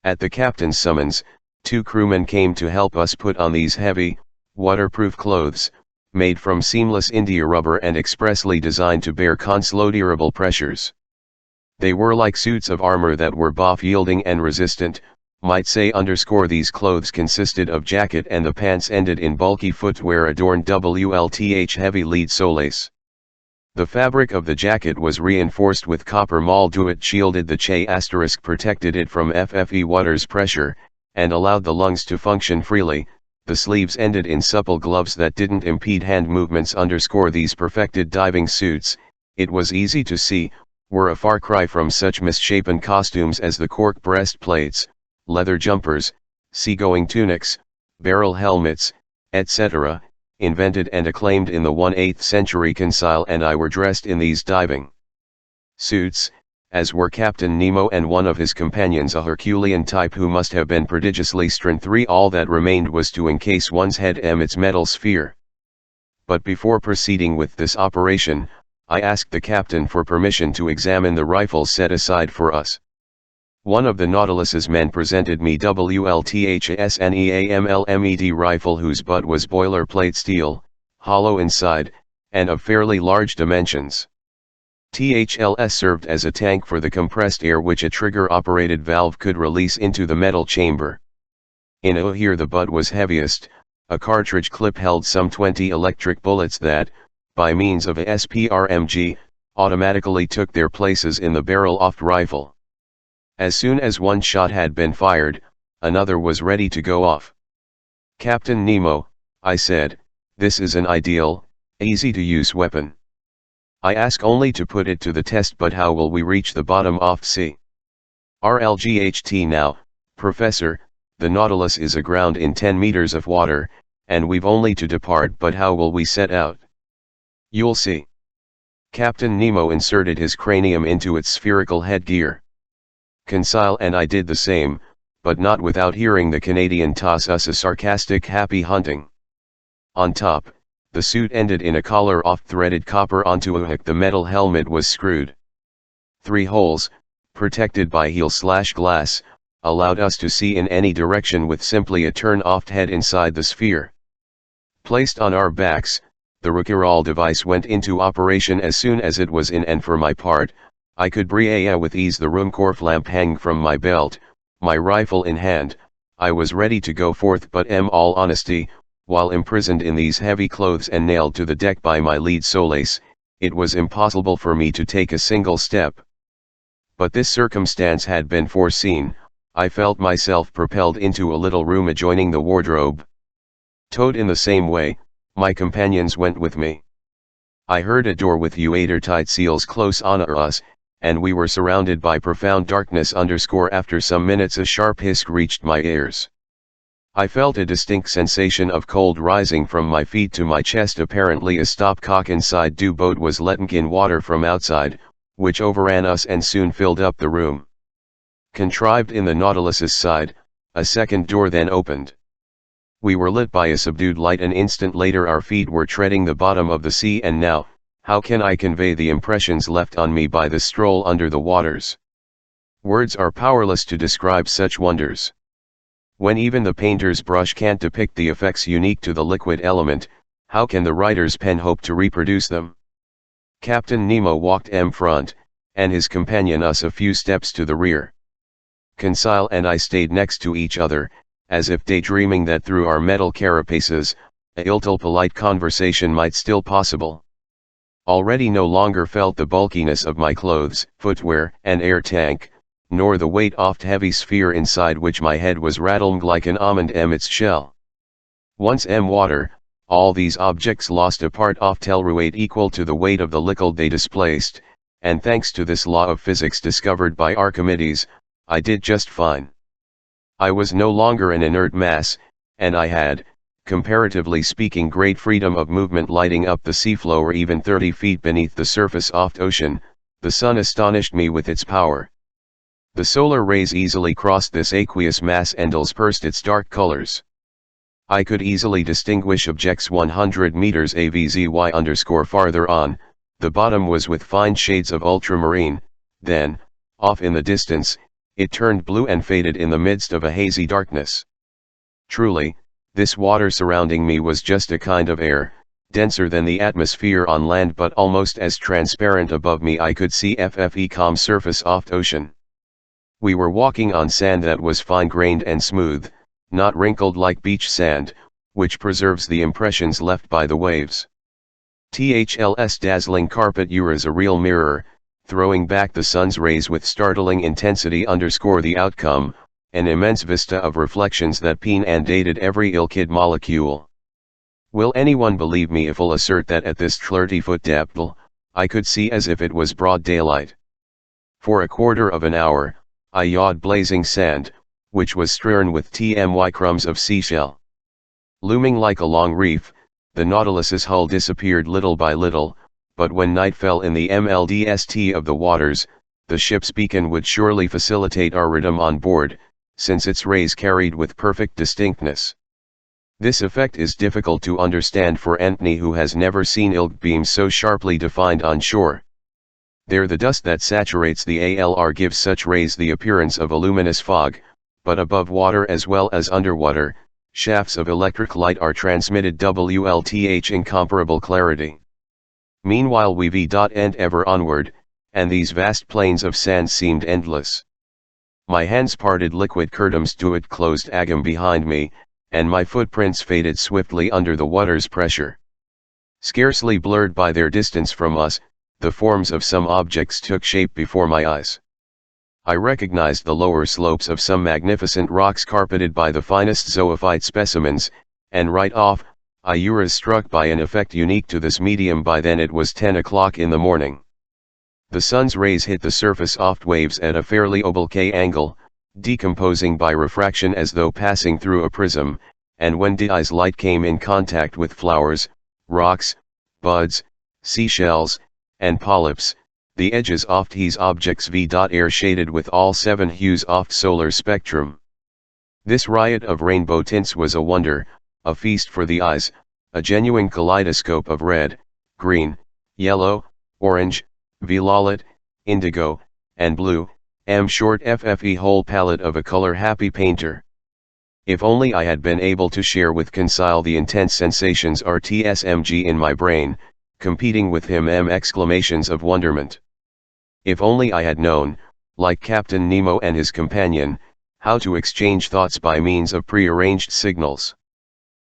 At the captain's summons, two crewmen came to help us put on these heavy, waterproof clothes, made from seamless India rubber and expressly designed to bear constant pressures. They were like suits of armor that were both yielding and resistant, might say. These clothes consisted of jacket, and the pants ended in bulky footwear adorned with heavy lead soles. The fabric of the jacket was reinforced with copper molded. It shielded the che *, protected it from FFE water's pressure, and allowed the lungs to function freely. The sleeves ended in supple gloves that didn't impede hand movements. These perfected diving suits, it was easy to see, were a far cry from such misshapen costumes as the cork breastplates, leather jumpers, seagoing tunics, barrel helmets, etc., invented and acclaimed in the 18th century. Conseil and I were dressed in these diving suits, as were Captain Nemo and one of his companions, a Herculean type who must have been prodigiously strong. All that remained was to encase one's head in its metal sphere. But before proceeding with this operation, I asked the captain for permission to examine the rifles set aside for us. One of the Nautilus's men presented me WLTHSNEAMLMED rifle, whose butt was boilerplate steel, hollow inside, and of fairly large dimensions. THLS served as a tank for the compressed air which a trigger-operated valve could release into the metal chamber. In here the butt was heaviest. A cartridge clip held some 20 electric bullets that, by means of a SPRMG, automatically took their places in the barrel of the rifle. As soon as one shot had been fired, another was ready to go off. Captain Nemo, I said, this is an ideal, easy-to-use weapon. I ask only to put it to the test, but how will we reach the bottom of the sea? RLGHT now, Professor, the Nautilus is aground in 10 meters of water, and we've only to depart. But how will we set out? You'll see. Captain Nemo inserted his cranium into its spherical headgear. Conseil and I did the same, but not without hearing the Canadian toss us a sarcastic happy hunting. On top, the suit ended in a collar of threaded copper. Onto a hook the metal helmet was screwed. 3 holes, protected by heel/glass, allowed us to see in any direction with simply a turn-off head inside the sphere. Placed on our backs, the Rouquayrol device went into operation as soon as it was in, and for my part, I could breathe with ease. The Ruhmkorff lamp hanging from my belt, my rifle in hand, I was ready to go forth. But in all honesty, while imprisoned in these heavy clothes and nailed to the deck by my lead soles, it was impossible for me to take a single step. But this circumstance had been foreseen. I felt myself propelled into a little room adjoining the wardrobe. Towed in the same way, my companions went with me. I heard a door with watertight seals close on us, and we were surrounded by profound darkness. After some minutes a sharp hiss reached my ears. I felt a distinct sensation of cold rising from my feet to my chest. Apparently a stopcock inside the boat was letting in water from outside, which overran us and soon filled up the room. Contrived in the Nautilus's side, a second door then opened. We were lit by a subdued light. An instant later our feet were treading the bottom of the sea. And now, how can I convey the impressions left on me by the stroll under the waters? Words are powerless to describe such wonders. When even the painter's brush can't depict the effects unique to the liquid element, how can the writer's pen hope to reproduce them? Captain Nemo walked in front, and his companion us a few steps to the rear. Conseil and I stayed next to each other, as if daydreaming that through our metal carapaces, a little polite conversation might still possible. Already no longer felt the bulkiness of my clothes, footwear, and air tank, nor the weight oft heavy sphere inside which my head was rattling like an almond its shell. Once water, all these objects lost a part of tellurate equal to the weight of the liquid they displaced, and thanks to this law of physics discovered by Archimedes, I did just fine. I was no longer an inert mass, and I had, comparatively speaking, great freedom of movement lighting up the seafloor or even 30 feet beneath the surface of the ocean. The sun astonished me with its power. The solar rays easily crossed this aqueous mass and dispersed its dark colors. I could easily distinguish objects 100 meters avzy farther on. The bottom was with fine shades of ultramarine, then, off in the distance, it turned blue and faded in the midst of a hazy darkness. Truly, this water surrounding me was just a kind of air, denser than the atmosphere on land but almost as transparent above me. I could see the calm surface of the ocean. We were walking on sand that was fine-grained and smooth, not wrinkled like beach sand, which preserves the impressions left by the waves. THL's dazzling carpet was a real mirror, throwing back the sun's rays with startling intensity. The outcome, an immense vista of reflections that inundated every liquid molecule. Will anyone believe me if I'll assert that at this 30-foot depth, I could see as if it was broad daylight? For a quarter of an hour, I yawed blazing sand, which was strewn with crumbs of seashell. Looming like a long reef, the Nautilus's hull disappeared little by little, but when night fell in the MLDST of the waters, the ship's beacon would surely facilitate our rhythm on board, since its rays carried with perfect distinctness. This effect is difficult to understand for Anthony, who has never seen ilk beams so sharply defined on shore. There the dust that saturates the ALR gives such rays the appearance of a luminous fog, but above water as well as underwater, shafts of electric light are transmitted WLTH incomparable clarity. Meanwhile we went ever onward, and these vast plains of sand seemed endless. My hands parted liquid curtains to it closed agam behind me, and my footprints faded swiftly under the water's pressure. Scarcely blurred by their distance from us, the forms of some objects took shape before my eyes. I recognized the lower slopes of some magnificent rocks carpeted by the finest zoophyte specimens, and right off, I was struck by an effect unique to this medium. By then it was 10 o'clock in the morning. The sun's rays hit the surface of waves at a fairly oblique angle, decomposing by refraction as though passing through a prism, and when the eye's light came in contact with flowers, rocks, buds, seashells, and polyps, the edges of these objects were shaded with all 7 hues of solar spectrum. This riot of rainbow tints was a wonder, a feast for the eyes, a genuine kaleidoscope of red, green, yellow, orange, violet, indigo, and blue, FFE whole palette of a color-happy painter. If only I had been able to share with Conseil the intense sensations RTSMG in my brain, competing with him exclamations of wonderment. If only I had known, like Captain Nemo and his companion, how to exchange thoughts by means of prearranged signals.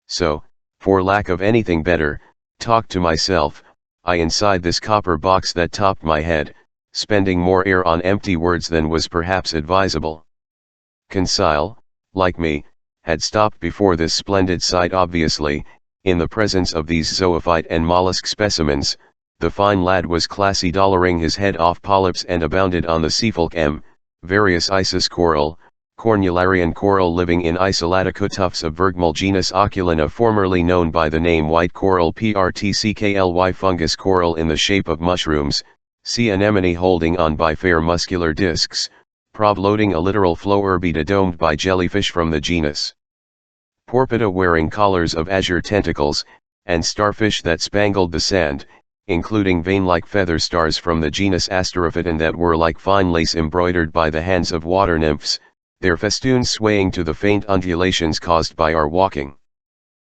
So, for lack of anything better, talk to myself, I inside this copper box that topped my head, spending more air on empty words than was perhaps advisable. Conseil, like me, had stopped before this splendid sight. Obviously, in the presence of these zoophyte and mollusk specimens, the fine lad was classy, dollaring his head off polyps, and abounded on the seafulk various Isis coral, cornularian coral living in isolatico tufts of Virgmal genus Oculina, formerly known by the name white coral PRTCKLY, fungus coral in the shape of mushrooms, sea anemone holding on by fair muscular discs, probloting a literal Floerbida domed by jellyfish from the genus Porpita wearing collars of azure tentacles, and starfish that spangled the sand, including vein-like feather stars from the genus Asterophyton that were like fine lace embroidered by the hands of water nymphs, their festoons swaying to the faint undulations caused by our walking.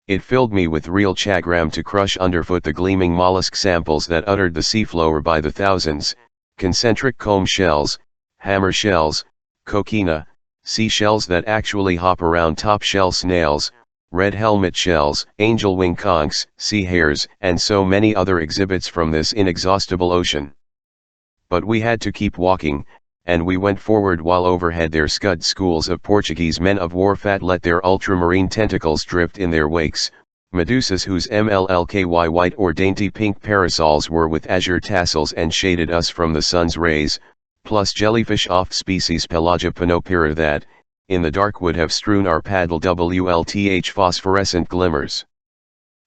It filled me with real chagrin to crush underfoot the gleaming mollusk samples that uttered the seafloor by the thousands, concentric comb shells, hammer shells, coquina, seashells that actually hop around top shell snails, red helmet shells, angel wing conchs, sea hares, and so many other exhibits from this inexhaustible ocean. But we had to keep walking, and we went forward while overhead their scud schools of Portuguese men of war fat let their ultramarine tentacles drift in their wakes, medusas whose MLLKY white or dainty pink parasols were with azure tassels and shaded us from the sun's rays, plus jellyfish off species Pelagia panopyra that, in the dark would have strewn our paddle WLTH phosphorescent glimmers.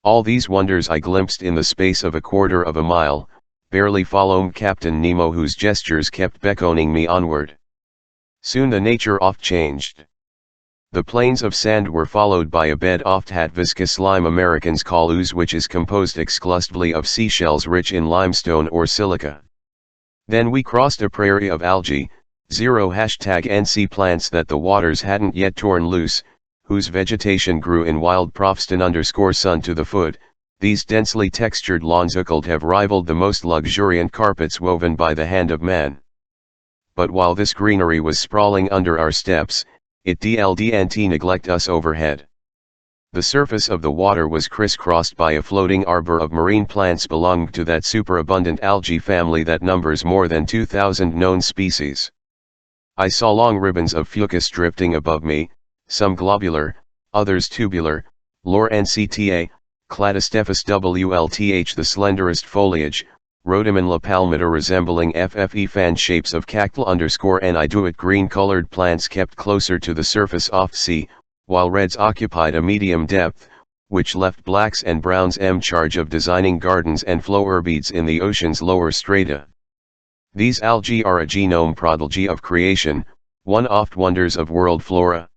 All these wonders I glimpsed in the space of a quarter of a mile, barely following Captain Nemo whose gestures kept beckoning me onward. Soon the nature oft changed. The plains of sand were followed by a bed oft hat viscous lime Americans call ooze which is composed exclusively of seashells rich in limestone or silica. Then we crossed a prairie of algae, #NC plants that the waters hadn't yet torn loose, whose vegetation grew in wild Profston_sun to the foot. These densely textured lawns could have rivaled the most luxuriant carpets woven by the hand of man. But while this greenery was sprawling under our steps, it didn't neglect us overhead. The surface of the water was crisscrossed by a floating arbor of marine plants belonging to that superabundant algae family that numbers more than 2,000 known species. I saw long ribbons of fucus drifting above me, some globular, others tubular, Lawrenceta, Cladostephus WLTH the slenderest foliage, Rhodamon palmata resembling FFE fan shapes of cactal_niduate green-colored plants kept closer to the surface off-sea, while reds occupied a medium depth, which left blacks and browns charge of designing gardens and flowerbeads in the ocean's lower strata. These algae are a genome prodigy of creation, one oft wonders of world flora.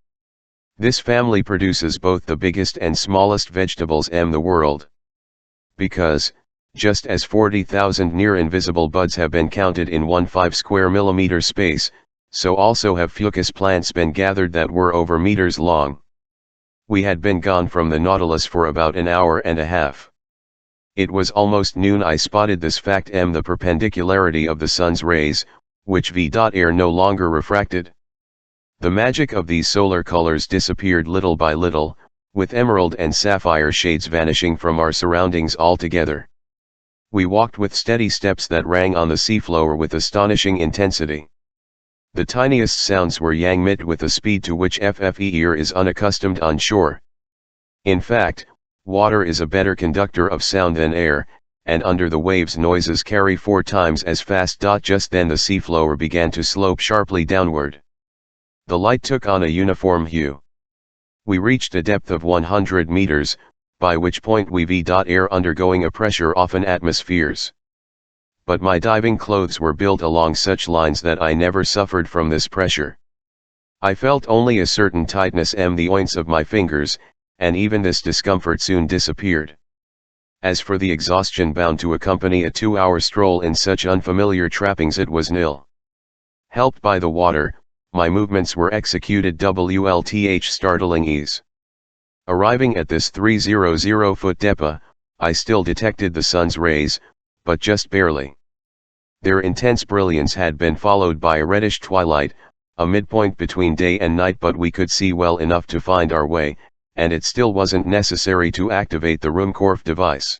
This family produces both the biggest and smallest vegetables in the world. Because, just as 40,000 near-invisible buds have been counted in 1 square millimeter space, so also have fucus plants been gathered that were over meters long. We had been gone from the Nautilus for about an hour and a half. It was almost noon I spotted this fact the perpendicularity of the sun's rays, which v.air no longer refracted. The magic of these solar colors disappeared little by little, with emerald and sapphire shades vanishing from our surroundings altogether. We walked with steady steps that rang on the seafloor with astonishing intensity. The tiniest sounds were yang mit with a speed to which FFE ear is unaccustomed on shore. In fact, water is a better conductor of sound than air, and under the waves noises carry 4 times as fast. Just then the seafloor began to slope sharply downward. The light took on a uniform hue. We reached a depth of 100 meters, by which point we v.air undergoing a pressure off an atmospheres. But my diving clothes were built along such lines that I never suffered from this pressure. I felt only a certain tightness the joints of my fingers, and even this discomfort soon disappeared. As for the exhaustion bound to accompany a 2-hour stroll in such unfamiliar trappings, it was nil. Helped by the water, my movements were executed WLTH startling ease. Arriving at this 300-foot depth, I still detected the sun's rays, but just barely. Their intense brilliance had been followed by a reddish twilight, a midpoint between day and night, but we could see well enough to find our way, and it still wasn't necessary to activate the Ruhmkorff device.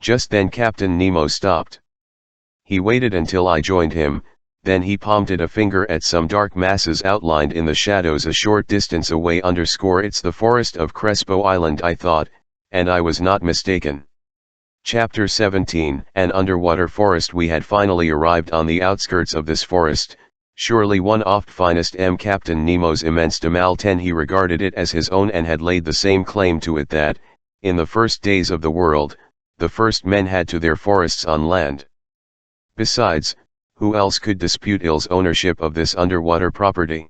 Just then Captain Nemo stopped. He waited until I joined him, then he pointed a finger at some dark masses outlined in the shadows a short distance away. It's the forest of Crespo Island, I thought, and I was not mistaken. Chapter 17. An underwater forest. We had finally arrived on the outskirts of this forest, surely one of the finest. Captain Nemo's immense Damal-10, he regarded it as his own and had laid the same claim to it that, in the first days of the world, the first men had to their forests on land. Besides, who else could dispute IL's ownership of this underwater property?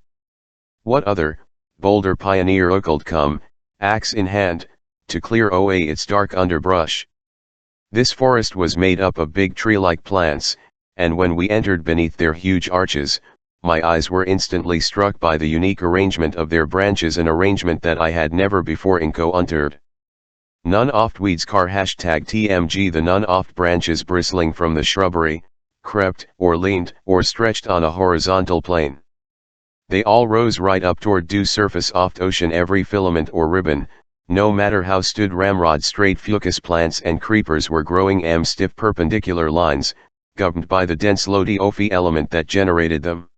What other, bolder pioneer could come, axe in hand, to clear away its dark underbrush? This forest was made up of big tree-like plants, and when we entered beneath their huge arches, my eyes were instantly struck by the unique arrangement of their branches, an arrangement that I had never before encountered. None oft weeds car #TMG the none oft branches bristling from the shrubbery, crept, or leaned, or stretched on a horizontal plane. They all rose right up toward dew surface oft ocean every filament or ribbon, no matter how stood ramrod straight fucus plants and creepers were growing stiff perpendicular lines, governed by the dense Lodi-Ophi element that generated them.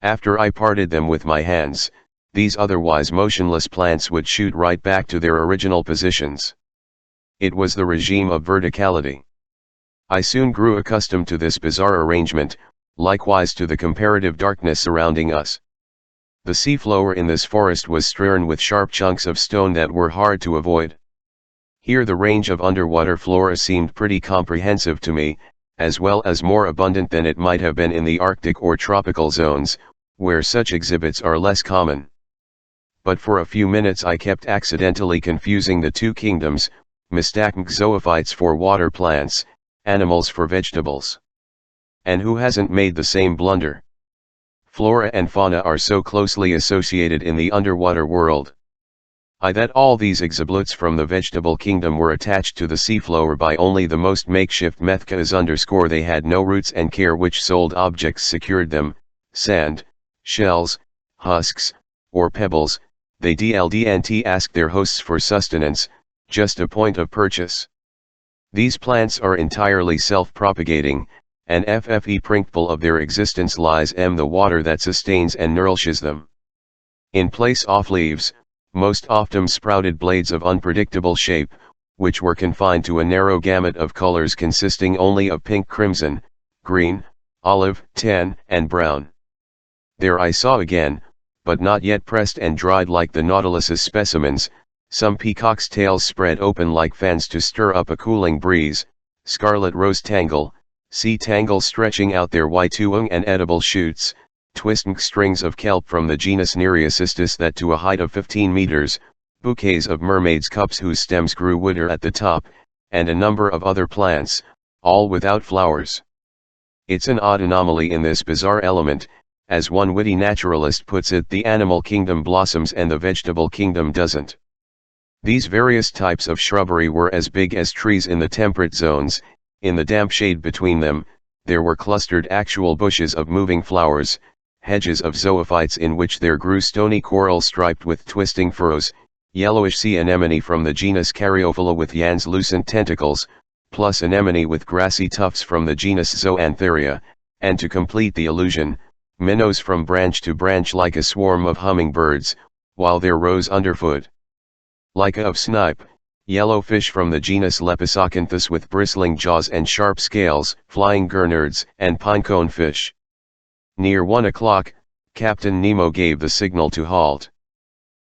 After I parted them with my hands, these otherwise motionless plants would shoot right back to their original positions. It was the regime of verticality. I soon grew accustomed to this bizarre arrangement, likewise to the comparative darkness surrounding us. The seafloor in this forest was strewn with sharp chunks of stone that were hard to avoid. Here the range of underwater flora seemed pretty comprehensive to me, as well as more abundant than it might have been in the Arctic or tropical zones, where such exhibits are less common. But for a few minutes I kept accidentally confusing the two kingdoms, mistaking zoophytes for water plants, animals for vegetables. And who hasn't made the same blunder? Flora and fauna are so closely associated in the underwater world. That all these exhibits from the vegetable kingdom were attached to the seafloor by only the most makeshift methods _ they had no roots and care which sold objects secured them, sand, shells, husks, or pebbles, they didn't ask their hosts for sustenance, just a point of purchase. These plants are entirely self-propagating, and principle of their existence lies in the water that sustains and nourishes them. In place of leaves, most often sprouted blades of unpredictable shape, which were confined to a narrow gamut of colors consisting only of pink, crimson, green, olive, tan, and brown. There I saw again, but not yet pressed and dried like the Nautilus's specimens, some peacocks' tails spread open like fans to stir up a cooling breeze, scarlet rose tangle, sea tangle stretching out their white-ung and edible shoots, twisting strings of kelp from the genus Nereocystis that to a height of 15 meters, bouquets of mermaids' cups whose stems grew woodier at the top, and a number of other plants, all without flowers. It's an odd anomaly in this bizarre element, as one witty naturalist puts it, the animal kingdom blossoms and the vegetable kingdom doesn't. These various types of shrubbery were as big as trees in the temperate zones. In the damp shade between them, there were clustered actual bushes of moving flowers, hedges of zoophytes in which there grew stony coral striped with twisting furrows, yellowish sea anemone from the genus Caryophylla with translucent tentacles, plus anemone with grassy tufts from the genus Zoantheria, and to complete the illusion, minnows from branch to branch like a swarm of hummingbirds, while there rose underfoot, like a of snipe, yellow fish from the genus Lepisocanthus with bristling jaws and sharp scales, flying gurnards, and pinecone fish. Near 1 o'clock, Captain Nemo gave the signal to halt.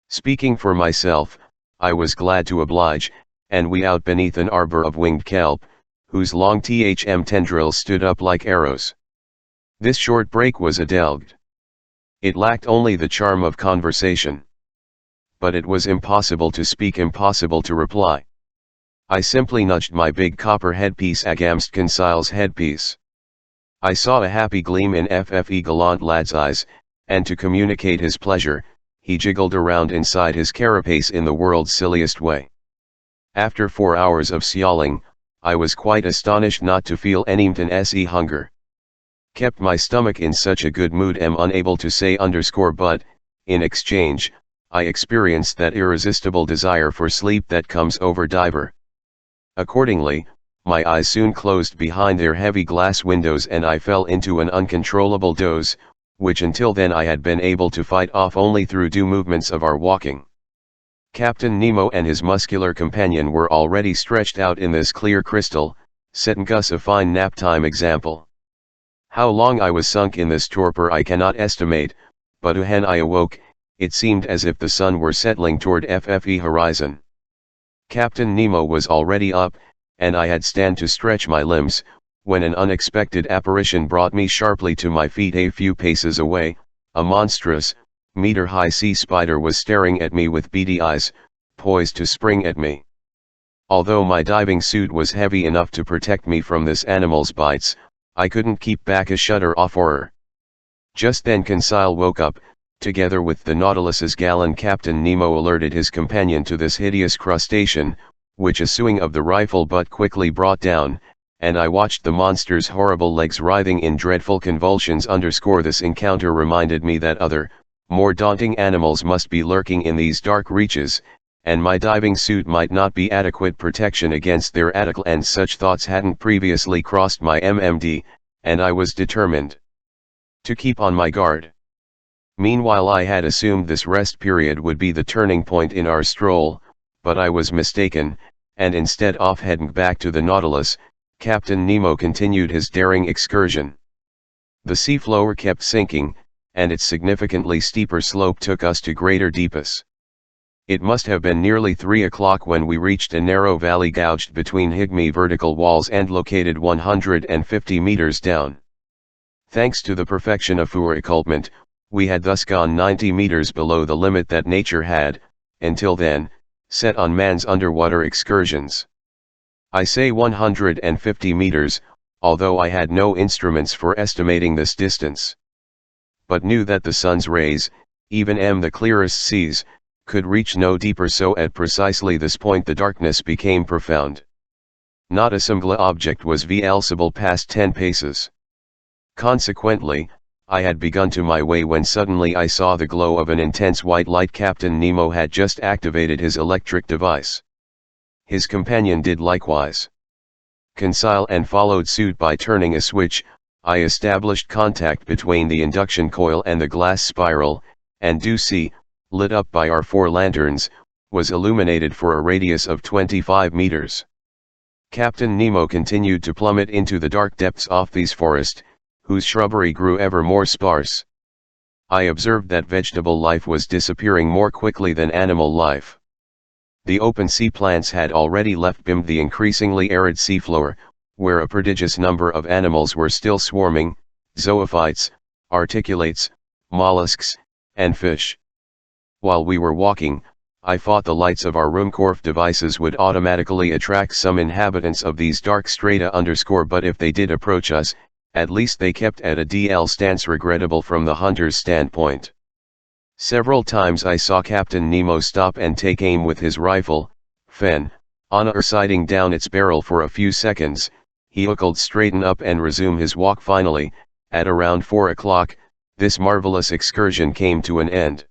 Speaking for myself, I was glad to oblige, and we out beneath an arbor of winged kelp, whose long tendrils stood up like arrows. This short break was adelged. It lacked only the charm of conversation. But it was impossible to speak, impossible to reply. I simply nudged my big copper headpiece against Conseil's headpiece. I saw a happy gleam in gallant lad's eyes, and to communicate his pleasure, he jiggled around inside his carapace in the world's silliest way. After 4 hours of sailing, I was quite astonished not to feel any hunger. Kept my stomach in such a good mood, am unable to say but, in exchange, I experienced that irresistible desire for sleep that comes over diver. Accordingly, my eyes soon closed behind their heavy glass windows and I fell into an uncontrollable doze, which until then I had been able to fight off only through due movements of our walking. Captain Nemo and his muscular companion were already stretched out in this clear crystal, setting us a fine nap-time example. How long I was sunk in this torpor I cannot estimate, but when I awoke, it seemed as if the sun were settling toward horizon. Captain Nemo was already up, and I had stand to stretch my limbs, when an unexpected apparition brought me sharply to my feet a few paces away. A monstrous, meter-high sea spider was staring at me with beady eyes, poised to spring at me. Although my diving suit was heavy enough to protect me from this animal's bites, I couldn't keep back a shudder of horror. Just then Conseil woke up. Together with the Nautilus's gallon, Captain Nemo alerted his companion to this hideous crustacean, which a swing of the rifle butt quickly brought down, and I watched the monster's horrible legs writhing in dreadful convulsions. This encounter reminded me that other, more daunting animals must be lurking in these dark reaches, and my diving suit might not be adequate protection against their attacks, and such thoughts hadn't previously crossed my MMD, and I was determined to keep on my guard. Meanwhile, I had assumed this rest period would be the turning point in our stroll, but I was mistaken, and instead of heading back to the Nautilus, Captain Nemo continued his daring excursion. The seafloor kept sinking, and its significantly steeper slope took us to greater deepness. It must have been nearly 3 o'clock when we reached a narrow valley gouged between Higme vertical walls and located 150 meters down. Thanks to the perfection of fourriclement, we had thus gone 90 meters below the limit that nature had, until then, set on man's underwater excursions. I say 150 meters, although I had no instruments for estimating this distance, but knew that the sun's rays, even the clearest seas, could reach no deeper, so at precisely this point the darkness became profound. Not a single object was visible past 10 paces. Consequently, I had begun to my way when suddenly I saw the glow of an intense white light. Captain Nemo had just activated his electric device. His companion did likewise. Conseil and followed suit by turning a switch. I established contact between the induction coil and the glass spiral, and Ducie, lit up by our 4 lanterns, was illuminated for a radius of 25 meters. Captain Nemo continued to plummet into the dark depths of these forests, whose shrubbery grew ever more sparse. I observed that vegetable life was disappearing more quickly than animal life. The open sea plants had already left the increasingly arid seafloor, where a prodigious number of animals were still swarming: zoophytes, articulates, mollusks, and fish. While we were walking, I thought the lights of our Ruhmkorff devices would automatically attract some inhabitants of these dark strata but if they did approach us, at least they kept at a DL stance, regrettable from the hunter's standpoint. Several times I saw Captain Nemo stop and take aim with his rifle. On sighting down its barrel for a few seconds, he would straighten up and resume his walk. Finally, at around 4 o'clock, this marvelous excursion came to an end.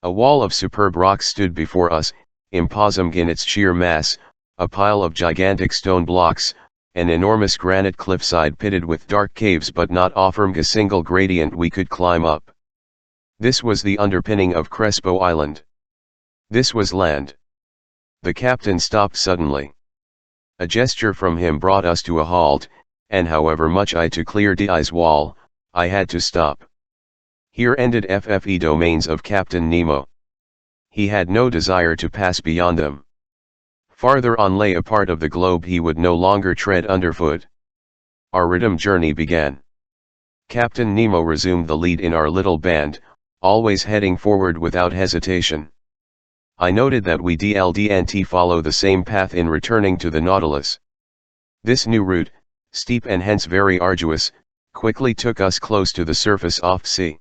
A wall of superb rocks stood before us, imposing in its sheer mass, a pile of gigantic stone blocks, an enormous granite cliffside pitted with dark caves but not offering a single gradient we could climb up. This was the underpinning of Crespo Island. This was land. The captain stopped suddenly. A gesture from him brought us to a halt, and however much I to clear the ice wall, I had to stop. Here ended FFE domains of Captain Nemo. He had no desire to pass beyond them. Farther on lay a part of the globe he would no longer tread underfoot. Our return journey began. Captain Nemo resumed the lead in our little band, always heading forward without hesitation. I noted that we didn't follow the same path in returning to the Nautilus. This new route, steep and hence very arduous, quickly took us close to the surface of sea.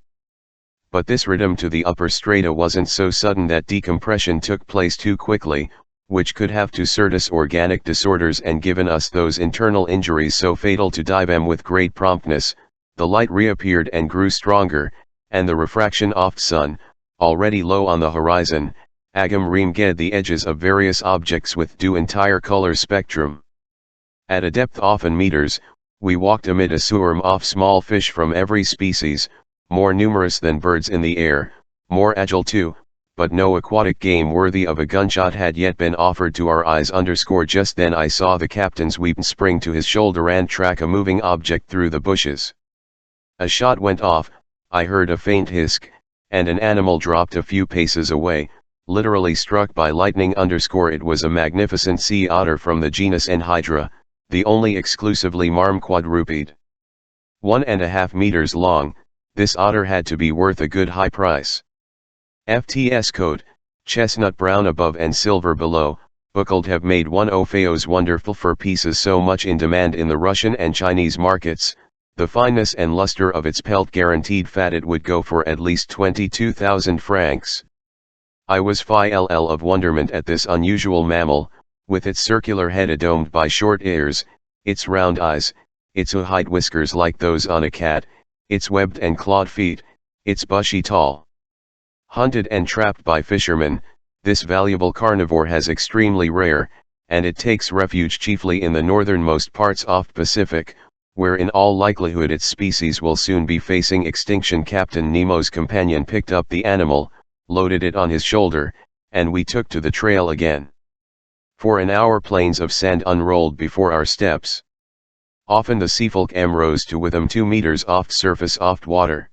But this return to the upper strata wasn't so sudden. That decompression took place too quickly, which could have to certain organic disorders and given us those internal injuries so fatal to Divem. With great promptness, the light reappeared and grew stronger, and the refraction of sun, already low on the horizon, reemged the edges of various objects with due entire color spectrum. At a depth of meters, we walked amid a swarm of small fish from every species, more numerous than birds in the air, more agile too, but no aquatic game worthy of a gunshot had yet been offered to our eyes. Just then I saw the captain's weapon spring to his shoulder and track a moving object through the bushes. A shot went off, I heard a faint hiss, and an animal dropped a few paces away, literally struck by lightning. It was a magnificent sea otter from the genus Enhydra, the only exclusively marm quadruped. 1.5 meters long, this otter had to be worth a good high price. FTS coat, chestnut brown above and silver below, buckled have made one of Feo's wonderful fur pieces so much in demand in the Russian and Chinese markets, the fineness and luster of its pelt guaranteed fat it would go for at least 22,000 francs. I was full of wonderment at this unusual mammal, with its circular head domed by short ears, its round eyes, its white whiskers like those on a cat, its webbed and clawed feet, its bushy tail. Hunted and trapped by fishermen, this valuable carnivore has extremely rare, and it takes refuge chiefly in the northernmost parts of Pacific, where in all likelihood its species will soon be facing extinction. Captain Nemo's companion picked up the animal, loaded it on his shoulder, and we took to the trail again. For an hour plains of sand unrolled before our steps. Often the seafolk rose to within 2 meters off surface of water.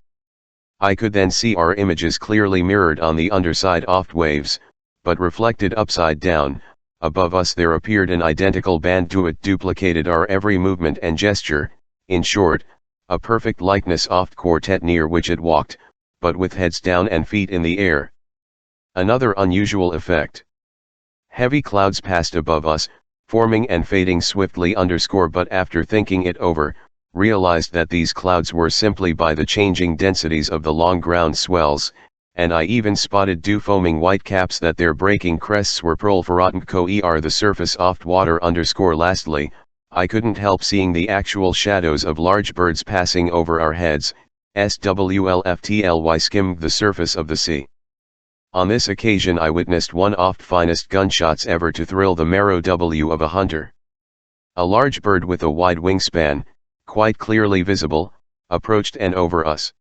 I could then see our images clearly mirrored on the underside of waves, but reflected upside down. Above us there appeared an identical band to it, duplicated our every movement and gesture, in short, a perfect likeness of quartet near which it walked, but with heads down and feet in the air. Another unusual effect. Heavy clouds passed above us, forming and fading swiftly. But after thinking it over, realized that these clouds were simply by the changing densities of the long ground swells, and I even spotted two foaming white caps that their breaking crests were proliferating the surface of water. Lastly, I couldn't help seeing the actual shadows of large birds passing over our heads, swlftly skimmed the surface of the sea. On this occasion I witnessed one of the finest gunshots ever to thrill the marrow of a hunter. A large bird with a wide wingspan, quite clearly visible, approached and over us.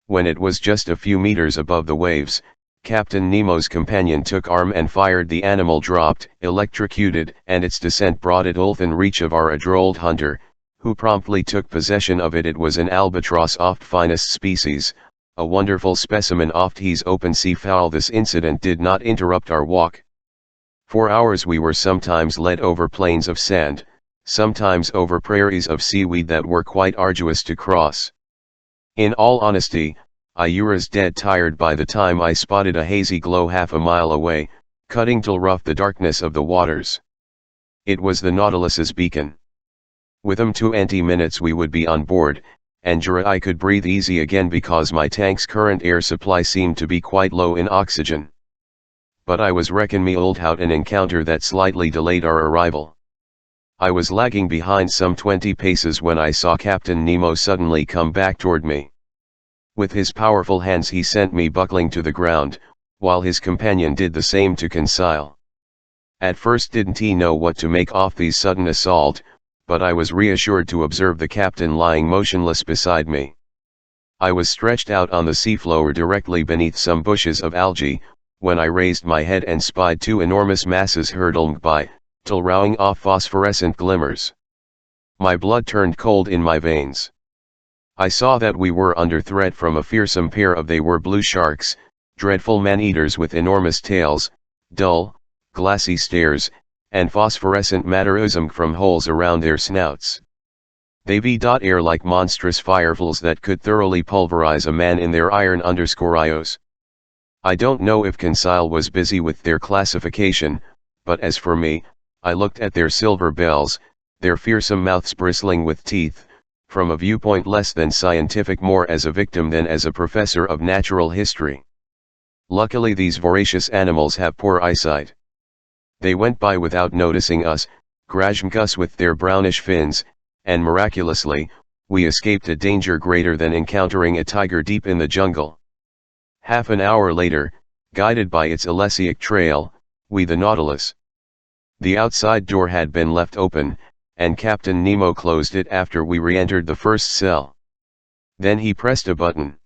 When it was just a few meters above the waves, Captain Nemo's companion took aim and fired. The animal dropped, electrocuted, and its descent brought it within reach of our adroit hunter, who promptly took possession of it. It was an albatross of finest species, a wonderful specimen of his open sea fowl. This incident did not interrupt our walk. For hours we were sometimes led over plains of sand, sometimes over prairies of seaweed that were quite arduous to cross. In all honesty, I was dead tired by the time I spotted a hazy glow half a mile away, cutting till rough the darkness of the waters. It was the Nautilus's beacon. Within 20 minutes we would be on board, and I could breathe easy again because my tank's current air supply seemed to be quite low in oxygen. But I was reckoning me old out an encounter that slightly delayed our arrival. I was lagging behind some 20 paces when I saw Captain Nemo suddenly come back toward me. With his powerful hands he sent me buckling to the ground, while his companion did the same to Conseil. At first didn't he know what to make of this sudden assault, but I was reassured to observe the captain lying motionless beside me. I was stretched out on the seafloor directly beneath some bushes of algae, when I raised my head and spied two enormous masses hurtling by, till rowing off phosphorescent glimmers. My blood turned cold in my veins. I saw that we were under threat from a fearsome pair of they were blue sharks, dreadful man-eaters with enormous tails, dull, glassy stares, and phosphorescent matter oozing from holes around their snouts. They air like monstrous fireflies that could thoroughly pulverize a man in their iron_ios. I don't know if Conseil was busy with their classification, but as for me, I looked at their silver bells, their fearsome mouths bristling with teeth, from a viewpoint less than scientific, more as a victim than as a professor of natural history. Luckily these voracious animals have poor eyesight. They went by without noticing us, grazing us with their brownish fins, and miraculously, we escaped a danger greater than encountering a tiger deep in the jungle. Half an hour later, guided by its Alesiac trail, we the Nautilus. The outside door had been left open, and Captain Nemo closed it after we re-entered the first cell. Then he pressed a button.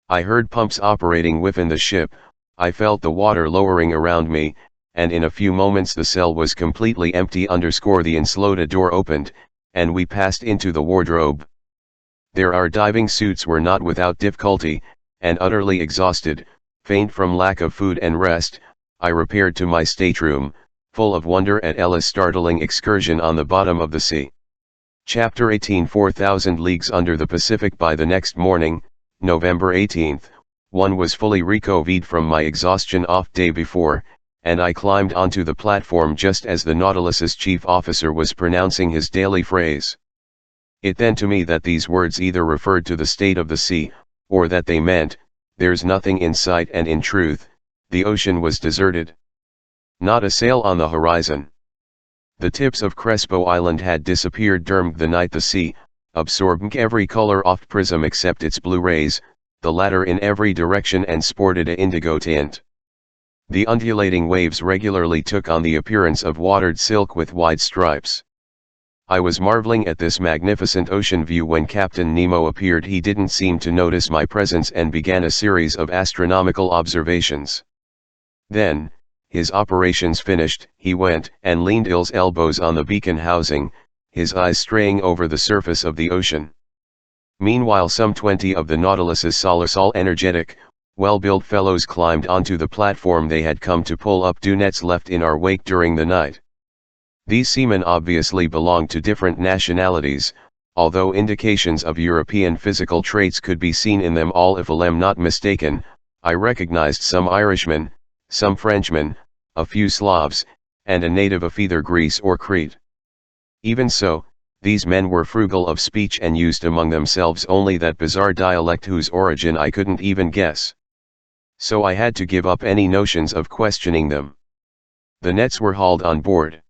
I heard pumps operating within the ship, I felt the water lowering around me, and in a few moments the cell was completely empty. The enslota door opened, and we passed into the wardrobe. There our diving suits were not without difficulty, and utterly exhausted, faint from lack of food and rest, I repaired to my stateroom, full of wonder at Ella's startling excursion on the bottom of the sea. Chapter 18 4,000 Leagues Under the Pacific. By the next morning, November 18th, one was fully recovered from my exhaustion of day before, and I climbed onto the platform just as the Nautilus's chief officer was pronouncing his daily phrase. It then to me that these words either referred to the state of the sea, or that they meant, there's nothing in sight, and in truth, the ocean was deserted. Not a sail on the horizon. The tips of Crespo Island had disappeared during the night. The sea, absorbing every color off prism except its blue rays, the latter in every direction, and sported a indigo tint. The undulating waves regularly took on the appearance of watered silk with wide stripes. I was marveling at this magnificent ocean view when Captain Nemo appeared. He didn't seem to notice my presence and began a series of astronomical observations. Then, his operations finished, he went and leaned his elbows on the beacon housing, his eyes straying over the surface of the ocean. Meanwhile, some 20 of the Nautilus's Solarsul energetic, well-built fellows climbed onto the platform they had come to pull up due nets left in our wake during the night. These seamen obviously belonged to different nationalities, although indications of European physical traits could be seen in them all. If I'm not mistaken, I recognized some Irishmen, some Frenchmen, a few Slavs, and a native of either Greece or Crete. Even so, these men were frugal of speech and used among themselves only that bizarre dialect whose origin I couldn't even guess. So I had to give up any notions of questioning them. The nets were hauled on board.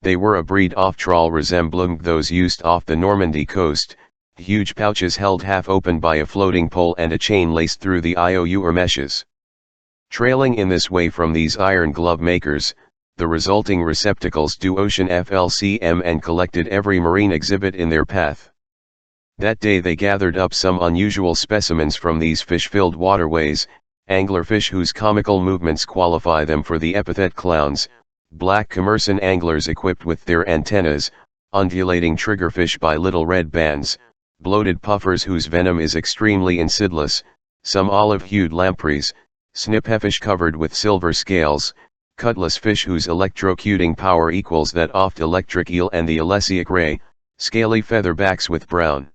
They were a breed of trawl resembling those used off the Normandy coast, huge pouches held half open by a floating pole and a chain laced through the IOU or meshes. Trailing in this way from these iron glove makers, the resulting receptacles do ocean FLCM and collected every marine exhibit in their path. That day they gathered up some unusual specimens from these fish-filled waterways, anglerfish whose comical movements qualify them for the epithet clowns, black commerson anglers equipped with their antennas, undulating triggerfish by little red bands, bloated puffers whose venom is extremely insidious, some olive-hued lampreys, snipperfish covered with silver scales, cutlass fish whose electrocuting power equals that oft electric eel, and the Alesiac ray, scaly featherbacks with brown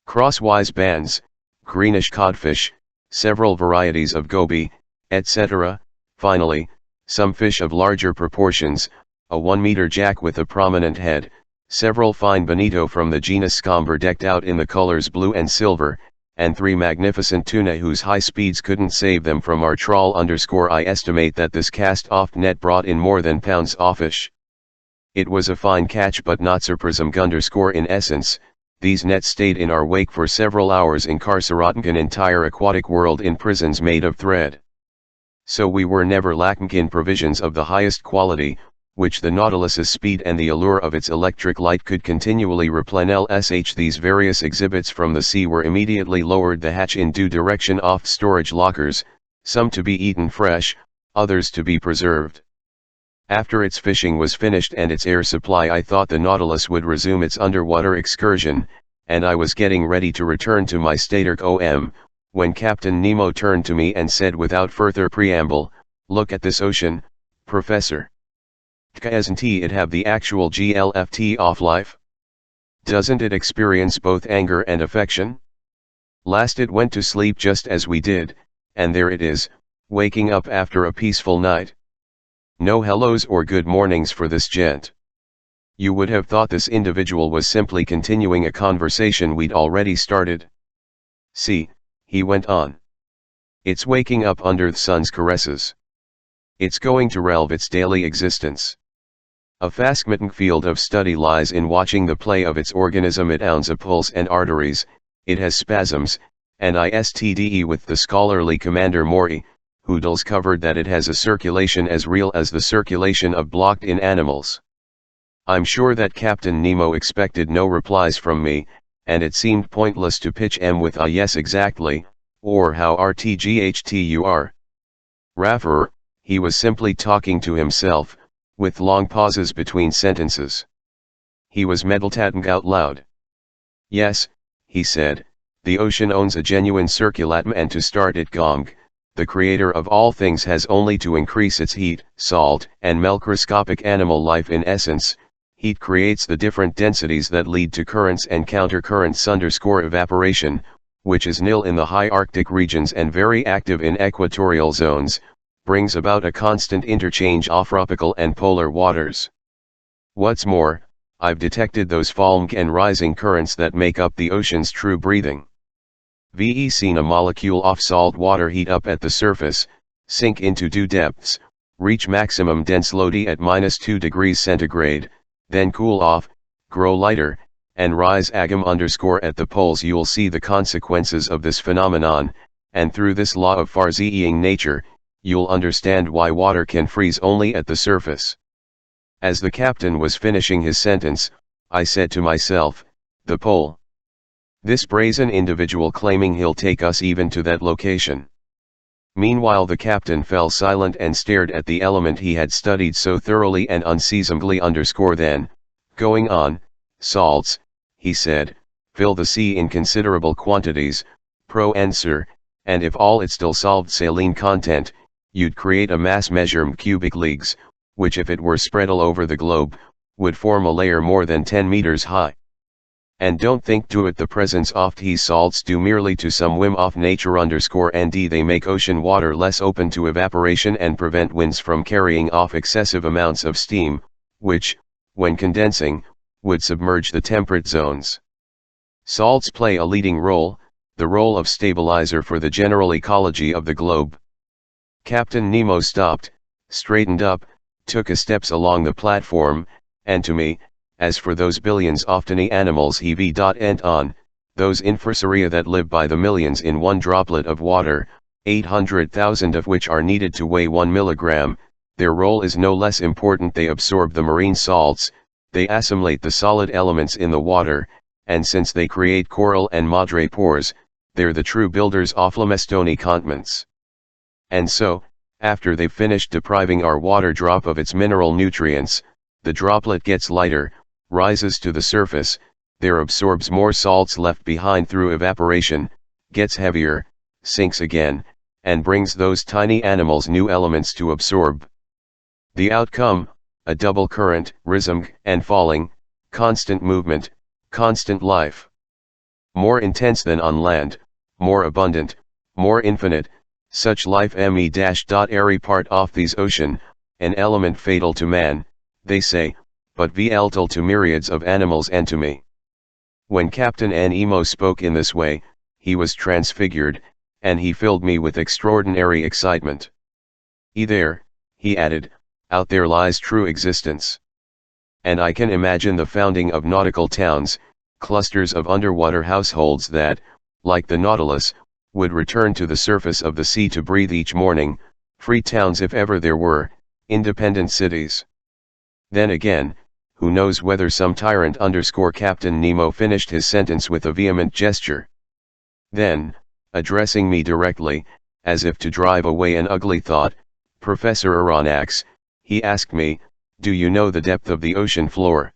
crosswise bands, greenish codfish, several varieties of goby, etc. Finally, some fish of larger proportions, a 1-meter jack with a prominent head, several fine bonito from the genus Scomber decked out in the colors blue and silver, and 3 magnificent tuna whose high speeds couldn't save them from our trawl. I estimate that this cast-off net brought in more than pounds of fish. It was a fine catch, but not surprising. In essence, these nets stayed in our wake for several hours, incarcerating an entire aquatic world in prisons made of thread. So we were never lacking in provisions of the highest quality, which the Nautilus's speed and the allure of its electric light could continually replenish. These various exhibits from the sea were immediately lowered the hatch in due direction off storage lockers, some to be eaten fresh, others to be preserved. After its fishing was finished and its air supply, I thought the Nautilus would resume its underwater excursion, and I was getting ready to return to my stateroom when Captain Nemo turned to me and said without further preamble, "Look at this ocean, Professor. Doesn't it have the actual GLFT of life? Doesn't it experience both anger and affection? Last it went to sleep just as we did, and there it is, waking up after a peaceful night. No hellos or good mornings for this gent. You would have thought this individual was simply continuing a conversation we'd already started. See," he went on. "It's waking up under the sun's caresses. It's going to relive its daily existence. A fascinating field of study lies in watching the play of its organism. It owns a pulse and arteries, it has spasms, and ISTDE with the scholarly Commander Maury, who discovered that it has a circulation as real as the circulation of blocked-in animals." I'm sure that Captain Nemo expected no replies from me, and it seemed pointless to pitch with a yes exactly, or how RTGHTUR. Rather, he was simply talking to himself, with long pauses between sentences. He was meditating out loud. "Yes," he said, "the ocean owns a genuine circulatum, and to start it Gong, the creator of all things, has only to increase its heat, salt, and microscopic animal life. In essence, heat creates the different densities that lead to currents and countercurrents. Evaporation, which is nil in the high Arctic regions and very active in equatorial zones, brings about a constant interchange of tropical and polar waters. What's more, I've detected those falling and rising currents that make up the ocean's true breathing. Ve seen a molecule of salt water heat up at the surface, sink into dew depths, reach maximum density at -2 degrees centigrade, then cool off, grow lighter, and rise again at the poles. You'll see the consequences of this phenomenon, and through this law of Farseeing nature, you'll understand why water can freeze only at the surface. As the captain was finishing his sentence, I said to myself, the pole. This brazen individual claiming he'll take us even to that location. Meanwhile the captain fell silent and stared at the element he had studied so thoroughly and unseasonably. Then, going on, salts, he said, fill the sea in considerable quantities, answer, and if all its dissolved saline content, you'd create a mass measured cubic leagues, which if it were spread all over the globe, would form a layer more than 10 meters high. And don't think to it the presence of these salts due merely to some whim of nature _and they make ocean water less open to evaporation and prevent winds from carrying off excessive amounts of steam, which, when condensing, would submerge the temperate zones. Salts play a leading role, the role of stabilizer for the general ecology of the globe. Captain Nemo stopped, straightened up, took a steps along the platform, and to me, as for those billions of tiny animals he went on, those infusoria that live by the millions in one droplet of water, 800,000 of which are needed to weigh 1 milligram, their role is no less important. They absorb the marine salts, they assimilate the solid elements in the water, and since they create coral and madrepores, they're the true builders of limestone continents. And so, after they've finished depriving our water drop of its mineral nutrients, the droplet gets lighter, rises to the surface, there absorbs more salts left behind through evaporation, gets heavier, sinks again, and brings those tiny animals new elements to absorb. The outcome, a double current, rising and falling, constant movement, constant life. More intense than on land, more abundant, more infinite, such life me-airy part of these ocean, an element fatal to man, they say, but vital to myriads of animals and to me. When Captain Nemo spoke in this way, he was transfigured, and he filled me with extraordinary excitement. There, he added, out there lies true existence. And I can imagine the founding of nautical towns, clusters of underwater households that, like the Nautilus, would return to the surface of the sea to breathe each morning, free towns if ever there were, independent cities. Then again, who knows whether some tyrant Captain Nemo finished his sentence with a vehement gesture. Then, addressing me directly, as if to drive away an ugly thought, Professor Aronnax, he asked me, do you know the depth of the ocean floor?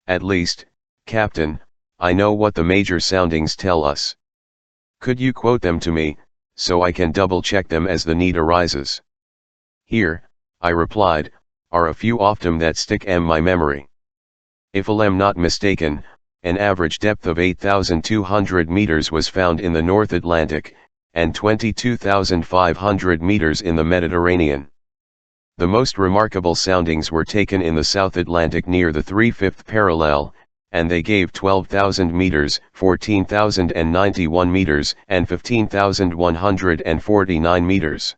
At least, Captain, I know what the major soundings tell us. Could you quote them to me, so I can double-check them as the need arises? Here, I replied, are a few of them that stick in my memory. If I'm not mistaken, an average depth of 8,200 meters was found in the North Atlantic, and 22,500 meters in the Mediterranean. The most remarkable soundings were taken in the South Atlantic near the 3/5 parallel, and they gave 12,000 meters, 14,091 meters, and 15,149 meters.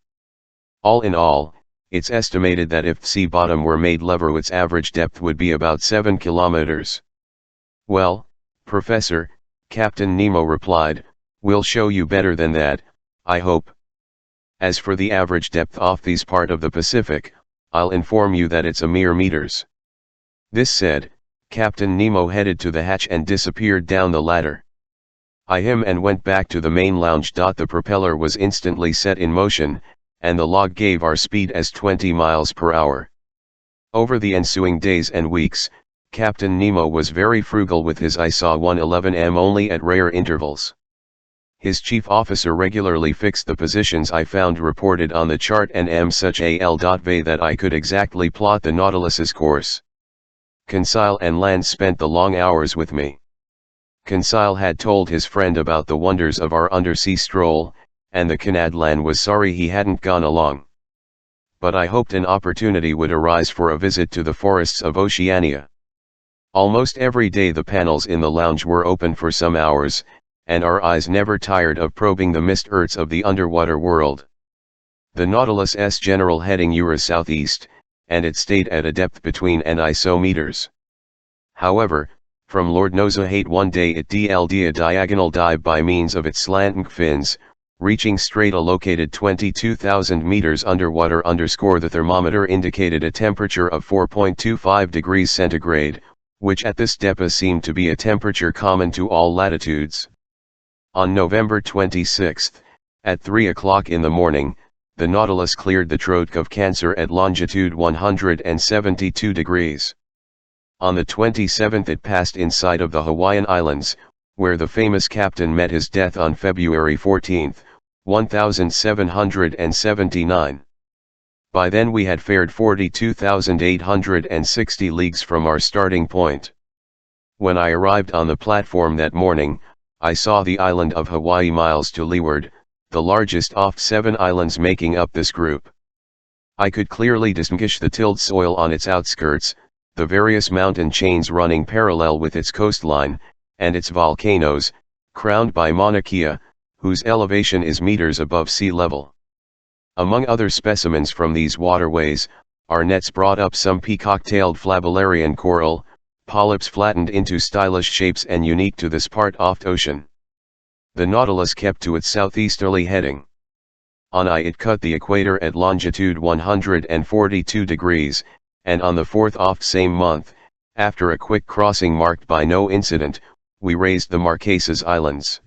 All in all, it's estimated that if sea bottom were made level, its average depth would be about 7 kilometers. Well, Professor, Captain Nemo replied, we'll show you better than that, I hope. As for the average depth of this part of the Pacific, I'll inform you that it's a mere meters. This said, Captain Nemo headed to the hatch and disappeared down the ladder. I went back to the main lounge. The propeller was instantly set in motion, and the log gave our speed as 20 miles per hour. Over the ensuing days and weeks, Captain Nemo was very frugal with his ISO 111M only at rare intervals. His chief officer regularly fixed the positions I found reported on the chart and such al.va that I could exactly plot the Nautilus's course. Conseil and Land spent the long hours with me. Conseil had told his friend about the wonders of our undersea stroll, and the Canadlan was sorry he hadn't gone along. but I hoped an opportunity would arise for a visit to the forests of Oceania. Almost every day the panels in the lounge were open for some hours, and our eyes never tired of probing the mist earths of the underwater world. The Nautilus's general heading was southeast, and it stayed at a depth between and isometers. However, from Lord knows a hate one day it did a diagonal dive by means of its slanting fins, reaching strata located 22,000 meters underwater. The thermometer indicated a temperature of 4.25 degrees centigrade, which at this depth seemed to be a temperature common to all latitudes. On November 26, at 3 o'clock in the morning, the Nautilus cleared the Tropic of Cancer at longitude 172 degrees. On the 27th it passed in sight of the Hawaiian Islands, where the famous captain met his death on February 14, 1779. By then we had fared 42,860 leagues from our starting point. When I arrived on the platform that morning, I saw the island of Hawaii miles to leeward, the largest of 7 islands making up this group. I could clearly distinguish the tilled soil on its outskirts, the various mountain chains running parallel with its coastline, and its volcanoes, crowned by Mauna Kea, whose elevation is meters above sea level. Among other specimens from these waterways, our nets brought up some peacock-tailed Flabbelarian coral, polyps flattened into stylish shapes and unique to this part of the ocean. The Nautilus kept to its southeasterly heading. On it cut the equator at longitude 142 degrees, and on the 4th of same month, after a quick crossing marked by no incident, we raised the Marquesas Islands.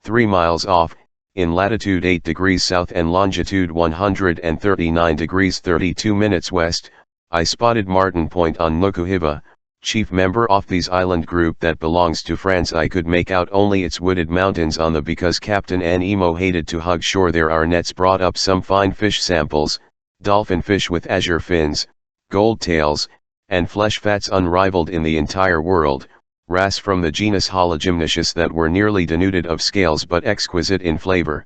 3 miles off, in latitude 8 degrees south and longitude 139 degrees 32 minutes west, I spotted Martin Point on Nukuhiva, chief member of this island group that belongs to France. I could make out only its wooded mountains on the because Captain Nemo hated to hug shore there. Our nets brought up some fine fish samples, dolphin fish with azure fins, gold tails, and flesh fats unrivaled in the entire world, wrasse from the genus Hologymnosus that were nearly denuded of scales but exquisite in flavor.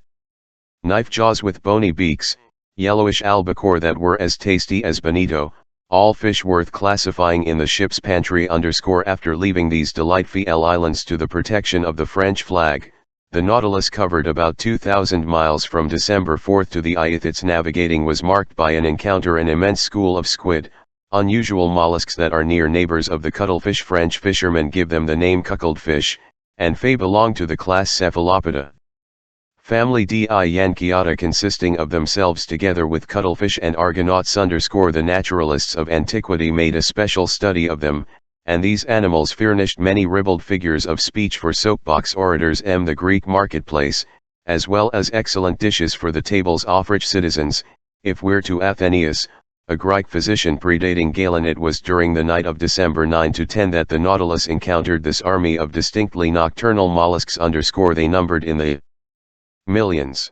Knife jaws with bony beaks, yellowish albacore that were as tasty as bonito, all fish worth classifying in the ship's pantry. After leaving these delightful islands to the protection of the French flag, the Nautilus covered about 2,000 miles from December 4 to the 8th. Its navigating was marked by an encounter an immense school of squid, unusual mollusks that are near neighbors of the cuttlefish. French fishermen give them the name cuckoldfish, and they belong to the class Cephalopoda. Family Dianchiata consisting of themselves together with cuttlefish and argonauts. The naturalists of antiquity made a special study of them, and these animals furnished many ribald figures of speech for soapbox orators in the Greek marketplace, as well as excellent dishes for the tables of rich citizens. If we're to Athenaeus, a Greek physician predating Galen, it was during the night of December 9 to 10 that the Nautilus encountered this army of distinctly nocturnal mollusks. They numbered in the millions.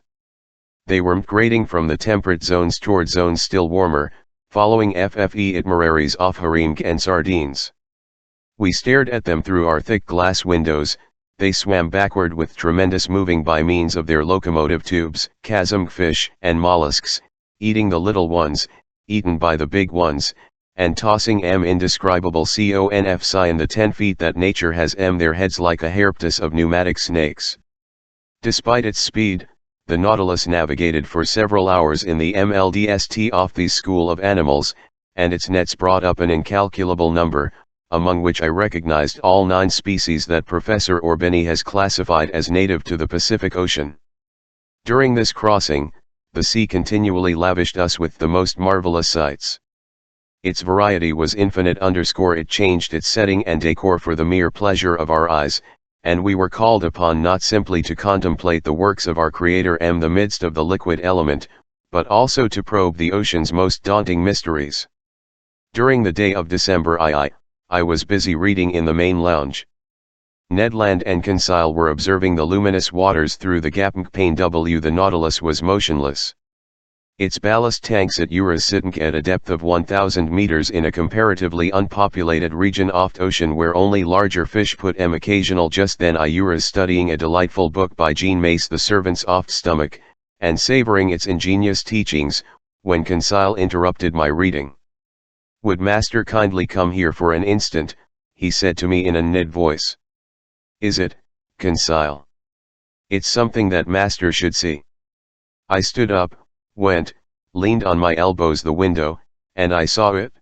They were migrating from the temperate zones toward zones still warmer, following FFE itineraries of harimg and sardines. We stared at them through our thick glass windows. They swam backward with tremendous moving by means of their locomotive tubes, chasm fish and mollusks, eating the little ones, eaten by the big ones, and tossing indescribable conf in the 10 feet that nature has their heads like a hairptus of pneumatic snakes. Despite its speed, the Nautilus navigated for several hours in the MLDST of these school of animals, and its nets brought up an incalculable number, among which I recognized all 9 species that Professor Orbini has classified as native to the Pacific Ocean. During this crossing, the sea continually lavished us with the most marvelous sights. Its variety was infinite. It changed its setting and decor for the mere pleasure of our eyes, and we were called upon not simply to contemplate the works of our Creator in the midst of the liquid element, but also to probe the ocean's most daunting mysteries. During the day of December I was busy reading in the main lounge. Ned Land and Conseil were observing the luminous waters through the gaping pane. The Nautilus was motionless. Its ballast tanks at sitting at a depth of 1,000 meters in a comparatively unpopulated region of the ocean where only larger fish put occasional. Just then I was studying a delightful book by Jean Mace, The Servants of Stomach, and savoring its ingenious teachings, when Conseil interrupted my reading. "Would master kindly come here for an instant," he said to me in a Ned voice. "Is it, Conseil? It's something that master should see." I stood up, went, leaned on my elbows the window, and I saw it.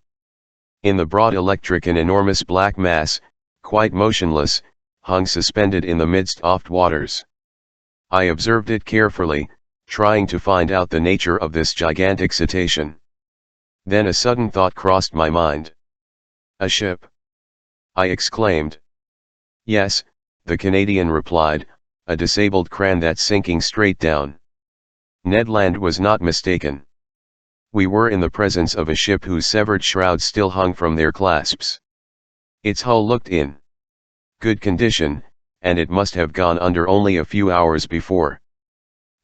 In the broad electric an enormous black mass, quite motionless, hung suspended in the midst of waters. I observed it carefully, trying to find out the nature of this gigantic cetacean. Then a sudden thought crossed my mind. "A ship?" I exclaimed. "Yes," the Canadian replied, "a disabled crane that's sinking straight down." Ned Land was not mistaken. We were in the presence of a ship whose severed shrouds still hung from their clasps. Its hull looked in good condition, and it must have gone under only a few hours before.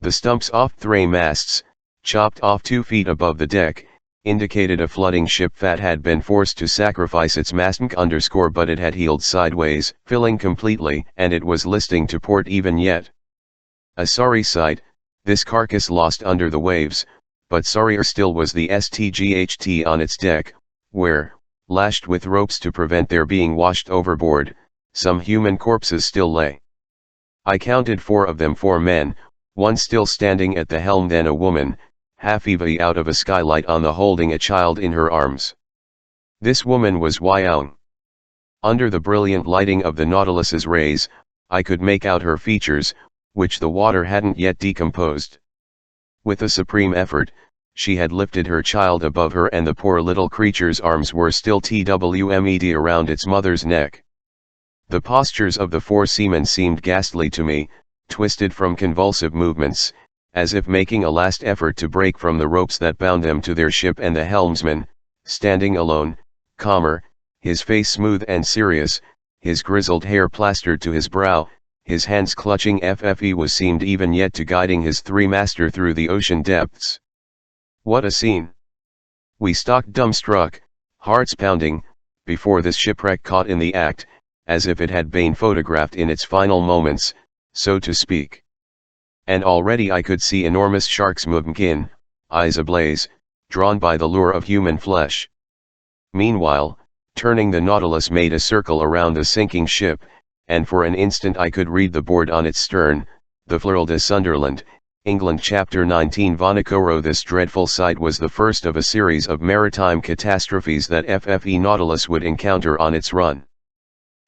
The stumps off three masts, chopped off 2 feet above the deck, indicated a flooding ship that had been forced to sacrifice its mast but it had heeled sideways, filling completely, and it was listing to port even yet. A sorry sight, this carcass lost under the waves, but sorrier still was the STGHT on its deck, where, lashed with ropes to prevent their being washed overboard, some human corpses still lay. I counted 4 of them, 4 men, one still standing at the helm, then a woman, half eavy out of a skylight on the holding a child in her arms. This woman was Wyong. Under the brilliant lighting of the Nautilus's rays, I could make out her features, which the water hadn't yet decomposed. With a supreme effort, she had lifted her child above her, and the poor little creature's arms were still twmed around its mother's neck. The postures of the 4 seamen seemed ghastly to me, twisted from convulsive movements, as if making a last effort to break from the ropes that bound them to their ship, and the helmsman, standing alone, calmer, his face smooth and serious, his grizzled hair plastered to his brow, his hands clutching FFE seemed even yet to guiding his 3-master through the ocean depths. What a scene! We stalked dumbstruck, hearts pounding, before this shipwreck, caught in the act, as if it had been photographed in its final moments, so to speak. And already I could see enormous sharks moving, eyes ablaze, drawn by the lure of human flesh. Meanwhile, turning, the Nautilus made a circle around the sinking ship, and for an instant I could read the board on its stern, "The Fleur de Sunderland, England, Chapter 19, Vanikoro." This dreadful sight was the first of a series of maritime catastrophes that FFE Nautilus would encounter on its run.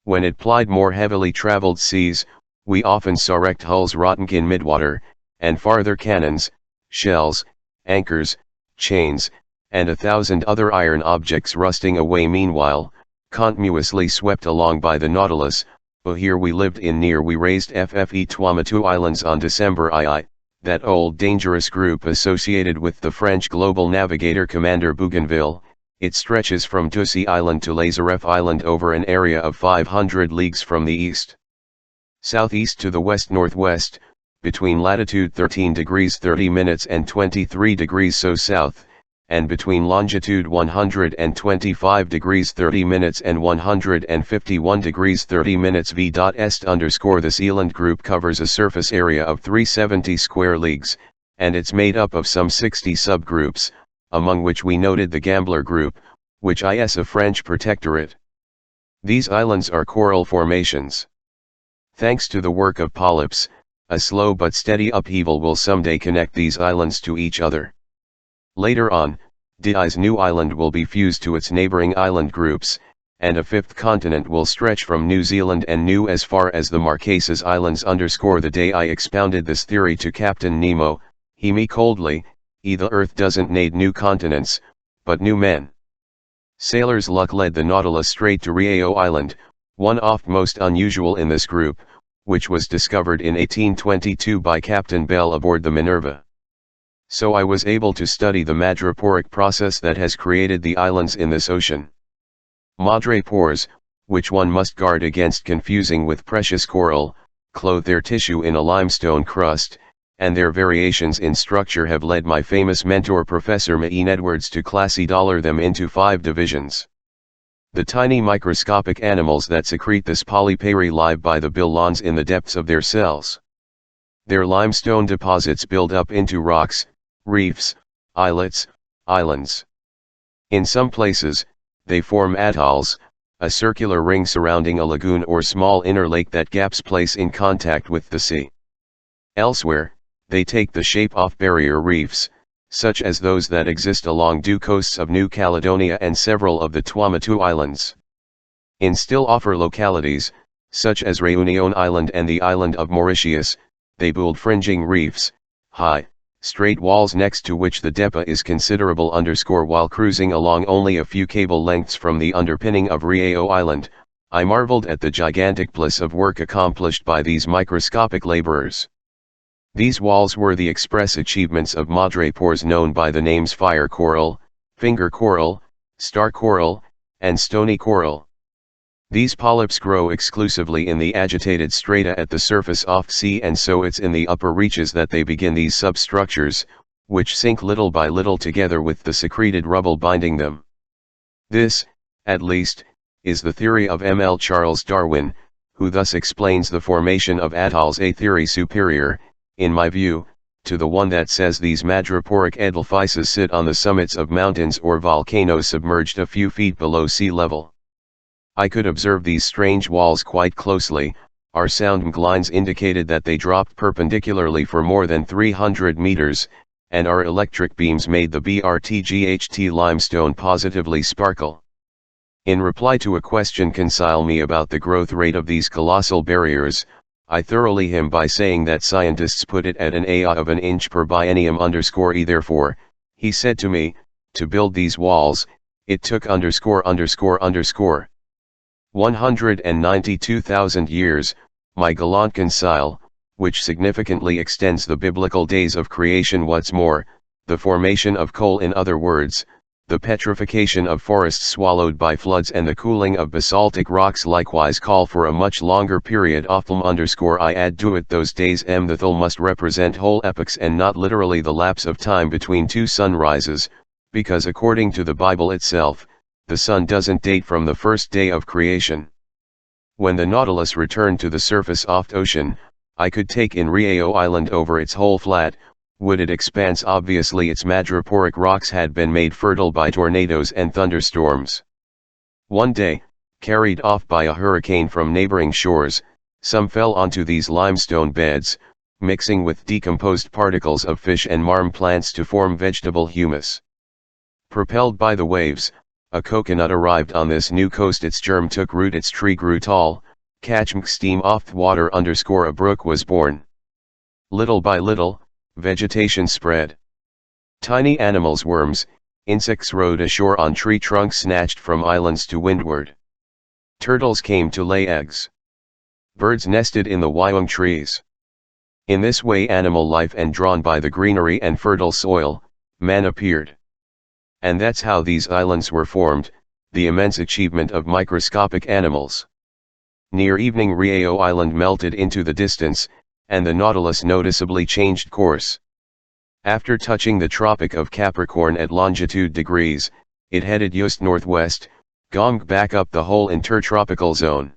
When it plied more heavily traveled seas, we often saw wrecked hulls rotting in midwater, and farther cannons, shells, anchors, chains, and 1,000 other iron objects rusting away. Meanwhile, continuously swept along by the Nautilus, here we lived in near we raised FFE Tuamotu Islands on December II, that old dangerous group associated with the French global navigator Commander Bougainville. It stretches from Tussi Island to Lazareff Island over an area of 500 leagues from the east southeast to the west-northwest, between latitude 13 degrees 30 minutes and 23 degrees so south, and between longitude 125 degrees 30 minutes and 151 degrees 30 minutes v.est. The Sealand group covers a surface area of 370 square leagues, and it's made up of some 60 subgroups, among which we noted the Gambler group, which is a French protectorate. These islands are coral formations. Thanks to the work of polyps, a slow but steady upheaval will someday connect these islands to each other. Later on, Di's new island will be fused to its neighboring island groups, and a 5th continent will stretch from New Zealand and New as far as the Marquesas Islands. The day I expounded this theory to Captain Nemo, he me coldly, the Earth doesn't need new continents, but new men. Sailor's luck led the Nautilus straight to Riao Island, one off most unusual in this group, which was discovered in 1822 by Captain Bell aboard the Minerva. So I was able to study the madreporic process that has created the islands in this ocean. Madrepores, which one must guard against confusing with precious coral, clothe their tissue in a limestone crust, and their variations in structure have led my famous mentor Professor Maine Edwards to classify them into 5 divisions. The tiny microscopic animals that secrete this polypary live by the billions in the depths of their cells. Their limestone deposits build up into rocks, reefs, islets, islands. In some places, they form atolls, a circular ring surrounding a lagoon or small inner lake that gaps place in contact with the sea. Elsewhere, they take the shape of barrier reefs, such as those that exist along due coasts of New Caledonia and several of the Tuamotu Islands. In still offer localities, such as Réunion Island and the island of Mauritius, they build fringing reefs, high, straight walls next to which the depth is considerable while cruising along only a few cable lengths from the underpinning of Riao Island. I marveled at the gigantic plus of work accomplished by these microscopic laborers. These walls were the express achievements of madrepores known by the names fire coral, finger coral, star coral, and stony coral. These polyps grow exclusively in the agitated strata at the surface of sea, and so it's in the upper reaches that they begin these substructures, which sink little by little together with the secreted rubble binding them. This, at least, is the theory of M.L. Charles Darwin, who thus explains the formation of atolls, a theory superior, in my view, to the one that says these madreporic edelphyses sit on the summits of mountains or volcanoes submerged a few feet below sea level. I could observe these strange walls quite closely. Our sound lines indicated that they dropped perpendicularly for more than 300 meters, and our electric beams made the BRTGHT limestone positively sparkle. In reply to a question consigned me about the growth rate of these colossal barriers, I thoroughly him by saying that scientists put it at an area of an inch per biennium _e. Therefore, he said to me, to build these walls, it took ____ 192,000 years, my gallant consile, which significantly extends the biblical days of creation. What's more, the formation of coal, in other words, the petrification of forests swallowed by floods and the cooling of basaltic rocks likewise call for a much longer period of time _I add to it those days the thul must represent whole epochs and not literally the lapse of time between two sunrises, because according to the Bible itself, the sun doesn't date from the first day of creation. When the Nautilus returned to the surface of the ocean, I could take in Riao Island over its whole flat, wooded expanse. Obviously its madreporic rocks had been made fertile by tornadoes and thunderstorms. One day, carried off by a hurricane from neighboring shores, some fell onto these limestone beds, mixing with decomposed particles of fish and marm plants to form vegetable humus. Propelled by the waves, a coconut arrived on this new coast. Its germ took root, its tree grew tall, catching steam off the water _a brook was born. Little by little, vegetation spread. Tiny animals, worms, insects rode ashore on tree trunks snatched from islands to windward. Turtles came to lay eggs. Birds nested in the wyong trees. In this way animal life, and drawn by the greenery and fertile soil, man appeared. And that's how these islands were formed, the immense achievement of microscopic animals. Near evening Riao Island melted into the distance, and the Nautilus noticeably changed course. After touching the Tropic of Capricorn at longitude degrees, it headed just northwest, going back up the whole intertropical zone.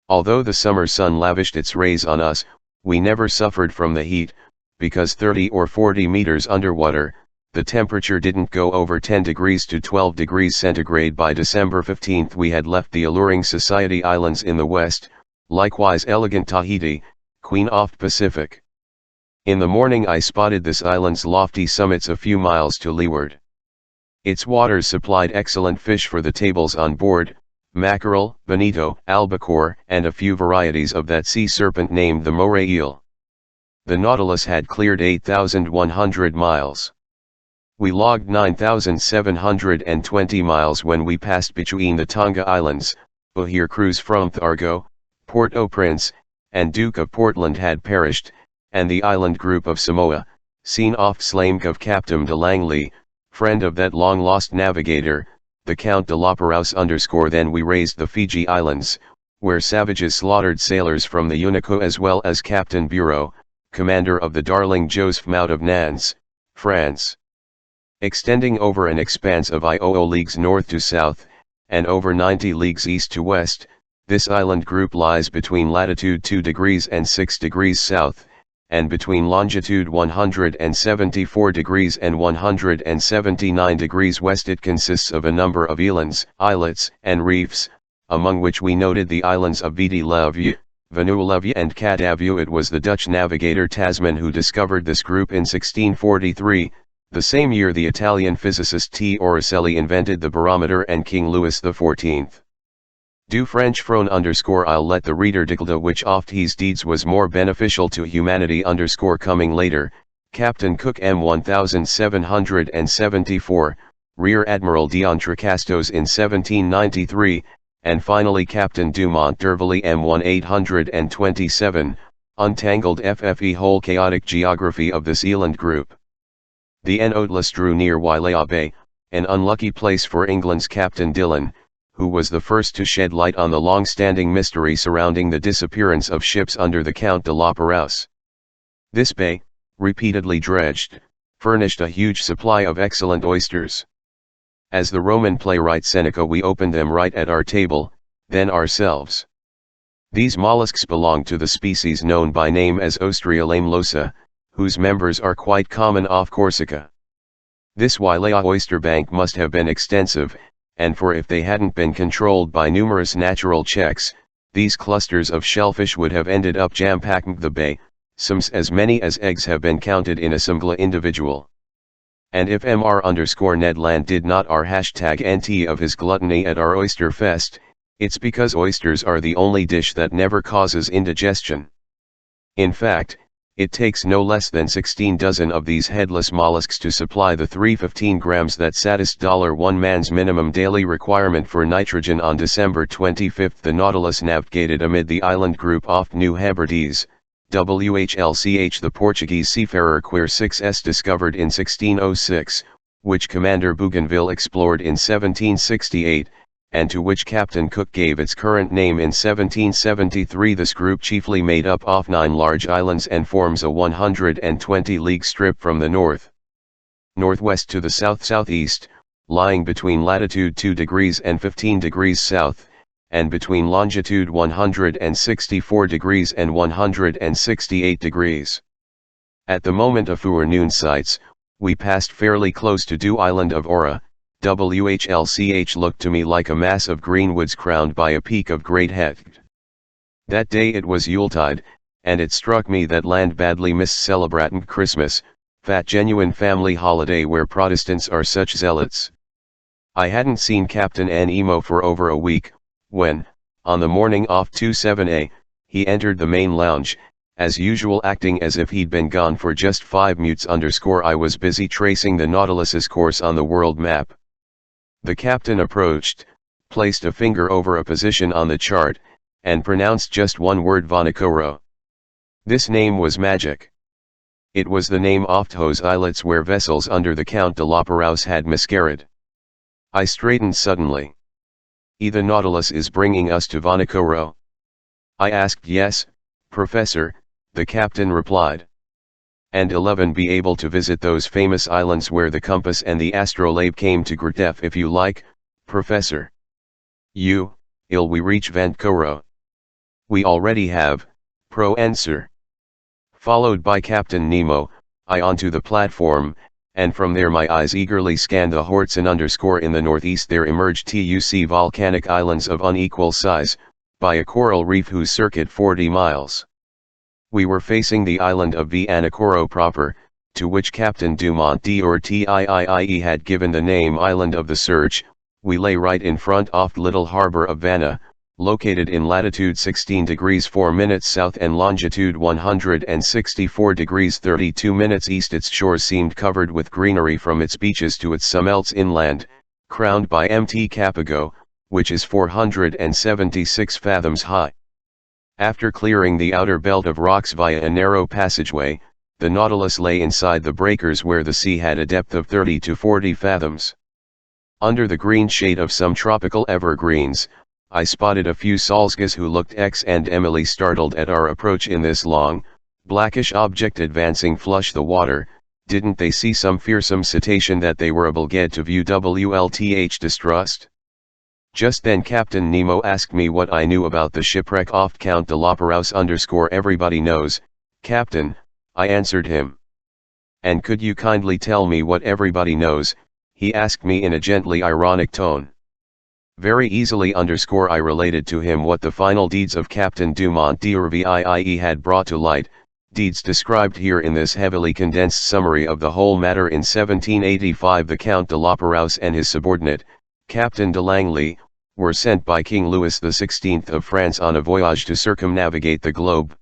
Although the summer sun lavished its rays on us, we never suffered from the heat, because 30 or 40 meters underwater, the temperature didn't go over 10 degrees to 12 degrees centigrade. By December 15 we had left the alluring Society Islands in the west, likewise elegant Tahiti, Queen of the Pacific. In the morning I spotted this island's lofty summits a few miles to leeward. Its waters supplied excellent fish for the tables on board, mackerel, bonito, albacore, and a few varieties of that sea serpent named the moray eel. The Nautilus had cleared 8,100 miles. We logged 9,720 miles when we passed between the Tonga Islands. Here crews from Thargo, Port-au-Prince, and Duke of Portland had perished, and the island group of Samoa, seen off Slame of Captain de Langley, friend of that long-lost navigator, the Count de la Perouse _. Then we raised the Fiji Islands, where savages slaughtered sailors from the Unico as well as Captain Bureau, commander of the Darling Joseph out of Nantes, France. Extending over an expanse of 10 leagues north to south, and over 90 leagues east to west, this island group lies between latitude 2 degrees and 6 degrees south, and between longitude 174 degrees and 179 degrees west it consists of a number of islands, islets, and reefs, among which we noted the islands of Viti-Levu, Vanuatu and Kadavu. It was the Dutch navigator Tasman who discovered this group in 1643, the same year the Italian physicist T. Orricelli invented the barometer and King Louis XIV. Du French Frone _I'll let the reader declare which oft his deeds was more beneficial to humanity coming later, Captain Cook M1774, Rear Admiral d'Entrecasteaux in 1793, and finally Captain Dumont d'Urville M1827, untangled FFE whole chaotic geography of this island group. The Nautilus drew near Wailea Bay, an unlucky place for England's Captain Dillon, who was the first to shed light on the long-standing mystery surrounding the disappearance of ships under the Count de la Perouse. This bay, repeatedly dredged, furnished a huge supply of excellent oysters. As the Roman playwright Seneca, we opened them right at our table, then ourselves. These mollusks belong to the species known by name as Ostrea lamellosa, whose members are quite common off Corsica. This Wailea oyster bank must have been extensive, and for if they hadn't been controlled by numerous natural checks, these clusters of shellfish would have ended up jam-packing the bay, some as many as eggs have been counted in a single individual. And if Mr_Ned Land did not our #NT of his gluttony at our oyster fest, it's because oysters are the only dish that never causes indigestion. In fact, it takes no less than 16 dozen of these headless mollusks to supply the 315 grams that satisfied one man's minimum daily requirement for nitrogen. On December 25 the Nautilus navigated amid the island group off New Hebrides, WHLCH. The Portuguese seafarer Quer 6s discovered in 1606, which Commander Bougainville explored in 1768, and to which Captain Cook gave its current name in 1773. This group chiefly made up of 9 large islands and forms a 120-league strip from the northwest to the south-southeast, lying between latitude 2 degrees and 15 degrees south, and between longitude 164 degrees and 168 degrees. At the moment of forenoon sights, we passed fairly close to Dew Island of Ora. WHLCH looked to me like a mass of green woods crowned by a peak of great height. That day it was Yuletide, and it struck me that land badly missed celebrating Christmas, fat genuine family holiday where Protestants are such zealots. I hadn't seen Captain Nemo for over a week, when, on the morning off 27A, he entered the main lounge, as usual acting as if he'd been gone for just 5 minutes. I was busy tracing the Nautilus's course on the world map. The captain approached, placed a finger over a position on the chart, and pronounced just one word: Vanikoro. This name was magic. It was the name of those islets where vessels under the Count de la Perouse had miscarried. I straightened suddenly. The Nautilus is bringing us to Vanikoro? I asked. Yes, Professor, the captain replied. And 11 be able to visit those famous islands where the compass and the astrolabe came to grief if you like, Professor. We reach Vanikoro. We already have, Pro-Answer. Followed by Captain Nemo, I onto the platform, and from there my eyes eagerly scanned the Hortson _ in the northeast. There emerged TUC volcanic islands of unequal size, by a coral reef whose circuit 40 miles. We were facing the island of Vanikoro proper, to which Captain Dumont d'Urville had given the name Island of the Search. We lay right in front of the little harbor of Vanna, located in latitude 16 degrees 4 minutes south and longitude 164 degrees 32 minutes east. Its shores seemed covered with greenery from its beaches to its summits inland, crowned by Mt. Capago, which is 476 fathoms high. After clearing the outer belt of rocks via a narrow passageway, the Nautilus lay inside the breakers where the sea had a depth of 30 to 40 fathoms. Under the green shade of some tropical evergreens, I spotted a few Salsgas who looked X and Emily startled at our approach. In this long, blackish object advancing flush the water, didn't they see some fearsome cetacean that they were obliged to view? WLTH distrust? Just then Captain Nemo asked me what I knew about the shipwreck off Count de la Perouse _. Everybody knows, Captain, I answered him. And could you kindly tell me what everybody knows, he asked me in a gently ironic tone. Very easily I related to him what the final deeds of Captain Dumont d'Urville had brought to light, deeds described here in this heavily condensed summary of the whole matter. In 1785 the Count de la Perouse and his subordinate, Captain de Langley, were sent by King Louis XVI of France on a voyage to circumnavigate the globe.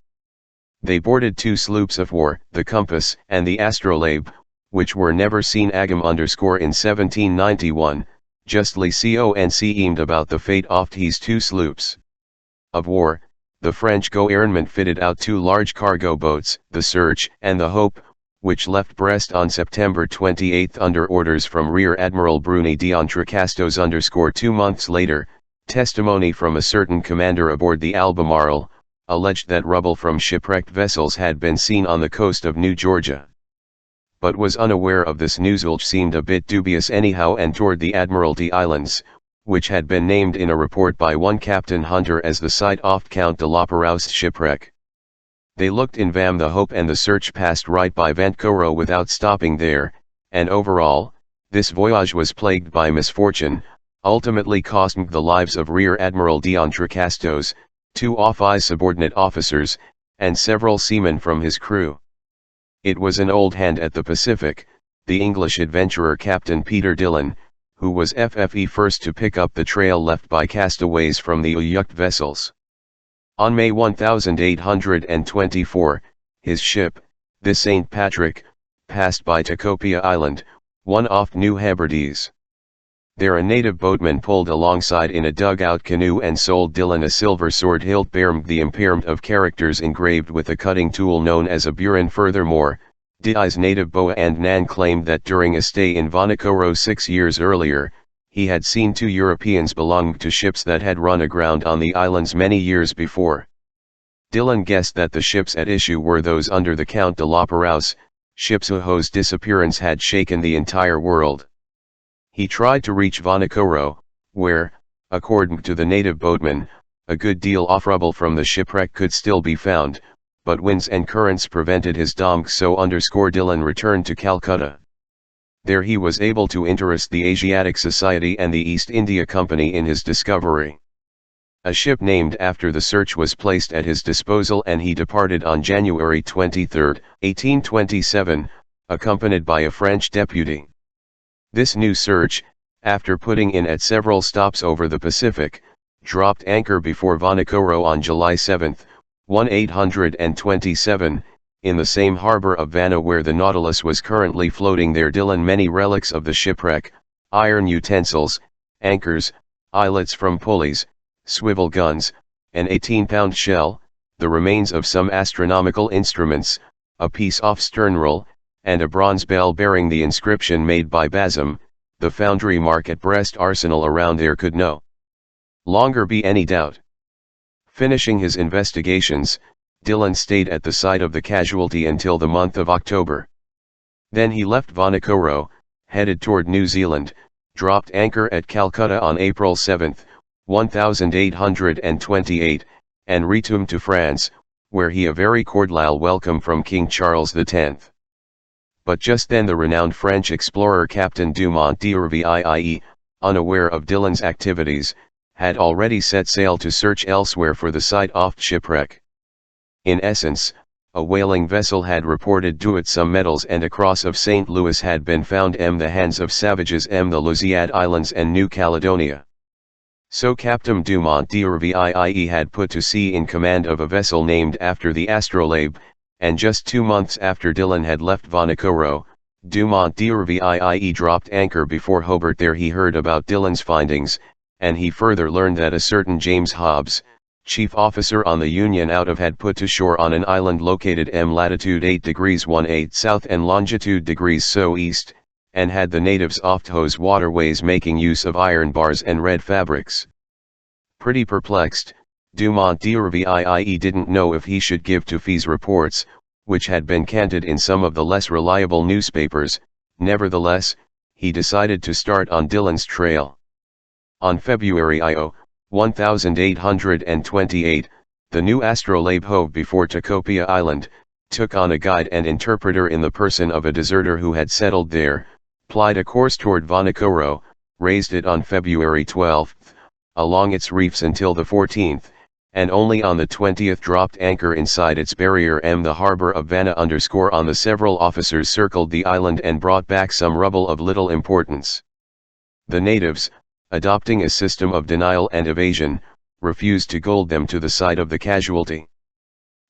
They boarded 2 sloops of war, the Compass and the Astrolabe, which were never seen again. In 1791, justly conceived about the fate of these 2 sloops of war. The French government fitted out 2 large cargo boats, the Search and the Hope, which left Brest on September 28 under orders from Rear Admiral Bruni d'Entrecasteaux. 2 months later, testimony from a certain commander aboard the Albemarle alleged that rubble from shipwrecked vessels had been seen on the coast of New Georgia, but was unaware of this news, which seemed a bit dubious anyhow, and toward the Admiralty Islands, which had been named in a report by one Captain Hunter as the site of Count de la Perouse's shipwreck. They looked in vain. The Hope and the Search passed right by Vancouver without stopping there, and overall, this voyage was plagued by misfortune, ultimately costing the lives of Rear Admiral d'Entrecasteaux, 2 of his subordinate officers, and several seamen from his crew. It was an old hand at the Pacific, the English adventurer Captain Peter Dillon, who was FFE first to pick up the trail left by castaways from the Uyuk vessels. On May 1824, his ship, the St. Patrick, passed by Tikopia Island, one off New Hebrides. There a native boatman pulled alongside in a dugout canoe and sold Dillon a silver sword hilt bearing the impairment of characters engraved with a cutting tool known as a burin. Furthermore, Dillon's native Boa and Nan claimed that during a stay in Vanikoro 6 years earlier, he had seen 2 Europeans belonging to ships that had run aground on the islands many years before. Dillon guessed that the ships at issue were those under the Count de la Perouse, ships whose disappearance had shaken the entire world. He tried to reach Vanikoro, where, according to the native boatman, a good deal of rubble from the shipwreck could still be found, but winds and currents prevented his dong. So Dillon returned to Calcutta. There he was able to interest the Asiatic Society and the East India Company in his discovery. A ship named after the Search was placed at his disposal, and he departed on January 23, 1827, accompanied by a French deputy. This new Search, after putting in at several stops over the Pacific, dropped anchor before Vanikoro on July 7, 1827, in the same harbor of Vana where the Nautilus was currently floating. There Dillon many relics of the shipwreck, iron utensils, anchors, eyelets from pulleys, swivel guns, an 18-pound shell, the remains of some astronomical instruments, a piece of sternroll, and a bronze bell bearing the inscription made by Bazum, the foundry mark at Brest Arsenal. Around there could no longer be any doubt. Finishing his investigations, Dillon stayed at the site of the casualty until the month of October. Then he left Vanikoro, headed toward New Zealand, dropped anchor at Calcutta on April 7, 1828, and returned to France, where he a very cordial welcome from King Charles X. But just then the renowned French explorer Captain Dumont d'Urville, unaware of Dillon's activities, had already set sail to search elsewhere for the site of shipwreck. In essence, a whaling vessel had reported to some metals, and a cross of St. Louis had been found in the hands of savages in the Louisiade Islands and New Caledonia. So Captain Dumont d'Urville had put to sea in command of a vessel named after the Astrolabe, and just 2 months after Dillon had left Vanikoro, Dumont d'Urville dropped anchor before Hobart. There he heard about Dillon's findings, and he further learned that a certain James Hobbs, chief officer on the Union out of, had put to shore on an island located in latitude 8 degrees 18 south and longitude degrees so east, and had the natives off those waterways making use of iron bars and red fabrics. Pretty perplexed, Dumont d'Urville didn't know if he should give to these reports, which had been canted in some of the less reliable newspapers. Nevertheless, he decided to start on Dillon's trail. On February 1828, the new Astrolabe hove before Tikopia Island, took on a guide and interpreter in the person of a deserter who had settled there, plied a course toward Vanikoro, raised it on February 12, along its reefs until the 14th, and only on the 20th dropped anchor inside its barrier the harbor of Vana _ on the several officers circled the island and brought back some rubble of little importance. The natives, adopting a system of denial and evasion, refused to gold them to the site of the casualty.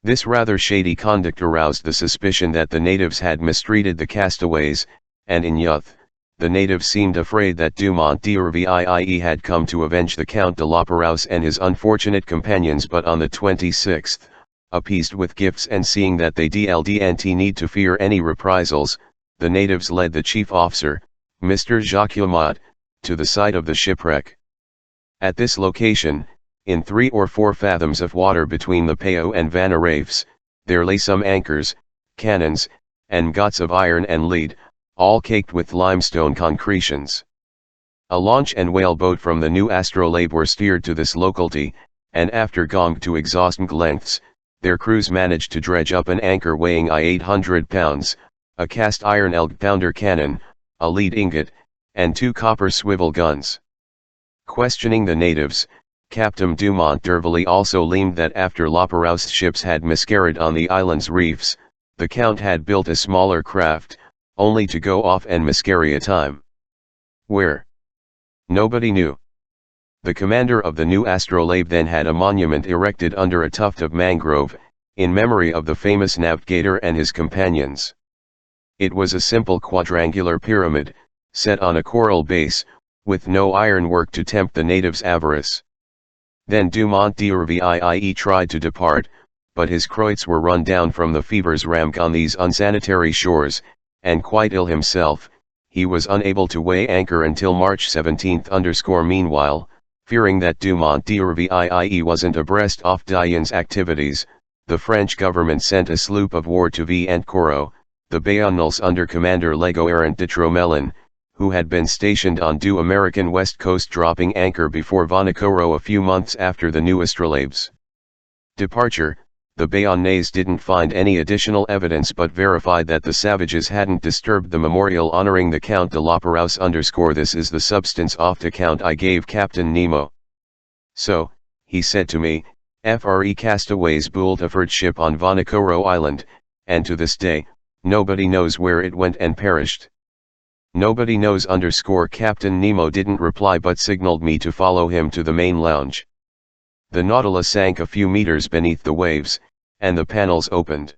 This rather shady conduct aroused the suspicion that the natives had mistreated the castaways, and in youth, the natives seemed afraid that Dumont d'Urville had come to avenge the Count de la Perouse and his unfortunate companions, but on the 26th, appeased with gifts and seeing that they didn't need to fear any reprisals, the natives led the chief officer, Mr. Jacques Lamotte, to the site of the shipwreck. At this location, in 3 or 4 fathoms of water between the Pao and Vana reefs, there lay some anchors, cannons, and gots of iron and lead, all caked with limestone concretions. A launch and whaleboat from the new astrolabe were steered to this locality, and after going to exhausting lengths, their crews managed to dredge up an anchor weighing 800 pounds, a cast iron elk-pounder cannon, a lead ingot, and 2 copper swivel guns. Questioning the natives, Captain Dumont d'Urville also learned that after La Perouse's ships had miscarried on the island's reefs, the Count had built a smaller craft, only to go off and miscarry a time. Where? Nobody knew. The commander of the new astrolabe then had a monument erected under a tuft of mangrove, in memory of the famous navigator and his companions. It was a simple quadrangular pyramid, set on a coral base, with no ironwork to tempt the natives' avarice. Then Dumont d'Urville tried to depart, but his Croix were run down from the fevers rammed on these unsanitary shores, and quite ill himself, he was unable to weigh anchor until March 17. Meanwhile, fearing that Dumont d'Urville wasn't abreast of Diane's activities, the French government sent a sloop of war to Vanikoro, the Bayonnais under Commander Legoarant de Tromelin, who had been stationed on due American west coast, dropping anchor before Vanikoro a few months after the new astrolabe's departure. The Bayonnais didn't find any additional evidence but verified that the savages hadn't disturbed the memorial honoring the Count de la Perouse _ this is the substance of the account I gave Captain Nemo. So, he said to me, FRE castaways built a fort ship on Vanikoro Island, and to this day, nobody knows where it went and perished. Nobody knows _ Captain Nemo didn't reply but signaled me to follow him to the main lounge. The Nautilus sank a few meters beneath the waves, and the panels opened.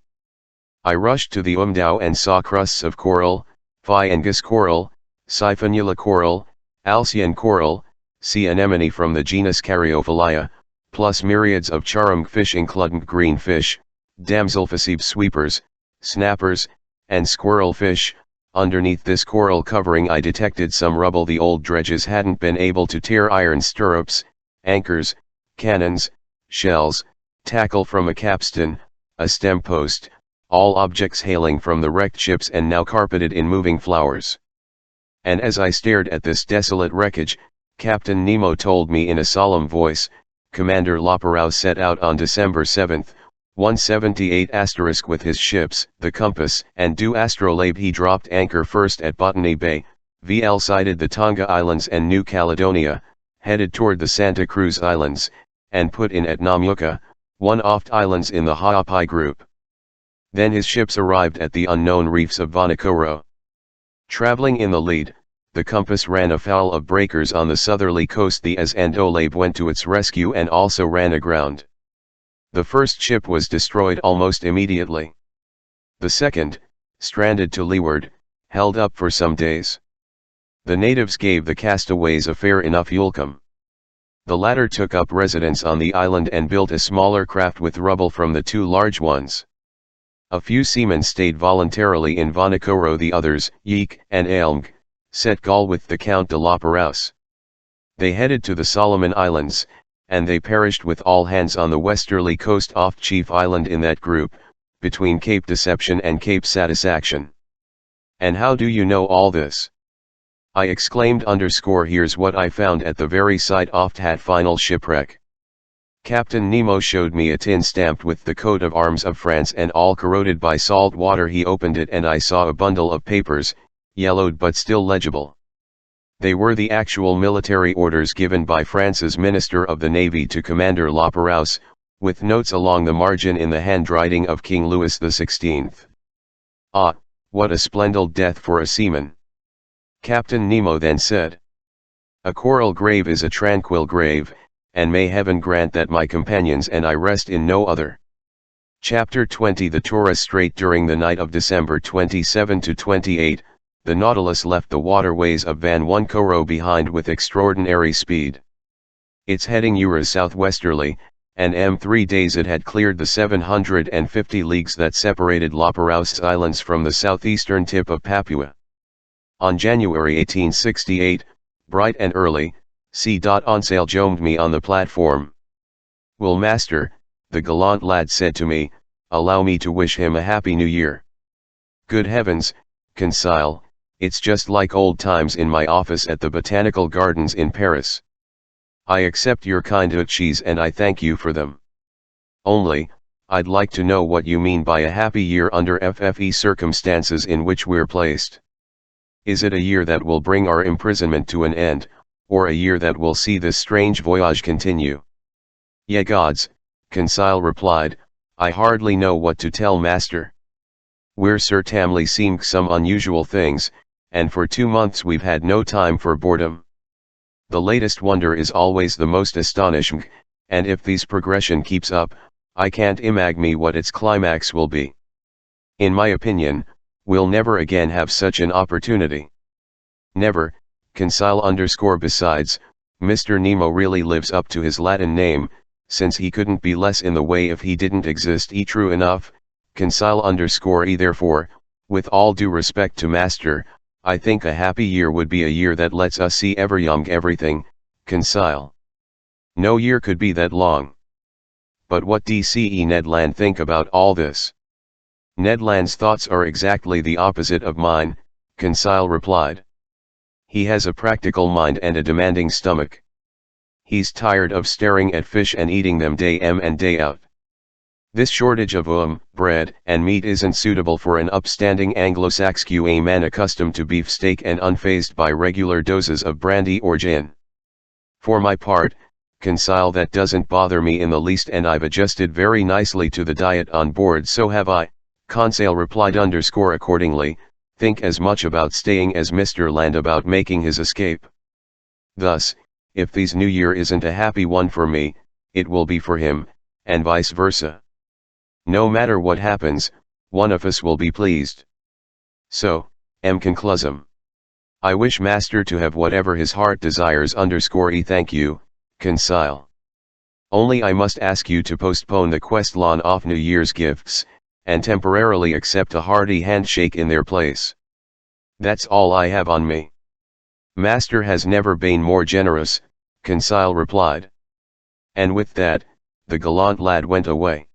I rushed to the umdao and saw crusts of coral, Phyangus coral, Siphonula coral, Alcyon coral, sea anemone from the genus Caryophyllaea, plus myriads of charung fish including green fish, damselfissebe sweepers, snappers, and squirrelfish. Underneath this coral covering I detected some rubble the old dredges hadn't been able to tear: iron stirrups, anchors, cannons, shells, tackle from a capstan, a stem post, all objects hailing from the wrecked ships and now carpeted in moving flowers. And as I stared at this desolate wreckage, Captain Nemo told me in a solemn voice, Commander La Perouse set out on December 7, 178 * with his ships, the Compass and Du Astrolabe. He dropped anchor first at Botany Bay, VL sighted the Tonga Islands and New Caledonia, headed toward the Santa Cruz Islands, and put in at Namuka, one off islands in the Ha'apai group. Then his ships arrived at the unknown reefs of Vanikoro. Traveling in the lead, the Compass ran afoul of breakers on the southerly coast. The Astrolabe went to its rescue and also ran aground. The first ship was destroyed almost immediately. The second, stranded to leeward, held up for some days. The natives gave the castaways a fair enough welcome. The latter took up residence on the island and built a smaller craft with rubble from the 2 large ones. A few seamen stayed voluntarily in Vanikoro. The others, Yeek and Aelmg, set gall with the Count de la Perouse. They headed to the Solomon Islands, and they perished with all hands on the westerly coast off Chief Island in that group, between Cape Deception and Cape Satisfaction. And how do you know all this? I exclaimed _ here's what I found at the very site of that final shipwreck. Captain Nemo showed me a tin stamped with the coat of arms of France and all corroded by salt water. He opened it and I saw a bundle of papers, yellowed but still legible. They were the actual military orders given by France's Minister of the Navy to Commander Lapérouse, with notes along the margin in the handwriting of King Louis XVI. Ah, what a splendid death for a seaman! Captain Nemo then said. A coral grave is a tranquil grave, and may heaven grant that my companions and I rest in no other. Chapter 20. The Torres Strait. During the night of December 27 to 28, the Nautilus left the waterways of Vanuatu behind with extraordinary speed. Its heading was southwesterly, and in 3 days it had cleared the 750 leagues that separated Lapérouse Islands from the southeastern tip of Papua. On January 1868, bright and early, C. Onsale joined me on the platform. "Will master," the gallant lad said to me, "allow me to wish him a happy new year?" "Good heavens, Conseil, it's just like old times in my office at the Botanical Gardens in Paris. I accept your kind cheese and I thank you for them. Only, I'd like to know what you mean by a happy year under FFE circumstances in which we're placed. Is it a year that will bring our imprisonment to an end, or a year that will see this strange voyage continue?" "Ye gods," Conseil replied, "I hardly know what to tell master. We're certainly seeing some unusual things, and for 2 months we've had no time for boredom. The latest wonder is always the most astonishing, and if this progression keeps up, I can't imagine what its climax will be. In my opinion, we'll never again have such an opportunity. Never, Conseil _ besides, Mr. Nemo really lives up to his Latin name, since he couldn't be less in the way if he didn't exist. True enough, Conseil _ therefore, with all due respect to master, I think a happy year would be a year that lets us see everything, Conseil. No year could be that long. But what does Ned Land think about all this?" "Ned Land's thoughts are exactly the opposite of mine," Conseil replied. "He has a practical mind and a demanding stomach. He's tired of staring at fish and eating them day in and day out. This shortage of bread and meat isn't suitable for an upstanding Anglo-Saxon man accustomed to beefsteak and unfazed by regular doses of brandy or gin. For my part, Conseil, that doesn't bother me in the least, and I've adjusted very nicely to the diet on board." "So have I," Conseil replied. Accordingly, think as much about staying as Mr. Land about making his escape. Thus, if this new year isn't a happy one for me, it will be for him, and vice versa. No matter what happens, one of us will be pleased. So, conclusum. I wish master to have whatever his heart desires _ Thank you, Conseil. Only I must ask you to postpone the question of New Year's gifts, and temporarily accept a hearty handshake in their place. That's all I have on me." "Master has never been more generous," Conseil replied. And with that, the gallant lad went away.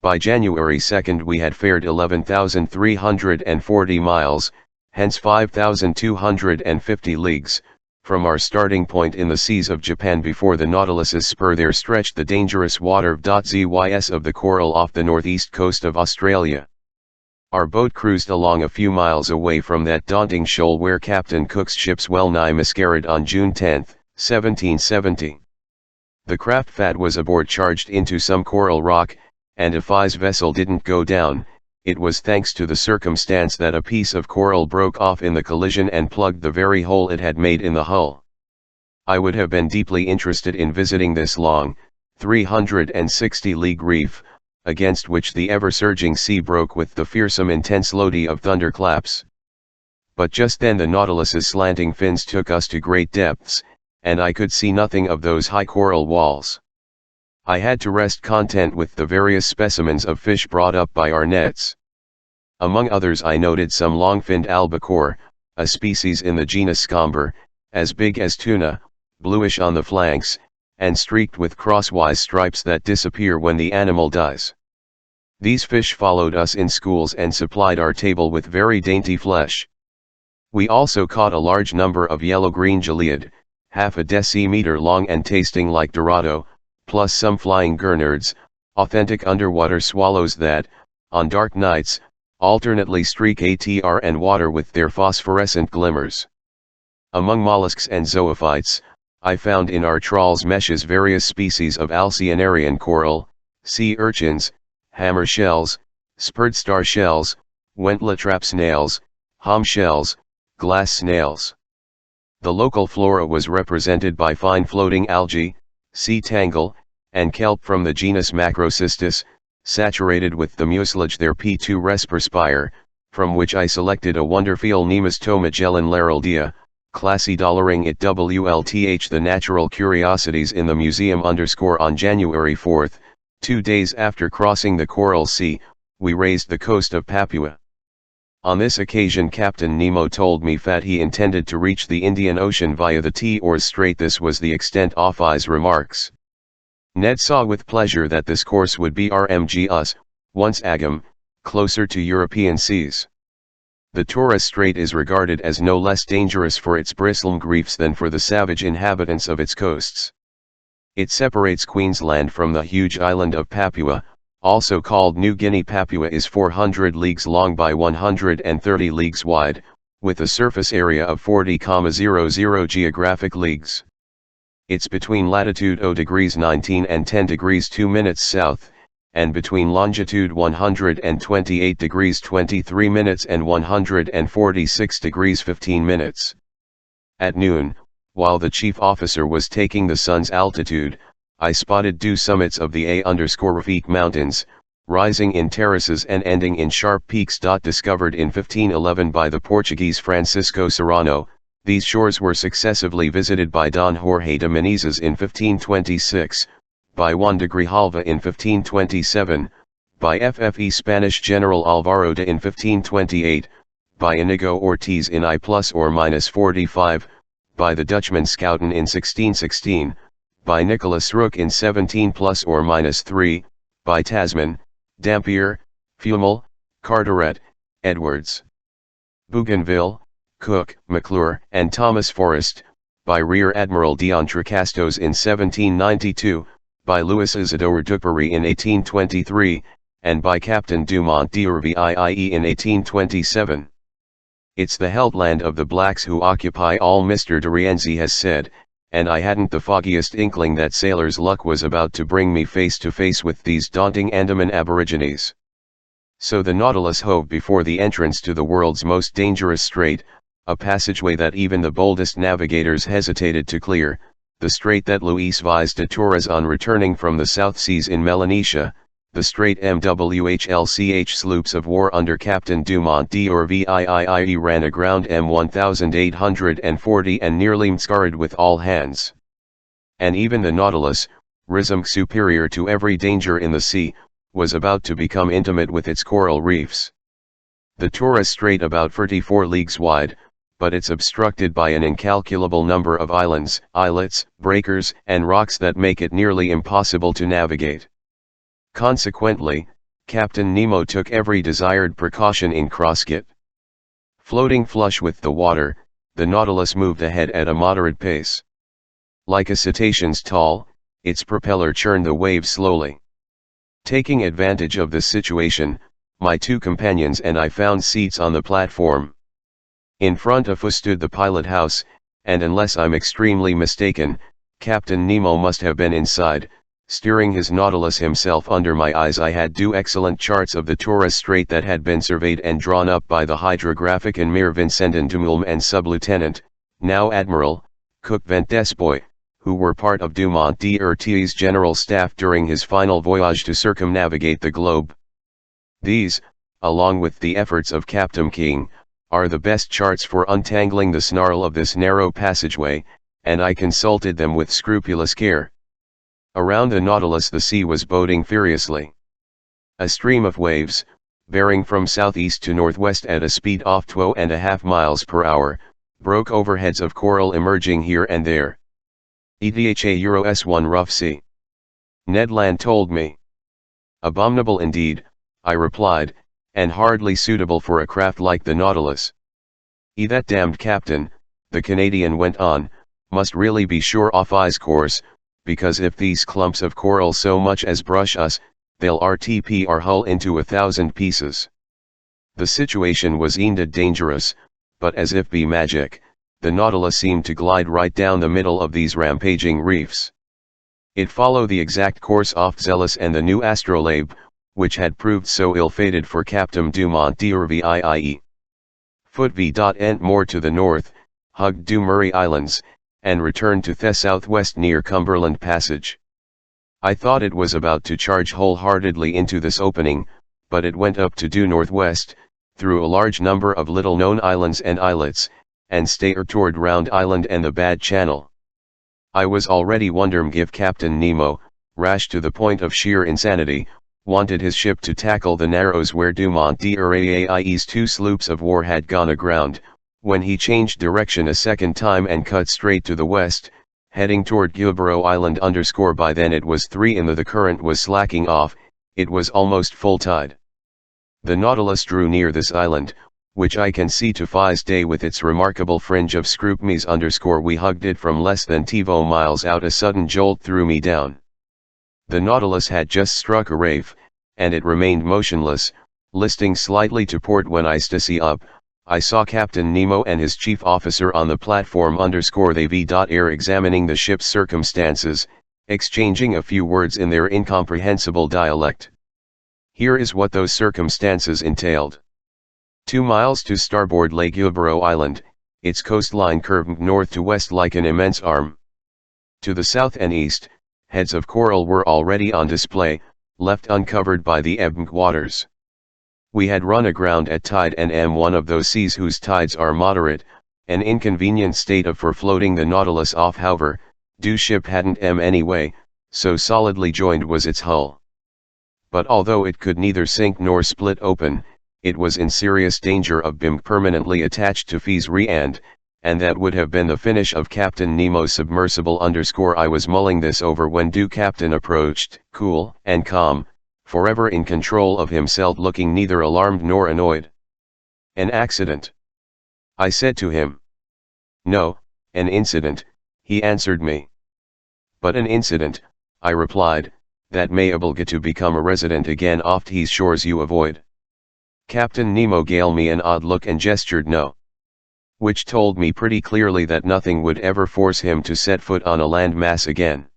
By January 2 we had fared 11,340 miles, hence 5,250 leagues, from our starting point in the seas of Japan. Before the Nautilus's spur there stretched the dangerous water .zys of the Coral off the northeast coast of Australia. Our boat cruised along a few miles away from that daunting shoal where Captain Cook's ships well nigh miscarried on June 10, 1770. The craft Fat was aboard charged into some coral rock, and if his vessel didn't go down, it was thanks to the circumstance that a piece of coral broke off in the collision and plugged the very hole it had made in the hull. I would have been deeply interested in visiting this long, 360-league reef, against which the ever-surging sea broke with the fearsome intense lodi of thunderclaps. But just then the Nautilus's slanting fins took us to great depths, and I could see nothing of those high coral walls. I had to rest content with the various specimens of fish brought up by our nets. Among others I noted some long-finned albacore, a species in the genus Scomber, as big as tuna, bluish on the flanks, and streaked with crosswise stripes that disappear when the animal dies. These fish followed us in schools and supplied our table with very dainty flesh. We also caught a large number of yellow-green geliad, half a decimeter long and tasting like dorado, plus some flying gurnards, authentic underwater swallows that, on dark nights, alternately streak ATR and water with their phosphorescent glimmers. Among mollusks and zoophytes, I found in our trawls meshes various species of alcyanarian coral, sea urchins, hammer shells, spurred star shells, Wentla trap snails, hom shells, glass snails. The local flora was represented by fine floating algae, sea tangle, and kelp from the genus Macrocystis, saturated with the mucilage their P2 resperspire, from which I selected a Wonderfeel Nemastom Magellan Laraldea, classy dollaring it WLTH. The Natural Curiosities in the Museum on January 4, 2 days after crossing the Coral Sea, we raised the coast of Papua. On this occasion Captain Nemo told me that he intended to reach the Indian Ocean via the Torres Strait. This was the extent of his remarks. Ned saw with pleasure that this course would be RMG us, once Agam, closer to European seas. The Torres Strait is regarded as no less dangerous for its bristling reefs than for the savage inhabitants of its coasts. It separates Queensland from the huge island of Papua, also called New Guinea. Papua is 400 leagues long by 130 leagues wide, with a surface area of 40,00 geographic leagues. It's between latitude 0 degrees 19 and 10 degrees 2 minutes south, and between longitude 128 degrees 23 minutes and 146 degrees 15 minutes. At noon, while the chief officer was taking the sun's altitude, I spotted due summits of the A_Rafik Mountains, rising in terraces and ending in sharp peaks. Discovered in 1511 by the Portuguese Francisco Serrano, these shores were successively visited by Don Jorge de Menezes in 1526, by Juan de Grijalva in 1527, by FFE Spanish General Alvaro de in 1528, by Inigo Ortiz in I+or-45, by the Dutchman Schouten in 1616, by Nicholas Rook in 17+or-3, by Tasman, Dampier, Fumel, Carteret, Edwards, Bougainville, Cook, McClure, and Thomas Forrest, by Rear Admiral d'Entrecasteaux in 1792, by Louis Isidore Duperrey in 1823, and by Captain Dumont d'Urville in 1827. It's the held land of the blacks who occupy all, Mr. de Rienzi has said, and I hadn't the foggiest inkling that sailor's luck was about to bring me face to face with these daunting Andaman aborigines. So the Nautilus hove before the entrance to the world's most dangerous strait, a passageway that even the boldest navigators hesitated to clear, the strait that Luis Vaz de Torres on returning from the South Seas in Melanesia, the Strait MWHLCH sloops of war under Captain Dumont d'Urville ran aground M1840 and nearly scarred with all hands. And even the Nautilus, rhythm superior to every danger in the sea, was about to become intimate with its coral reefs. The Torres Strait about 34 leagues wide, but it's obstructed by an incalculable number of islands, islets, breakers, and rocks that make it nearly impossible to navigate. Consequently, Captain Nemo took every desired precaution in crossing it. Floating flush with the water, the Nautilus moved ahead at a moderate pace. Like a cetacean's tall, its propeller churned the waves slowly. Taking advantage of this situation, my two companions and I found seats on the platform. In front of us stood the pilot house, and unless I'm extremely mistaken, Captain Nemo must have been inside, steering his Nautilus himself. Under my eyes I had two excellent charts of the Torres Strait that had been surveyed and drawn up by the hydrographic Engineer Vincendon Dumoulin and Sub-Lieutenant, now Admiral, Cook Vent Despoy, who were part of Dumont d'Urville's general staff during his final voyage to circumnavigate the globe. These, along with the efforts of Captain King, are the best charts for untangling the snarl of this narrow passageway, and I consulted them with scrupulous care. Around the Nautilus the sea was boating furiously. A stream of waves, bearing from southeast to northwest at a speed of 2.5 miles per hour, broke overheads of coral emerging here and there. EDHA Euro S1 rough sea. Ned Land told me. Abominable indeed, I replied, and hardly suitable for a craft like the Nautilus. That damned captain, the Canadian went on, must really be sure of his course, because if these clumps of coral so much as brush us, they'll RTP our hull into 1,000 pieces. The situation was indeed dangerous, but as if by magic, the Nautilus seemed to glide right down the middle of these rampaging reefs. It followed the exact course of Zealous and the new Astrolabe, which had proved so ill-fated for Captain Dumont d'Urville. Foot v. Ent more to the north, hugged Du Murray Islands, and returned to the southwest near Cumberland Passage. I thought it was about to charge wholeheartedly into this opening, but it went up to due northwest, through a large number of little-known islands and islets, and steered toward Round Island and the Bad Channel. I was already wondering if Captain Nemo, rash to the point of sheer insanity, wanted his ship to tackle the Narrows where Dumont d'Urville's 2 sloops of war had gone aground, when he changed direction a second time and cut straight to the west, heading toward Guilborough Island. By then it was 3 and the current was slacking off, it was almost full tide. The Nautilus drew near this island, which I can see to this day with its remarkable fringe of scrutmies. We hugged it from less than 2 miles out. A sudden jolt threw me down. The Nautilus had just struck a reef, and it remained motionless, listing slightly to port. When I stood up, I saw Captain Nemo and his chief officer on the platform. They were examining the ship's circumstances, exchanging a few words in their incomprehensible dialect. Here is what those circumstances entailed. 2 miles to starboard lay Guilborough Island, its coastline curved north to west like an immense arm. To the south and east, heads of coral were already on display, left uncovered by the ebbing waters. We had run aground at tide and one of those seas whose tides are moderate, an inconvenient state for floating the Nautilus off. However, the ship hadn't anyway, so solidly joined was its hull. But although it could neither sink nor split open, it was in serious danger of being permanently attached to Fees Re and that would have been the finish of Captain Nemo's submersible. I was mulling this over when the captain approached, cool and calm, forever in control of himself, looking neither alarmed nor annoyed. An accident? I said to him. No, an incident, he answered me. But an incident, I replied, that may oblige to become a resident again off these shores you avoid. Captain Nemo gave me an odd look and gestured no. Which told me pretty clearly that nothing would ever force him to set foot on a land mass again.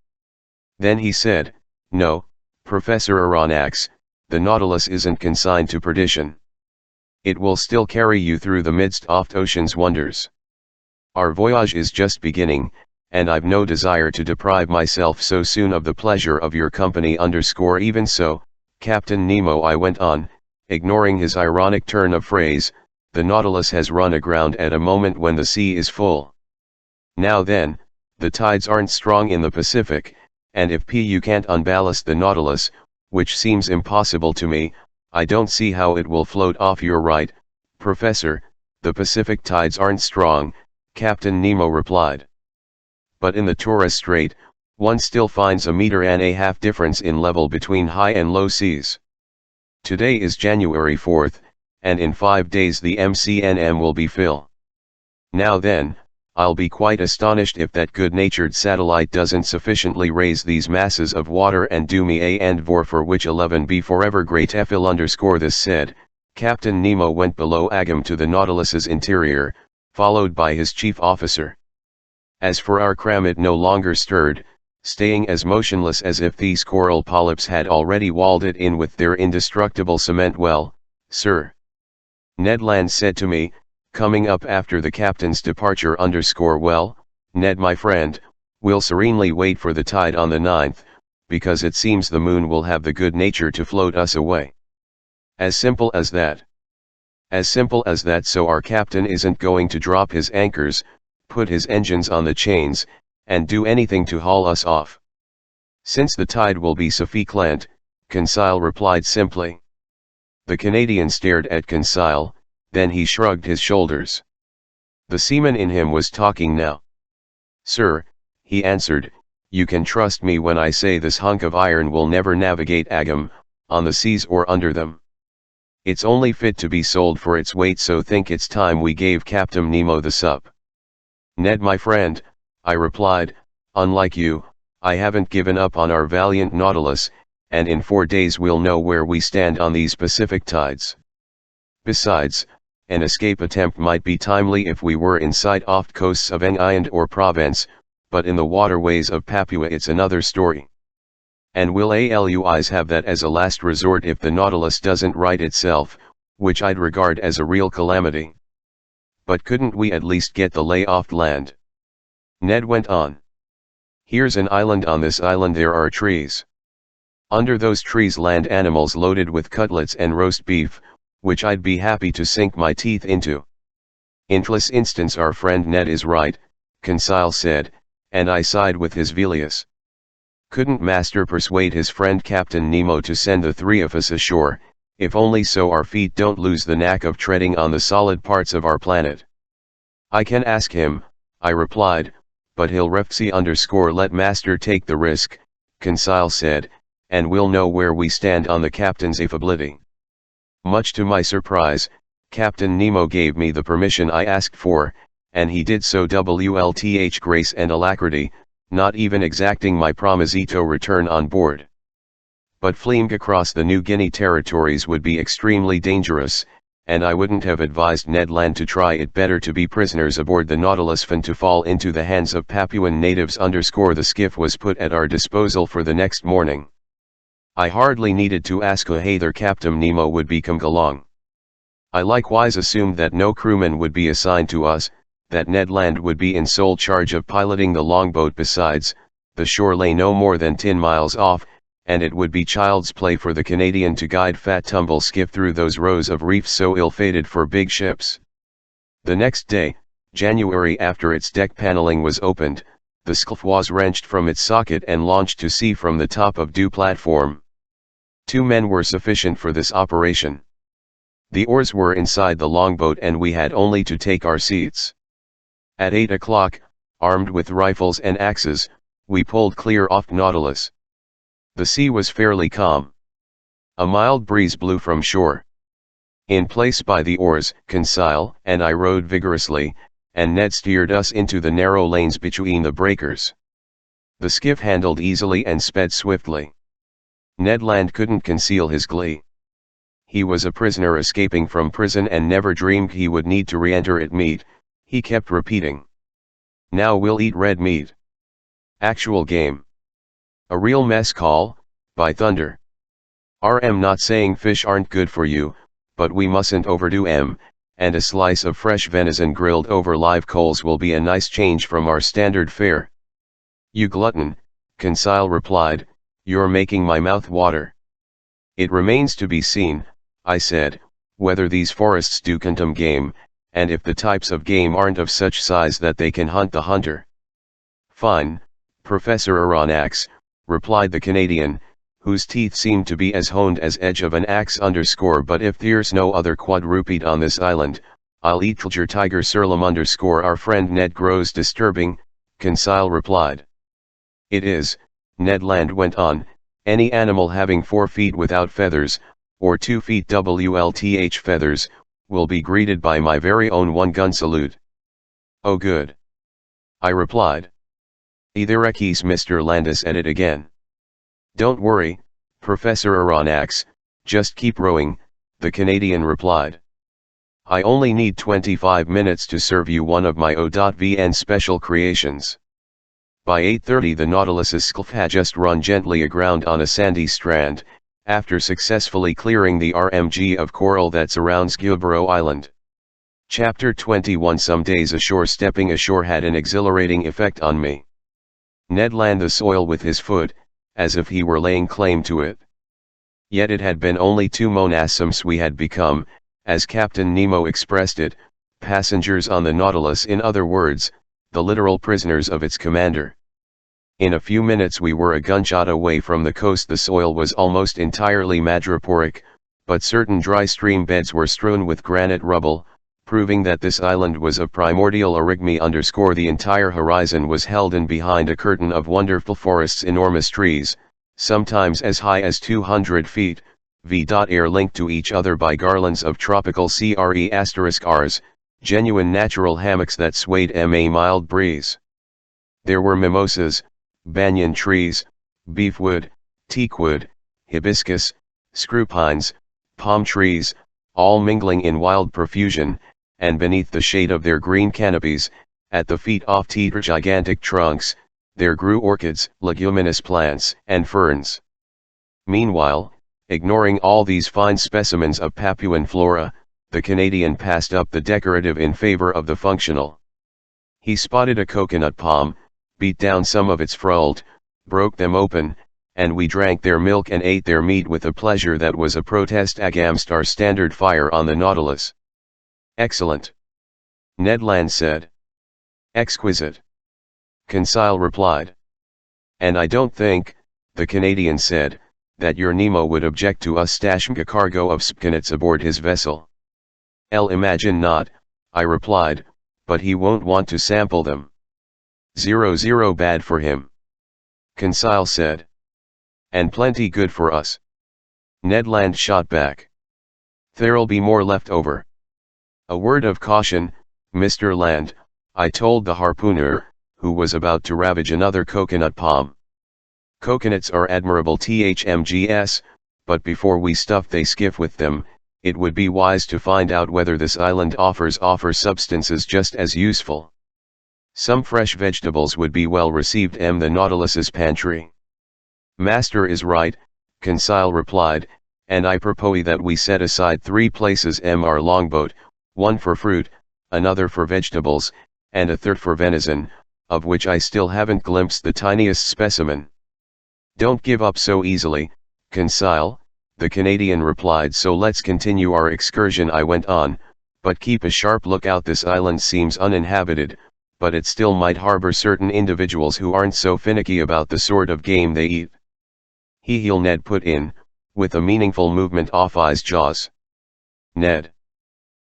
Then he said, no, Professor Aronnax, the Nautilus isn't consigned to perdition. It will still carry you through the midst of ocean's wonders. Our voyage is just beginning, and I've no desire to deprive myself so soon of the pleasure of your company. Even so, Captain Nemo, I went on, ignoring his ironic turn of phrase, the Nautilus has run aground at a moment when the sea is full. Now then, the tides aren't strong in the Pacific, and if you can't unballast the Nautilus, which seems impossible to me, I don't see how it will float off. You're right, Professor, the Pacific tides aren't strong, Captain Nemo replied. But in the Torres Strait, one still finds 1.5 meters difference in level between high and low seas. Today is January 4th, and in 5 days the MCNM will be full. Now then, I'll be quite astonished if that good-natured satellite doesn't sufficiently raise these masses of water and do me a and for which 11 be forever great. This said, Captain Nemo went below Agam to the Nautilus's interior, followed by his chief officer. As for our cram, it no longer stirred, staying as motionless as if these coral polyps had already walled it in with their indestructible cement. Well, sir, Ned Land said to me, coming up after the captain's departure. Well, Ned my friend, we'll serenely wait for the tide on the 9th, because it seems the moon will have the good nature to float us away. As simple as that. As simple as that. So our captain isn't going to drop his anchors, put his engines on the chains, and do anything to haul us off. Since the tide will be sufficient, Conseil replied simply. The Canadian stared at Conseil, then he shrugged his shoulders. The seaman in him was talking now. Sir, he answered, you can trust me when I say this hunk of iron will never navigate Agam, on the seas or under them. It's only fit to be sold for its weight, so think it's time we gave Captain Nemo the sup. Ned my friend, I replied, unlike you, I haven't given up on our valiant Nautilus, and in 4 days we'll know where we stand on these Pacific tides. Besides, an escape attempt might be timely if we were inside off coasts of Ang Island or Provence, but in the waterways of Papua it's another story. And we'll always have that as a last resort if the Nautilus doesn't right itself, which I'd regard as a real calamity. But couldn't we at least get the lay off land? Ned went on. Here's an island. On this island there are trees. Under those trees land animals loaded with cutlets and roast beef, which I'd be happy to sink my teeth into. In this instance our friend Ned is right, Conseil said, and I sighed with his Velius. Couldn't Master persuade his friend Captain Nemo to send the 3 of us ashore, if only so our feet don't lose the knack of treading on the solid parts of our planet? I can ask him, I replied, but he'll let Master take the risk, Conseil said, and we'll know where we stand on the captain's affability. Much to my surprise, Captain Nemo gave me the permission I asked for, and he did so with grace and alacrity, not even exacting my promisito return on board. But fleeing across the New Guinea territories would be extremely dangerous, and I wouldn't have advised Ned Land to try it. Better to be prisoners aboard the Nautilus than to fall into the hands of Papuan natives. The skiff was put at our disposal for the next morning. I hardly needed to ask whether Captain Nemo would be come along. I likewise assumed that no crewman would be assigned to us, that Ned Land would be in sole charge of piloting the longboat. Besides, the shore lay no more than 10 miles off, and it would be child's play for the Canadian to guide Fat Tumble skiff through those rows of reefs so ill-fated for big ships. The next day, January, after its deck paneling was opened, the skiff was wrenched from its socket and launched to sea from the top of due platform. 2 men were sufficient for this operation. The oars were inside the longboat and we had only to take our seats. At 8 o'clock, armed with rifles and axes, we pulled clear off Nautilus. The sea was fairly calm. A mild breeze blew from shore. In place by the oars, Conseil and I rowed vigorously, and Ned steered us into the narrow lanes between the breakers. The skiff handled easily and sped swiftly. Ned Land couldn't conceal his glee. He was a prisoner escaping from prison and never dreamed he would need to re-enter it. Meat, he kept repeating. Now we'll eat red meat. Actual game. A real mess call, by thunder. I'm not saying fish aren't good for you, but we mustn't overdo 'em, and a slice of fresh venison grilled over live coals will be a nice change from our standard fare. You glutton, Conseil replied, you're making my mouth water. It remains to be seen, I said, whether these forests do consume game, and if the types of game aren't of such size that they can hunt the hunter. Fine, Professor Aronnax, replied the Canadian, whose teeth seemed to be as honed as edge of an axe. But if there's no other quadruped on this island, I'll eat your tiger surlim. Our friend Ned grows disturbing, Conseil replied. It is, Ned Land went on, any animal having 4 feet without feathers, or 2 feet with feathers, will be greeted by my very own 1-gun salute. Oh good. I replied. Either Mr. Landis at it again. Don't worry, Professor Aronnax, just keep rowing, the Canadian replied. I only need 25 minutes to serve you one of my O.VN special creations. By 8:30 the Nautilus's skiff had just run gently aground on a sandy strand, after successfully clearing the RMG of coral that surrounds Gueborough Island. Chapter 21. Some days ashore. Stepping ashore had an exhilarating effect on me. Ned Land the soil with his foot, as if he were laying claim to it. Yet it had been only 2 monassums we had become, as Captain Nemo expressed it, passengers on the Nautilus, in other words, the literal prisoners of its commander. In a few minutes we were a gunshot away from the coast. The soil was almost entirely madreporic, but certain dry stream beds were strewn with granite rubble, proving that this island was of primordial origami. The entire horizon was held in behind a curtain of wonderful forests, enormous trees, sometimes as high as 200 feet, air linked to each other by garlands of tropical CRE*Rs, genuine natural hammocks that swayed in a mild breeze. There were mimosas, banyan trees, beefwood, teakwood, hibiscus, screwpines, palm trees, all mingling in wild profusion, and beneath the shade of their green canopies, at the feet of their gigantic trunks, there grew orchids, leguminous plants, and ferns. Meanwhile, ignoring all these fine specimens of Papuan flora, the Canadian passed up the decorative in favor of the functional. He spotted a coconut palm, beat down some of its fruit, broke them open, and we drank their milk and ate their meat with a pleasure that was a protest against our standard fire on the Nautilus. "Excellent," Ned Land said. "Exquisite," Conseil replied. "And I don't think," the Canadian said, "that your Nemo would object to us stashing a cargo of spinets aboard his vessel." "Imagine not," I replied, "but he won't want to sample them." 0 bad for him," Conseil said. "And plenty good for us," Ned Land shot back. "There'll be more left over." "A word of caution, Mr. Land," I told the harpooner, who was about to ravage another coconut palm. "Coconuts are admirable thmgs, but before we stuff they skiff with them, it would be wise to find out whether this island offers substances just as useful. Some fresh vegetables would be well received in the Nautilus's pantry." "Master is right," Conseil replied, "and I propose that we set aside 3 places our longboat, one for fruit, another for vegetables, and a third for venison, of which I still haven't glimpsed the tiniest specimen." "Don't give up so easily, Conseil," the Canadian replied. "So let's continue our excursion," I went on, "but keep a sharp lookout. This island seems uninhabited, but it still might harbor certain individuals who aren't so finicky about the sort of game they eat." "He'll," Ned put in, with a meaningful movement of his jaws. "Ned.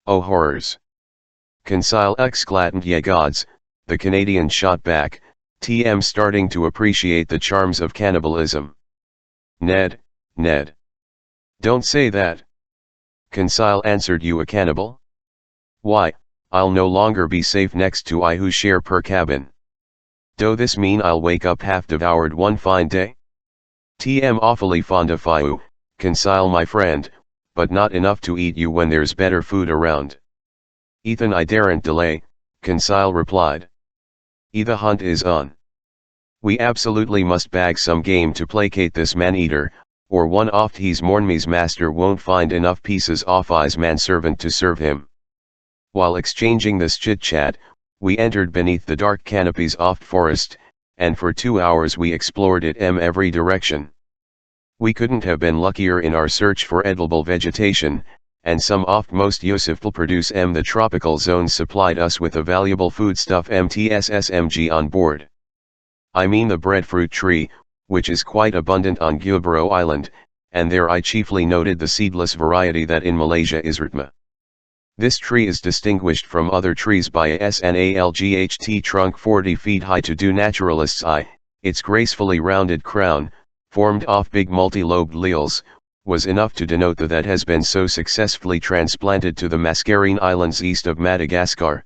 Oh horrors!" Conseil exclaimed. "Ye gods," the Canadian shot back, "TM starting to appreciate the charms of cannibalism." Ned. "Don't say that," Conseil answered. "You a cannibal? Why, I'll no longer be safe next to I who share per cabin. Do this mean I'll wake up half devoured one fine day? TM awfully fond of you, Conseil my friend, but not enough to eat you when there's better food around." "Ethan, I daren't delay," Conseil replied. "The hunt is on. We absolutely must bag some game to placate this man-eater, or one of his Mornme's master won't find enough pieces of his manservant to serve him." While exchanging this chit-chat, we entered beneath the dark canopies of forest, and for 2 hours we explored it every direction. We couldn't have been luckier in our search for edible vegetation, and some of most useful produce the tropical zones supplied us with a valuable foodstuff TSSMG on board. I mean the breadfruit tree, which is quite abundant on Gueborough Island, and there I chiefly noted the seedless variety that in Malaysia is Rutma. This tree is distinguished from other trees by a snalgt trunk 40 feet high. To do naturalist's eye, its gracefully rounded crown, formed of big multi-lobed leaves, was enough to denote that has been so successfully transplanted to the Mascarene Islands east of Madagascar.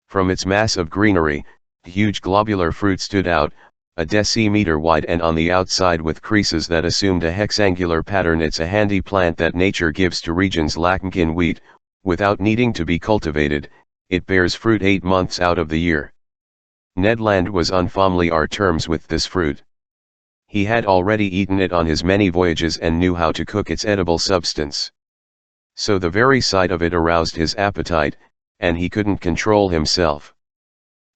From its mass of greenery, huge globular fruit stood out, a decimeter wide and on the outside with creases that assumed a hexangular pattern. It's a handy plant that nature gives to regions lacking in wheat. Without needing to be cultivated, it bears fruit 8 months out of the year. Ned Land was on familiar terms with this fruit. He had already eaten it on his many voyages and knew how to cook its edible substance. So the very sight of it aroused his appetite, and he couldn't control himself.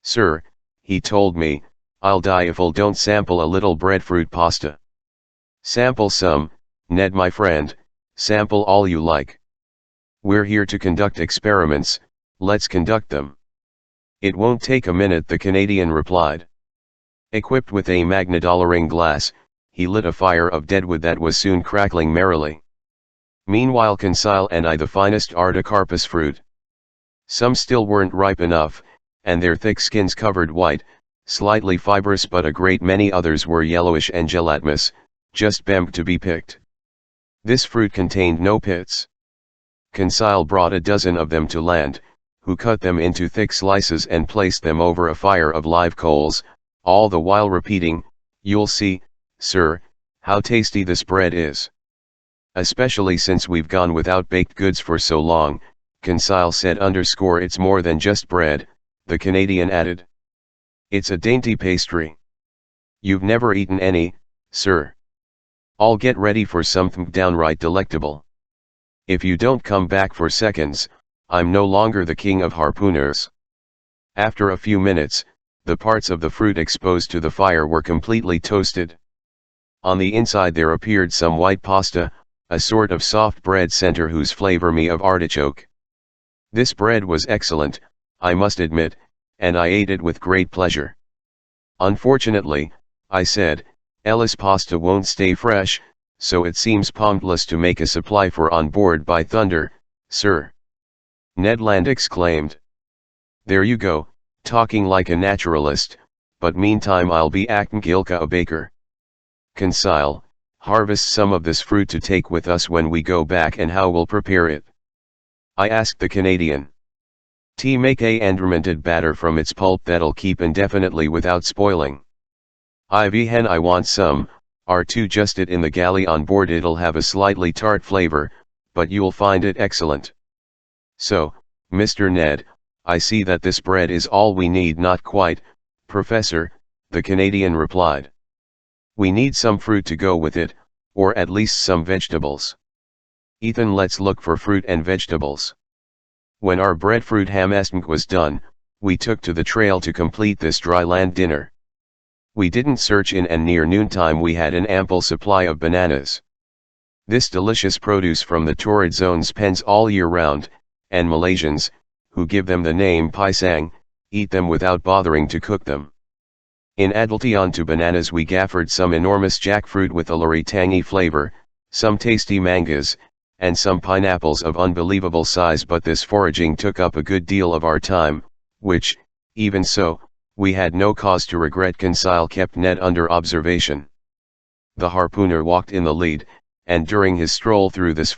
"Sir," he told me, "I'll die if I don't sample a little breadfruit pasta." "Sample some, Ned my friend, sample all you like. We're here to conduct experiments, let's conduct them." "It won't take a minute," the Canadian replied. Equipped with a magnetollering glass, he lit a fire of deadwood that was soon crackling merrily. Meanwhile Conseil and I the finest Artocarpus fruit. Some still weren't ripe enough, and their thick skins covered white, slightly fibrous, but a great many others were yellowish and gelatinous, just begged to be picked. This fruit contained no pits. Conseil brought a dozen of them to land, who cut them into thick slices and placed them over a fire of live coals, all the while repeating, You'll see, sir, how tasty this bread is. Especially since we've gone without baked goods for so long, Conseil said. It's more than just bread, the Canadian added. It's a dainty pastry. You've never eaten any, sir. I'll get ready for something downright delectable. If you don't come back for seconds, I'm no longer the king of harpooners. After a few minutes, the parts of the fruit exposed to the fire were completely toasted. On the inside there appeared some white pasta, a sort of soft bread center whose flavor me of artichoke. This bread was excellent, I must admit, and I ate it with great pleasure. Unfortunately, I said, Ellis pasta won't stay fresh, so it seems pointless to make a supply for on board. By thunder, sir! Ned Land exclaimed. There you go, talking like a naturalist, but meantime I'll be acting Gilka a baker. Conseil, harvest some of this fruit to take with us when we go back, and how we'll prepare it? I asked the Canadian. Make a fermented batter from its pulp that'll keep indefinitely without spoiling. I want some, R2 just it in the galley on board. It'll have a slightly tart flavor, but you'll find it excellent. So, Mr. Ned, I see that this bread is all we need. Not quite, Professor, the Canadian replied. We need some fruit to go with it, or at least some vegetables. Ethan, let's look for fruit and vegetables. When our breadfruit hamesting was done, we took to the trail to complete this dry land dinner. We didn't search in, and near noontime we had an ample supply of bananas. This delicious produce from the torrid zones pens all year round, and Malaysians, who give them the name pisang, eat them without bothering to cook them. In addition to bananas we gaffered some enormous jackfruit with a luri tangy flavor, some tasty mangoes, and some pineapples of unbelievable size. But this foraging took up a good deal of our time, which, even so, we had no cause to regret. Conseil kept Ned under observation. The harpooner walked in the lead, and during his stroll through this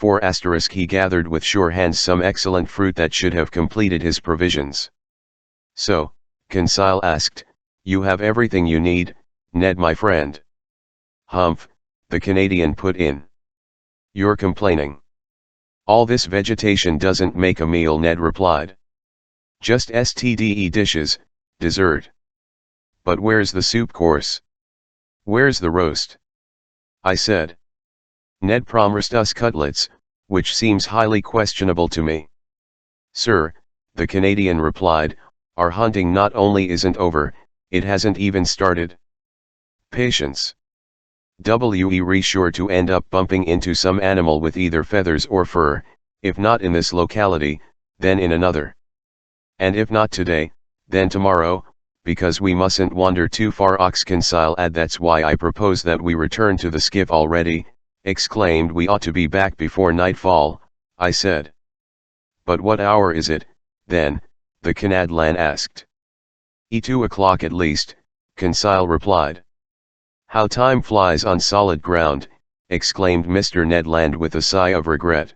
he gathered with sure hands some excellent fruit that should have completed his provisions. So, Conseil asked, you have everything you need, Ned my friend? Humph, the Canadian put in. You're complaining. All this vegetation doesn't make a meal, Ned replied. Just stde dishes, dessert. But where's the soup course? Where's the roast? I said. Ned promised us cutlets, which seems highly questionable to me. Sir, the Canadian replied, our hunting not only isn't over, it hasn't even started. Patience. We're sure to end up bumping into some animal with either feathers or fur, if not in this locality, then in another. And if not today, then tomorrow, because we mustn't wander too far. Conseil add, that's why I propose that we return to the skiff already, exclaimed. We ought to be back before nightfall, I said. But what hour is it, then? The Canadian asked. 2 o'clock at least, Conseil replied. How time flies on solid ground, exclaimed Mr. Ned Land with a sigh of regret.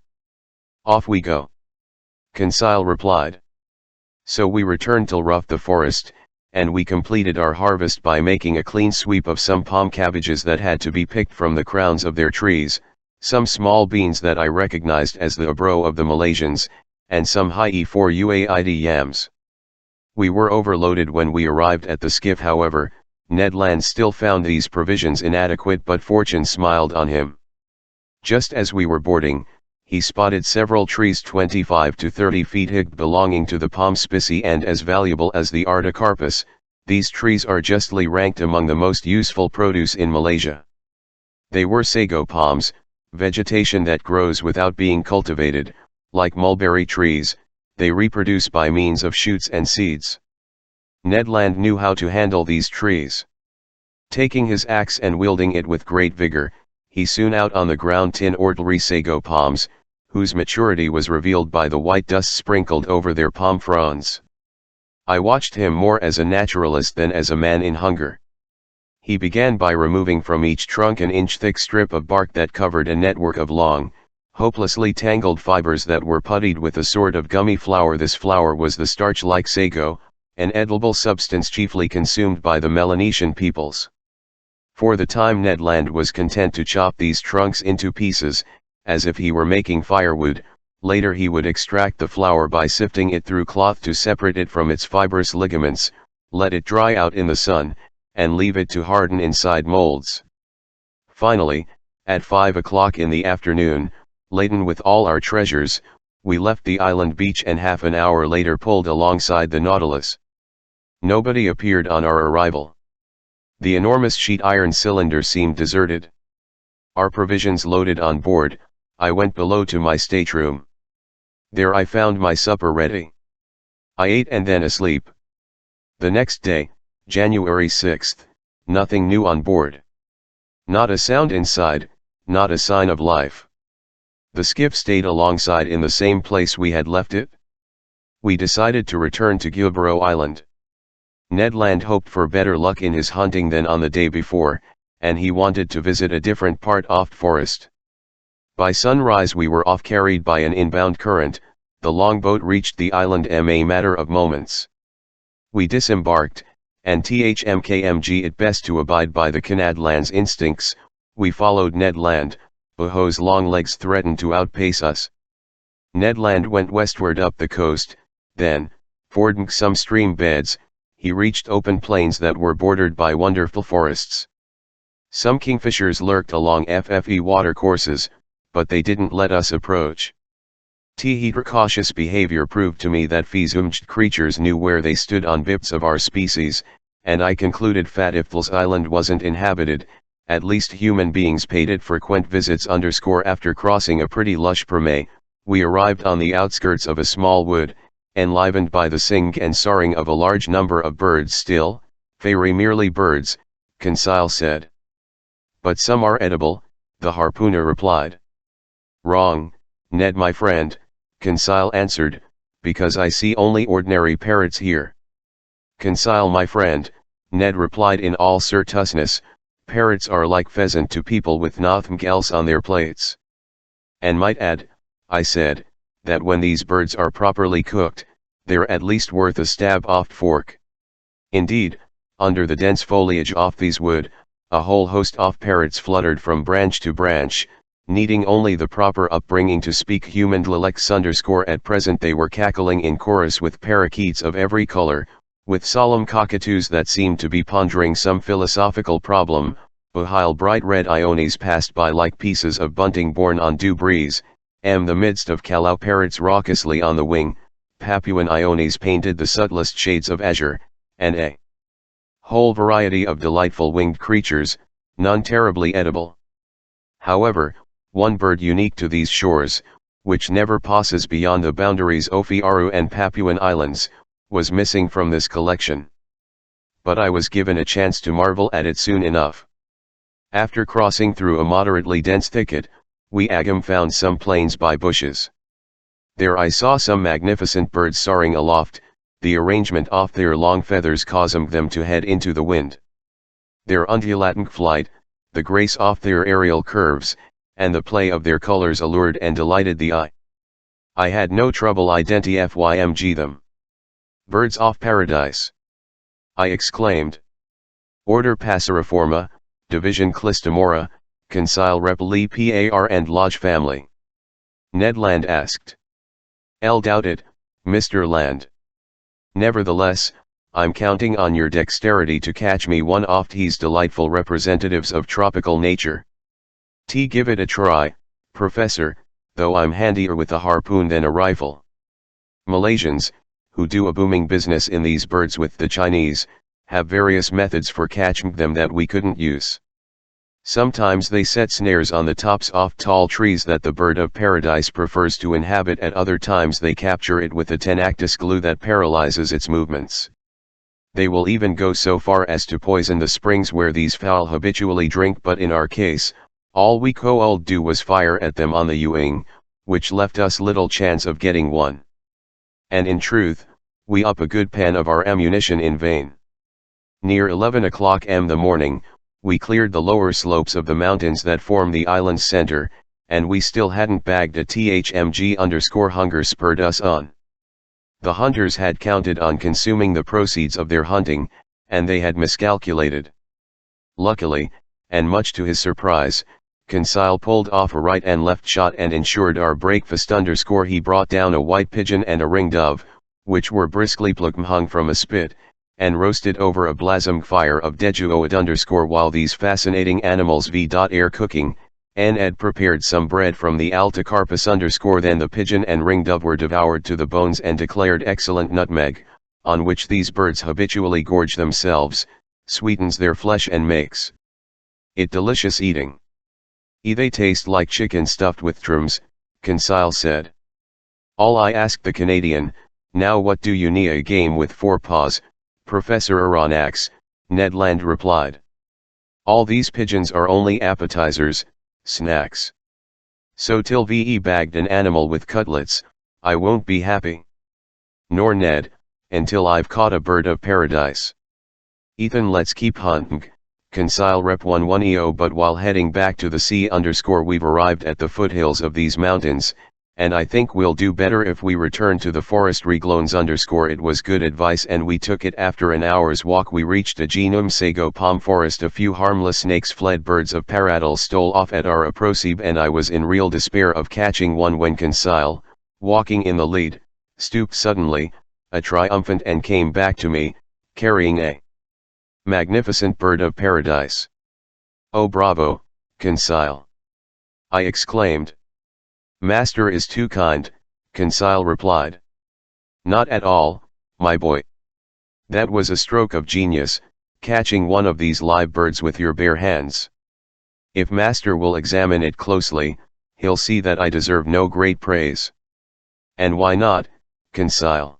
Off we go, Conseil replied. So we returned to Rough the Forest, and we completed our harvest by making a clean sweep of some palm cabbages that had to be picked from the crowns of their trees, some small beans that I recognized as the abro of the Malaysians, and some high-E4 yams. We were overloaded when we arrived at the skiff. However, Ned Land still found these provisions inadequate, but fortune smiled on him. Just as we were boarding, he spotted several trees 25 to 30 feet high belonging to the palm species and as valuable as the Artocarpus. These trees are justly ranked among the most useful produce in Malaysia. They were sago palms, vegetation that grows without being cultivated. Like mulberry trees, they reproduce by means of shoots and seeds. Ned Land knew how to handle these trees. Taking his axe and wielding it with great vigor, he soon out on the ground 10 ordinary sago palms, whose maturity was revealed by the white dust sprinkled over their palm fronds. I watched him more as a naturalist than as a man in hunger. He began by removing from each trunk an inch-thick strip of bark that covered a network of long, hopelessly tangled fibers that were puttied with a sort of gummy flour. This flour was the starch-like sago, an edible substance chiefly consumed by the Melanesian peoples. For the time Ned Land was content to chop these trunks into pieces, as if he were making firewood. Later he would extract the flour by sifting it through cloth to separate it from its fibrous ligaments, let it dry out in the sun, and leave it to harden inside molds. Finally, at 5 o'clock in the afternoon, laden with all our treasures, we left the island beach and half an hour later pulled alongside the Nautilus. Nobody appeared on our arrival. The enormous sheet iron cylinder seemed deserted. Our provisions loaded on board, I went below to my stateroom. There I found my supper ready. I ate and then asleep. The next day, January 6th, nothing new on board. Not a sound inside, not a sign of life. The skiff stayed alongside in the same place we had left it. We decided to return to Gueborough Island. Ned Land hoped for better luck in his hunting than on the day before, and he wanted to visit a different part of Forest. By sunrise we were off, carried by an inbound current. The longboat reached the island in a matter of moments. We disembarked, and THMKMG it best to abide by the Canadland's instincts. We followed Ned Land, whose long legs threatened to outpace us. Ned Land went westward up the coast, then, fording some stream beds, he reached open plains that were bordered by wonderful forests. Some kingfishers lurked along FFE watercourses, but they didn't let us approach. His cautious behavior proved to me that these creatures knew where they stood on bits of our species, and I concluded that if this island wasn't inhabited, at least human beings paid it frequent visits. After crossing a pretty lush prairie, we arrived on the outskirts of a small wood, enlivened by the sing and soaring of a large number of birds. Still, they were merely birds, Conseil said. But some are edible, the harpooner replied. Wrong, Ned my friend, Conseil answered, because I see only ordinary parrots here. Conseil my friend, Ned replied in all seriousness, parrots are like pheasant to people with nothing else on their plates. And might add, I said, that when these birds are properly cooked, they're at least worth a stab off fork. Indeed, under the dense foliage of these wood, a whole host of parrots fluttered from branch to branch, needing only the proper upbringing to speak human dialects. At present they were cackling in chorus with parakeets of every color, with solemn cockatoos that seemed to be pondering some philosophical problem, while bright red Iones passed by like pieces of bunting borne on due breeze, the midst of callow parrots raucously on the wing, Papuan Iones painted the subtlest shades of azure, and a whole variety of delightful winged creatures, none terribly edible. However, one bird unique to these shores, which never passes beyond the boundaries of Aru and Papuan Islands, was missing from this collection. But I was given a chance to marvel at it soon enough. After crossing through a moderately dense thicket, we again found some plains by bushes. There I saw some magnificent birds soaring aloft, the arrangement of their long feathers causing them to head into the wind. Their undulating flight, the grace of their aerial curves, and the play of their colors allured and delighted the eye. I had no trouble identifying them. Birds of paradise, I exclaimed. Order Passeriforma, Division Clystomora, Conseil Repli Par and Lodge family. Ned Land asked. Doubted, Mr. Land. Nevertheless, I'm counting on your dexterity to catch me one of these delightful representatives of tropical nature. Give it a try, Professor, though I'm handier with a harpoon than a rifle. Malaysians, who do a booming business in these birds with the Chinese, have various methods for catching them that we couldn't use. Sometimes they set snares on the tops of tall trees that the bird of paradise prefers to inhabit. At other times they capture it with a tenactus glue that paralyzes its movements. They will even go so far as to poison the springs where these fowl habitually drink, but in our case, all we could do was fire at them on the Yuing, which left us little chance of getting one. And in truth, we up a good pan of our ammunition in vain. Near 11 o'clock in the morning, we cleared the lower slopes of the mountains that form the island's center, and we still hadn't bagged a THMG. Hunger spurred us on. The hunters had counted on consuming the proceeds of their hunting, and they had miscalculated. Luckily, and much to his surprise, Conseil pulled off a right and left shot and ensured our breakfast. He brought down a white pigeon and a ring dove, which were briskly hung from a spit, and roasted over a blazing fire of dejuoid. While these fascinating animals air cooking, Ed prepared some bread from the altocarpus. Then the pigeon and ring dove were devoured to the bones and declared excellent. Nutmeg, on which these birds habitually gorge themselves, sweetens their flesh and makes it delicious eating. They taste like chicken stuffed with drums, Conseil said. All I asked the Canadian, now what do you need a game with 4 paws, Professor Aronnax, Ned Land replied. All these pigeons are only appetizers, snacks. So till VE bagged an animal with cutlets, I won't be happy. Nor Ned, until I've caught a bird of paradise. Ethan, let's keep hunting, Conseil rep 11EO. But while heading back to the sea we've arrived at the foothills of these mountains, and I think we'll do better if we return to the forest reglones. It was good advice and we took it. After an hour's walk we reached a genome sago palm forest. A few harmless snakes fled. Birds of paradise stole off at our approach and I was in real despair of catching one when Conseil, walking in the lead, stooped suddenly, a triumphant, and came back to me, carrying a magnificent bird of paradise. Oh bravo, Conseil! I exclaimed. Master is too kind, Conseil replied. Not at all, my boy. That was a stroke of genius, catching one of these live birds with your bare hands. If master will examine it closely, he'll see that I deserve no great praise. And why not, Conseil?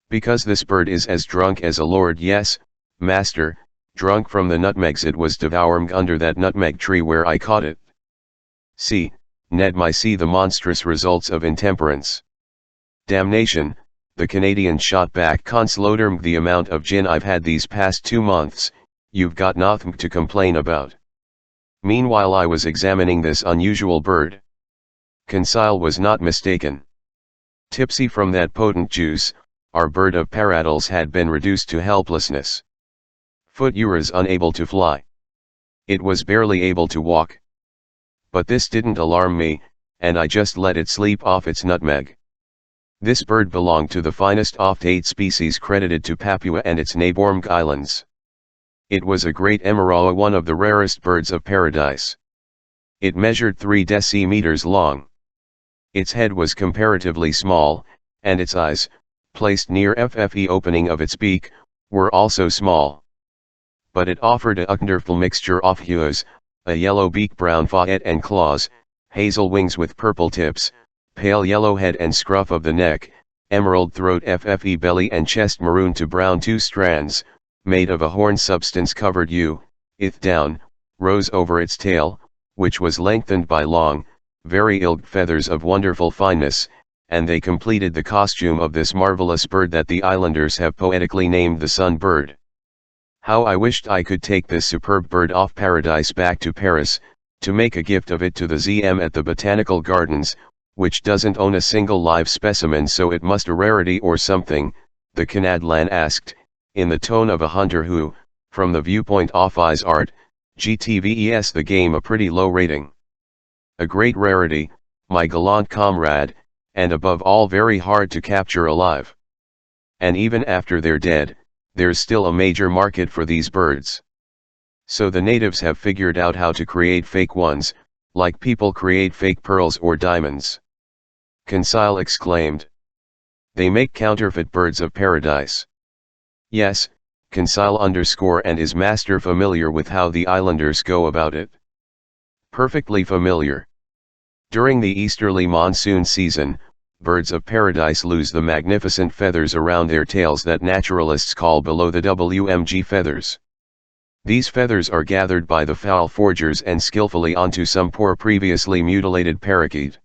Because this bird is as drunk as a lord. Yes, master, drunk from the nutmegs it was devouring under that nutmeg tree where I caught it. See, Ned, see the monstrous results of intemperance. Damnation, the Canadian shot back. Consuloderm, the amount of gin I've had these past 2 months, you've got nothing to complain about. Meanwhile I was examining this unusual bird. Conseil was not mistaken. Tipsy from that potent juice, our bird of paradise had been reduced to helplessness. Footuras unable to fly. It was barely able to walk. But this didn't alarm me, and I just let it sleep off its nutmeg. This bird belonged to the finest of 8 species credited to Papua and its neighboring islands. It was a great Emarawa, one of the rarest birds of paradise. It measured 3 decimeters long. Its head was comparatively small, and its eyes, placed near the opening of its beak, were also small. But it offered a wonderful mixture of hues, a yellow beak, brown forehead and claws, hazel wings with purple tips, pale yellow head and scruff of the neck, emerald throat, belly and chest, maroon to brown 2 strands, made of a horn substance covered down, rose over its tail, which was lengthened by long, very ilk feathers of wonderful fineness, and they completed the costume of this marvelous bird that the islanders have poetically named the Sun Bird. How I wished I could take this superb bird of paradise back to Paris, to make a gift of it to the ZM at the Botanical Gardens, which doesn't own a single live specimen, so it must a rarity or something, the Canadlan asked, in the tone of a hunter who, from the viewpoint of his art, GTVES the game a pretty low rating. A great rarity, my gallant comrade, and above all very hard to capture alive. And even after they're dead, there's still a major market for these birds. So the natives have figured out how to create fake ones, like people create fake pearls or diamonds. Conseil exclaimed. They make counterfeit birds of paradise. Yes, Conseil and is master familiar with how the islanders go about it. Perfectly familiar. During the easterly monsoon season, birds of paradise lose the magnificent feathers around their tails that naturalists call below the WMG feathers. These feathers are gathered by the fowl forgers and skillfully onto some poor previously mutilated parakeet.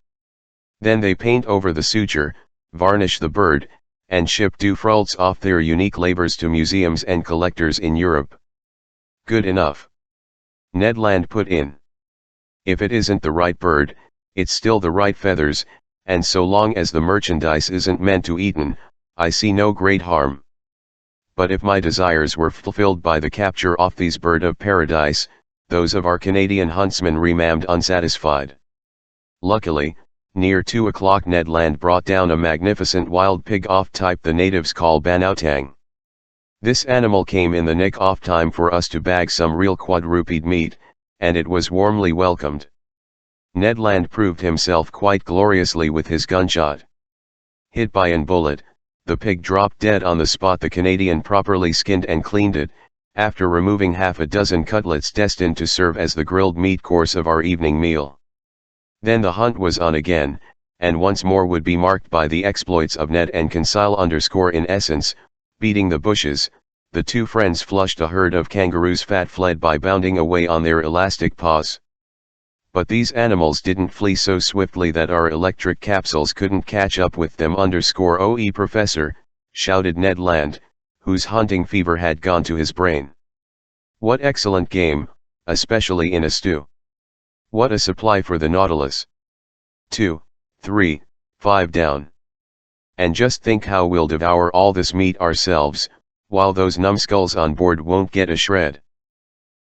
Then they paint over the suture, varnish the bird, and ship fruits off their unique labors to museums and collectors in Europe. Good enough. Ned Land put in. If it isn't the right bird, it's still the right feathers, and so long as the merchandise isn't meant to eaten, I see no great harm. But if my desires were fulfilled by the capture of these bird of paradise, those of our Canadian huntsmen remained unsatisfied. Luckily, near 2 o'clock Ned Land brought down a magnificent wild pig off type the natives call banautang. This animal came in the nick of time for us to bag some real quadruped meat, and it was warmly welcomed. Ned Land proved himself quite gloriously with his gunshot. Hit by an bullet, the pig dropped dead on the spot. The Canadian properly skinned and cleaned it, after removing half a dozen cutlets destined to serve as the grilled meat course of our evening meal. Then the hunt was on again, and once more would be marked by the exploits of Ned and Conseil. In essence, beating the bushes, the two friends flushed a herd of kangaroos. Fat fled by bounding away on their elastic paws. But these animals didn't flee so swiftly that our electric capsules couldn't catch up with them. "OE Professor," shouted Ned Land, whose hunting fever had gone to his brain. "What excellent game, especially in a stew. What a supply for the Nautilus. 2, 3, 5 down. And just think how we'll devour all this meat ourselves, while those numbskulls on board won't get a shred."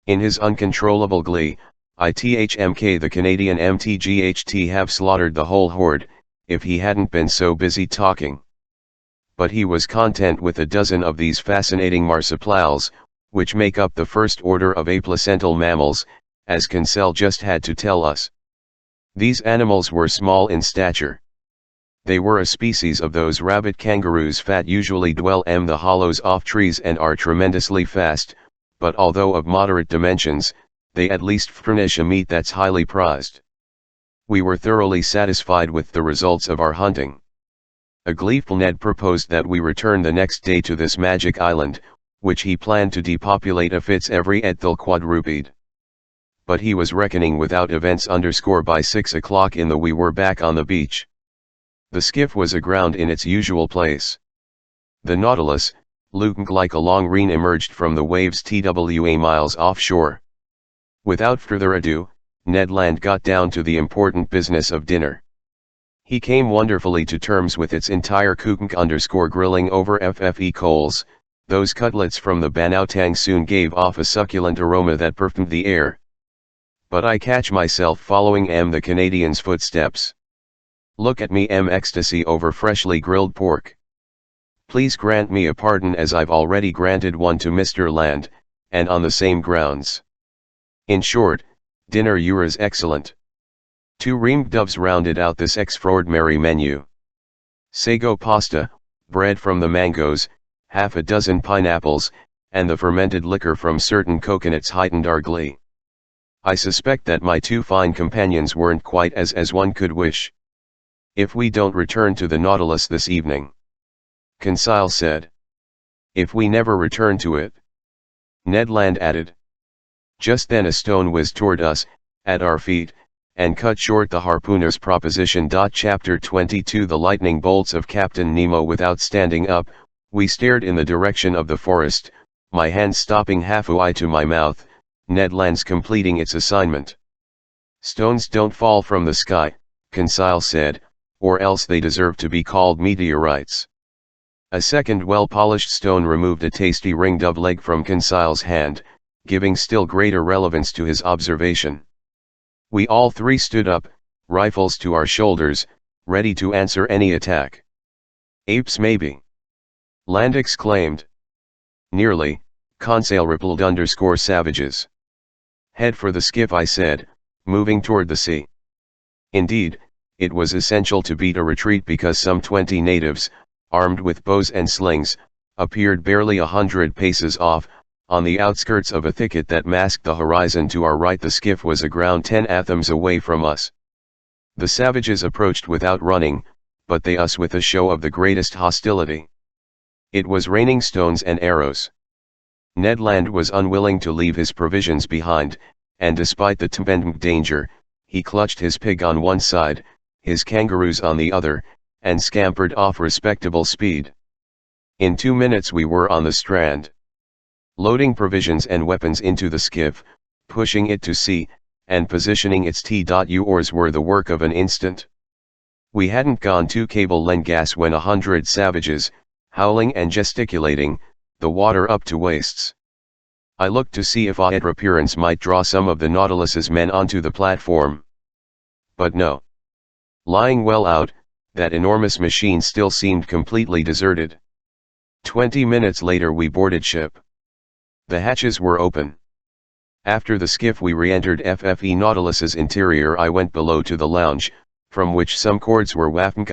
In his uncontrollable glee, ITHMK the Canadian MTGHT have slaughtered the whole horde, if he hadn't been so busy talking. But he was content with a dozen of these fascinating marsupials, which make up the first order of aplacental mammals, as Conseil just had to tell us. These animals were small in stature. They were a species of those rabbit kangaroos that usually dwell in the hollows of trees and are tremendously fast, but although of moderate dimensions, they at least furnish a meat that's highly prized. We were thoroughly satisfied with the results of our hunting. A gleeful Ned proposed that we return the next day to this magic island, which he planned to depopulate a fits every ethel quadruped. But he was reckoning without events. By 6 o'clock we were back on the beach. The skiff was aground in its usual place. The Nautilus, looking like a long rein, emerged from the waves TWA miles offshore. Without further ado, Ned Land got down to the important business of dinner. He came wonderfully to terms with its entire cooking. Grilling over FFE coals, those cutlets from the banautang soon gave off a succulent aroma that perfumed the air. But I catch myself following the Canadian's footsteps. Look at me, ecstasy over freshly grilled pork. Please grant me a pardon, as I've already granted one to Mr. Land, and on the same grounds. In short, dinner yours excellent. 2 reamed doves rounded out this extraordinary menu. Sago pasta, bread from the mangoes, half a dozen pineapples, and the fermented liquor from certain coconuts heightened our glee. I suspect that my 2 fine companions weren't quite as one could wish. "If we don't return to the Nautilus this evening," Conseil said. "If we never return to it," Ned Land added. Just then a stone whizzed toward us, at our feet, and cut short the harpooner's proposition. Chapter 22 The lightning bolts of Captain Nemo. Without standing up, we stared in the direction of the forest, my hand stopping halfway to my mouth, Ned Land's completing its assignment. "Stones don't fall from the sky," Conseil said, "or else they deserve to be called meteorites." A second well-polished stone removed a tasty ring-dove leg from Conseil's hand, giving still greater relevance to his observation. We all 3 stood up, rifles to our shoulders, ready to answer any attack. "Apes maybe," Land exclaimed. "Nearly," Conseil replied. "Savages." "Head for the skiff," I said, moving toward the sea. Indeed, it was essential to beat a retreat because some 20 natives, armed with bows and slings, appeared barely 100 paces off, on the outskirts of a thicket that masked the horizon to our right. The skiff was aground 10 fathoms away from us. The savages approached without running, but they us with a show of the greatest hostility. It was raining stones and arrows. Ned Land was unwilling to leave his provisions behind, and despite the tempting danger, he clutched his pig on one side, his kangaroos on the other, and scampered off respectable speed. In 2 minutes we were on the strand. Loading provisions and weapons into the skiff, pushing it to sea, and positioning its T.U-oars were the work of an instant. We hadn't gone 2 cable lengths when 100 savages, howling and gesticulating, the water up to waists. I looked to see if our appearance might draw some of the Nautilus's men onto the platform. But no. Lying well out, that enormous machine still seemed completely deserted. 20 minutes later we boarded ship. The hatches were open. After the skiff we re-entered FFE Nautilus's interior. I went below to the lounge, from which some cords were wafting.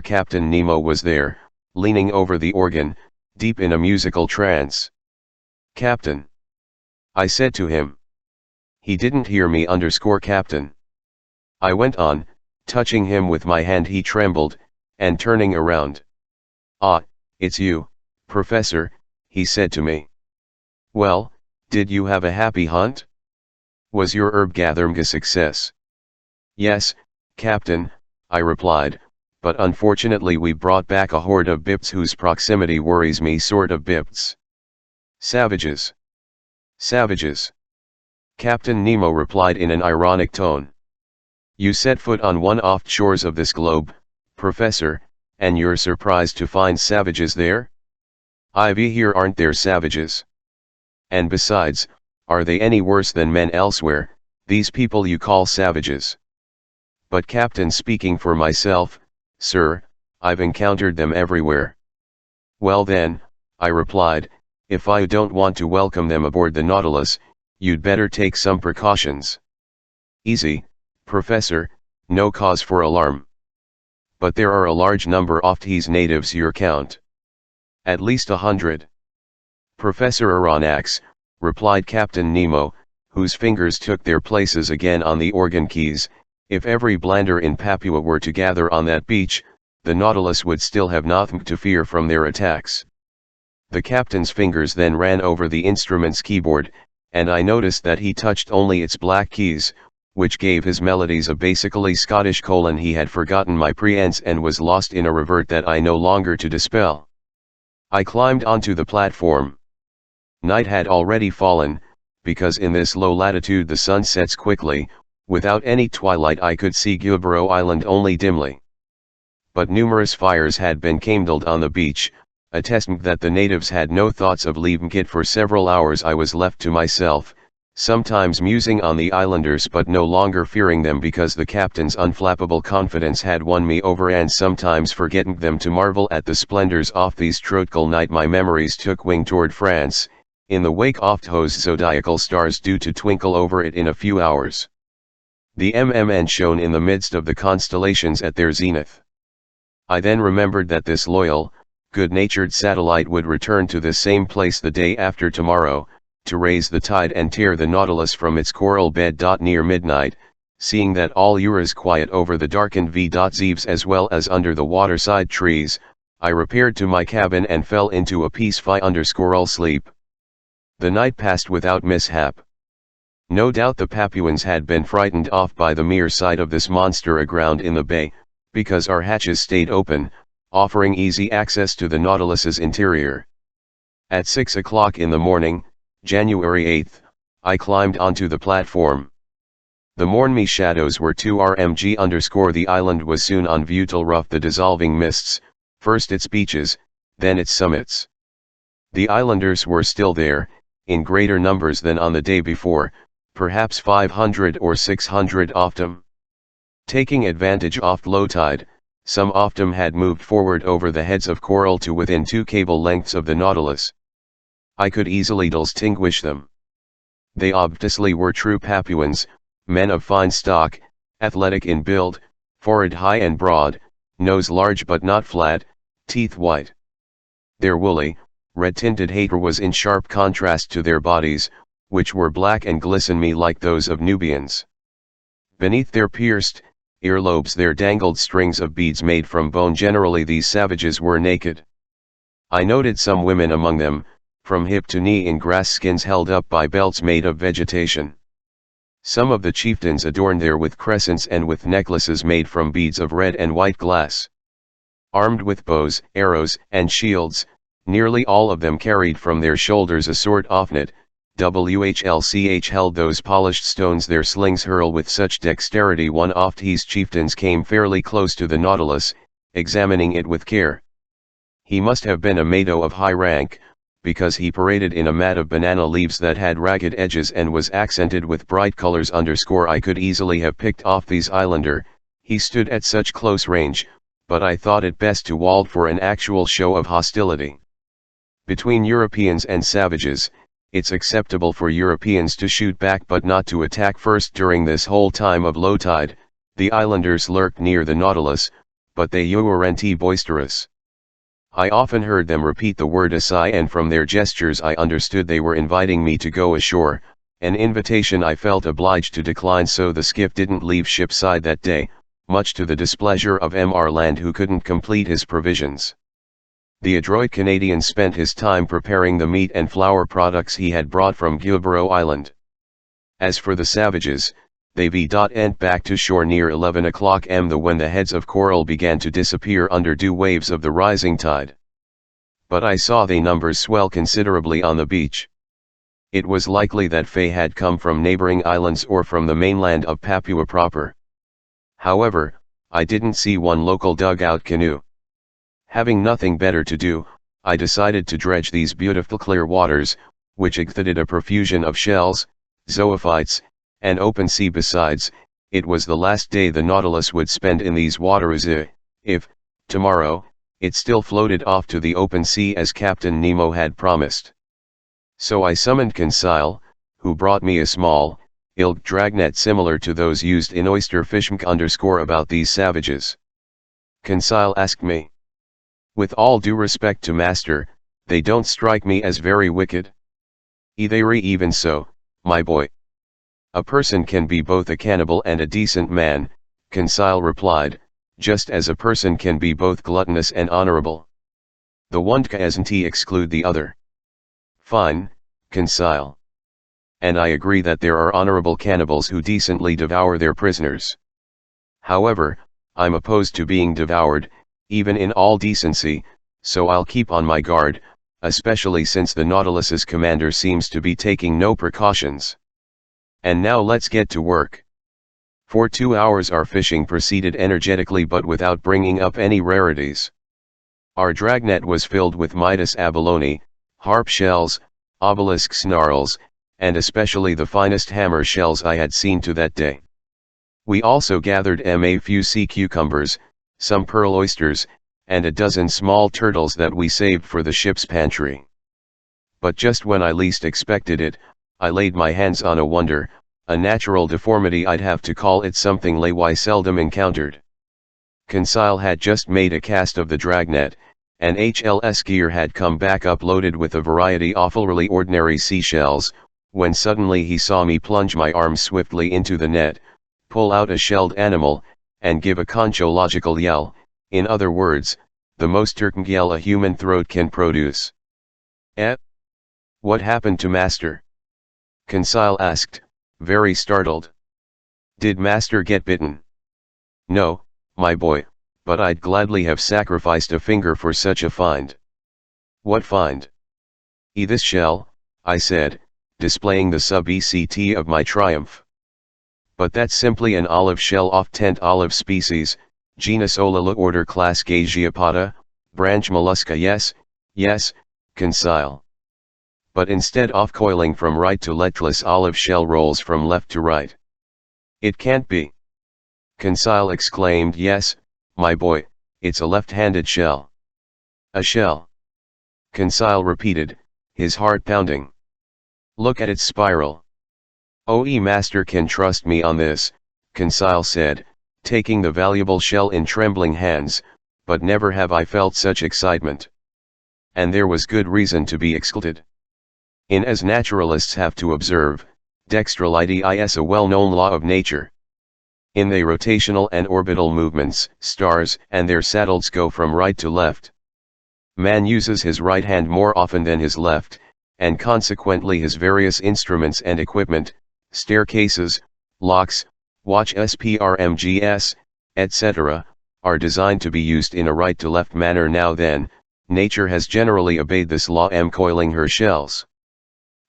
Captain Nemo was there, leaning over the organ, deep in a musical trance. "Captain," I said to him. He didn't hear me. Captain. I went on, touching him with my hand. He trembled, and turning around. "Ah, it's you, Professor," he said to me. "Well, did you have a happy hunt? Was your herb gathering a success?" "Yes, Captain," I replied, "but unfortunately we brought back a horde of Bipts whose proximity worries me." "Sort of Bipts?" "Savages." "Savages?" Captain Nemo replied in an ironic tone. "You set foot on one off shores of this globe, Professor, and you're surprised to find savages there? Ivy, here aren't there savages? And besides, are they any worse than men elsewhere, these people you call savages?" "But Captain, speaking for myself, sir, I've encountered them everywhere." "Well then," I replied, "if I don't want to welcome them aboard the Nautilus, you'd better take some precautions." "Easy, Professor, no cause for alarm." "But there are a large number of these natives. Your count?" "At least 100. "Professor Aronnax," replied Captain Nemo, whose fingers took their places again on the organ keys, "if every blander in Papua were to gather on that beach, the Nautilus would still have nothing to fear from their attacks." The captain's fingers then ran over the instrument's keyboard, and I noticed that he touched only its black keys, which gave his melodies a basically Scottish colon. He had forgotten my preence and was lost in a revert that I no longer to dispel. I climbed onto the platform. Night had already fallen, because in this low latitude the sun sets quickly. Without any twilight I could see Gueborough Island only dimly. But numerous fires had been kindled on the beach, attesting that the natives had no thoughts of leaving it. For several hours I was left to myself, sometimes musing on the islanders but no longer fearing them because the captain's unflappable confidence had won me over, and sometimes forgetting them to marvel at the splendors of this tropical night. My memories took wing toward France, in the wake of whose zodiacal stars due to twinkle over it in a few hours. The MMN shone in the midst of the constellations at their zenith. I then remembered that this loyal, good-natured satellite would return to this same place the day after tomorrow, to raise the tide and tear the Nautilus from its coral bed. Near midnight, seeing that all was quiet over the darkened V.Zeves as well as under the waterside trees, I repaired to my cabin and fell into a peaceful sleep. The night passed without mishap. No doubt the Papuans had been frightened off by the mere sight of this monster aground in the bay, because our hatches stayed open, offering easy access to the Nautilus's interior. At 6 o'clock in the morning, January 8, I climbed onto the platform. The morning shadows were 2 rmg_. The island was soon on view till rough the dissolving mists, first its beaches, then its summits. The islanders were still there, in greater numbers than on the day before, perhaps 500 or 600 of them. Taking advantage of low tide, some of them had moved forward over the heads of coral to within 2 cable lengths of the Nautilus. I could easily distinguish them. They obviously were true Papuans, men of fine stock, athletic in build, forehead high and broad, nose large but not flat, teeth white. Their woolly, red-tinted hair was in sharp contrast to their bodies, which were black and glistening like those of Nubians. Beneath their pierced earlobes there dangled strings of beads made from bone. Generally these savages were naked. I noted some women among them, from hip to knee in grass skins held up by belts made of vegetation. Some of the chieftains adorned there with crescents and with necklaces made from beads of red and white glass. Armed with bows, arrows, and shields, nearly all of them carried from their shoulders a sort of net. WHLCH held those polished stones their slings hurl with such dexterity. One of these chieftains came fairly close to the Nautilus, examining it with care. He must have been a Mado of high rank, because he paraded in a mat of banana leaves that had ragged edges and was accented with bright colors. I could easily have picked off these islander, he stood at such close range, but I thought it best to wald for an actual show of hostility. Between Europeans and savages, it's acceptable for Europeans to shoot back but not to attack first. During this whole time of low tide, the islanders lurked near the Nautilus, but they weren't boisterous. I often heard them repeat the word asai, and from their gestures I understood they were inviting me to go ashore, an invitation I felt obliged to decline, so the skiff didn't leave shipside that day, much to the displeasure of Mr. Land, who couldn't complete his provisions. The adroit Canadian spent his time preparing the meat and flour products he had brought from Gueborough Island. As for the savages, they went back to shore near 11 o'clock when the heads of coral began to disappear under due waves of the rising tide. But I saw their numbers swell considerably on the beach. It was likely that they had come from neighboring islands or from the mainland of Papua proper. However, I didn't see one local dugout canoe. Having nothing better to do, I decided to dredge these beautiful clear waters, which exhibited a profusion of shells, zoophytes, and open sea. Besides, it was the last day the Nautilus would spend in these waters if, tomorrow, it still floated off to the open sea as Captain Nemo had promised. So I summoned Conseil, who brought me a small, ilk dragnet similar to those used in oyster fishing. About these savages, Conseil asked me. With all due respect to master, they don't strike me as very wicked. Even so, my boy. A person can be both a cannibal and a decent man, Conseil replied, just as a person can be both gluttonous and honorable. The one doesn't exclude the other. Fine, Conseil. And I agree that there are honorable cannibals who decently devour their prisoners. However, I'm opposed to being devoured, even in all decency, so I'll keep on my guard, especially since the Nautilus's commander seems to be taking no precautions. And now let's get to work. For 2 hours our fishing proceeded energetically but without bringing up any rarities. Our dragnet was filled with Midas abalone, harp shells, obelisk snarls, and especially the finest hammer shells I had seen to that day. We also gathered a few sea cucumbers, some pearl oysters, and a dozen small turtles that we saved for the ship's pantry. But just when I least expected it, I laid my hands on a wonder, a natural deformity. I'd have to call it something I seldom encountered. Conseil had just made a cast of the dragnet, and HLS gear had come back up loaded with a variety of really ordinary seashells, when suddenly he saw me plunge my arm swiftly into the net, pull out a shelled animal, and give a conchological yell, in other words, the most turkey yell a human throat can produce. What happened to master? Conseil asked, very startled. Did master get bitten? No, my boy, but I'd gladly have sacrificed a finger for such a find. What find? This shell, I said, displaying the sub-ECT of my triumph. But that's simply an olive shell of tent olive species, genus Olala, order class Gagiopoda, branch Mollusca. Yes, Conseil. But instead of coiling from right to left, olive shell rolls from left to right. It can't be. Conseil exclaimed. Yes, my boy, it's a left-handed shell. A shell. Conseil repeated, his heart pounding. Look at its spiral. Master can trust me on this, Conseil said, taking the valuable shell in trembling hands, but never have I felt such excitement. And there was good reason to be excited. In as naturalists have to observe, dextrality is a well-known law of nature. In the rotational and orbital movements, stars and their satellites go from right to left. Man uses his right hand more often than his left, and consequently his various instruments and equipment, staircases, locks, watch SPRMGS, etc., are designed to be used in a right-to-left manner. Now then, nature has generally obeyed this law, coiling her shells.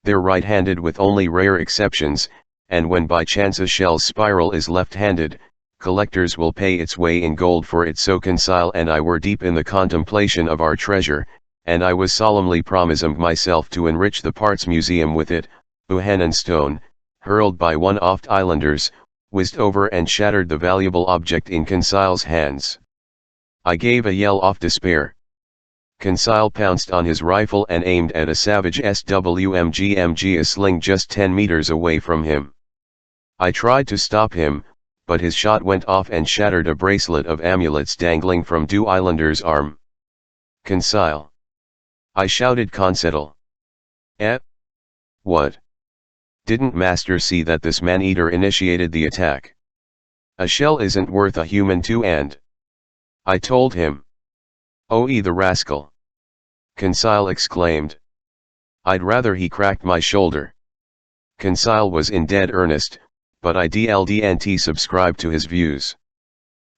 They're right-handed with only rare exceptions, and when by chance a shell's spiral is left-handed, collectors will pay its weight in gold for it. So Conseil and I were deep in the contemplation of our treasure, and I was solemnly promising myself to enrich the parts museum with it. Buchanan stone, hurled by one oft islanders, whizzed over and shattered the valuable object in Conseil's hands. I gave a yell of despair. Conseil pounced on his rifle and aimed at a savage SWMG a sling just 10 meters away from him. I tried to stop him, but his shot went off and shattered a bracelet of amulets dangling from Du Islander's arm. Conseil! I shouted. Conseil! Eh? What? Didn't Master see that this man-eater initiated the attack? A shell isn't worth a human too, and I told him. Oh, the rascal! Conseil exclaimed. I'd rather he cracked my shoulder. Conseil was in dead earnest, but I didn't subscribe to his views.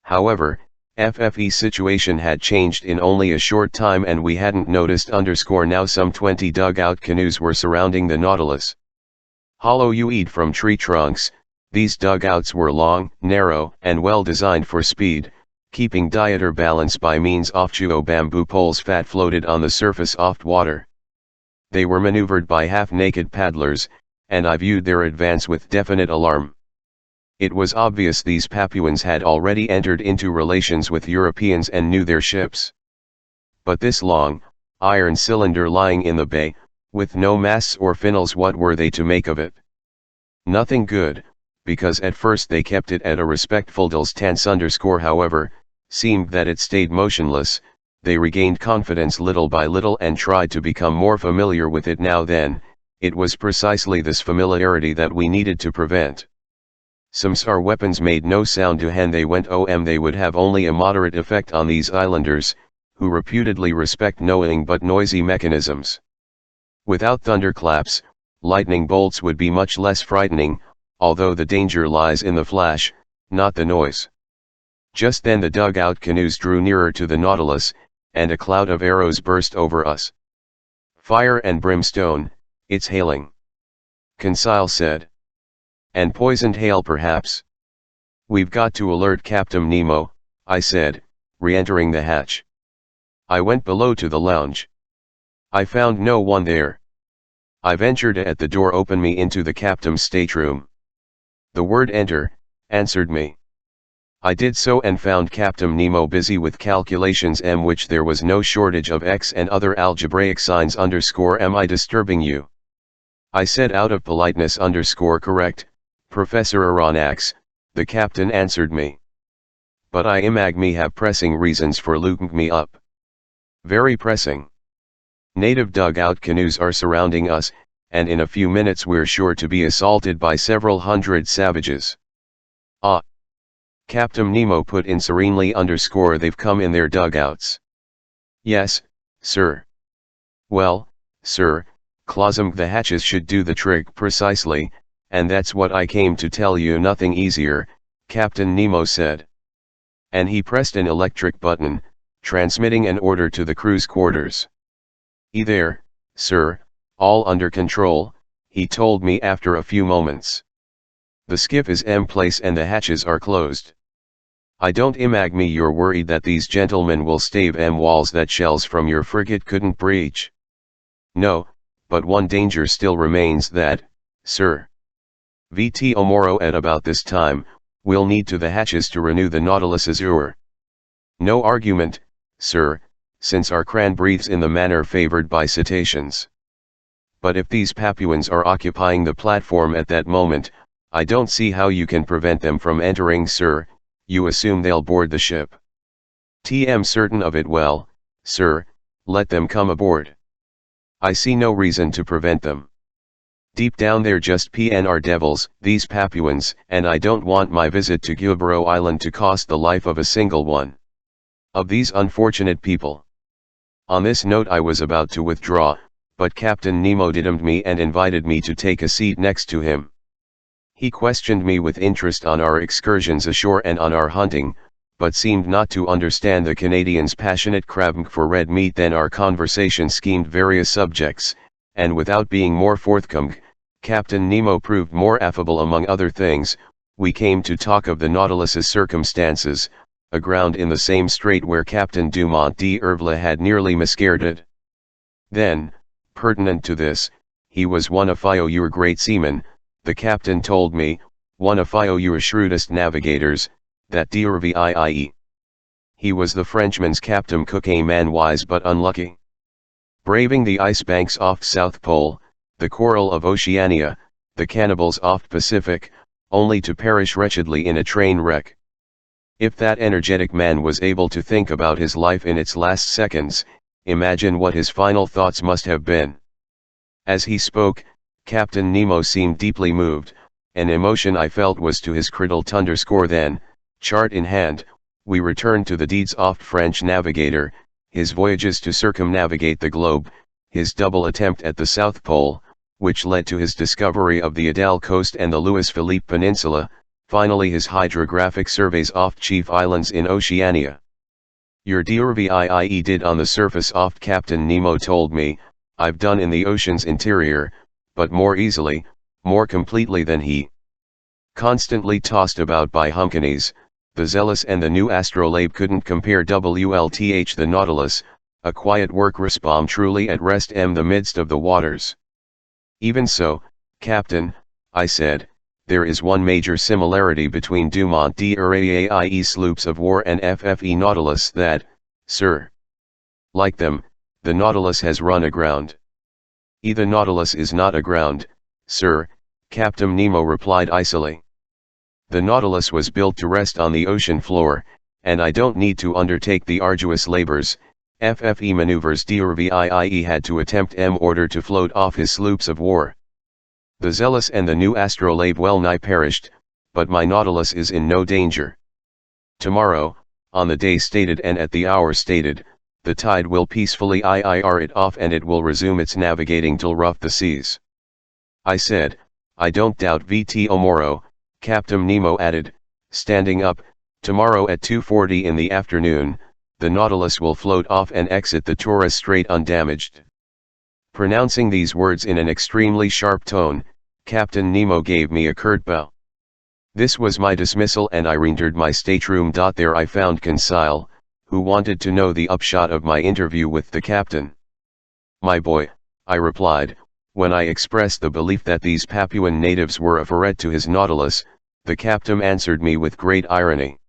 However, FFE's situation had changed in only a short time, and we hadn't noticed. Now some 20 dugout canoes were surrounding the Nautilus. Hollowed from tree trunks, these dugouts were long, narrow, and well designed for speed, keeping dieter balance by means of chuo bamboo poles fat floated on the surface of water. They were maneuvered by half-naked paddlers, and I viewed their advance with definite alarm. It was obvious these Papuans had already entered into relations with Europeans and knew their ships. But this long, iron cylinder lying in the bay, with no masts or funnels, what were they to make of it? Nothing good, because at first they kept it at a respectful distance. However, seemed that it stayed motionless. They regained confidence little by little and tried to become more familiar with it. Now then, it was precisely this familiarity that we needed to prevent. Since our weapons made no sound when they went they would have only a moderate effect on these islanders, who reputedly respect knowing but noisy mechanisms. Without thunderclaps, lightning bolts would be much less frightening, although the danger lies in the flash, not the noise. Just then the dugout canoes drew nearer to the Nautilus, and a cloud of arrows burst over us. Fire and brimstone, it's hailing, Conseil said. And poisoned hail perhaps. We've got to alert Captain Nemo, I said, re-entering the hatch. I went below to the lounge. I found no one there. I ventured at the door. Open me into the captain's stateroom. The word enter answered me. I did so and found Captain Nemo busy with calculations which there was no shortage of X and other algebraic signs. Am I disturbing you? I said out of politeness. Correct, Professor Aronnax, the captain answered me. But I imag me have pressing reasons for looking me up. Very pressing. Native dugout canoes are surrounding us, and in a few minutes we're sure to be assaulted by several hundred savages. Ah! Captain Nemo put in serenely. They've come in their dugouts. Yes, sir. Well, sir, closing the hatches should do the trick precisely, and that's what I came to tell you. Nothing easier, Captain Nemo said. And he pressed an electric button, transmitting an order to the crew's quarters. There, sir, all under control, he told me after a few moments. The skiff is in place and the hatches are closed. I don't imag me you're worried that these gentlemen will stave walls that shells from your frigate couldn't breach. No, but one danger still remains that, sir. VT Omoro at about this time, we'll need to the hatches to renew the Nautilus's oar. No argument, sir, since our cran breathes in the manner favored by cetaceans. But if these Papuans are occupying the platform at that moment, I don't see how you can prevent them from entering, sir. You assume they'll board the ship. TM certain of it. Well, sir, let them come aboard. I see no reason to prevent them. Deep down they're just PNR devils, these Papuans, and I don't want my visit to Gueborough Island to cost the life of a single one of these unfortunate people. On this note I was about to withdraw, but Captain Nemo didn't me and invited me to take a seat next to him. He questioned me with interest on our excursions ashore and on our hunting, but seemed not to understand the Canadian's passionate craving for red meat. Then our conversation schemed various subjects, and without being more forthcoming, Captain Nemo proved more affable. Among other things, we came to talk of the Nautilus's circumstances, aground in the same strait where Captain Dumont d'Urville had nearly miscarried. Then, pertinent to this, he was one of your great seamen, the captain told me, one of your shrewdest navigators, that d'Urville. He was the Frenchman's Captain Cook, a man wise but unlucky. Braving the ice banks off South Pole, the coral of Oceania, the cannibals off Pacific, only to perish wretchedly in a train wreck. If that energetic man was able to think about his life in its last seconds, imagine what his final thoughts must have been. As he spoke, Captain Nemo seemed deeply moved. An emotion I felt was to his cradle _. Then, chart in hand, we returned to the deeds of French navigator, his voyages to circumnavigate the globe, his double attempt at the South Pole, which led to his discovery of the Adel coast and the Louis Philippe Peninsula, finally his hydrographic surveys off chief islands in Oceania. Your d'Urville did on the surface oft Captain Nemo told me, I've done in the ocean's interior, but more easily, more completely than he. Constantly tossed about by Humpkinese, the Zealous and the new Astrolabe couldn't compare WLTH the Nautilus, a quiet work respom truly at rest the midst of the waters. Even so, Captain, I said, there is one major similarity between Dumont d'Urville sloops of war and FFE Nautilus that, sir. Like them, the Nautilus has run aground. The Nautilus is not aground, sir, Captain Nemo replied icily. The Nautilus was built to rest on the ocean floor, and I don't need to undertake the arduous labors, FFE maneuvers d'Urville had to attempt order to float off his sloops of war. The Zealous and the new Astrolabe well nigh perished, but my Nautilus is in no danger. Tomorrow, on the day stated and at the hour stated, the tide will peacefully IIR it off and it will resume its navigating till rough the seas. I said, I don't doubt VT Omoro, Captain Nemo added, standing up, tomorrow at 2:40 in the afternoon, the Nautilus will float off and exit the Torres Strait undamaged. Pronouncing these words in an extremely sharp tone, Captain Nemo gave me a curt bow. This was my dismissal and I reentered my stateroom. There I found Conseil, who wanted to know the upshot of my interview with the captain. My boy, I replied, when I expressed the belief that these Papuan natives were a threat to his Nautilus, the captain answered me with great irony.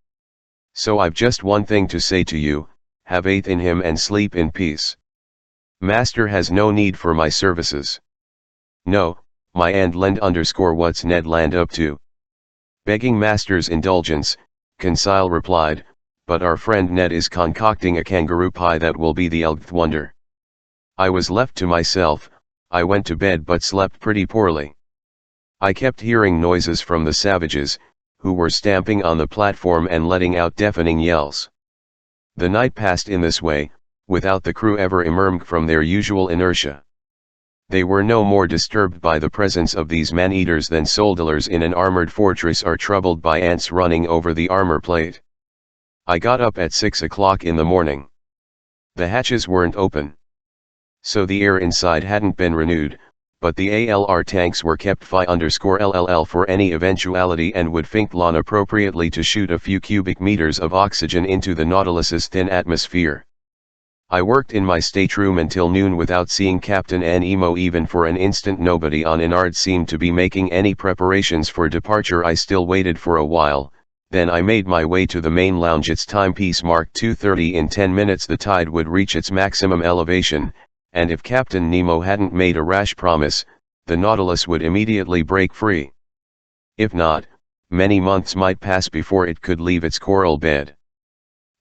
So I've just one thing to say to you, have faith in him and sleep in peace. Master has no need for my services. No, my and lend what's Ned Land up to? Begging Master's indulgence, Conseil replied, but our friend Ned is concocting a kangaroo pie that will be the 11th wonder. I was left to myself. I went to bed but slept pretty poorly. I kept hearing noises from the savages, who were stamping on the platform and letting out deafening yells. The night passed in this way, without the crew ever emerging from their usual inertia. They were no more disturbed by the presence of these man-eaters than soldiers in an armored fortress are troubled by ants running over the armor plate. I got up at 6 o'clock in the morning. The hatches weren't open. So the air inside hadn't been renewed, but the ALR tanks were kept _LLL for any eventuality and would think long appropriately to shoot a few cubic meters of oxygen into the Nautilus's thin atmosphere. I worked in my stateroom until noon without seeing Captain Nemo even for an instant. Nobody on Inard seemed to be making any preparations for departure. I still waited for a while, then I made my way to the main lounge. Its timepiece marked 2:30. In 10 minutes the tide would reach its maximum elevation, and if Captain Nemo hadn't made a rash promise, the Nautilus would immediately break free. If not, many months might pass before it could leave its coral bed.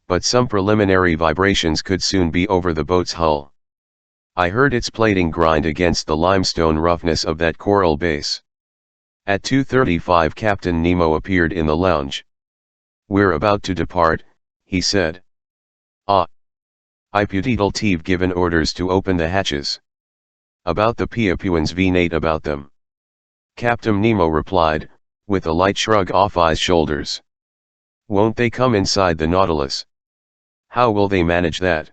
But some preliminary vibrations could soon be over the boat's hull. I heard its plating grind against the limestone roughness of that coral base. At 2:35 Captain Nemo appeared in the lounge. We're about to depart, he said. Ah. I putitive given orders to open the hatches. About the Papuans v-nate about them. Captain Nemo replied, with a light shrug off his shoulders. Won't they come inside the Nautilus? How will they manage that?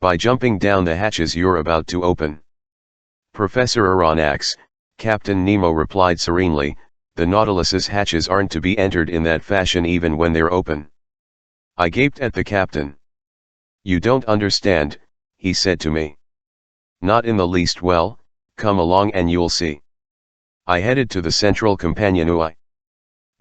By jumping down the hatches you're about to open. Professor Aronnax, Captain Nemo replied serenely, the Nautilus's hatches aren't to be entered in that fashion even when they're open. I gaped at the captain. You don't understand, he said to me. Not in the least well, come along and you'll see. I headed to the central companionway.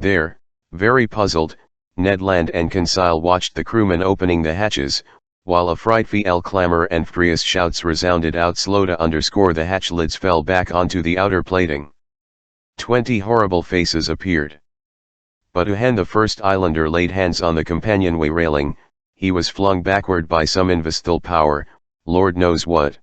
There, very puzzled, Ned Land and Conseil watched the crewmen opening the hatches, while a frightful clamor and furious shouts resounded out slow to underscore the hatch lids fell back onto the outer plating. 20 horrible faces appeared. But when the first islander laid hands on the companionway railing, he was flung backward by some invisible power, Lord knows what.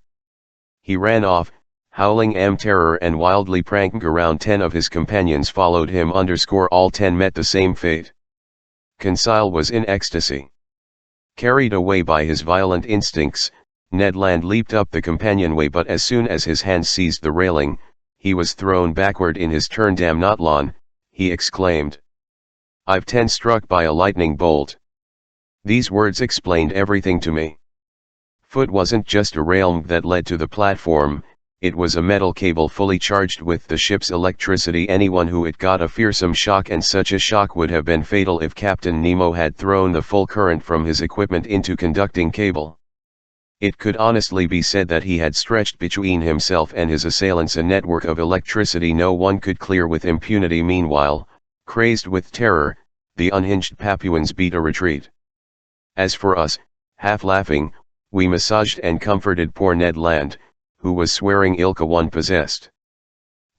He ran off, howling terror, and wildly pranking around. 10 of his companions followed him. All 10 met the same fate. Conseil was in ecstasy. Carried away by his violent instincts, Ned Land leaped up the companionway, but as soon as his hands seized the railing, he was thrown backward in his turn. Damn Notlon, he exclaimed. I've 10 struck by a lightning bolt. These words explained everything to me. Foot wasn't just a rail that led to the platform, it was a metal cable fully charged with the ship's electricity. Anyone who it got a fearsome shock, and such a shock would have been fatal if Captain Nemo had thrown the full current from his equipment into conducting cable. It could honestly be said that he had stretched between himself and his assailants a network of electricity no one could clear with impunity. Meanwhile, crazed with terror, the unhinged Papuans beat a retreat. As for us, half laughing, we massaged and comforted poor Ned Land, who was swearing Ilka one possessed.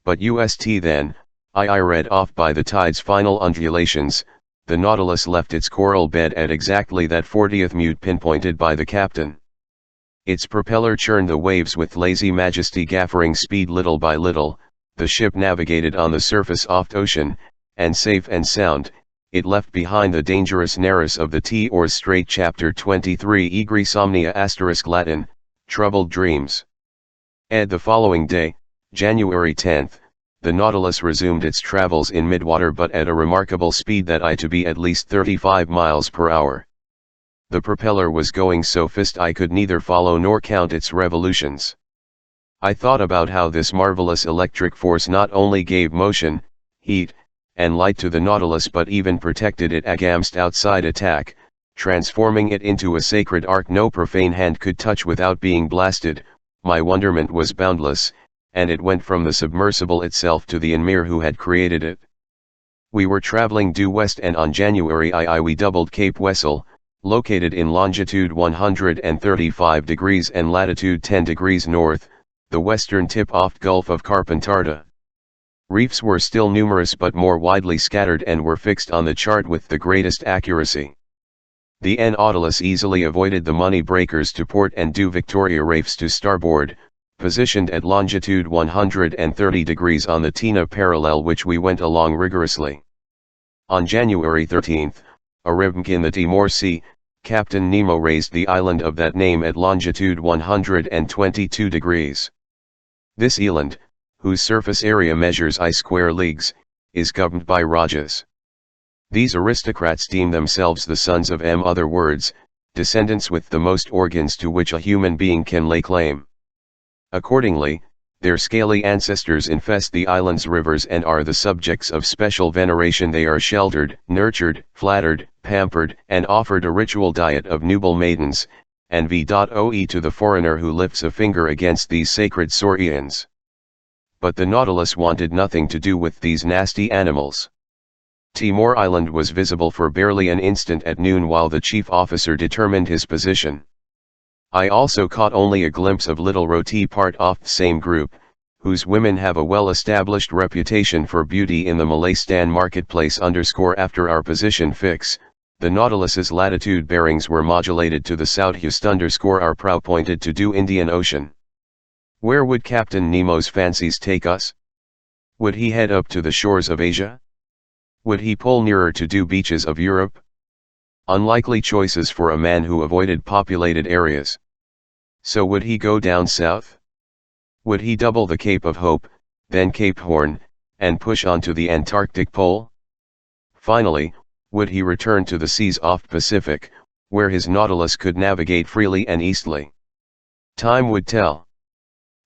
But then, read off by the tide's final undulations, the Nautilus left its coral bed at exactly that 40th minute pinpointed by the captain. Its propeller churned the waves with lazy majesty, gaffering speed little by little. The ship navigated on the surface oft ocean, and safe and sound, it left behind the dangerous Nereus of the T-Ors Strait. Chapter 23 Egri Somnia * Latin, Troubled Dreams. The following day, January 10th, the Nautilus resumed its travels in midwater, but at a remarkable speed that to be at least 35 miles per hour. The propeller was going so fast I could neither follow nor count its revolutions. I thought about how this marvelous electric force not only gave motion, heat, and light to the Nautilus, but even protected it against outside attack, transforming it into a sacred ark no profane hand could touch without being blasted. My wonderment was boundless, and it went from the submersible itself to the Enmir who had created it. We were traveling due west, and on January we doubled Cape Wessel, located in longitude 135 degrees and latitude 10 degrees north, the western tip off Gulf of Carpentarda. Reefs were still numerous but more widely scattered and were fixed on the chart with the greatest accuracy. The Nautilus easily avoided the money breakers to port and due Victoria Rafes to starboard, positioned at longitude 130 degrees on the Tina parallel, which we went along rigorously. On January 13th, arriving in the Timor Sea, Captain Nemo raised the island of that name at longitude 122 degrees. This island, whose surface area measures I² leagues, is governed by Rajas. These aristocrats deem themselves the sons of other words, descendants with the most organs to which a human being can lay claim. Accordingly, their scaly ancestors infest the island's rivers and are the subjects of special veneration. They are sheltered, nurtured, flattered, pampered, and offered a ritual diet of nubile maidens, and v.oe to the foreigner who lifts a finger against these sacred saurians. But the Nautilus wanted nothing to do with these nasty animals. Timor Island was visible for barely an instant at noon while the chief officer determined his position. I also caught only a glimpse of Little Roti, part of the same group, whose women have a well-established reputation for beauty in the Malaystan marketplace. After our position fix, the Nautilus's latitude bearings were modulated to the southeast. Our prow pointed to due Indian Ocean. Where would Captain Nemo's fancies take us? Would he head up to the shores of Asia? Would he pull nearer to due beaches of Europe? Unlikely choices for a man who avoided populated areas. So would he go down south? Would he double the Cape of Hope, then Cape Horn, and push on to the Antarctic Pole? Finally, would he return to the seas off Pacific, where his Nautilus could navigate freely and eastly? Time would tell.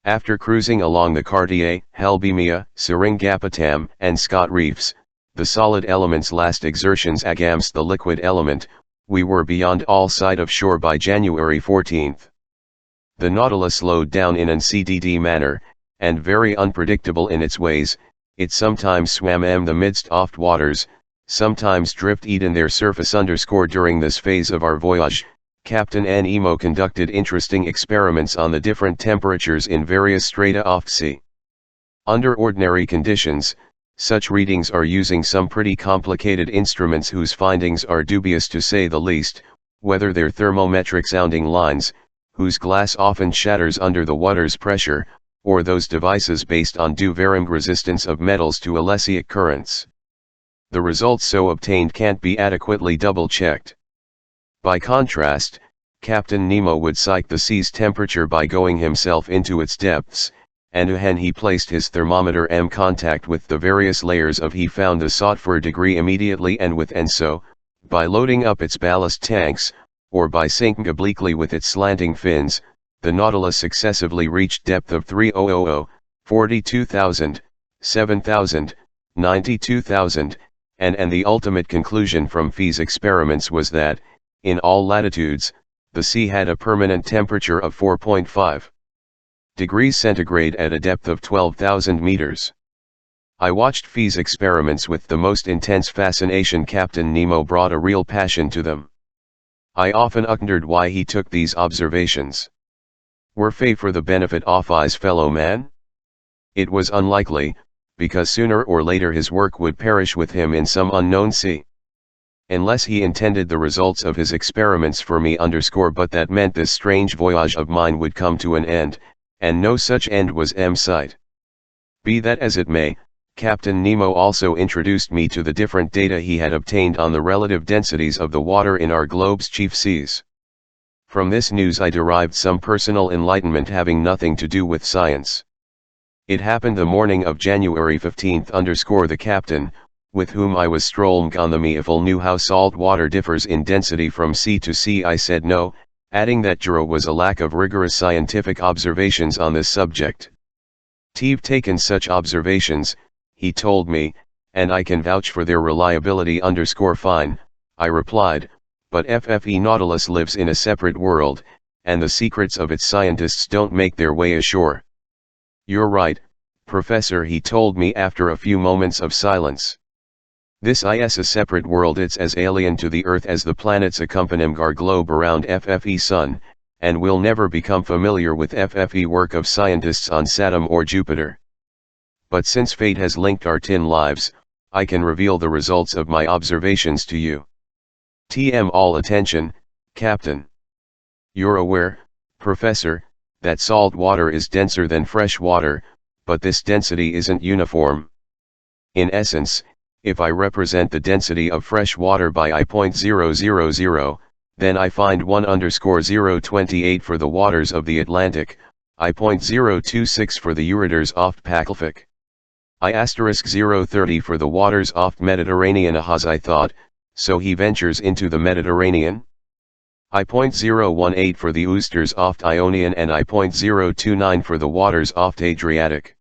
After cruising along the Cartier, Helbemia, Seringapatam, and Scott Reefs, the solid element's last exertions against the liquid element, we were beyond all sight of shore by January 14th. The Nautilus slowed down in an CDD manner, and very unpredictable in its ways. It sometimes swam the midst oft waters, sometimes drifted in their surface. During this phase of our voyage, Captain Nemo conducted interesting experiments on the different temperatures in various strata off sea. Under ordinary conditions, such readings are using some pretty complicated instruments whose findings are dubious to say the least, whether they're thermometric sounding lines, whose glass often shatters under the water's pressure, or those devices based on du varying resistance of metals to Alesic currents. The results so obtained can't be adequately double-checked. By contrast, Captain Nemo would psych the sea's temperature by going himself into its depths, and when he placed his thermometer in contact with the various layers of he found the sought-for degree immediately, and so, by loading up its ballast tanks, or by sinking obliquely with its slanting fins, the Nautilus successively reached depth of 3000, 42,000, 7,000, 92,000, and the ultimate conclusion from Fee's experiments was that, in all latitudes, the sea had a permanent temperature of 4.5 degrees centigrade at a depth of 12,000 meters. I watched Fee's experiments with the most intense fascination. Captain Nemo brought a real passion to them. I often wondered why he took these observations. Were they for the benefit of his fellow man? It was unlikely, because sooner or later his work would perish with him in some unknown sea. Unless he intended the results of his experiments for me, but that meant this strange voyage of mine would come to an end, and no such end was in sight. Be that as it may, Captain Nemo also introduced me to the different data he had obtained on the relative densities of the water in our globe's chief seas. From this news I derived some personal enlightenment having nothing to do with science. It happened the morning of January 15th. The captain, with whom I was strolling on the Meaful, knew how salt water differs in density from sea to sea. I said no, adding that there was a lack of rigorous scientific observations on this subject. "T've taken such observations," he told me, "and I can vouch for their reliability." Fine, I replied, "but FFE Nautilus lives in a separate world, and the secrets of its scientists don't make their way ashore." "You're right, Professor," he told me after a few moments of silence. "This is a separate world. It's as alien to the Earth as the planets accompanying our globe around FFE Sun, and we'll never become familiar with FFE work of scientists on Saturn or Jupiter. But since fate has linked our tin lives, I can reveal the results of my observations to you. TM all attention, Captain. You're aware, Professor, that salt water is denser than fresh water, but this density isn't uniform. In essence, if I represent the density of fresh water by I.000, then I find 1_028 for the waters of the Atlantic, I.026 for the Euroders off Pacific, I*030 for the waters off Mediterranean. As I thought, so he ventures into the Mediterranean? I.018 for the oysters off Ionian, and I.029 for the waters off Adriatic.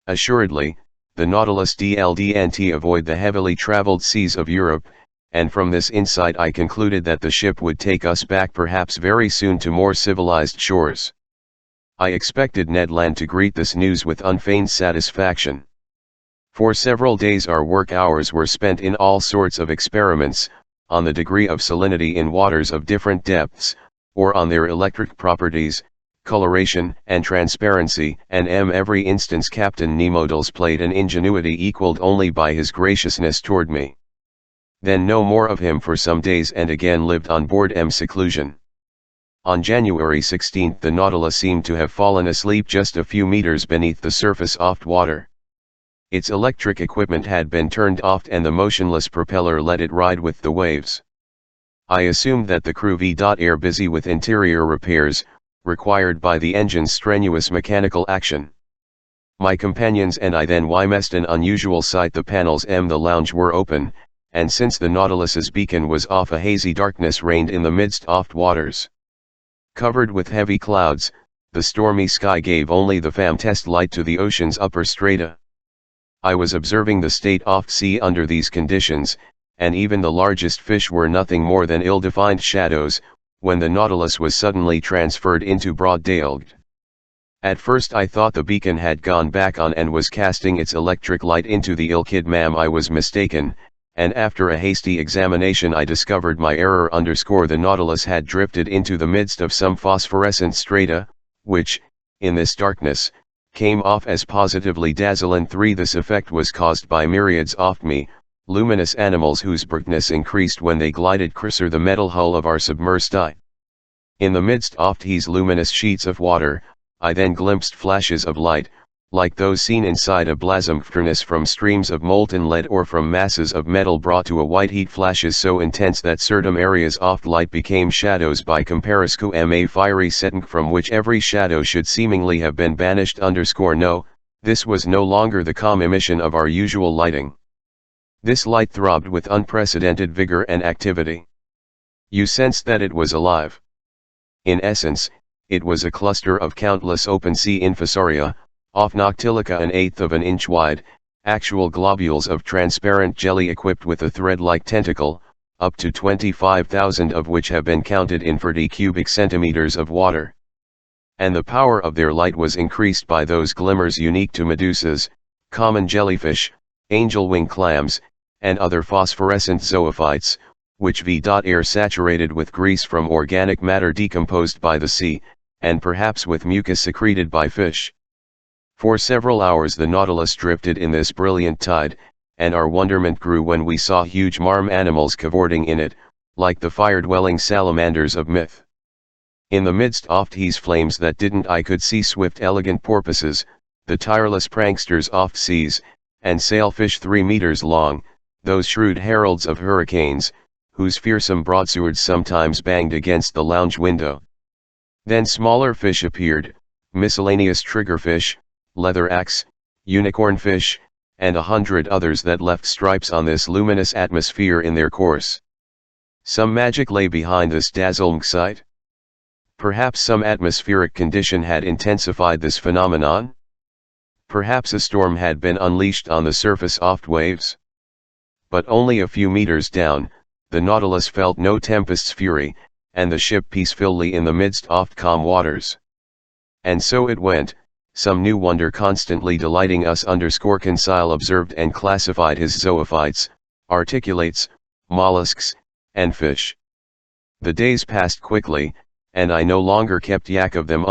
Assuredly, the Nautilus didn't avoid the heavily traveled seas of Europe, and from this insight I concluded that the ship would take us back perhaps very soon to more civilized shores. I expected Ned Land to greet this news with unfeigned satisfaction. For several days our work hours were spent in all sorts of experiments, on the degree of salinity in waters of different depths, or on their electric properties, coloration and transparency, and every instance Captain Nemo displayed an ingenuity equaled only by his graciousness toward me. Then no more of him for some days, and again lived on board seclusion. On January 16 the Nautilus seemed to have fallen asleep just a few meters beneath the surface of water. Its electric equipment had been turned off and the motionless propeller let it ride with the waves. I assumed that the crew were busy with interior repairs, required by the engine's strenuous mechanical action. My companions and I then witnessed an unusual sight. The panels the lounge were open, and since the Nautilus's beacon was off, a hazy darkness reigned in the midst of waters. Covered with heavy clouds, the stormy sky gave only the faintest light to the ocean's upper strata. I was observing the state of sea under these conditions, and even the largest fish were nothing more than ill-defined shadows, when the Nautilus was suddenly transferred into broad daylight. At first I thought the beacon had gone back on and was casting its electric light into the Ilkid Mam. I was mistaken, and after a hasty examination I discovered my error. The Nautilus had drifted into the midst of some phosphorescent strata, which, in this darkness, came off as positively dazzling. 3. This effect was caused by myriads of luminous animals whose brightness increased when they glided closer the metal hull of our submersed eye. In the midst of these luminous sheets of water, I then glimpsed flashes of light, like those seen inside a blossom furnace from streams of molten lead or from masses of metal brought to a white heat. Flashes so intense that certain areas of light became shadows by comparison, a fiery setting from which every shadow should seemingly have been banished. No, this was no longer the calm emission of our usual lighting. This light throbbed with unprecedented vigor and activity. You sensed that it was alive. In essence, it was a cluster of countless open-sea infusoria, of Noctilica 1/8 of an inch wide, actual globules of transparent jelly equipped with a thread-like tentacle, up to 25,000 of which have been counted in 40 cubic centimeters of water. And the power of their light was increased by those glimmers unique to medusas, common jellyfish, angelwing clams, and other phosphorescent zoophytes, which air saturated with grease from organic matter decomposed by the sea, and perhaps with mucus secreted by fish. For several hours the Nautilus drifted in this brilliant tide, and our wonderment grew when we saw huge marm animals cavorting in it, like the fire-dwelling salamanders of myth. In the midst of these flames that didn't I could see swift elegant porpoises, the tireless pranksters of seas, and sailfish 3 meters long, those shrewd heralds of hurricanes, whose fearsome broadswords sometimes banged against the lounge window. Then smaller fish appeared, miscellaneous triggerfish, leather axe, unicorn fish, and 100 others that left stripes on this luminous atmosphere in their course. Some magic lay behind this dazzling sight. Perhaps some atmospheric condition had intensified this phenomenon. Perhaps a storm had been unleashed on the surface of waves. But only a few meters down, the Nautilus felt no tempest's fury, and the ship peacefully in the midst of calm waters. And so it went, some new wonder constantly delighting us. Conseil observed and classified his zoophytes, articulates, mollusks, and fish. The days passed quickly, and I no longer kept yak of them.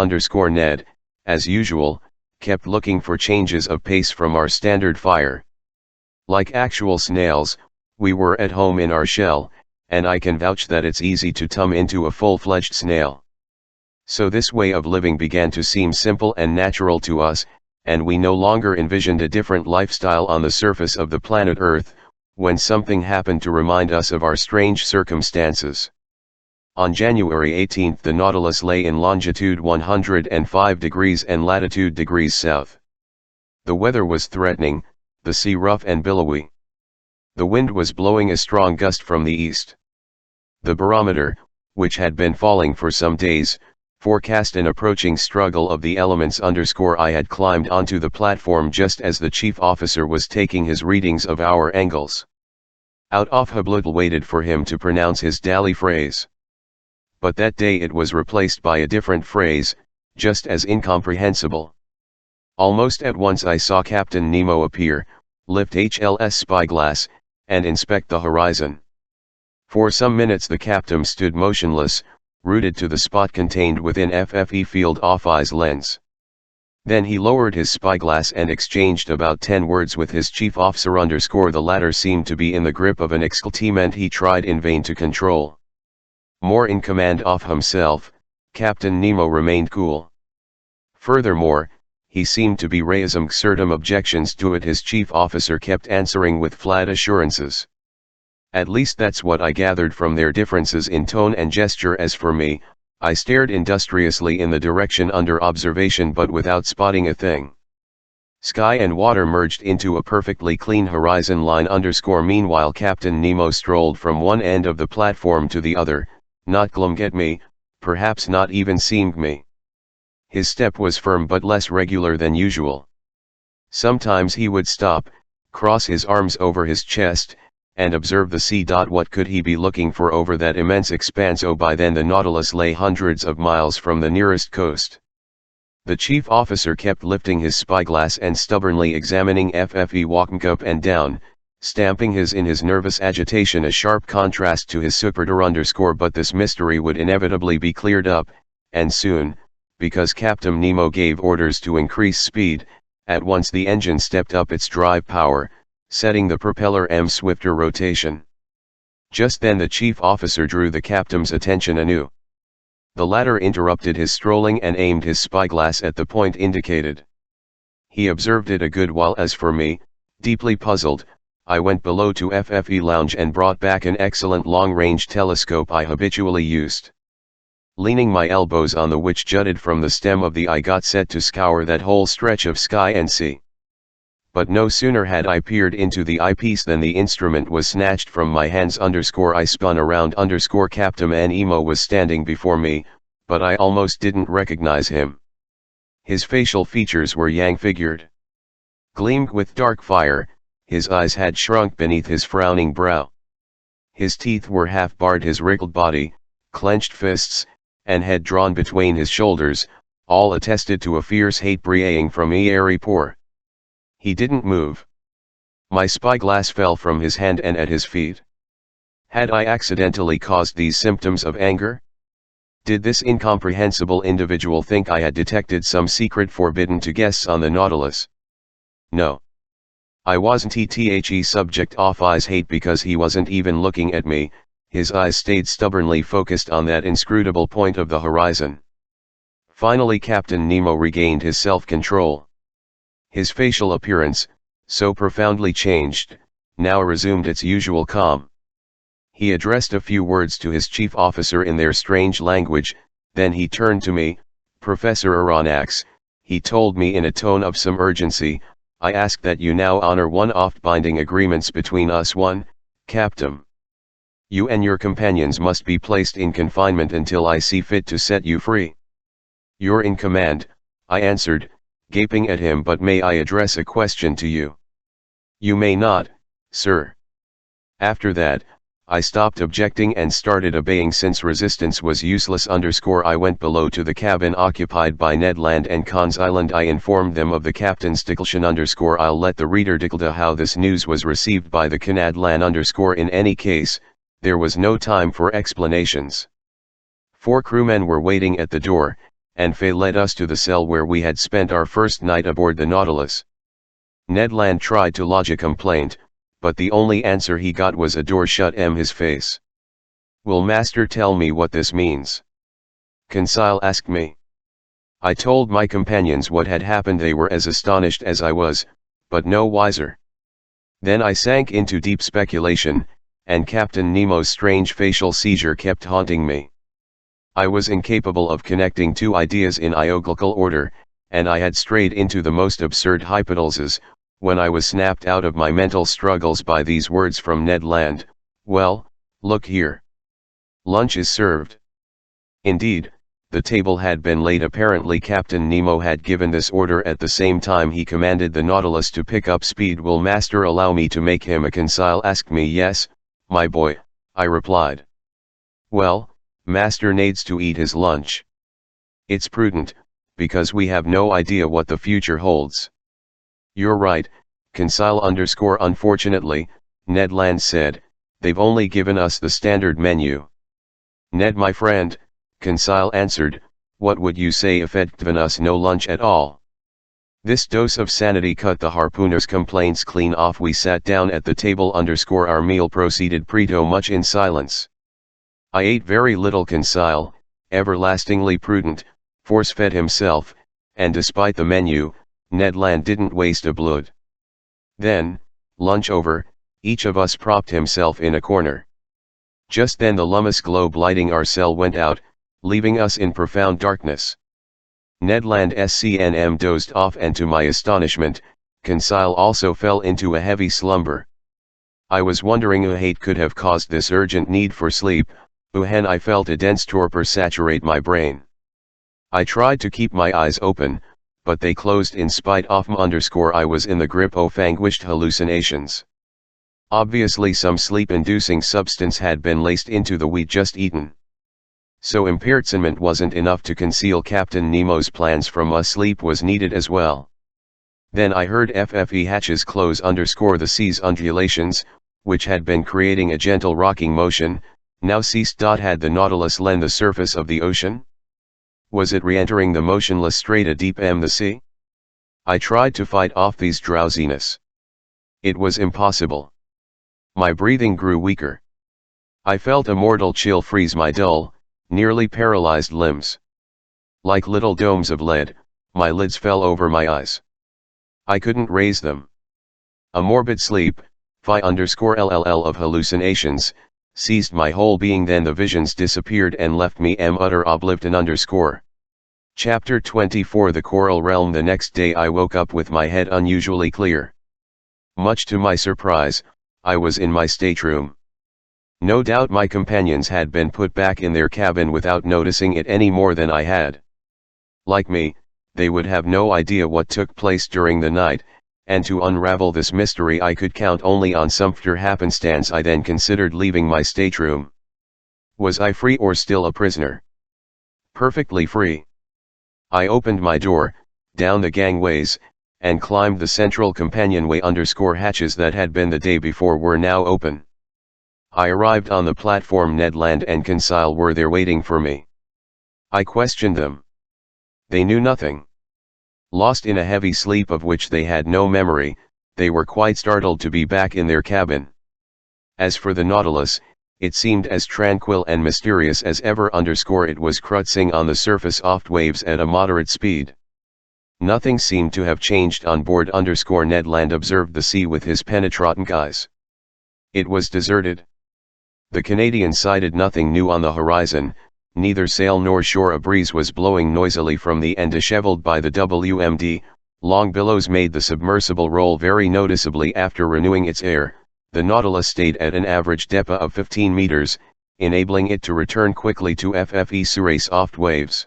Ned, as usual, kept looking for changes of pace from our standard fire. Like actual snails, we were at home in our shell, and I can vouch that it's easy to tum into a full-fledged snail. So this way of living began to seem simple and natural to us, and we no longer envisioned a different lifestyle on the surface of the planet Earth, when something happened to remind us of our strange circumstances. On January 18 the Nautilus lay in longitude 105 degrees and latitude degrees south. The weather was threatening, the sea rough and billowy. The wind was blowing a strong gust from the east. The barometer, which had been falling for some days, forecast an approaching struggle of the elements. I had climbed onto the platform just as the chief officer was taking his readings of our angles. Out of habit waited for him to pronounce his daily phrase. But that day it was replaced by a different phrase, just as incomprehensible. Almost at once I saw Captain Nemo appear, lift HLS spyglass, and inspect the horizon. For some minutes the captain stood motionless, rooted to the spot contained within FFE field of eye's lens. Then he lowered his spyglass and exchanged about 10 words with his chief officer. The latter seemed to be in the grip of an excitement he tried in vain to control. More in command of himself, Captain Nemo remained cool. Furthermore, he seemed to be raising certain objections to it. His chief officer kept answering with flat assurances. At least that's what I gathered from their differences in tone and gesture. As for me, I stared industriously in the direction under observation but without spotting a thing. Sky and water merged into a perfectly clean horizon line. Meanwhile Captain Nemo strolled from one end of the platform to the other, not glum at me, perhaps not even seeing me. His step was firm but less regular than usual. Sometimes he would stop, cross his arms over his chest, and observe the sea. What could he be looking for over that immense expanse? Oh, by then the Nautilus lay hundreds of miles from the nearest coast. The chief officer kept lifting his spyglass and stubbornly examining FFE, walking up and down, stamping in his nervous agitation, a sharp contrast to his super. But this mystery would inevitably be cleared up, and soon, because Captain Nemo gave orders to increase speed. At once the engine stepped up its drive power, setting the propeller swifter rotation. Just then the chief officer drew the captain's attention anew. The latter interrupted his strolling and aimed his spyglass at the point indicated. He observed it a good while. As for me, deeply puzzled, I went below to FFE lounge and brought back an excellent long-range telescope I habitually used. Leaning my elbows on the which jutted from the stem of the eye, got set to scour that whole stretch of sky and sea. But no sooner had I peered into the eyepiece than the instrument was snatched from my hands. I spun around. Captain Nemo was standing before me, but I almost didn't recognize him. His facial features were yang-figured, gleamed with dark fire. His eyes had shrunk beneath his frowning brow. His teeth were half-barred. His wrinkled body, clenched fists, and head drawn between his shoulders, all attested to a fierce hate breathing from every pore. He didn't move. My spyglass fell from his hand and at his feet. Had I accidentally caused these symptoms of anger? Did this incomprehensible individual think I had detected some secret forbidden to guests on the Nautilus? No. I wasn't subject of his hate because he wasn't even looking at me. His eyes stayed stubbornly focused on that inscrutable point of the horizon. Finally Captain Nemo regained his self-control. His facial appearance, so profoundly changed, now resumed its usual calm. He addressed a few words to his chief officer in their strange language, then he turned to me. Professor Aronnax, he told me in a tone of some urgency, I ask that you now honor one oft binding agreements between us. 1. Captain. You and your companions must be placed in confinement until I see fit to set you free. You're in command, I answered, gaping at him. But may I address a question to you? You may not, sir. After that, I stopped objecting and started obeying since resistance was useless. I went below to the cabin occupied by Ned Land and Cons Island. I informed them of the captain's declaration. I'll let the reader declare how this news was received by the Canad Lan. In any case, there was no time for explanations. 4 crewmen were waiting at the door, and Faye led us to the cell where we had spent our first night aboard the Nautilus. Ned Land tried to lodge a complaint, but the only answer he got was a door shut. His face. Will Master tell me what this means? Conseil asked me. I told my companions what had happened. They were as astonished as I was, but no wiser. Then I sank into deep speculation, and Captain Nemo's strange facial seizure kept haunting me. I was incapable of connecting two ideas in ioglycal order, and I had strayed into the most absurd hypotheses, when I was snapped out of my mental struggles by these words from Ned Land. Well, look here. Lunch is served. Indeed, the table had been laid. Apparently Captain Nemo had given this order at the same time he commanded the Nautilus to pick up speed. Will Master allow me to make him a Conseil asked me. Yes, my boy, I replied. Well, Master needs to eat his lunch. It's prudent, because we have no idea what the future holds. You're right, Conseil _ unfortunately, Ned Land said, they've only given us the standard menu. Ned my friend, Conseil answered, what would you say if they'd given us no lunch at all? This dose of sanity cut the harpooner's complaints clean off. We sat down at the table. Our meal proceeded pretty much in silence. I ate very little. Conseil, everlastingly prudent, force-fed himself, and despite the menu, Ned Land didn't waste a blood. Then, lunch over, each of us propped himself in a corner. Just then the Lummus globe lighting our cell went out, leaving us in profound darkness. Ned Land SCNM dozed off, and to my astonishment, Conseil also fell into a heavy slumber. I was wondering who hate could have caused this urgent need for sleep, when I felt a dense torpor saturate my brain. I tried to keep my eyes open, but they closed in spite of I was in the grip of anguished hallucinations. Obviously some sleep-inducing substance had been laced into the wheat just eaten. So impairment wasn't enough to conceal Captain Nemo's plans from us, sleep was needed as well. Then I heard FFE hatches close the sea's undulations, which had been creating a gentle rocking motion, now ceased. Had the Nautilus left the surface of the ocean? Was it re-entering the motionless strata deep the sea? I tried to fight off these drowsiness. It was impossible. My breathing grew weaker. I felt a mortal chill freeze my dull, nearly paralyzed limbs. Like little domes of lead, my lids fell over my eyes. I couldn't raise them. A morbid sleep, phi_LLL of hallucinations, seized my whole being. Then the visions disappeared and left me utter oblivion. Chapter 24 The Coral Realm. The next day I woke up with my head unusually clear. Much to my surprise, I was in my stateroom. No doubt my companions had been put back in their cabin without noticing it any more than I had. Like me, they would have no idea what took place during the night, and to unravel this mystery I could count only on some pure happenstance. I then considered leaving my stateroom. Was I free or still a prisoner? Perfectly free. I opened my door, down the gangways, and climbed the central companionway. Hatches that had been the day before were now open. I arrived on the platform. Ned Land and Conseil were there waiting for me. I questioned them. They knew nothing. Lost in a heavy sleep of which they had no memory, they were quite startled to be back in their cabin. As for the Nautilus, it seemed as tranquil and mysterious as ever. It was cruising on the surface off waves at a moderate speed. Nothing seemed to have changed on board. Ned Land observed the sea with his penetrating eyes. It was deserted. The Canadian sighted nothing new on the horizon, neither sail nor shore. A breeze was blowing noisily from the end. Disheveled by the WMD, long billows made the submersible roll very noticeably. After renewing its air, the Nautilus stayed at an average depth of 15 meters, enabling it to return quickly to FFE Surrey soft waves.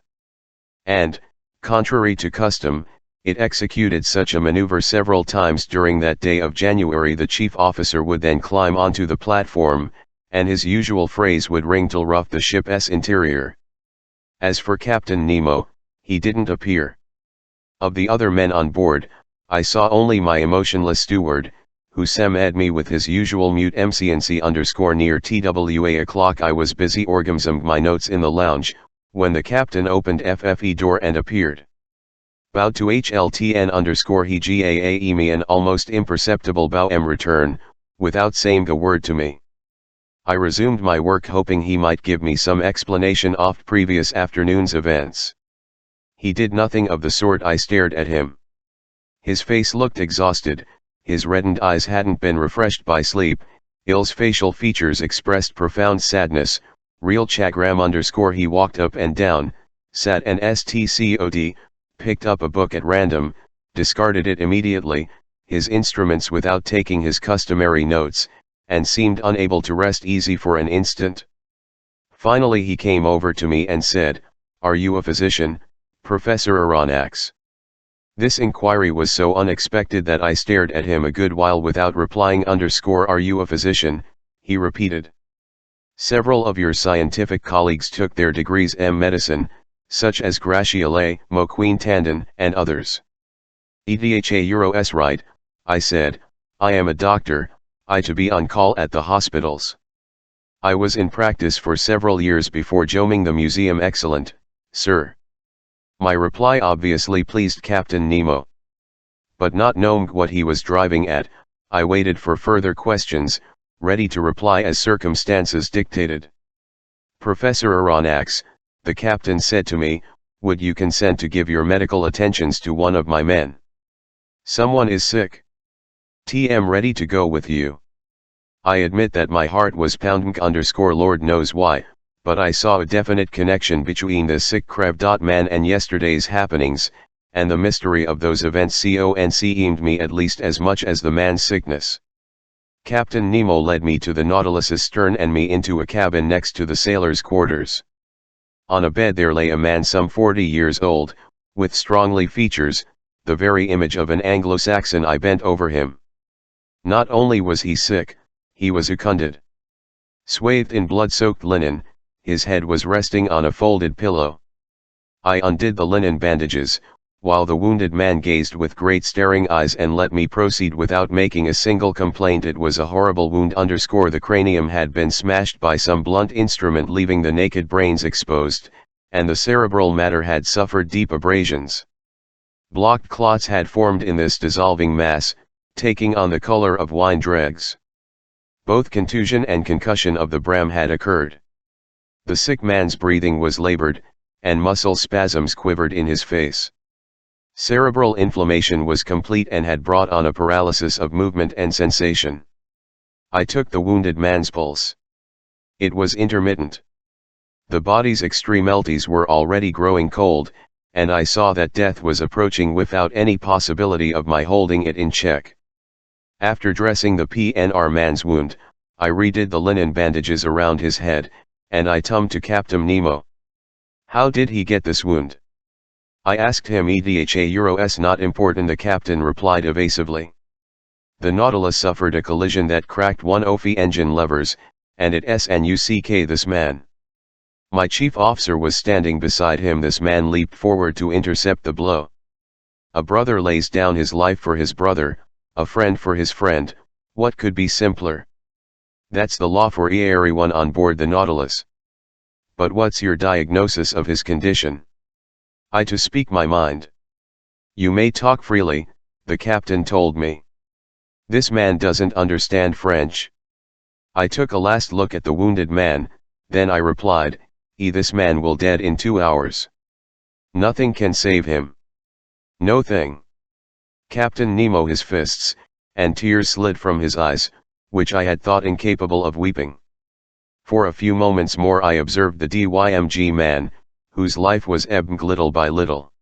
And, contrary to custom, it executed such a maneuver several times during that day of January. The chief officer would then climb onto the platform, and his usual phrase would ring to rough the ship's interior. As for Captain Nemo, he didn't appear. Of the other men on board, I saw only my emotionless steward, who summed me with his usual mute MCNC_ near TWA o'clock. I was busy organizing my notes in the lounge, when the captain opened FFE door and appeared. Bowed to HLTN_ he GAAE me an almost imperceptible bow return, without saying a word to me. I resumed my work, hoping he might give me some explanation of previous afternoon's events. He did nothing of the sort. I stared at him. His face looked exhausted, his reddened eyes hadn't been refreshed by sleep, his facial features expressed profound sadness, real chagrin. He walked up and down, sat and stcod, picked up a book at random, discarded it immediately, his instruments without taking his customary notes, and seemed unable to rest easy for an instant. Finally he came over to me and said, "Are you a physician, Professor Aronnax?" This inquiry was so unexpected that I stared at him a good while without replying. "Are you a physician?" he repeated. "Several of your scientific colleagues took their degrees in medicine, such as Gratiolet, Moquin Tandon, and others." "EDHA right," I said, "I am a doctor, I to be on call at the hospitals. I was in practice for several years before joining the museum." "Excellent, sir." My reply obviously pleased Captain Nemo. But not knowing what he was driving at, I waited for further questions, ready to reply as circumstances dictated. "Professor Aronnax," the captain said to me, "would you consent to give your medical attentions to one of my men? Someone is sick. TM ready to go with you." I admit that my heart was pounding Lord knows why, but I saw a definite connection between the sick man and yesterday's happenings, and the mystery of those events consumed me at least as much as the man's sickness. Captain Nemo led me to the Nautilus's stern and me into a cabin next to the sailors' quarters. On a bed there lay a man some 40 years old, with strongly features, the very image of an Anglo-Saxon. I bent over him. Not only was he sick, He was ucunded. Swathed in blood-soaked linen, his head was resting on a folded pillow. I undid the linen bandages, while the wounded man gazed with great staring eyes and let me proceed without making a single complaint. It was a horrible wound. The cranium had been smashed by some blunt instrument, leaving the naked brains exposed, and the cerebral matter had suffered deep abrasions. Blocked clots had formed in this dissolving mass, taking on the color of wine dregs. Both contusion and concussion of the brain had occurred. The sick man's breathing was labored, and muscle spasms quivered in his face. Cerebral inflammation was complete and had brought on a paralysis of movement and sensation. I took the wounded man's pulse. It was intermittent. The body's extremities were already growing cold, and I saw that death was approaching without any possibility of my holding it in check. After dressing the PNR man's wound, I redid the linen bandages around his head, and I turned to Captain Nemo. "How did he get this wound?" I asked him. "EDHA not important," the captain replied evasively. "The Nautilus suffered a collision that cracked one of the engine levers, and it snuck this man." My chief officer was standing beside him. This man leaped forward to intercept the blow. A brother lays down his life for his brother, a friend for his friend. What could be simpler? That's the law for everyone on board the Nautilus. "But what's your diagnosis of his condition?" I to speak my mind. "You may talk freely," the captain told me. "This man doesn't understand French." I took a last look at the wounded man, then I replied, This man will dead in 2 hours. Nothing can save him. No thing." Captain Nemo his fists, and tears slid from his eyes, which I had thought incapable of weeping. For a few moments more I observed the DYMG man, whose life was ebbing little by little.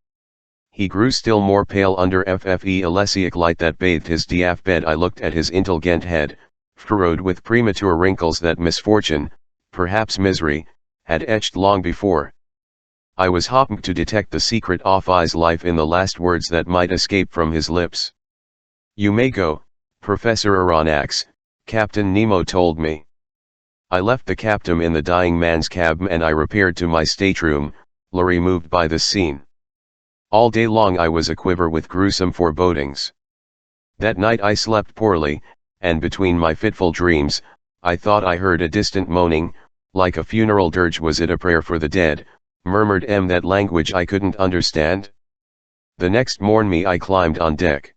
He grew still more pale under FFE Alesiac light that bathed his diaph bed. I looked at his intelligent head, furrowed with premature wrinkles that misfortune, perhaps misery, had etched long before. I was hoping to detect the secret of his life in the last words that might escape from his lips. "You may go, Professor Aronnax," Captain Nemo told me. I left the captain in the dying man's cabin and I repaired to my stateroom, lorry moved by this scene. All day long I was aquiver with gruesome forebodings. That night I slept poorly, and between my fitful dreams, I thought I heard a distant moaning, like a funeral dirge. Was it a prayer for the dead, murmured that language I couldn't understand? The next morning I climbed on deck.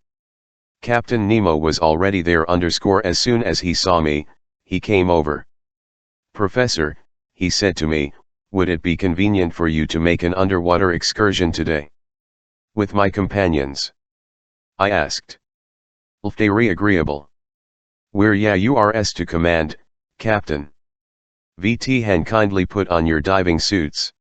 Captain Nemo was already there. As soon as he saw me, he came over. "Professor," he said to me, "would it be convenient for you to make an underwater excursion today?" "With my companions?" I asked. "Very agreeable." "Where you are to command, Captain?" "VT Han, kindly put on your diving suits."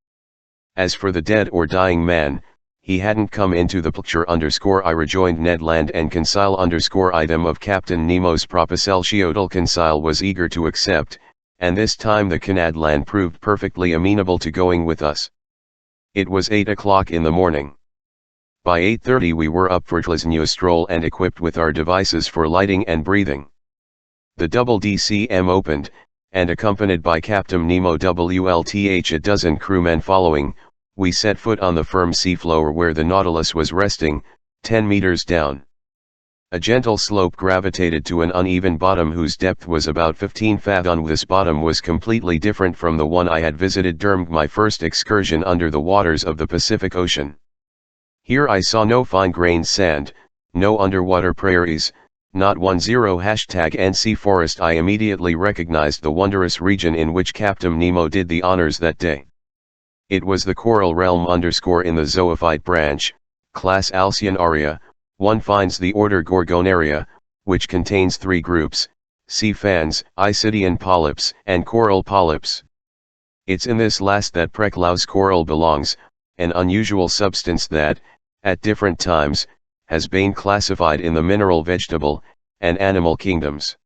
As for the dead or dying man, he hadn't come into the picture. I rejoined Ned Land and Conseil item of Captain Nemo's proposal. Conseil was eager to accept, and this time the Canad Land proved perfectly amenable to going with us. It was 8 o'clock in the morning. By 8:30 we were up for a stroll and equipped with our devices for lighting and breathing. The double DCM opened, and accompanied by Captain Nemo WLTH a dozen crewmen following, we set foot on the firm seafloor where the Nautilus was resting, 10 meters down. A gentle slope gravitated to an uneven bottom whose depth was about 15 fathoms. This bottom was completely different from the one I had visited during my first excursion under the waters of the Pacific Ocean. Here I saw no fine-grained sand, no underwater prairies, not one #NC forest. I immediately recognized the wondrous region in which Captain Nemo did the honors that day. It was the coral realm in the zoophyte branch, class Alcyonaria. One finds the order Gorgonaria, which contains 3 groups, sea fans, Isidian polyps, and coral polyps. It's in this last that Preclaus coral belongs, an unusual substance that, at different times, has been classified in the mineral, vegetable, and animal kingdoms.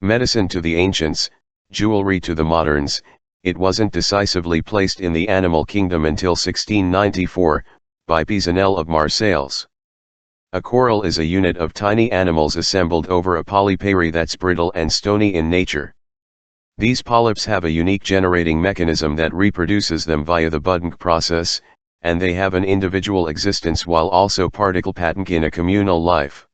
Medicine to the ancients, jewelry to the moderns, it wasn't decisively placed in the animal kingdom until 1694, by Pizanel of Marseilles. A coral is a unit of tiny animals assembled over a polypary that's brittle and stony in nature. These polyps have a unique generating mechanism that reproduces them via the budding process, and they have an individual existence while also participating in a communal life.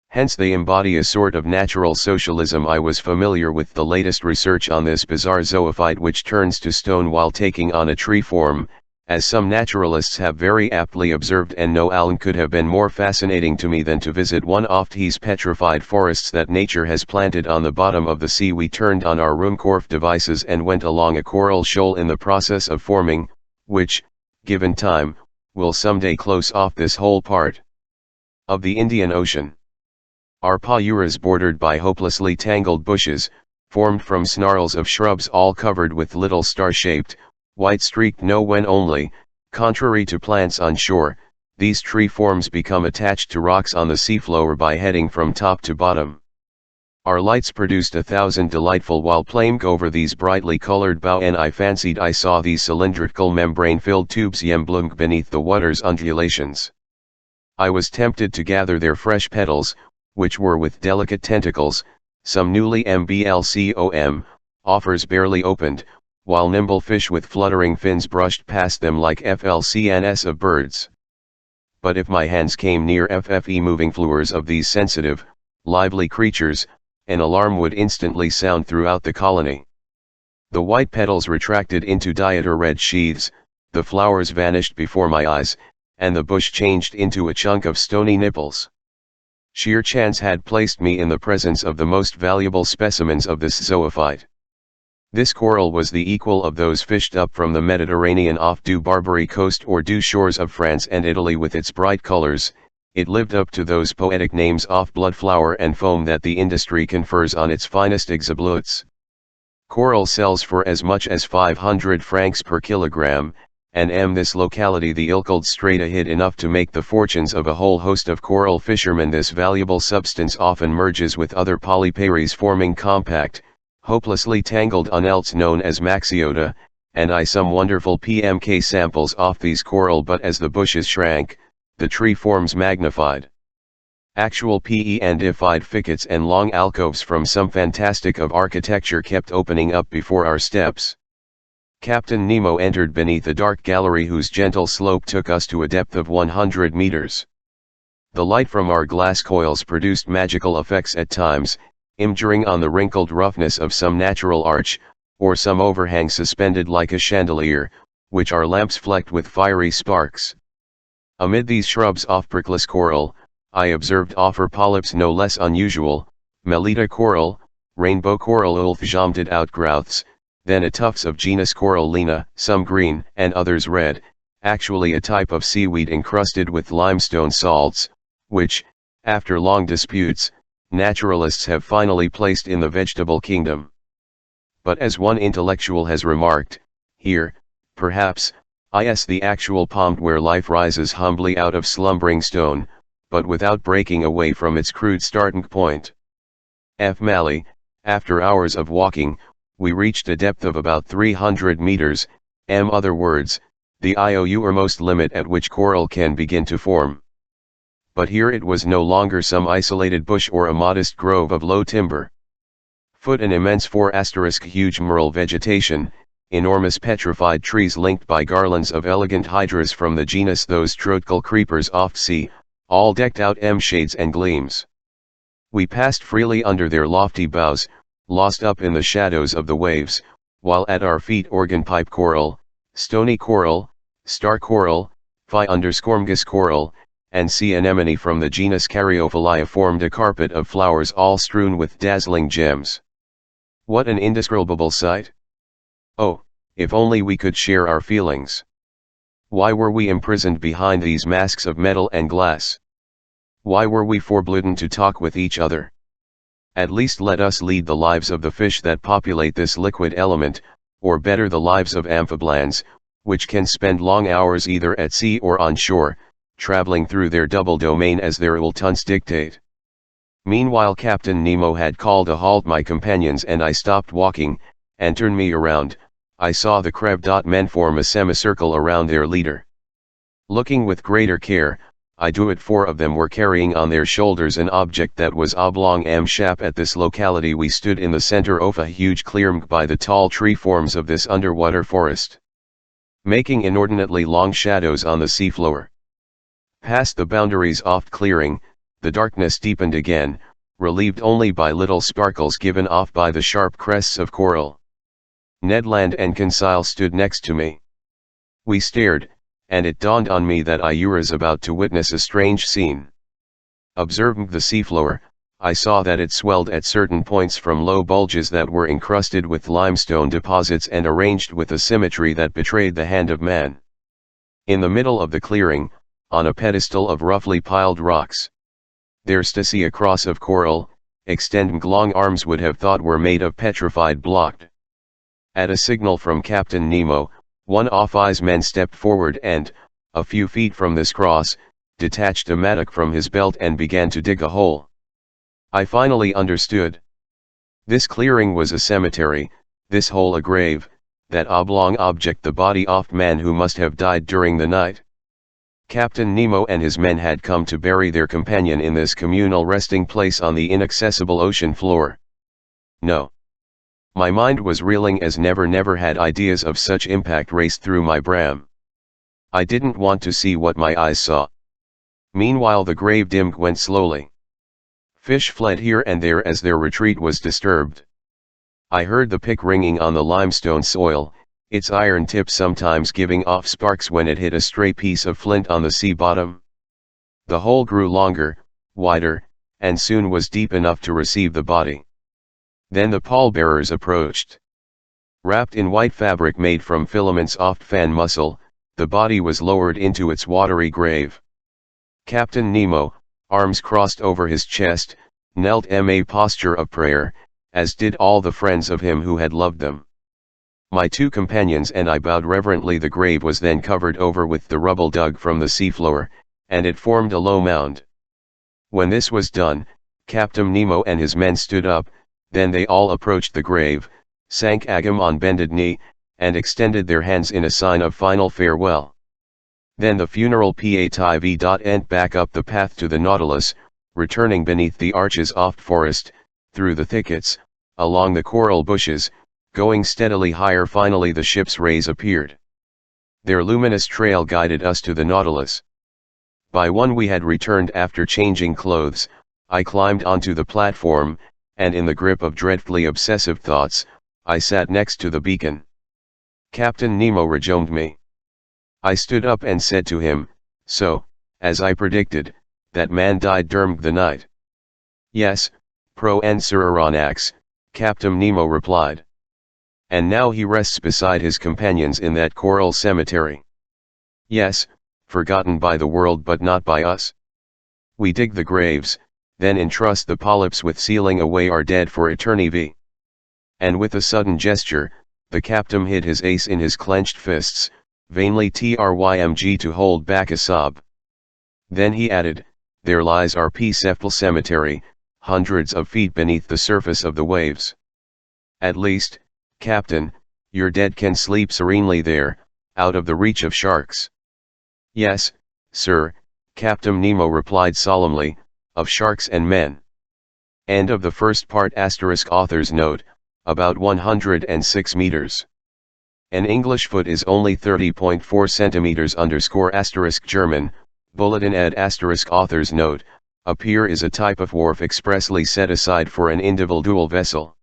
Hence they embody a sort of natural socialism. I was familiar with the latest research on this bizarre zoophyte which turns to stone while taking on a tree form, as some naturalists have very aptly observed, and no Alan could have been more fascinating to me than to visit one of these petrified forests that nature has planted on the bottom of the sea. We turned on our Ruhmkorff devices and went along a coral shoal in the process of forming, which, given time, will someday close off this whole part of the Indian Ocean. Our payura is bordered by hopelessly tangled bushes, formed from snarls of shrubs all covered with little star-shaped, white-streaked when only, contrary to plants on shore, these tree forms become attached to rocks on the seafloor by heading from top to bottom. Our lights produced 1,000 delightful while playing over these brightly colored bough, and I fancied I saw these cylindrical membrane-filled tubes bloom beneath the water's undulations. I was tempted to gather their fresh petals, which were with delicate tentacles, some newly mblcom, offers barely opened, while nimble fish with fluttering fins brushed past them like flcns of birds. But if my hands came near moving floors of these sensitive, lively creatures, an alarm would instantly sound throughout the colony. The white petals retracted into dieter red sheaths, the flowers vanished before my eyes, and the bush changed into a chunk of stony nipples. Sheer chance had placed me in the presence of the most valuable specimens of this zoophyte. This coral was the equal of those fished up from the Mediterranean off du Barbary coast or du shores of France and Italy with its bright colors. It lived up to those poetic names of blood, flower and foam that the industry confers on its finest exablutes. Coral sells for as much as 500 francs per kilogram, and this locality the Ilkled Strata hid enough to make the fortunes of a whole host of coral fishermen. This valuable substance often merges with other polyparies, forming compact, hopelessly tangled unearths known as maxiota, and I some wonderful PMK samples off these coral, but as the bushes shrank, the tree forms magnified. Actual PE-ified thickets and long alcoves from some fantastic of architecture kept opening up before our steps. Captain Nemo entered beneath a dark gallery whose gentle slope took us to a depth of 100 meters. The light from our glass coils produced magical effects at times, imaging on the wrinkled roughness of some natural arch, or some overhang suspended like a chandelier, which our lamps flecked with fiery sparks. Amid these shrubs of prickless coral, I observed offer polyps no less unusual, Melita coral, rainbow coral ulfjamted outgrowths, then a tufts of genus Corallina, some green and others red, actually a type of seaweed encrusted with limestone salts, which, after long disputes, naturalists have finally placed in the vegetable kingdom. But as one intellectual has remarked, here, perhaps, is the actual pond where life rises humbly out of slumbering stone, but without breaking away from its crude starting point. F. Malley, after hours of walking, we reached a depth of about 300 meters, other words, the outermost limit at which coral can begin to form. But here it was no longer some isolated bush or a modest grove of low timber. An immense huge mural vegetation, enormous petrified trees linked by garlands of elegant hydras from the genus those tropical creepers oft see, all decked out shades and gleams. We passed freely under their lofty boughs, lost up in the shadows of the waves, while at our feet organ-pipe coral, stony coral, star coral, phi_gus coral, and sea anemone from the genus Caryophyllaea formed a carpet of flowers all strewn with dazzling gems. What an indescribable sight! Oh, if only we could share our feelings! Why were we imprisoned behind these masks of metal and glass? Why were we forbidden to talk with each other? At least let us lead the lives of the fish that populate this liquid element, or better the lives of amphibians, which can spend long hours either at sea or on shore, traveling through their double domain as their ultons dictate. Meanwhile Captain Nemo had called a halt my companions, and I stopped walking, and turned me around. I saw the crab men form a semicircle around their leader. Looking with greater care, I do it 4 of them were carrying on their shoulders an object that was oblong am shap. At this locality we stood in the center of a huge clearing by the tall tree forms of this underwater forest, making inordinately long shadows on the seafloor. Past the boundaries of clearing, the darkness deepened again, relieved only by little sparkles given off by the sharp crests of coral. Ned Land and Conseil stood next to me. We stared, and it dawned on me that I was about to witness a strange scene. Observing the seafloor, I saw that it swelled at certain points from low bulges that were encrusted with limestone deposits and arranged with a symmetry that betrayed the hand of man. In the middle of the clearing, on a pedestal of roughly piled rocks, there stood a cross of coral, extending long arms would have thought were made of petrified block. At a signal from Captain Nemo, one of his men stepped forward and, a few feet from this cross, detached a mattock from his belt and began to dig a hole. I finally understood. This clearing was a cemetery, this hole a grave, that oblong object the body of man who must have died during the night. Captain Nemo and his men had come to bury their companion in this communal resting place on the inaccessible ocean floor. No. My mind was reeling as never had ideas of such impact raced through my brain. I didn't want to see what my eyes saw. Meanwhile the grave dimmed went slowly. Fish fled here and there as their retreat was disturbed. I heard the pick ringing on the limestone soil, its iron tip sometimes giving off sparks when it hit a stray piece of flint on the sea bottom. The hole grew longer, wider, and soon was deep enough to receive the body. Then the pallbearers approached. Wrapped in white fabric made from filaments of fan muscle, the body was lowered into its watery grave. Captain Nemo, arms crossed over his chest, knelt in a posture of prayer, as did all the friends of him who had loved them. My 2 companions and I bowed reverently. The grave was then covered over with the rubble dug from the seafloor, and it formed a low mound. When this was done, Captain Nemo and his men stood up, then they all approached the grave, sank agam on bended knee, and extended their hands in a sign of final farewell. Then the funeral PATV ent back up the path to the Nautilus, returning beneath the arches of forest, through the thickets, along the coral bushes, going steadily higher. Finally the ship's rays appeared. Their luminous trail guided us to the Nautilus. By one we had returned after changing clothes. I climbed onto the platform, and in the grip of dreadfully obsessive thoughts, I sat next to the beacon. Captain Nemo rejoined me. I stood up and said to him, "So, as I predicted, that man died during the night." "Yes, Pro and Sir Aronnax," Captain Nemo replied. "And now he rests beside his companions in that coral cemetery." "Yes, forgotten by the world but not by us. We dig the graves, then entrust the polyps with sealing away our dead for eternity." And with a sudden gesture, the captain hid his ace in his clenched fists, vainly trying to hold back a sob. Then he added, "There lies our peaceful cemetery, hundreds of feet beneath the surface of the waves. At least, Captain, your dead can sleep serenely there, out of the reach of sharks." "Yes, sir," Captain Nemo replied solemnly, "of sharks and men." End of the first part. Author's note, about 106 meters. An English foot is only 30.4 centimeters _ German, Bulletin ed. Author's note, a pier is a type of wharf expressly set aside for an individual vessel.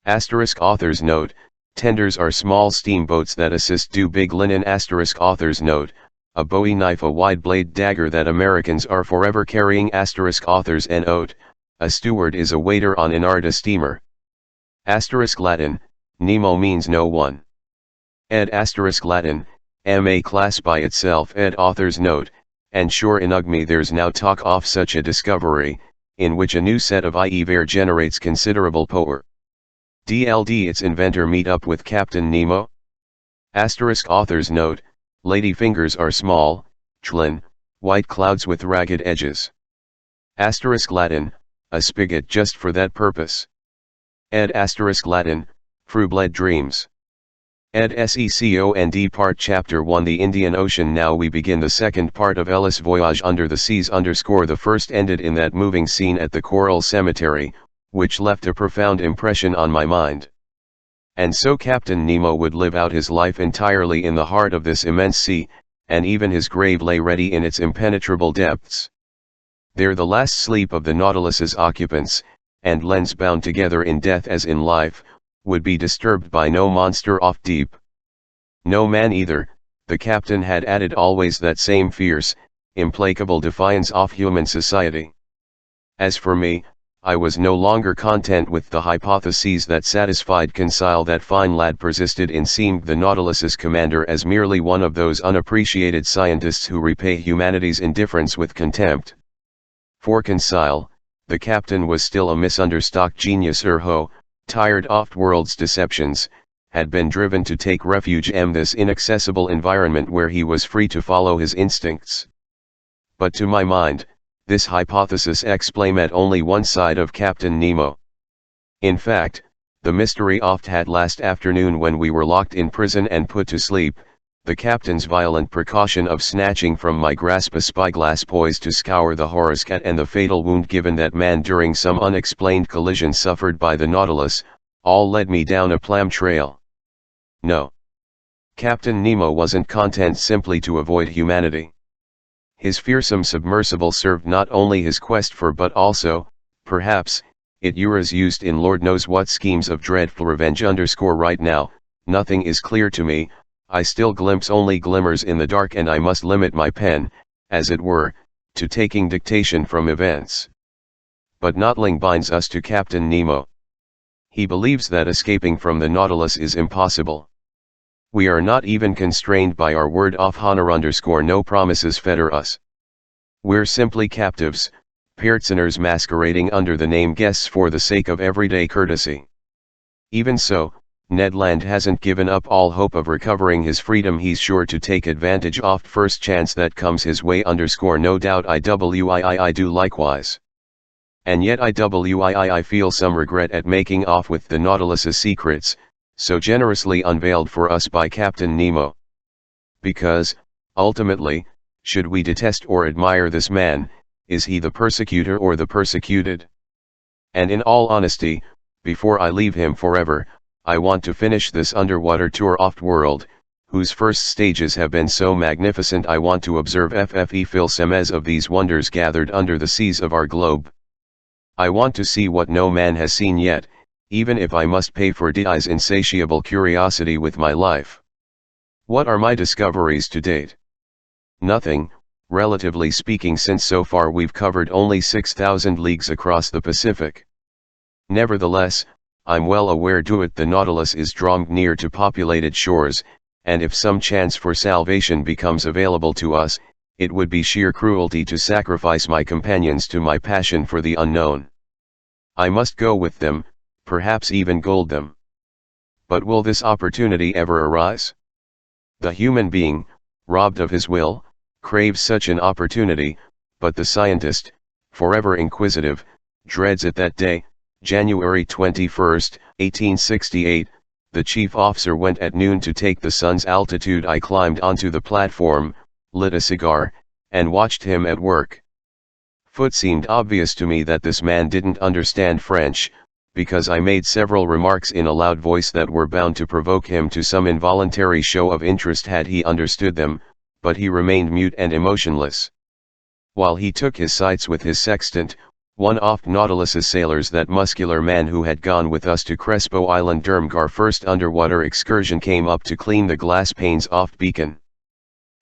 Author's note, tenders are small steamboats that assist do big linen. Author's note, a bowie knife, a wide blade dagger that Americans are forever carrying. Author's note, a steward is a waiter on an art steamer. Latin, Nemo means no one. Ed Latin, ma class by itself. Ed author's note, and sure enough me there's now talk of such a discovery, in which a new set of IE-Ver generates considerable power. DLD its inventor meet up with Captain Nemo? Author's note, lady fingers are small, thin, white clouds with ragged edges. Latin, a spigot just for that purpose. Ed Latin, Frubled dreams. Ed. Second Part Chapter 1 The Indian Ocean. Now we begin the second part of Ellis' voyage under the seas. The first ended in that moving scene at the Coral Cemetery, which left a profound impression on my mind. And so Captain Nemo would live out his life entirely in the heart of this immense sea, and even his grave lay ready in its impenetrable depths. There the last sleep of the Nautilus's occupants, and lens bound together in death as in life, would be disturbed by no monster off deep. No man either, the captain had added, always that same fierce, implacable defiance of human society. As for me, I was no longer content with the hypotheses that satisfied Conseil. That fine lad persisted in seeing the Nautilus's commander as merely one of those unappreciated scientists who repay humanity's indifference with contempt. For Conseil, the captain was still a misunderstood genius who, tired off-world's deceptions, had been driven to take refuge in this inaccessible environment where he was free to follow his instincts. But to my mind, this hypothesis explained only one side of Captain Nemo. In fact, the mystery oft had last afternoon when we were locked in prison and put to sleep, the captain's violent precaution of snatching from my grasp a spyglass poised to scour the Horoscat, and the fatal wound given that man during some unexplained collision suffered by the Nautilus, all led me down a plum trail. No. Captain Nemo wasn't content simply to avoid humanity. His fearsome submersible served not only his quest for but also, perhaps, it was used in Lord knows what schemes of dreadful revenge. Right now, nothing is clear to me. I still glimpse only glimmers in the dark, and I must limit my pen, as it were, to taking dictation from events. But nothing binds us to Captain Nemo. He believes that escaping from the Nautilus is impossible. We are not even constrained by our word of honor. No promises fetter us. We're simply captives, prisoners masquerading under the name guests for the sake of everyday courtesy. Even so, Ned Land hasn't given up all hope of recovering his freedom. He's sure to take advantage of first chance that comes his way. No doubt I do likewise. And yet I feel some regret at making off with the Nautilus's secrets, so generously unveiled for us by Captain Nemo. Because, ultimately, should we detest or admire this man, is he the persecutor or the persecuted? And in all honesty, before I leave him forever, I want to finish this underwater tour off-world, whose first stages have been so magnificent. I want to observe films of these wonders gathered under the seas of our globe. I want to see what no man has seen yet, even if I must pay for DI's insatiable curiosity with my life. What are my discoveries to date? Nothing, relatively speaking, since so far we've covered only 6,000 leagues across the Pacific. Nevertheless, I'm well aware the Nautilus is drawing near to populated shores, and if some chance for salvation becomes available to us, it would be sheer cruelty to sacrifice my companions to my passion for the unknown. I must go with them, perhaps even gold them. But will this opportunity ever arise? The human being, robbed of his will, craves such an opportunity, but the scientist, forever inquisitive, dreads it. That day, January 21, 1868, the chief officer went at noon to take the sun's altitude. I climbed onto the platform, lit a cigar, and watched him at work. It seemed obvious to me that this man didn't understand French, because I made several remarks in a loud voice that were bound to provoke him to some involuntary show of interest had he understood them, but he remained mute and emotionless. While he took his sights with his sextant, one of Nautilus's sailors, that muscular man who had gone with us to Crespo Island during our first underwater excursion, came up to clean the glass panes off beacon.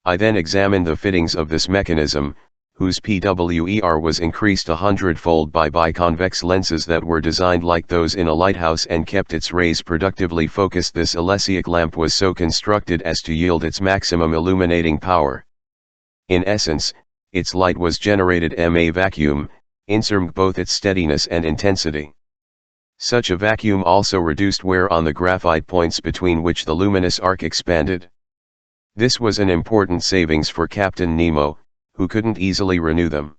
I then examined the fittings of this mechanism, whose PWER was increased 100-fold by biconvex lenses that were designed like those in a lighthouse and kept its rays productively focused. This Alesiac lamp was so constructed as to yield its maximum illuminating power. In essence, its light was generated a vacuum, inserting both its steadiness and intensity. Such a vacuum also reduced wear on the graphite points between which the luminous arc expanded. This was an important savings for Captain Nemo, who couldn't easily renew them.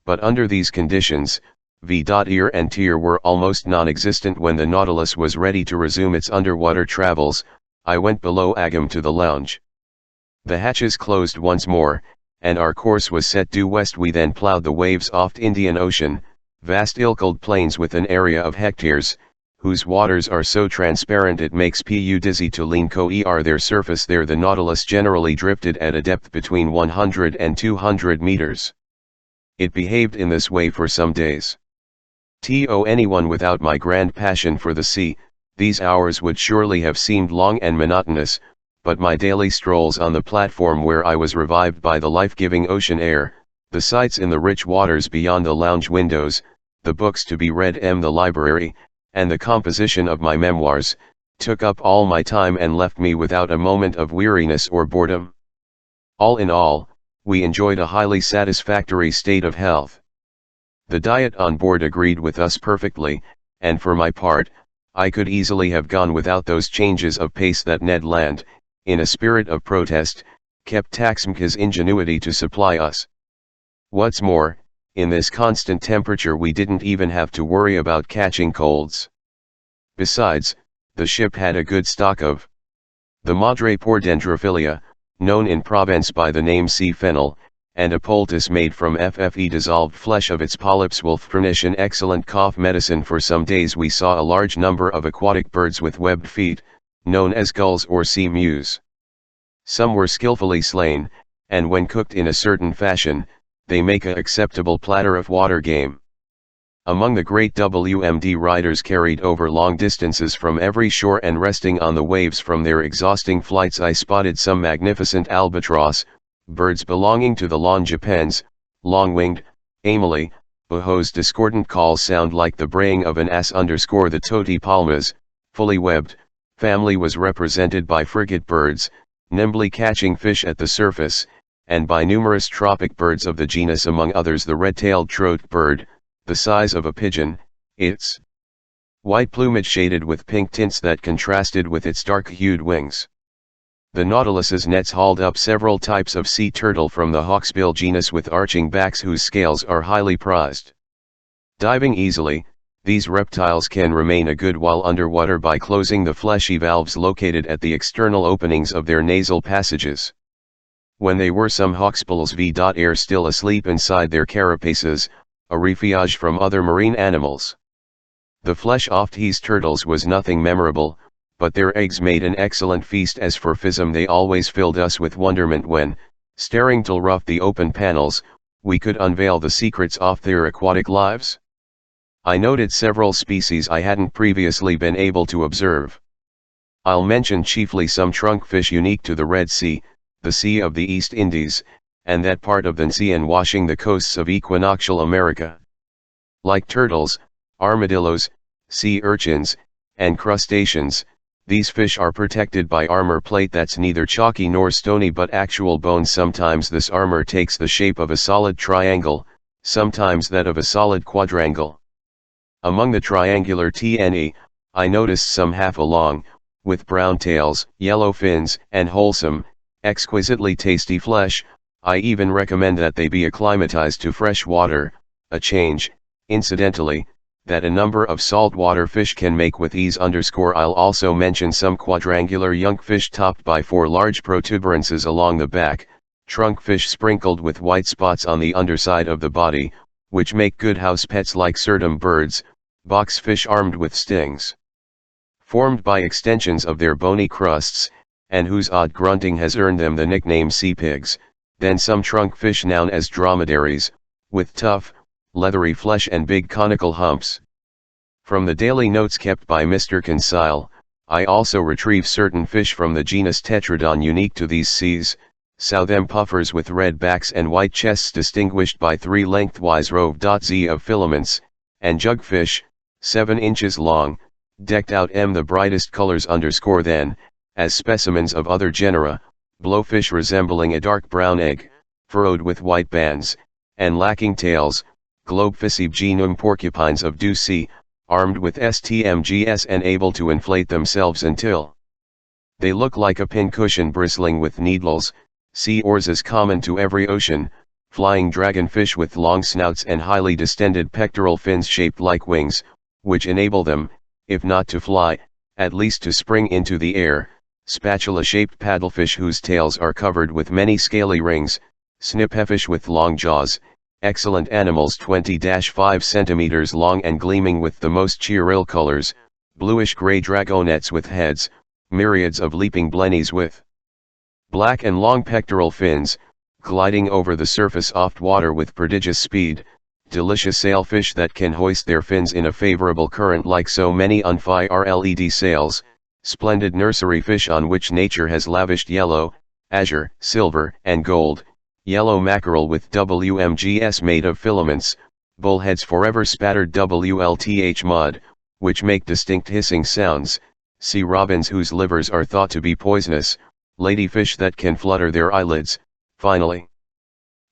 But under these conditions, ear and tear were almost non-existent when the Nautilus was ready to resume its underwater travels, I went below Agam to the lounge. The hatches closed once more, and our course was set due west. We then ploughed the waves off Indian Ocean, vast ill-cold plains with an area of hectares, whose waters are so transparent it makes pu dizzy to lean co-er their surface. There the Nautilus generally drifted at a depth between 100 and 200 meters. It behaved in this way for some days. To anyone without my grand passion for the sea, these hours would surely have seemed long and monotonous, but my daily strolls on the platform where I was revived by the life-giving ocean air, the sights in the rich waters beyond the lounge windows, the books to be read in the library, and the composition of my memoirs, took up all my time and left me without a moment of weariness or boredom. All in all, we enjoyed a highly satisfactory state of health. The diet on board agreed with us perfectly, and for my part, I could easily have gone without those changes of pace that Ned Land, in a spirit of protest, kept taxing his ingenuity to supply us. What's more, in this constant temperature we didn't even have to worry about catching colds. Besides, the ship had a good stock of the Madre por Dendrophilia, known in Provence by the name sea fennel, and a poultice made from FFE dissolved flesh of its polyps will furnish an excellent cough medicine. For some days we saw a large number of aquatic birds with webbed feet, known as gulls or sea mews. Some were skillfully slain, and when cooked in a certain fashion, they make an acceptable platter of water game. Among the great WMD riders carried over long distances from every shore and resting on the waves from their exhausting flights, I spotted some magnificent albatross, birds belonging to the Longipens, long-winged, Amelie, whose discordant calls sound like the braying of an ass. The toti palmas, fully webbed, family was represented by frigate birds, nimbly catching fish at the surface, and by numerous tropic birds of the genus, among others the red-tailed trout bird, the size of a pigeon, its white plumage shaded with pink tints that contrasted with its dark-hued wings. The Nautilus's nets hauled up several types of sea turtle from the hawksbill genus with arching backs whose scales are highly prized. Diving easily, these reptiles can remain a good while underwater by closing the fleshy valves located at the external openings of their nasal passages. When they were some hawksbills v.air still asleep inside their carapaces, a refuge from other marine animals. The flesh of these turtles was nothing memorable, but their eggs made an excellent feast. As for Phism, they always filled us with wonderment when, staring till rough the open panels, we could unveil the secrets of their aquatic lives. I noted several species I hadn't previously been able to observe. I'll mention chiefly some trunkfish unique to the Red Sea, the Sea of the East Indies, and that part of the sea and washing the coasts of equinoctial America. Like turtles, armadillos, sea urchins, and crustaceans, these fish are protected by armor plate that's neither chalky nor stony but actual bone. Sometimes this armor takes the shape of a solid triangle, sometimes that of a solid quadrangle. Among the triangular TNE, I noticed some half along, with brown tails, yellow fins, and wholesome, exquisitely tasty flesh. I even recommend that they be acclimatized to fresh water, a change, incidentally, that a number of saltwater fish can make with ease. I'll also mention some quadrangular young fish topped by 4 large protuberances along the back, trunkfish sprinkled with white spots on the underside of the body, which make good house pets like certum birds, boxfish armed with stings, formed by extensions of their bony crusts, and whose odd grunting has earned them the nickname sea pigs. Then some trunkfish known as dromedaries, with tough, leathery flesh and big conical humps. From the daily notes kept by Mr. Consile, I also retrieve certain fish from the genus Tetradon unique to these seas, Southern puffers with red backs and white chests distinguished by 3 lengthwise rove.z of filaments, and jugfish, 7 inches long, decked out the brightest colors. Then, as specimens of other genera, blowfish resembling a dark brown egg, furrowed with white bands, and lacking tails, Globephysae genum porcupines of Dew Sea, armed with STMGs and able to inflate themselves until they look like a pincushion bristling with needles. Sea oars is common to every ocean, flying dragonfish with long snouts and highly distended pectoral fins shaped like wings, which enable them, if not to fly, at least to spring into the air. spatula-shaped paddlefish whose tails are covered with many scaly rings, snipperfish with long jaws, excellent animals 20-5 centimeters long and gleaming with the most cheeril colors, bluish-gray dragonets with heads, myriads of leaping blennies with black and long pectoral fins, gliding over the surface oft water with prodigious speed, delicious sailfish that can hoist their fins in a favorable current like so many unfireled sails, splendid nursery fish on which nature has lavished yellow, azure, silver, and gold, yellow mackerel with WMGS made of filaments, bullheads forever spattered WLTH mud, which make distinct hissing sounds, sea robins whose livers are thought to be poisonous, ladyfish that can flutter their eyelids, finally,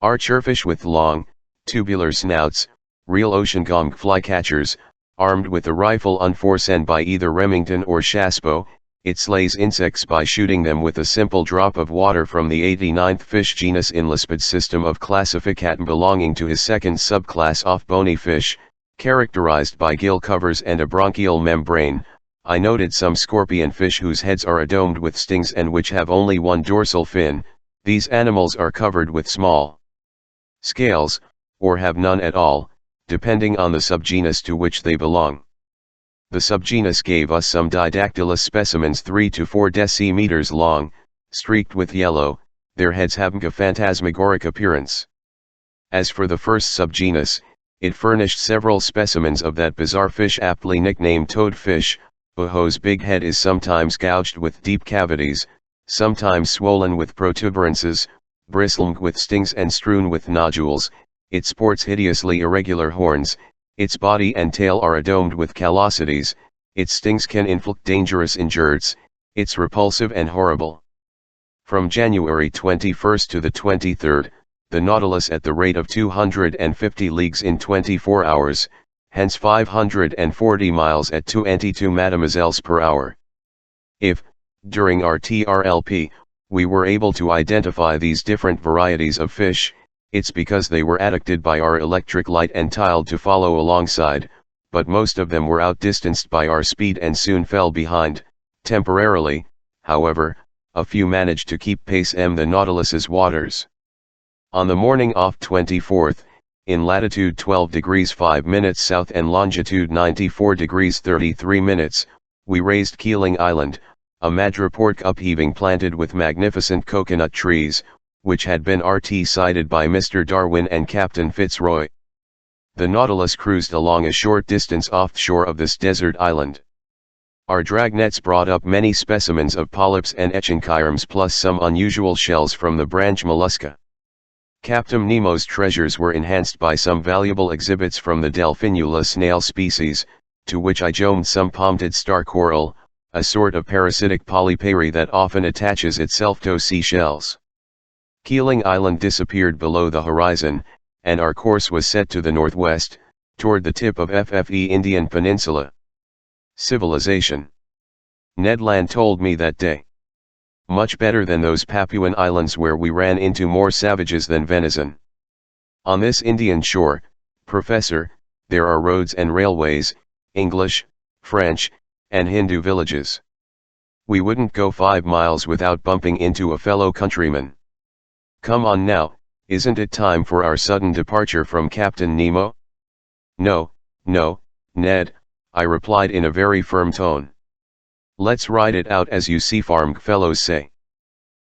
archerfish with long, tubular snouts, real ocean gong flycatchers, armed with a rifle unforeseen by either Remington or Shaspo. It slays insects by shooting them with a simple drop of water from the 89th fish genus in Lispid's system of classification belonging to his second subclass of bony fish, characterized by gill covers and a bronchial membrane. I noted some scorpion fish whose heads are domed with stings and which have only one dorsal fin. These animals are covered with small scales, or have none at all, depending on the subgenus to which they belong. The subgenus gave us some Didactylus specimens 3 to 4 decimeters long, streaked with yellow. Their heads have a phantasmagoric appearance. As for the first subgenus, it furnished several specimens of that bizarre fish aptly nicknamed toadfish, whose big head is sometimes gouged with deep cavities, sometimes swollen with protuberances, bristling with stings and strewn with nodules. It sports hideously irregular horns, its body and tail are domed with callosities, its stings can inflict dangerous injuries, it's repulsive and horrible. From January 21 to the 23rd, the Nautilus at the rate of 250 leagues in 24 hours, hence 540 miles at 22 mademoiselles per hour. If, during our TRLP, we were able to identify these different varieties of fish, it's because they were addicted by our electric light and tiled to follow alongside, but most of them were outdistanced by our speed and soon fell behind. Temporarily, however, a few managed to keep pace in the Nautilus's waters. On the morning of 24th, in latitude 12 degrees 5 minutes south and longitude 94 degrees 33 minutes, we raised Keeling Island, a madreport upheaving planted with magnificent coconut trees, which had been sighted by Mr. Darwin and Captain Fitzroy. The Nautilus cruised along a short distance offshore of this desert island. Our dragnets brought up many specimens of polyps and echinchirums plus some unusual shells from the branch mollusca. Captain Nemo's treasures were enhanced by some valuable exhibits from the Delphinula snail species, to which I joined some pointed star coral, a sort of parasitic polypary that often attaches itself to seashells. Keeling Island disappeared below the horizon, and our course was set to the northwest, toward the tip of FFE Indian Peninsula. Civilization. Ned Land told me that day. Much better than those Papuan islands where we ran into more savages than venison. On this Indian shore, Professor, there are roads and railways, English, French, and Hindu villages. We wouldn't go 5 miles without bumping into a fellow countryman. Come on now, isn't it time for our sudden departure from Captain Nemo? No, no, Ned, I replied in a very firm tone. Let's ride it out as you seafarm fellows say.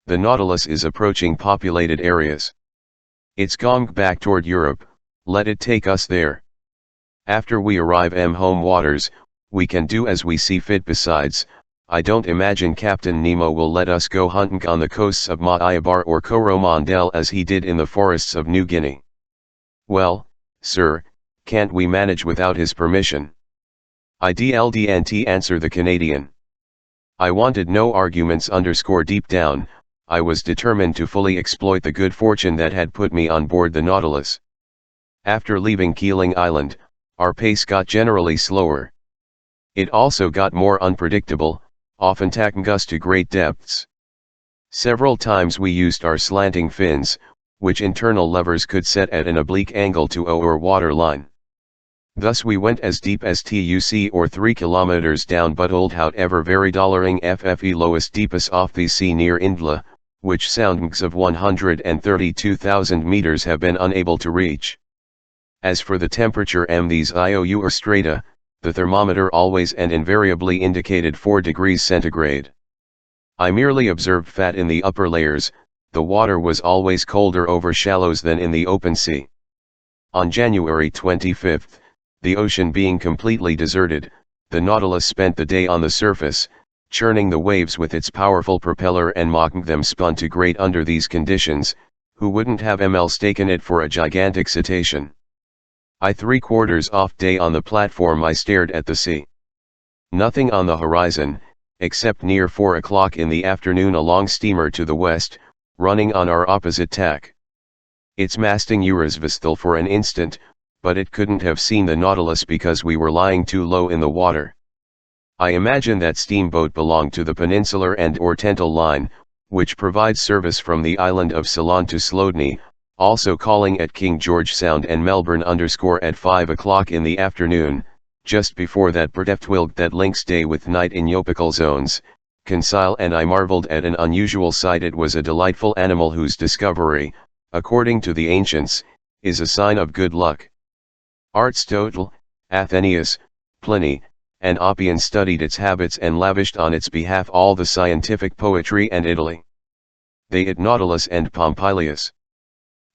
The Nautilus is approaching populated areas. It's going back toward Europe, let it take us there. After we arrive home waters, we can do as we see fit. Besides, I don't imagine Captain Nemo will let us go hunting on the coasts of Maabar or Coromandel as he did in the forests of New Guinea. Well, sir, can't we manage without his permission? IDLDNT, answered the Canadian. I wanted no arguments. Deep down, I was determined to fully exploit the good fortune that had put me on board the Nautilus. After leaving Keeling Island, our pace got generally slower. It also got more unpredictable, often taking us to great depths. Several times we used our slanting fins, which internal levers could set at an oblique angle to our water line. Thus we went as deep as TUC or 3 kilometers down, but old however very dollaring FFE lowest deepest off the sea near Indla, which soundings of 132,000 meters have been unable to reach. As for the temperature these IOU are strata, the thermometer always and invariably indicated 4 degrees centigrade. I merely observed fat in the upper layers, the water was always colder over shallows than in the open sea. On January 25th, the ocean being completely deserted, the Nautilus spent the day on the surface, churning the waves with its powerful propeller and making them spun to great under these conditions. Who wouldn't have mistaken it for a gigantic cetacean? I 3/4 off day on the platform I stared at the sea. Nothing on the horizon, except near 4 o'clock in the afternoon a long steamer to the west, running on our opposite tack. Its masting Eurasvistal for an instant, but it couldn't have seen the Nautilus because we were lying too low in the water. I imagine that steamboat belonged to the Peninsular and Oriental Line, which provides service from the island of Ceylon to Slodny, also calling at King George Sound and Melbourne at 5 o'clock in the afternoon. Just before that Perteftwilg that links day with night in Yopical zones, Conseil and I marveled at an unusual sight. It was a delightful animal whose discovery, according to the ancients, is a sign of good luck. Aristotle, Athenaeus, Pliny, and Oppian studied its habits and lavished on its behalf all the scientific poetry and Italy. They it Nautilus and Pompilius.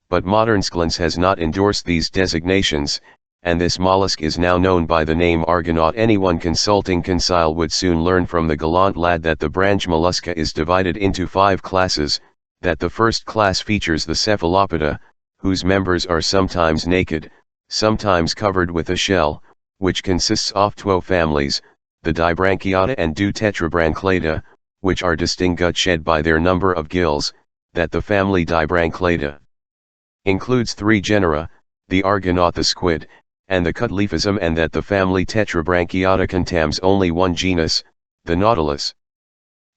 But modern Sclens has not endorsed these designations, and this mollusk is now known by the name Argonaut. Anyone consulting Conseil would soon learn from the gallant lad that the branch Mollusca is divided into 5 classes, that the first class features the Cephalopoda, whose members are sometimes naked, sometimes covered with a shell, which consists of 2 families, the Dibranchiata and Deutetrabranchiata, which are distinguished by their number of gills, that the family Dibranchiata includes 3 genera, the Argonaut, the squid, and the Cutlephasm, and that the family Tetrabranchiata contains only 1 genus, the Nautilus.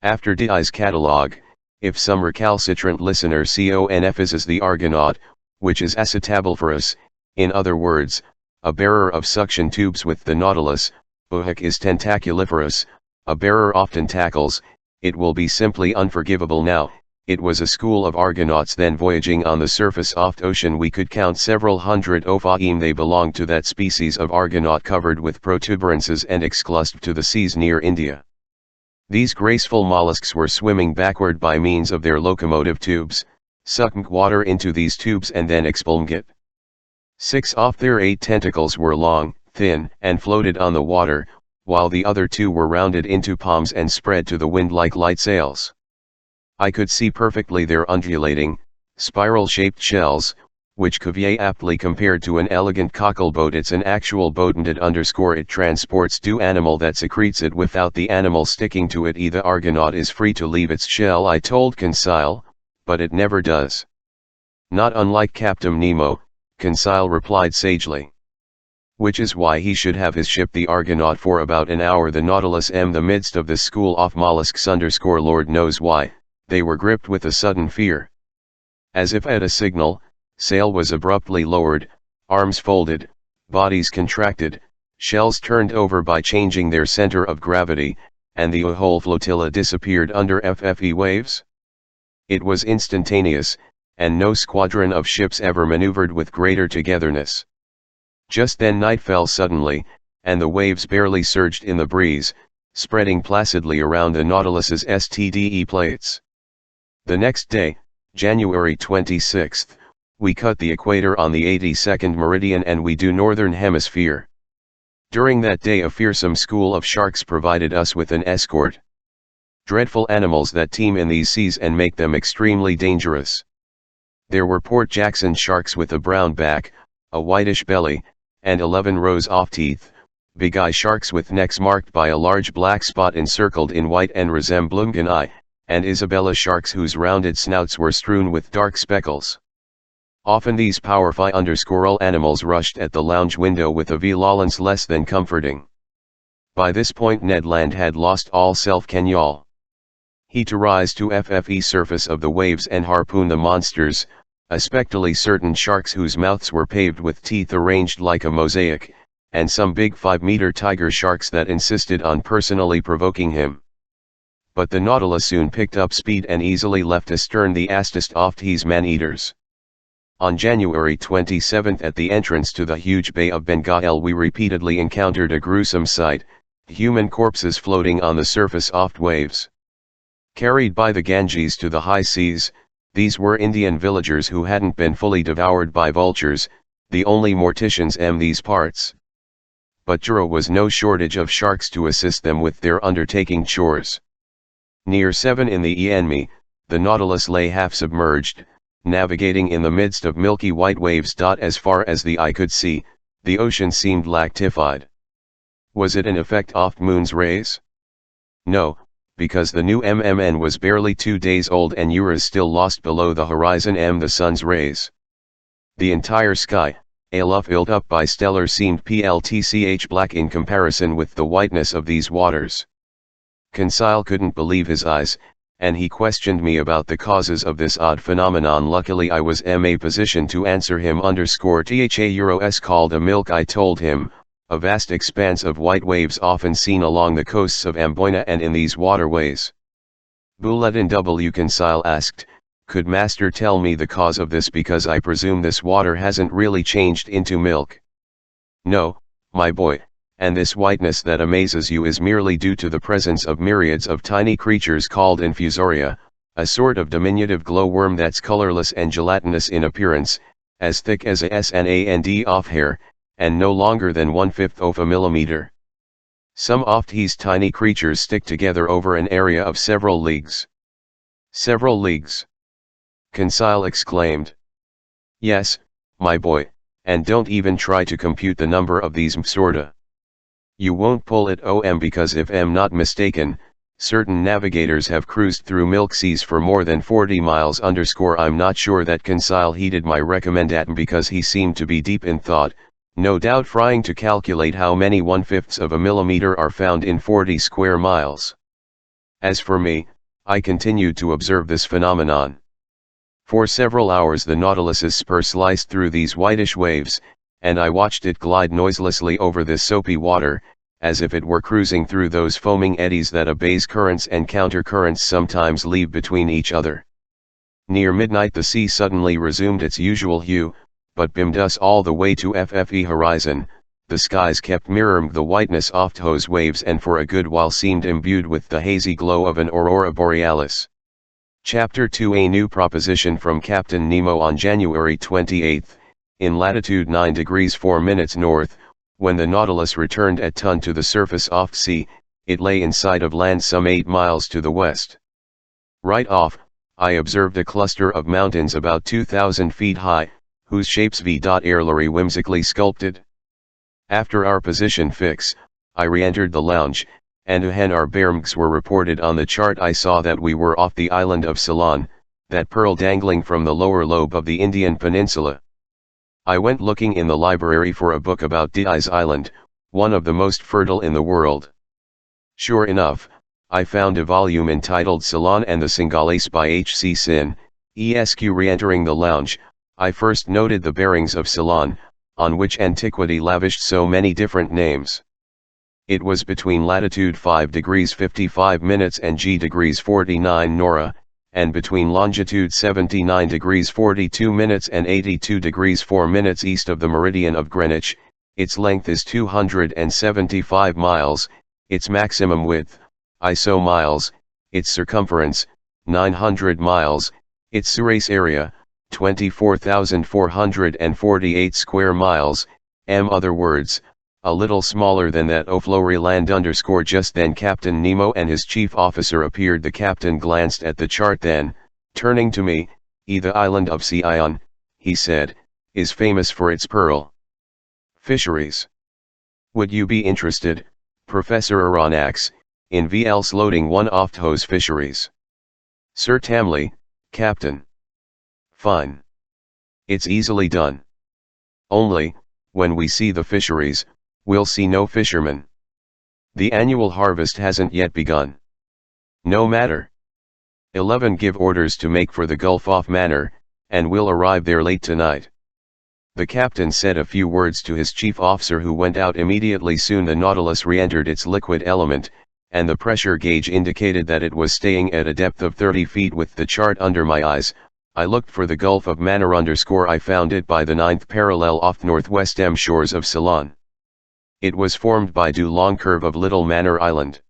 After Die's catalogue, if some recalcitrant listener confises the Argonaut, which is acetabuliferous, in other words, a bearer of suction tubes with the Nautilus, Bohac is tentaculiferous, a bearer of tentacles, it will be simply unforgivable now. It was a school of Argonauts then voyaging on the surface of the ocean. We could count several hundred Ophaim. They belonged to that species of Argonaut covered with protuberances and exclused to the seas near India. These graceful mollusks were swimming backward by means of their locomotive tubes, sucking water into these tubes and then expelling it. 6 of their 8 tentacles were long, thin, and floated on the water, while the other 2 were rounded into palms and spread to the wind like light sails. I could see perfectly their undulating, spiral-shaped shells, which Cuvier aptly compared to an elegant cockle-boat. It's an actual boat, and it transports to animal that secretes it without the animal sticking to it. The Argonaut is free to leave its shell, I told Conseil, but it never does. Not unlike Captain Nemo, Conseil replied sagely. Which is why he should have his ship the Argonaut for about an hour. The Nautilus the midst of this school of mollusks Lord knows why. They were gripped with a sudden fear. As if at a signal, sail was abruptly lowered, arms folded, bodies contracted, shells turned over by changing their center of gravity, and the whole flotilla disappeared under FFE waves. It was instantaneous, and no squadron of ships ever maneuvered with greater togetherness. Just then night fell suddenly, and the waves barely surged in the breeze, spreading placidly around the Nautilus's STDE plates. The next day, January 26th, we cut the equator on the 82nd meridian and we due northern hemisphere. During that day a fearsome school of sharks provided us with an escort. Dreadful animals that teem in these seas and make them extremely dangerous. There were Port Jackson sharks with a brown back, a whitish belly, and 11 rows of teeth, big eye sharks with necks marked by a large black spot encircled in white and resembling an eye, and Isabella sharks whose rounded snouts were strewn with dark speckles. Often these powerful animals rushed at the lounge window with a violence less than comforting. By this point Ned Land had lost all self-control. He to rise to FFE surface of the waves and harpoon the monsters, especially certain sharks whose mouths were paved with teeth arranged like a mosaic, and some big 5-meter tiger sharks that insisted on personally provoking him. But the Nautilus soon picked up speed and easily left astern the Astis Oftes man-eaters. On January 27 at the entrance to the huge Bay of Bengal we repeatedly encountered a gruesome sight, human corpses floating on the surface oft waves. Carried by the Ganges to the high seas, these were Indian villagers who hadn't been fully devoured by vultures, the only morticians in these parts. But there was no shortage of sharks to assist them with their undertaking chores. Near 7 in the ENME, the Nautilus lay half submerged, navigating in the midst of milky white waves. As far as the eye could see, the ocean seemed lactified. Was it an effect of moon's rays? No, because the new MMN was barely 2 days old and Uras still lost below the horizon the sun's rays. The entire sky, filled up by stellar, seemed pltch black in comparison with the whiteness of these waters. Conseil couldn't believe his eyes, and he questioned me about the causes of this odd phenomenon. Luckily I was in a position to answer him. _THA called a milk, I told him, a vast expanse of white waves often seen along the coasts of Amboina and in these waterways. Bulletin W. Conseil asked, could master tell me the cause of this, because I presume this water hasn't really changed into milk? No, my boy, and this whiteness that amazes you is merely due to the presence of myriads of tiny creatures called infusoria, a sort of diminutive glowworm that's colorless and gelatinous in appearance, as thick as a sand of hair, and no longer than 1/5 of a millimeter. Some of these tiny creatures stick together over an area of several leagues. Several leagues? Conseil exclaimed. Yes, my boy, and don't even try to compute the number of these msorta. You won't pull it because if I'm not mistaken, certain navigators have cruised through milk seas for more than 40 miles. I'm not sure that Conseil heeded my recommendation because he seemed to be deep in thought, no doubt trying to calculate how many 1/5 of a millimeter are found in 40 square miles. As for me, I continued to observe this phenomenon. For several hours the Nautilus's spur sliced through these whitish waves, and I watched it glide noiselessly over this soapy water, as if it were cruising through those foaming eddies that a bay's currents and counter-currents sometimes leave between each other. Near midnight the sea suddenly resumed its usual hue, but bimmed us all the way to FFE horizon. The skies kept mirroring the whiteness of those waves and for a good while seemed imbued with the hazy glow of an aurora borealis. Chapter 2. A new proposition from Captain Nemo. On January 28, in latitude 9 degrees 4 minutes north, when the Nautilus returned at Tun to the surface of sea, it lay in sight of land some 8 miles to the west. Right off, I observed a cluster of mountains about 2,000 feet high, whose shapes v.airlery whimsically sculpted. After our position fix, I re-entered the lounge, and when our bearings were reported on the chart I saw that we were off the island of Ceylon, that pearl dangling from the lower lobe of the Indian peninsula. I went looking in the library for a book about Deis Island, one of the most fertile in the world. Sure enough, I found a volume entitled Ceylon and the Singales by H.C. Sin. Re-entering the lounge, I first noted the bearings of Ceylon, on which antiquity lavished so many different names. It was between latitude 5 degrees 55 minutes and G degrees 49 Nora, and between longitude 79 degrees 42 minutes and 82 degrees 4 minutes east of the meridian of Greenwich. Its length is 275 miles, its maximum width, ISO miles, its circumference, 900 miles, its surface area, 24,448 square miles, other words, a little smaller than that of Floreland. Just then Captain Nemo and his chief officer appeared. The captain glanced at the chart, then, turning to me, the island of Ceylon, he said, is famous for its pearl fisheries. Would you be interested, Professor Aronnax, in VL's loading one of those fisheries? Certainly, Captain. Fine. It's easily done. Only, when we see the fisheries, we'll see no fishermen. The annual harvest hasn't yet begun. No matter. 11 give orders to make for the Gulf of Mannar, and we'll arrive there late tonight. The captain said a few words to his chief officer, who went out immediately. Soon the Nautilus re-entered its liquid element, and the pressure gauge indicated that it was staying at a depth of 30 feet. With the chart under my eyes, I looked for the Gulf of Mannar. I found it by the 9th parallel off northwest M shores of Ceylon. It was formed by due long curve of Little Mannar Island.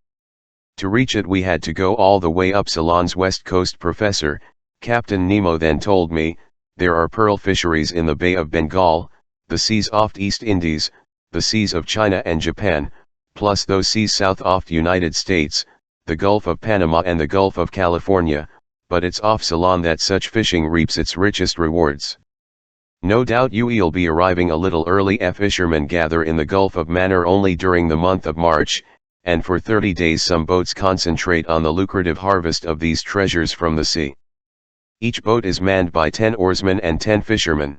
To reach it we had to go all the way up Ceylon's west coast. Professor, Captain Nemo then told me, there are pearl fisheries in the Bay of Bengal, the seas off East Indies, the seas of China and Japan, plus those seas south off United States, the Gulf of Panama and the Gulf of California, but it's off Ceylon that such fishing reaps its richest rewards. No doubt you'll be arriving a little early. Fishermen gather in the Gulf of Mannar only during the month of March, and for 30 days some boats concentrate on the lucrative harvest of these treasures from the sea. Each boat is manned by 10 oarsmen and 10 fishermen.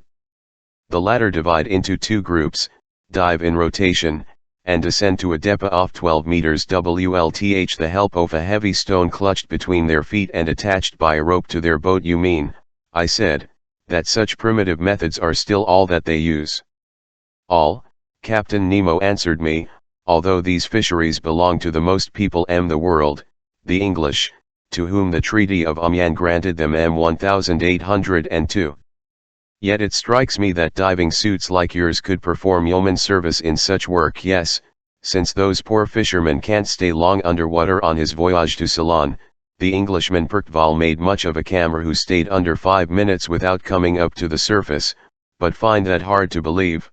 The latter divide into 2 groups, dive in rotation, and descend to a depth of 12 meters with the help of a heavy stone clutched between their feet and attached by a rope to their boat. You mean, I said, that such primitive methods are still all that they use? All, Captain Nemo answered me, although these fisheries belong to the most people in the world, the English, to whom the Treaty of Amiens granted them 1802. Yet it strikes me that diving suits like yours could perform yeoman service in such work. Yes, since those poor fishermen can't stay long underwater. On his voyage to Ceylon, the Englishman Percival made much of a camera who stayed under 5 minutes without coming up to the surface, but find that hard to believe.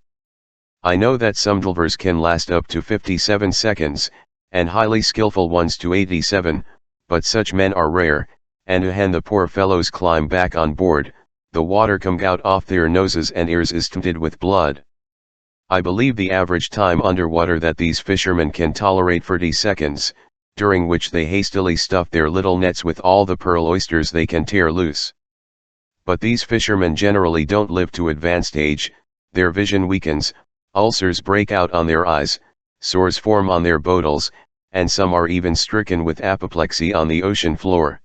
I know that some divers can last up to 57 seconds, and highly skillful ones to 87, but such men are rare, and when the poor fellows climb back on board, the water comes out off their noses and ears is tinted with blood. I believe the average time underwater that these fishermen can tolerate 40 seconds, during which they hastily stuff their little nets with all the pearl oysters they can tear loose. But these fishermen generally don't live to advanced age, their vision weakens, ulcers break out on their eyes, sores form on their bodles, and some are even stricken with apoplexy on the ocean floor.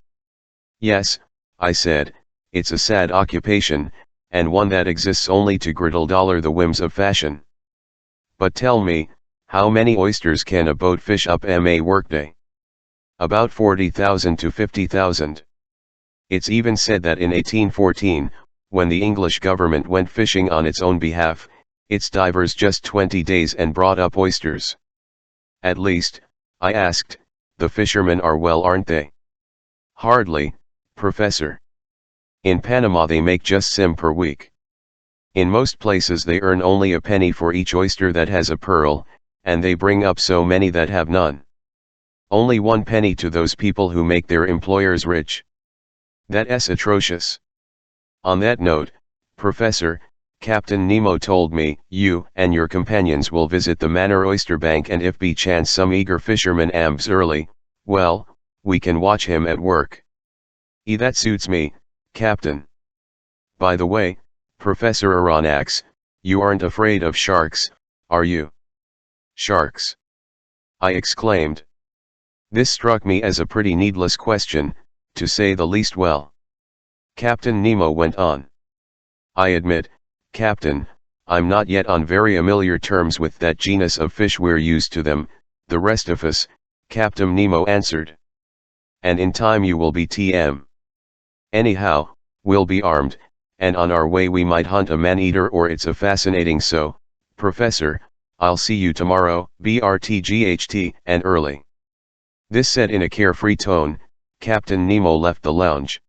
Yes, I said, it's a sad occupation, and one that exists only to girdle the whims of fashion. But tell me, how many oysters can a boat fish up a workday? About 40,000 to 50,000. It's even said that in 1814, when the English government went fishing on its own behalf, its divers just 20 days and brought up oysters. At least, I asked, the fishermen are well, aren't they? Hardly, Professor. In Panama they make just some per week. In most places they earn only a penny for each oyster that has a pearl, and they bring up so many that have none. Only 1 penny to those people who make their employers rich. That's atrocious. On that note, Professor, Captain Nemo told me, you and your companions will visit the Mannar Oyster Bank, and if by chance some eager fisherman ambs early, well, we can watch him at work. That suits me, Captain. By the way, Professor Aronnax, you aren't afraid of sharks, are you? Sharks? I exclaimed. This struck me as a pretty needless question, to say the least. Well, Captain Nemo went on, I admit, Captain, I'm not yet on very familiar terms with that genus of fish. We're used to them, the rest of us, Captain Nemo answered. And in time you will be TM. Anyhow, we'll be armed, and on our way we might hunt a man-eater or it's a fascinating. So, Professor, I'll see you tomorrow, BRTGHT, and early. This said in a carefree tone, Captain Nemo left the lounge.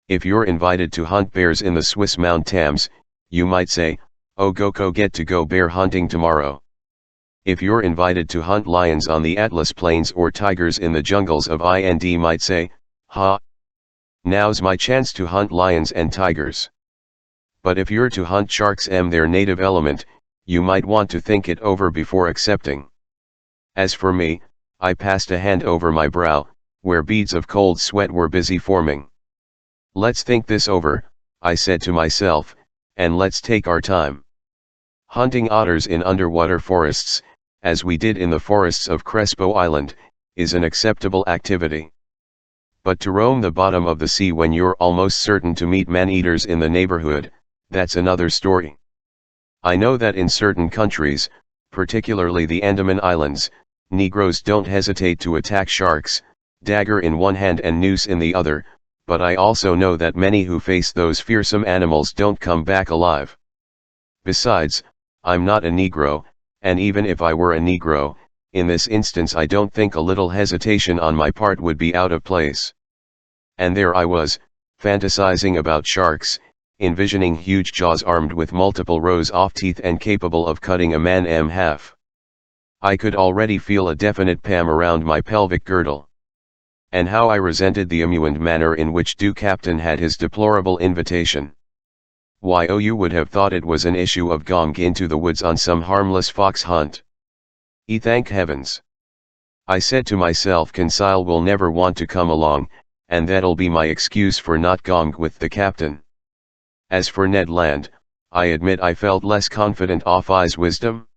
If you're invited to hunt bears in the Swiss Mount Thames, you might say, oh go get to go bear hunting tomorrow. If you're invited to hunt lions on the Atlas Plains or tigers in the jungles of Ind, might say, ha! Now's my chance to hunt lions and tigers. But if you're to hunt sharks in their native element, you might want to think it over before accepting. As for me, I passed a hand over my brow, where beads of cold sweat were busy forming. Let's think this over, I said to myself, and let's take our time. Hunting otters in underwater forests, as we did in the forests of Crespo Island, is an acceptable activity. But to roam the bottom of the sea when you're almost certain to meet man-eaters in the neighborhood, that's another story. I know that in certain countries, particularly the Andaman Islands, Negroes don't hesitate to attack sharks, dagger in one hand and noose in the other, but I also know that many who face those fearsome animals don't come back alive. Besides, I'm not a Negro, and even if I were a Negro, in this instance I don't think a little hesitation on my part would be out of place. And there I was, fantasizing about sharks, envisioning huge jaws armed with multiple rows of teeth and capable of cutting a man in half. I could already feel a definite pam around my pelvic girdle. And how I resented the amused manner in which Du Captain had his deplorable invitation. Why, oh, you would have thought it was an issue of Gong into the woods on some harmless fox hunt. Thank heavens. I said to myself, Conseil will never want to come along, and that'll be my excuse for not going with the captain. As for Ned Land, I admit I felt less confident of his wisdom.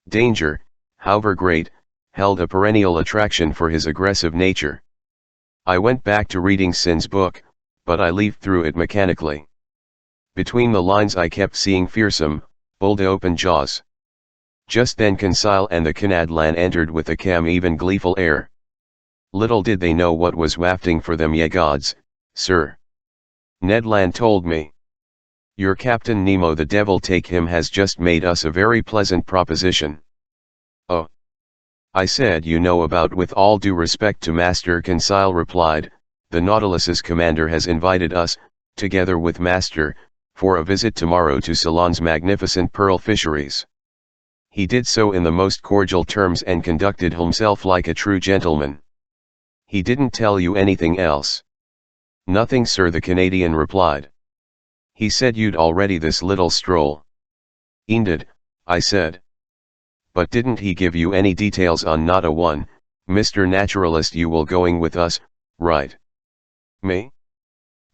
Danger, however great, held a perennial attraction for his aggressive nature. I went back to reading Sin's book, but I leafed through it mechanically. Between the lines I kept seeing fearsome, bold open jaws. Just then Conseil and the Canadlan entered with a calm, even gleeful air. Little did they know what was wafting for them, ye gods, sir. Ned Land told me. Your Captain Nemo, the devil take him, has just made us a very pleasant proposition. Oh. I said, you know about, with all due respect to Master, Conseil replied, the Nautilus's commander has invited us, together with Master, for a visit tomorrow to Ceylon's magnificent pearl fisheries. He did so in the most cordial terms and conducted himself like a true gentleman. He didn't tell you anything else? Nothing, sir, the Canadian replied. He said you'd already this little stroll. Indeed, I said. But didn't he give you any details on? Not a one, Mr. Naturalist. You will going with us, right? Me?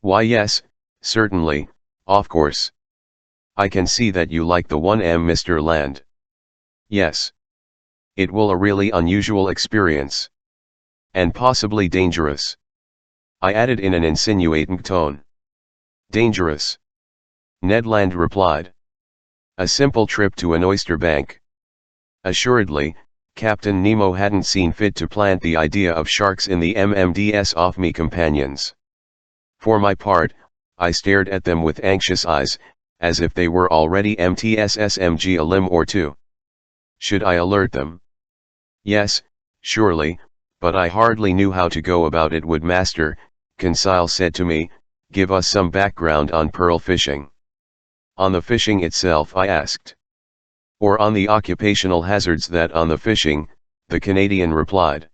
Why yes, certainly, of course. I can see that you like the 1M, Mr. Land. Yes. It will a really unusual experience. And possibly dangerous. I added in an insinuating tone. Dangerous? Ned Land replied. A simple trip to an oyster bank. Assuredly, Captain Nemo hadn't seen fit to plant the idea of sharks in the MMDS off me companions. For my part, I stared at them with anxious eyes, as if they were already MTSSMG a limb or two. Should I alert them? Yes, surely, but I hardly knew how to go about it. Would Master, Conseil said to me, give us some background on pearl fishing? On the fishing itself, I asked. Or on the occupational hazards that on the fishing, the Canadian replied.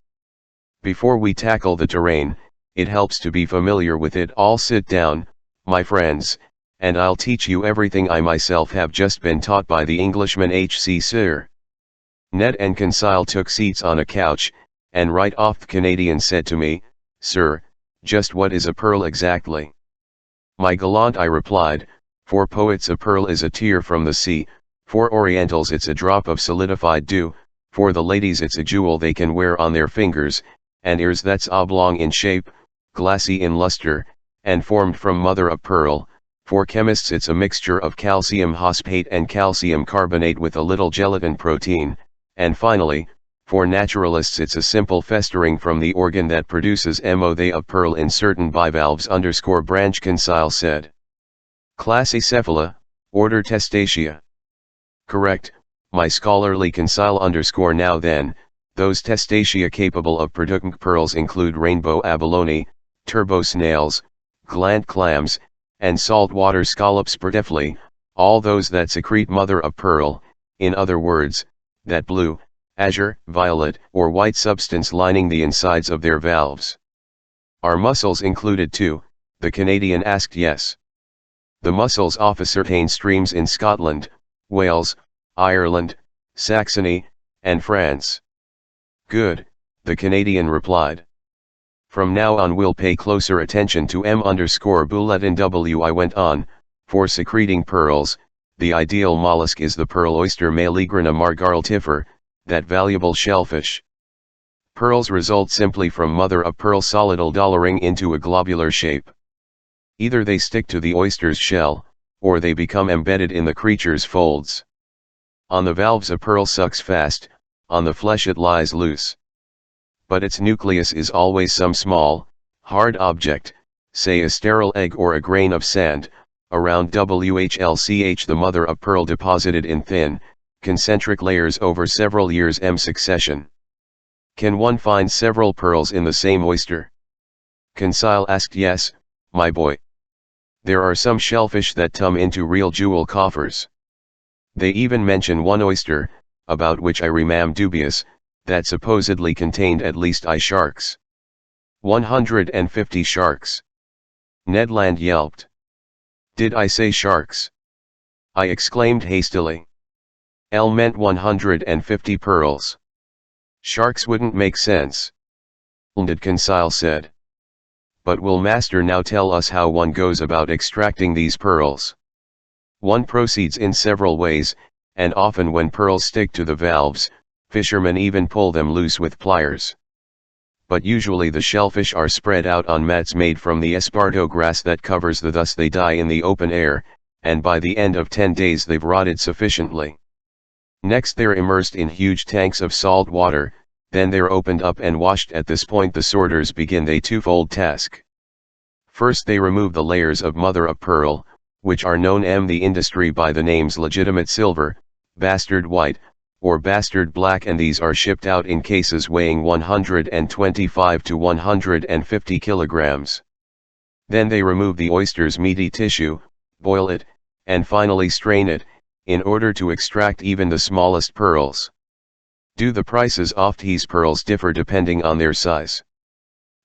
Before we tackle the terrain, it helps to be familiar with it all. Sit down, my friends, and I'll teach you everything I myself have just been taught by the Englishman H.C. Sir. Ned and Conseil took seats on a couch, and right off the Canadian said to me, Sir, just what is a pearl exactly? My gallant, I replied, for poets a pearl is a tear from the sea, for Orientals it's a drop of solidified dew, for the ladies it's a jewel they can wear on their fingers and ears that's oblong in shape, glassy in luster, and formed from mother of pearl. For chemists it's a mixture of calcium phosphate and calcium carbonate with a little gelatin protein, and finally, for naturalists it's a simple festering from the organ that produces mothe of pearl in certain bivalves _ branch. Conseil said. Class Acephala, order Testacea. Correct, my scholarly Conseil _ now then, those Testacea capable of producing pearls include rainbow abalone, turbo snails, gland clams, and saltwater scallops. Definitely, all those that secrete mother of pearl, in other words, that blue, azure, violet, or white substance lining the insides of their valves. Are mussels included too? The Canadian asked. Yes. The mussels of certain streams in Scotland, Wales, Ireland, Saxony, and France. Good, the Canadian replied. From now on we'll pay closer attention to M_Bulletin W. I went on, for secreting pearls, the ideal mollusk is the pearl oyster Meleagrina margaritifer, that valuable shellfish. Pearls result simply from mother of pearl solidal dollering into a globular shape. Either they stick to the oyster's shell, or they become embedded in the creature's folds. On the valves a pearl sucks fast, on the flesh it lies loose. But its nucleus is always some small, hard object, say a sterile egg or a grain of sand, around WHLCH, the mother of pearl deposited in thin, concentric layers over several years m succession. Can one find several pearls in the same oyster? Conseil asked. Yes, my boy. There are some shellfish that tum into real jewel coffers. They even mention one oyster, about which I remain dubious, that supposedly contained at least sharks. 150 sharks. Ned Land yelped. Did I say sharks? I exclaimed hastily. L meant 150 pearls. Sharks wouldn't make sense. Did Conseil said. But will master now tell us how one goes about extracting these pearls? One proceeds in several ways, and often when pearls stick to the valves, fishermen even pull them loose with pliers. But usually the shellfish are spread out on mats made from the esparto grass that covers the, thus they die in the open air, and by the end of 10 days they've rotted sufficiently. Next they're immersed in huge tanks of salt water, then they're opened up and washed. At this point the sorters begin a twofold task. First they remove the layers of mother of pearl, which are known in the industry by the names legitimate silver, bastard white, or bastard black, and these are shipped out in cases weighing 125 to 150 kilograms. Then they remove the oyster's meaty tissue, boil it, and finally strain it, in order to extract even the smallest pearls. Do the prices of these pearls differ depending on their size?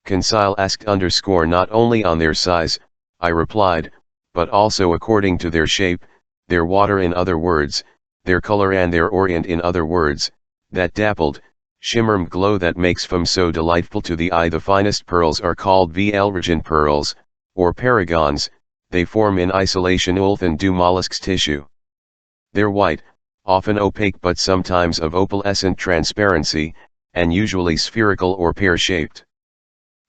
Conseil asked. Not only on their size, I replied, but also according to their shape, their water, in other words, their color, and their orient, in other words, that dappled, shimmery glow that makes them so delightful to the eye. The finest pearls are called virgin pearls, or paragons. They form in isolation olefin du mollusk's tissue. They're white, often opaque but sometimes of opalescent transparency, and usually spherical or pear-shaped.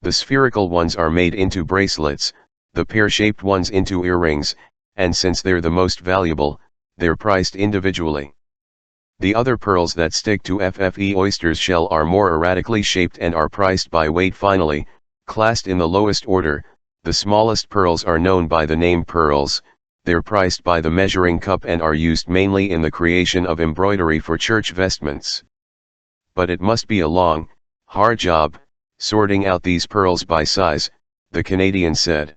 The spherical ones are made into bracelets, the pear-shaped ones into earrings, and since they're the most valuable, they're priced individually. The other pearls that stick to FFE oyster's shell are more erratically shaped and are priced by weight. Finally, classed in the lowest order, the smallest pearls are known by the name pearls. They're priced by the measuring cup and are used mainly in the creation of embroidery for church vestments. But it must be a long, hard job, sorting out these pearls by size, the Canadian said.